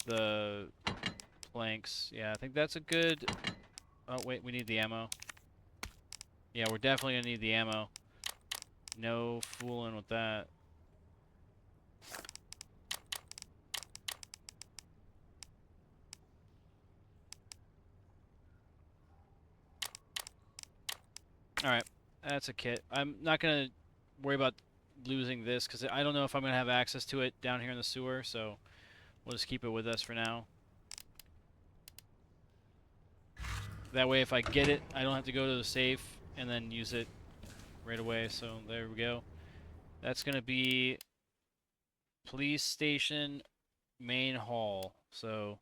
the planks, yeah, I think that's a good... Oh, wait, we need the ammo. Yeah, we're definitely gonna need the ammo. No fooling with that. Alright, that's a kit. I'm not gonna worry about losing this, because I don't know if I'm gonna have access to it down here in the sewer, so we'll just keep it with us for now. That way, if I get it, I don't have to go to the safe and then use it right away. So there we go. That's gonna be police station main hall. So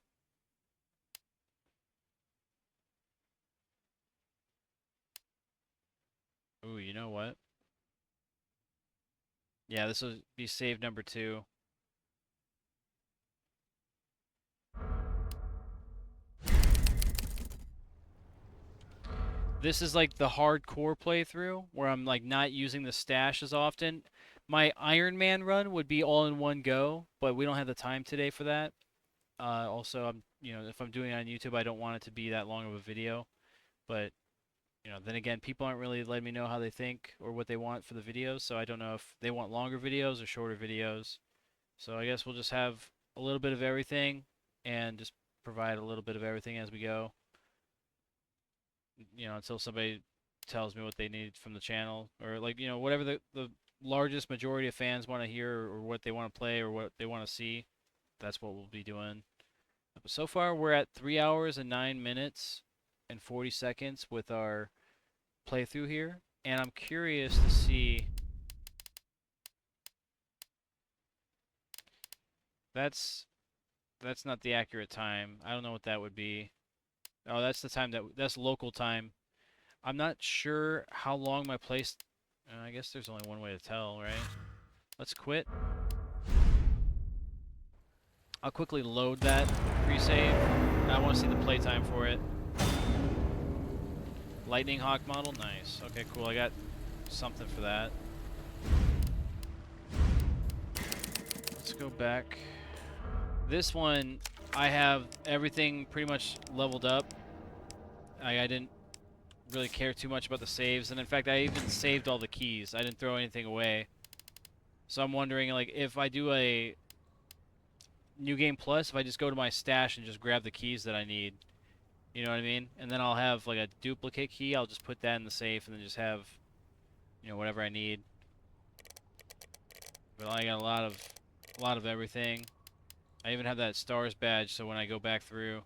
ooh, you know what? Yeah, this will be save number 2. This is like the hardcore playthrough where I'm like not using the stash as often. My Iron Man run would be all in one go, but we don't have the time today for that. Also, if I'm doing it on YouTube, I don't want it to be that long of a video. But then again, people aren't really letting me know how they think or what they want for the videos, so I don't know if they want longer videos or shorter videos. So I guess we'll just have a little bit of everything and just provide a little bit of everything as we go. Until somebody tells me what they need from the channel, or like, whatever the largest majority of fans want to hear, or what they want to play, or what they want to see, that's what we'll be doing. But so far, we're at 3 hours and 9 minutes and 40 seconds with our playthrough here, and I'm curious to see. That's not the accurate time. I don't know what that would be. Oh, that's the time that's local time. I'm not sure how long my place... I guess there's only one way to tell, right? Let's quit. I'll quickly load that pre-save. I want to see the playtime for it. Lightning Hawk model? Nice. Okay, cool. I got something for that. Let's go back. This one, I have everything pretty much leveled up. I didn't really care too much about the saves, and in fact, I even saved all the keys. I didn't throw anything away. So I'm wondering, like, if I do a New Game Plus, if I just go to my stash and just grab the keys that I need, you know what I mean? And then I'll have, like, a duplicate key. I'll just put that in the safe and then just have, you know, whatever I need. But I got a lot of everything. I even have that stars badge, so when I go back through,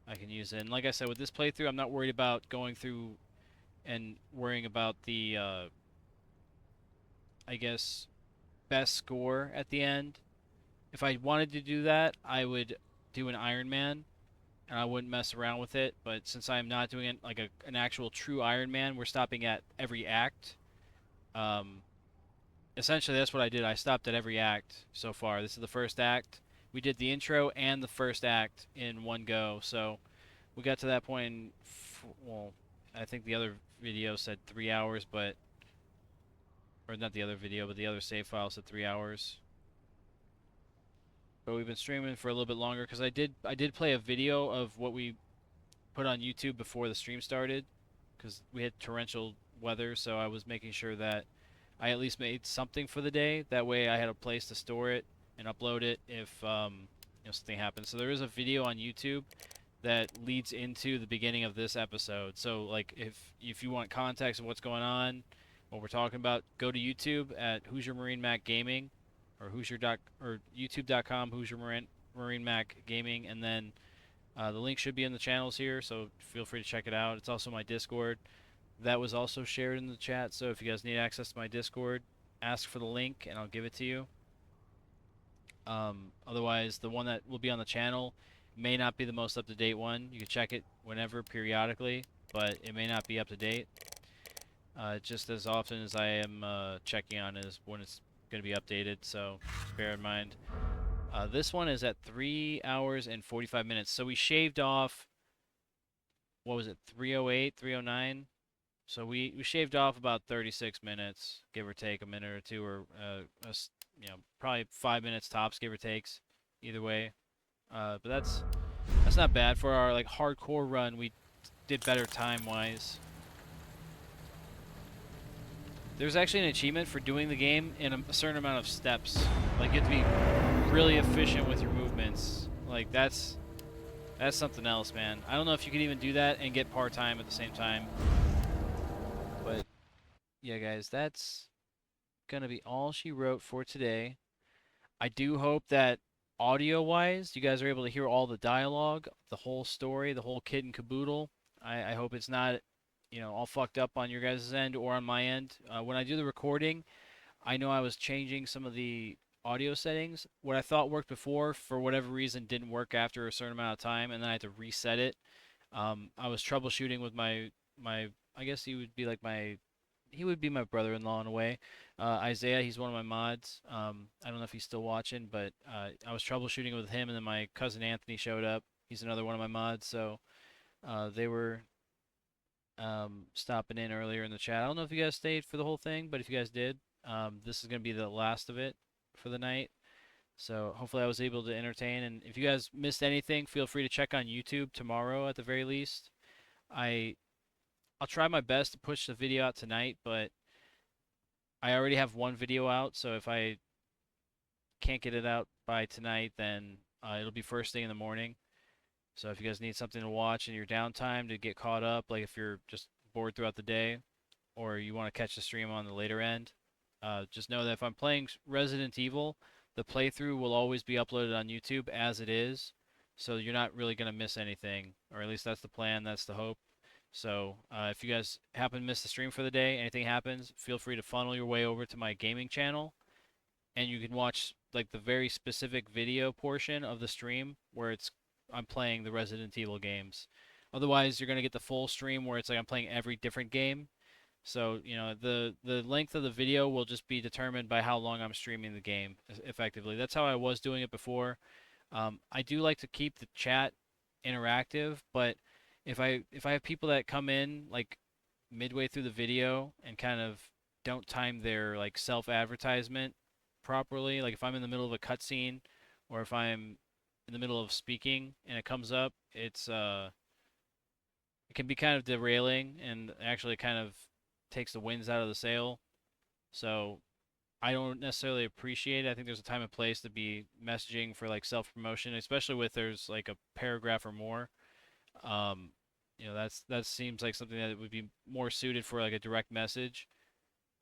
I can use it. And like I said, with this playthrough, I'm not worried about going through and worrying about the, I guess, best score at the end. If I wanted to do that, I would do an Iron Man, and I wouldn't mess around with it. But since I'm not doing it like an actual true Iron Man, we're stopping at every act. Essentially, that's what I did. I stopped at every act so far. This is the first act. We did the intro and the first act in one go. So we got to that point in, well, I think the other video said 3 hours, but, or not the other video, but the other save file said 3 hours. But we've been streaming for a little bit longer because I did play a video of what we put on YouTube before the stream started, because we had torrential weather, so I was making sure that I at least made something for the day. That way I had a place to store it and upload it if you know, something happens. So there is a video on YouTube that leads into the beginning of this episode. So like if you want context of what's going on, what we're talking about, go to YouTube at HoosierMarineMAK Gaming, or YouTube.com HoosierMarineMAK Gaming, and then the link should be in the channels here, so feel free to check it out. It's also my Discord. That was also shared in the chat, so if you guys need access to my Discord, ask for the link and I'll give it to you. Otherwise, the one that will be on the channel may not be the most up-to-date one. You can check it whenever, periodically, but it may not be up-to-date. Just as often as I am checking on is when it's going to be updated, so bear in mind. This one is at 3 hours and 45 minutes. So we shaved off, what was it, 308, 309? So we shaved off about 36 minutes, give or take a minute or two, or you know, probably 5 minutes tops, give or takes, either way. But that's not bad for our like hardcore run. We did better time-wise. There's actually an achievement for doing the game in a certain amount of steps. Like, you have to be really efficient with your movements. Like, that's something else, man. I don't know if you could even do that and get part-time at the same time. But, yeah, guys, that's gonna be all she wrote for today. I do hope that audio-wise, you guys are able to hear all the dialogue, the whole story, the whole kit and caboodle. I hope it's not, you know, all fucked up on your guys' end or on my end. When I do the recording, I know I was changing some of the audio settings. What I thought worked before, for whatever reason, didn't work after a certain amount of time, and then I had to reset it. I was troubleshooting with my I guess he would be like my brother-in-law in a way. Isaiah, he's one of my mods. I don't know if he's still watching, but I was troubleshooting with him, and then my cousin Anthony showed up. He's another one of my mods, so they were stopping in earlier in the chat. I don't know if you guys stayed for the whole thing, but if you guys did, this is going to be the last of it for the night. So hopefully I was able to entertain. And if you guys missed anything, feel free to check on YouTube tomorrow at the very least. I'll try my best to push the video out tonight, but I already have one video out, so if I can't get it out by tonight, then it'll be first thing in the morning. So if you guys need something to watch in your downtime to get caught up, like if you're just bored throughout the day, or you want to catch the stream on the later end, just know that if I'm playing Resident Evil, the playthrough will always be uploaded on YouTube as it is, so you're not really going to miss anything, or at least that's the plan, that's the hope. So if you guys happen to miss the stream for the day, anything happens, feel free to funnel your way over to my gaming channel, and you can watch like the very specific video portion of the stream where I'm playing the Resident Evil games. Otherwise, you're going to get the full stream where it's like I'm playing every different game. So, you know, the length of the video will just be determined by how long I'm streaming the game, effectively. That's how I was doing it before. I do like to keep the chat interactive, but if I have people that come in like midway through the video and kind of don't time their like self-advertisement properly, like if I'm in the middle of a cutscene or if I'm in the middle of speaking and it comes up, it it can be kind of derailing and actually kind of takes the winds out of the sail. So I don't necessarily appreciate it. I think there's a time and place to be messaging for like self-promotion, especially with there's like a paragraph or more. Um, that seems like something that would be more suited for like a direct message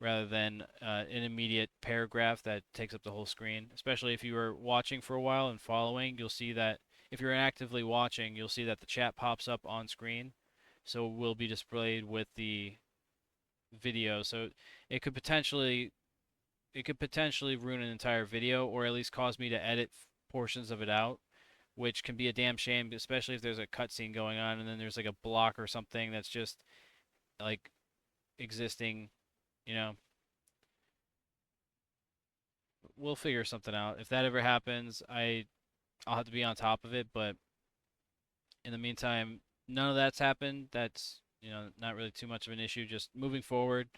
rather than an immediate paragraph that takes up the whole screen. Especially if you were watching for a while and following, you'll see that if you're actively watching, you'll see that the chat pops up on screen, so it will be displayed with the video. So it could potentially ruin an entire video, or at least cause me to edit portions of it out, which can be a damn shame, especially if there's a cutscene going on and then there's like a block or something that's just like existing, you know. We'll figure something out. If that ever happens, I'll have to be on top of it, but in the meantime, none of that's happened. That's, not really too much of an issue. Just moving forward,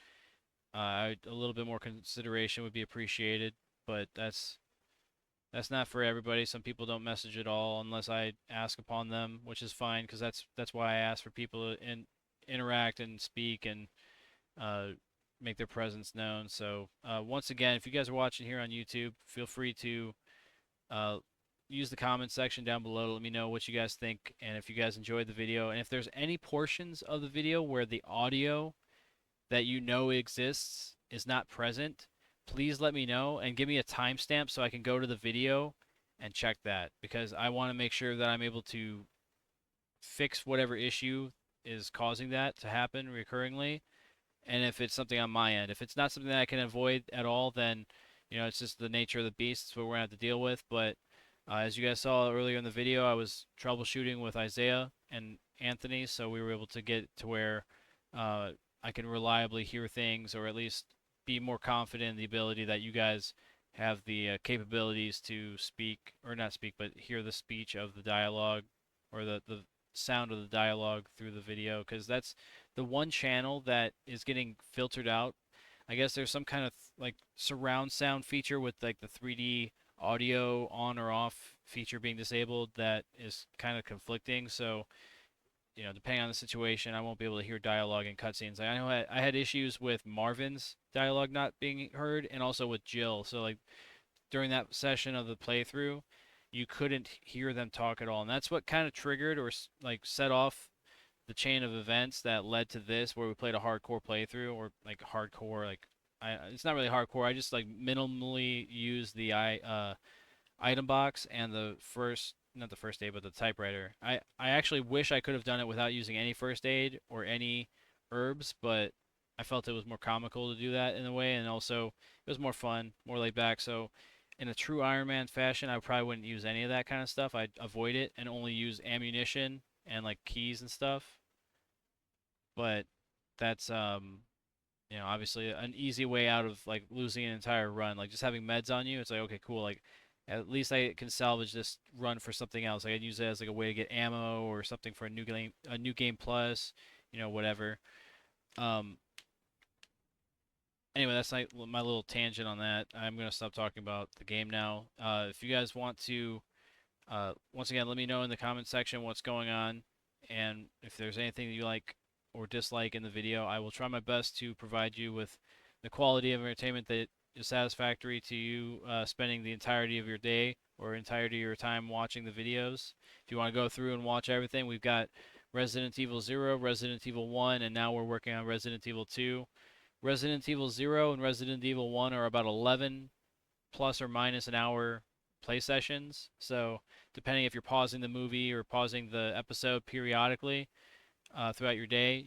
a little bit more consideration would be appreciated, but that's not for everybody. Some people don't message at all unless I ask upon them, which is fine because that's why I ask for people to interact and speak and make their presence known. So once again, if you guys are watching here on YouTube, feel free to use the comment section down below to let me know what you guys think and if you guys enjoyed the video. And if there's any portions of the video where the audio that exists is not present, please let me know and give me a timestamp so I can go to the video and check that, because I want to make sure that I'm able to fix whatever issue is causing that to happen recurringly. And if it's something on my end, if it's not something that I can avoid at all, then it's just the nature of the beast. It's what we're gonna have to deal with. But as you guys saw earlier in the video, I was troubleshooting with Isaiah and Anthony, so we were able to get to where I can reliably hear things, or at least be more confident in the ability that you guys have the capabilities to speak, or not speak, but hear the speech of the dialogue, or the sound of the dialogue through the video, because that's the one channel that is getting filtered out. I guess there's some kind of like surround sound feature with like the 3D audio on or off feature being disabled that is kind of conflicting. So depending on the situation, I won't be able to hear dialogue in cutscenes. I know I had issues with Marvin's dialogue not being heard, and also with Jill. So like during that session of the playthrough, you couldn't hear them talk at all, and that's what kind of triggered or like set off the chain of events that led to this, where we played a hardcore playthrough, or like hardcore, like it's not really hardcore. I just like minimally used the item box and not the first aid, but the typewriter. I actually wish I could have done it without using any first aid or any herbs, but I felt it was more comical to do that in a way, and also it was more fun, more laid back. So in a true Iron Man fashion, I probably wouldn't use any of that kind of stuff. I'd avoid it and only use ammunition and like keys and stuff. But that's obviously an easy way out of like losing an entire run. Like just having meds on you, it's like, okay, cool, like at least I can salvage this run for something else. I can use it as like a way to get ammo or something for a new game plus, whatever. Anyway, that's like my little tangent on that. I'm gonna stop talking about the game now. If you guys want to, once again, let me know in the comment section what's going on, and if there's anything that you like or dislike in the video, I will try my best to provide you with the quality of entertainment that is satisfactory to you, spending the entirety of your day or entirety of your time watching the videos. If you want to go through and watch everything, we've got Resident Evil 0, Resident Evil 1, and now we're working on Resident Evil 2. Resident Evil 0 and Resident Evil 1 are about 11 plus or minus an hour play sessions. So depending if you're pausing the movie or pausing the episode periodically throughout your day,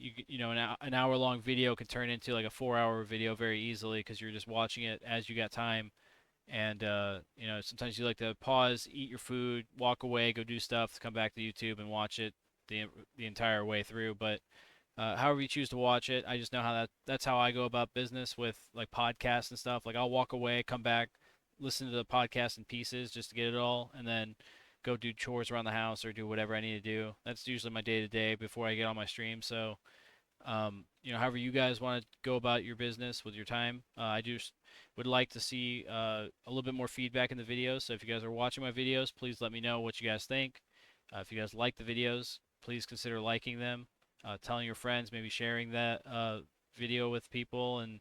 an hour-long video can turn into like a 4-hour video very easily, because you're just watching it as you got time. And sometimes you like to pause, eat your food, walk away, go do stuff, come back to YouTube and watch it the entire way through. But however you choose to watch it, I just know how that's how I go about business with like podcasts and stuff. Like I'll walk away, come back, listen to the podcast in pieces just to get it all, and then go do chores around the house or do whatever I need to do. That's usually my day-to-day before I get on my stream. So however you guys want to go about your business with your time, I just would like to see a little bit more feedback in the videos. So if you guys are watching my videos, please let me know what you guys think. If you guys like the videos, please consider liking them. telling your friends, maybe sharing that video with people, and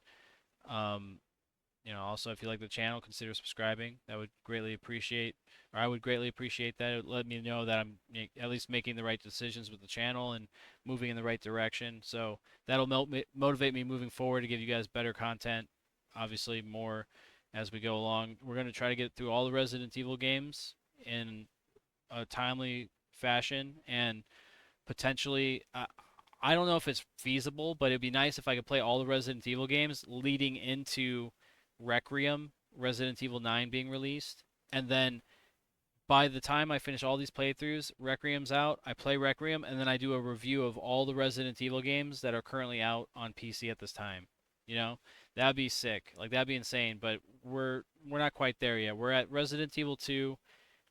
also if you like the channel, consider subscribing. That would greatly appreciate, or I would greatly appreciate that. It would let me know that I'm at least making the right decisions with the channel and moving in the right direction. So that'll motivate me moving forward to give you guys better content, obviously more as we go along. We're going to try to get through all the Resident Evil games in a timely fashion, and potentially, I don't know if it's feasible, but it'd be nice if I could play all the Resident Evil games leading into Requiem, Resident Evil 9 being released, and then by the time I finish all these playthroughs, Requiem's out, I play Requiem, and then I do a review of all the Resident Evil games that are currently out on PC at this time. That'd be sick. Like, that'd be insane, but we're not quite there yet. We're at Resident Evil 2.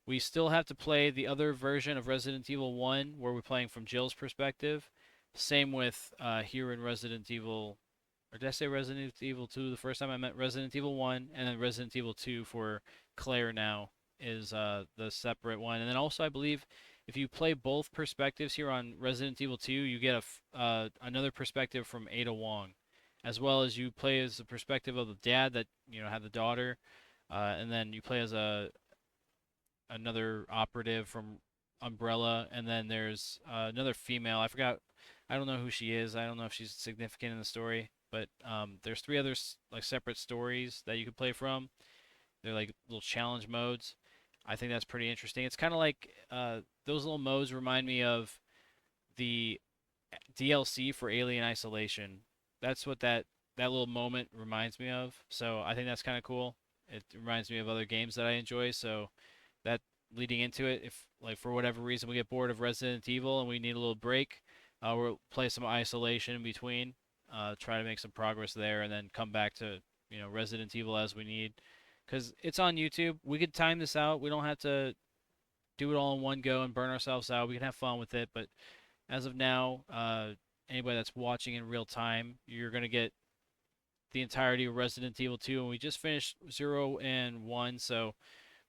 We still have to play the other version of Resident Evil 1, where we're playing from Jill's perspective. Same with here in Resident Evil, or did I say Resident Evil 2 the first time? I meant Resident Evil 1, and then Resident Evil 2 for Claire now is the separate one. And then also, I believe, if you play both perspectives here on Resident Evil 2, you get another perspective from Ada Wong, as well as you play as the perspective of the dad that had the daughter, and then you play as another operative from Umbrella, and then there's another female. I don't know who she is. I don't know if she's significant in the story, but there's 3 other like separate stories that you can play from. They're like little challenge modes. I think that's pretty interesting. It's kind of like those little modes remind me of the DLC for Alien Isolation. That's what that little moment reminds me of. So I think that's kind of cool. It reminds me of other games that I enjoy. So that leading into it, if like for whatever reason we get bored of Resident Evil and we need a little break, we'll play some Isolation in between, try to make some progress there, and then come back to Resident Evil as we need, because it's on YouTube. We could time this out. We don't have to do it all in one go and burn ourselves out. We can have fun with it, but as of now, anybody that's watching in real time, you're gonna get the entirety of Resident Evil 2, and we just finished 0 and 1, so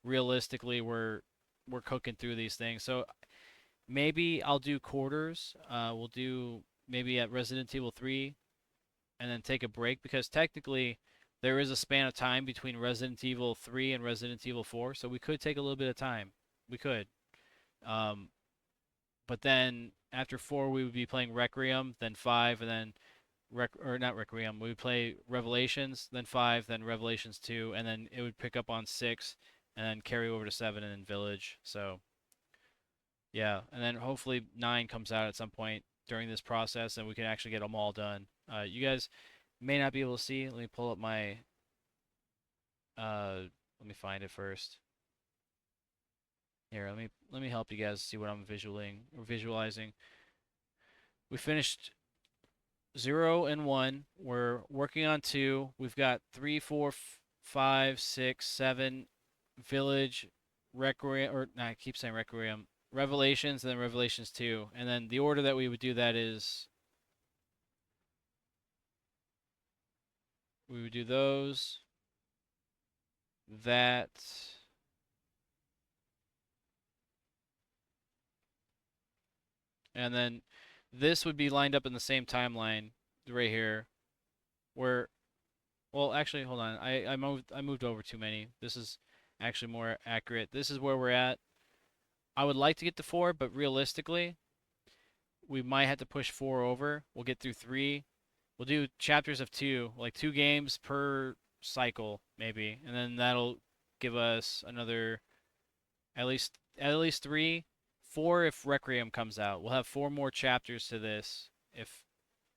realistically we're cooking through these things. So maybe I'll do quarters. We'll do maybe at Resident Evil 3 and then take a break, because technically there is a span of time between Resident Evil 3 and Resident Evil 4, so we could take a little bit of time. We could. But then after 4 we would be playing Requiem, then 5, and then not Requiem, we would play Revelations, then 5, then Revelations 2, and then it would pick up on 6 and then carry over to 7 and then Village. So yeah, and then hopefully 9 comes out at some point during this process and we can actually get them all done. You guys may not be able to see. Let me pull up my let me find it first. Here, let me help you guys see what I'm visualizing. We finished 0 and 1. We're working on 2. We've got 3, 4, 5, 6, 7, Village, Requiem, or no, I keep saying Requiem, Revelations, and then Revelations 2. And then the order that we would do that is we would do those, that, and then this would be lined up in the same timeline right here, where, well, actually, hold on, I moved over too many. This is actually more accurate. This is where we're at. I would like to get to 4, but realistically, we might have to push 4 over. We'll get through 3. We'll do chapters of 2, like 2 games per cycle, maybe, and then that'll give us another at least 3, 4 if Requiem comes out. We'll have 4 more chapters to this. If,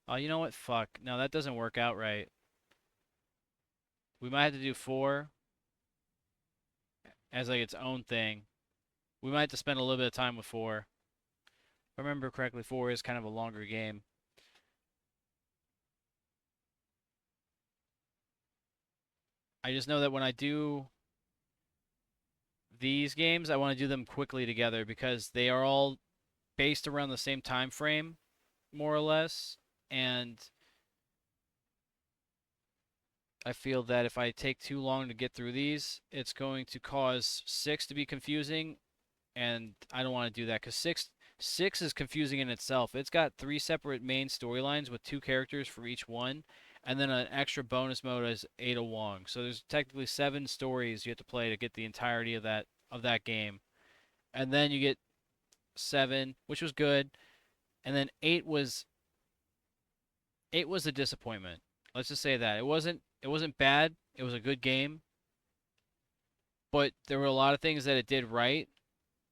oh, you know what? Fuck. No, that doesn't work out right. We might have to do 4 as like its own thing. We might have to spend a little bit of time with 4. If I remember correctly, 4 is kind of a longer game. I just know that when I do these games, I want to do them quickly together because they are all based around the same time frame, more or less, and I feel that if I take too long to get through these, it's going to cause 6 to be confusing, and I don't want to do that because 6 is confusing in itself. It's got 3 separate main storylines with 2 characters for each one, and then an extra bonus mode as Ada Wong. So there's technically 7 stories you have to play to get the entirety of that game. And then you get 7, which was good, and then 8 was a disappointment. Let's just say that. It wasn't bad. It was a good game, but there were a lot of things that it did right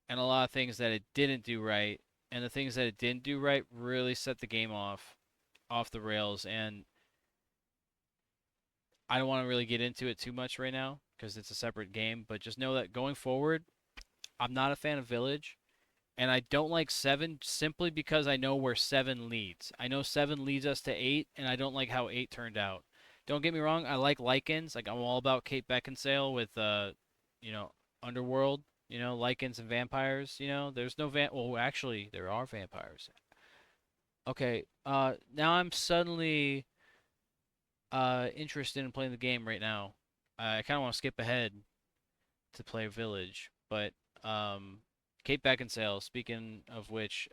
and a lot of things that it didn't do right, and the things that it didn't do right really set the game off the rails. And I don't want to really get into it too much right now because it's a separate game, but just know that going forward, I'm not a fan of Village, and I don't like 7 simply because I know where 7 leads. I know 7 leads us to 8, and I don't like how 8 turned out. Don't get me wrong, I like Lycans. Like, I'm all about Kate Beckinsale with Underworld, Lycans and vampires, There's no well, actually, there are vampires. Okay, now I'm suddenly interested in playing the game right now. I kind of want to skip ahead to play Village, but Kate Beckinsale, speaking of which,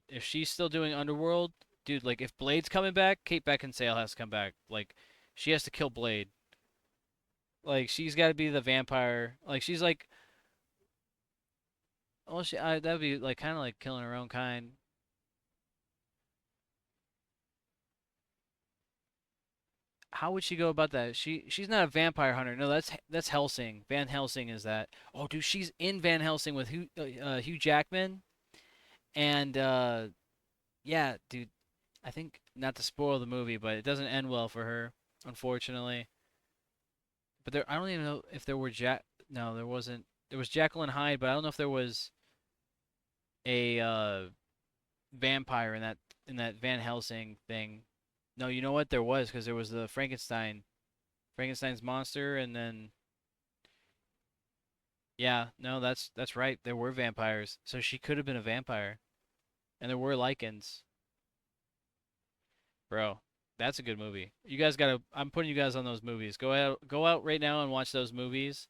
if she's still doing Underworld, dude, like if Blade's coming back, Kate Beckinsale has to come back. Like she has to kill Blade. Like she's got to be the vampire. Like she's like, well, that'd be like kind of like killing her own kind. How would she go about that? She's not a vampire hunter. No, that's Helsing. Van Helsing is that. Oh, dude, she's in Van Helsing with Hugh Jackman, and yeah, dude. I think not to spoil the movie, but it doesn't end well for her, unfortunately. But I don't even know if there were No, there wasn't. There was Jacqueline Hyde, but I don't know if there was a vampire in that Van Helsing thing. No, you know what? There was because there was the Frankenstein's monster, and then yeah, no, that's right. There were vampires, so she could have been a vampire, and there were lichens. Bro, that's a good movie. You guys gotta. I'm putting you guys on those movies. Go out right now and watch those movies.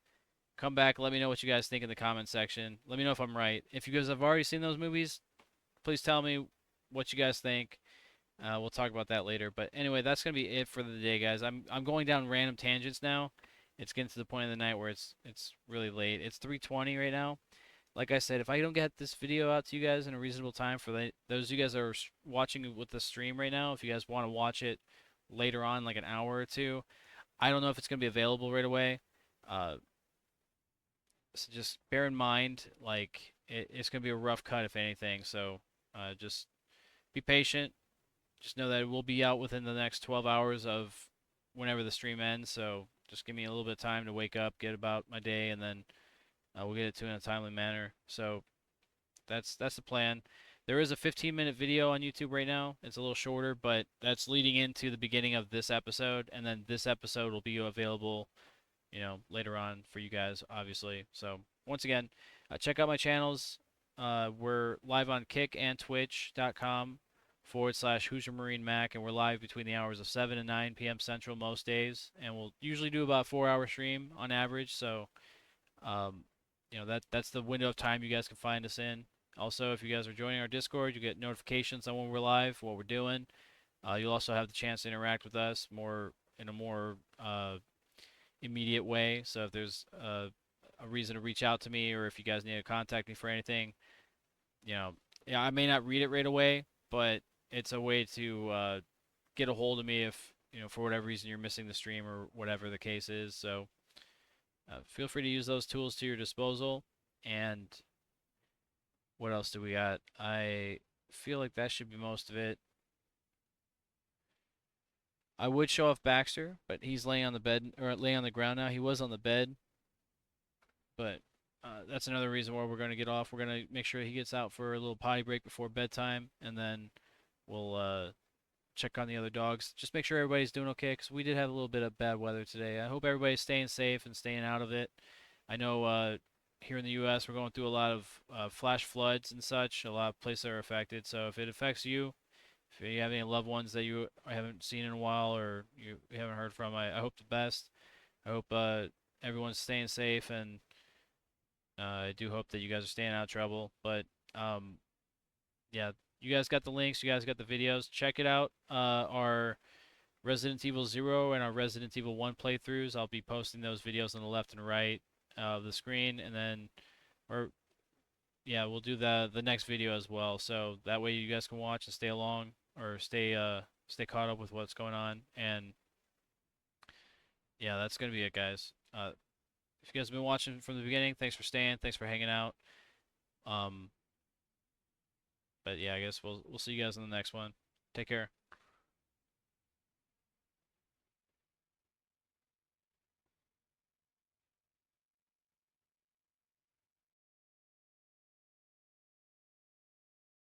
Come back. Let me know what you guys think in the comment section. Let me know if I'm right. If you guys have already seen those movies, please tell me what you guys think. We'll talk about that later. But anyway, that's gonna be it for the day, guys. I'm going down random tangents now. It's getting to the point of the night where it's really late. It's 3:20 right now. Like I said, if I don't get this video out to you guys in a reasonable time for those of you guys that are watching with the stream right now, if you guys want to watch it later on, like an hour or two, I don't know if it's gonna be available right away. So just bear in mind, like it's gonna be a rough cut if anything. So just be patient. Just know that it will be out within the next 12 hours of whenever the stream ends. So just give me a little bit of time to wake up, get about my day, and then we'll get it to in a timely manner. So that's the plan. There is a 15-minute video on YouTube right now. It's a little shorter, but that's leading into the beginning of this episode, and then this episode will be available, later on for you guys, obviously. So once again, check out my channels. We're live on Kick and Twitch.com /HoosierMarineMAK, and we're live between the hours of 7 and 9 p.m. Central most days, and we'll usually do about a 4-hour stream on average. So that's the window of time you guys can find us in. Also, if you guys are joining our Discord, you get notifications on when we're live, what we're doing. You'll also have the chance to interact with us in a more immediate way. So if there's a reason to reach out to me, or if you guys need to contact me for anything, I may not read it right away, but it's a way to get a hold of me if for whatever reason you're missing the stream or whatever the case is. So feel free to use those tools to your disposal. And what else do we got? I feel like that should be most of it. I would show off Baxter, but he's laying on the bed, or laying on the ground now. He was on the bed, but that's another reason why we're going to get off. We're going to make sure he gets out for a little potty break before bedtime, and then we'll check on the other dogs. Just make sure everybody's doing okay, because we did have a little bit of bad weather today. I hope everybody's staying safe and staying out of it. I know here in the U.S. we're going through a lot of flash floods and such. A lot of places are affected. So if it affects you, if you have any loved ones that you haven't seen in a while or you haven't heard from, I hope the best. I hope everyone's staying safe, and I do hope that you guys are staying out of trouble. But yeah, you guys got the links. You guys got the videos. Check it out. Our Resident Evil 0 and our Resident Evil 1 playthroughs. I'll be posting those videos on the left and right of the screen, and then, yeah, we'll do the next video as well. So that way you guys can watch and stay along, or stay caught up with what's going on. And yeah, that's gonna be it, guys. If you guys have been watching from the beginning, thanks for staying. Thanks for hanging out. But yeah, I guess we'll see you guys in the next one. Take care.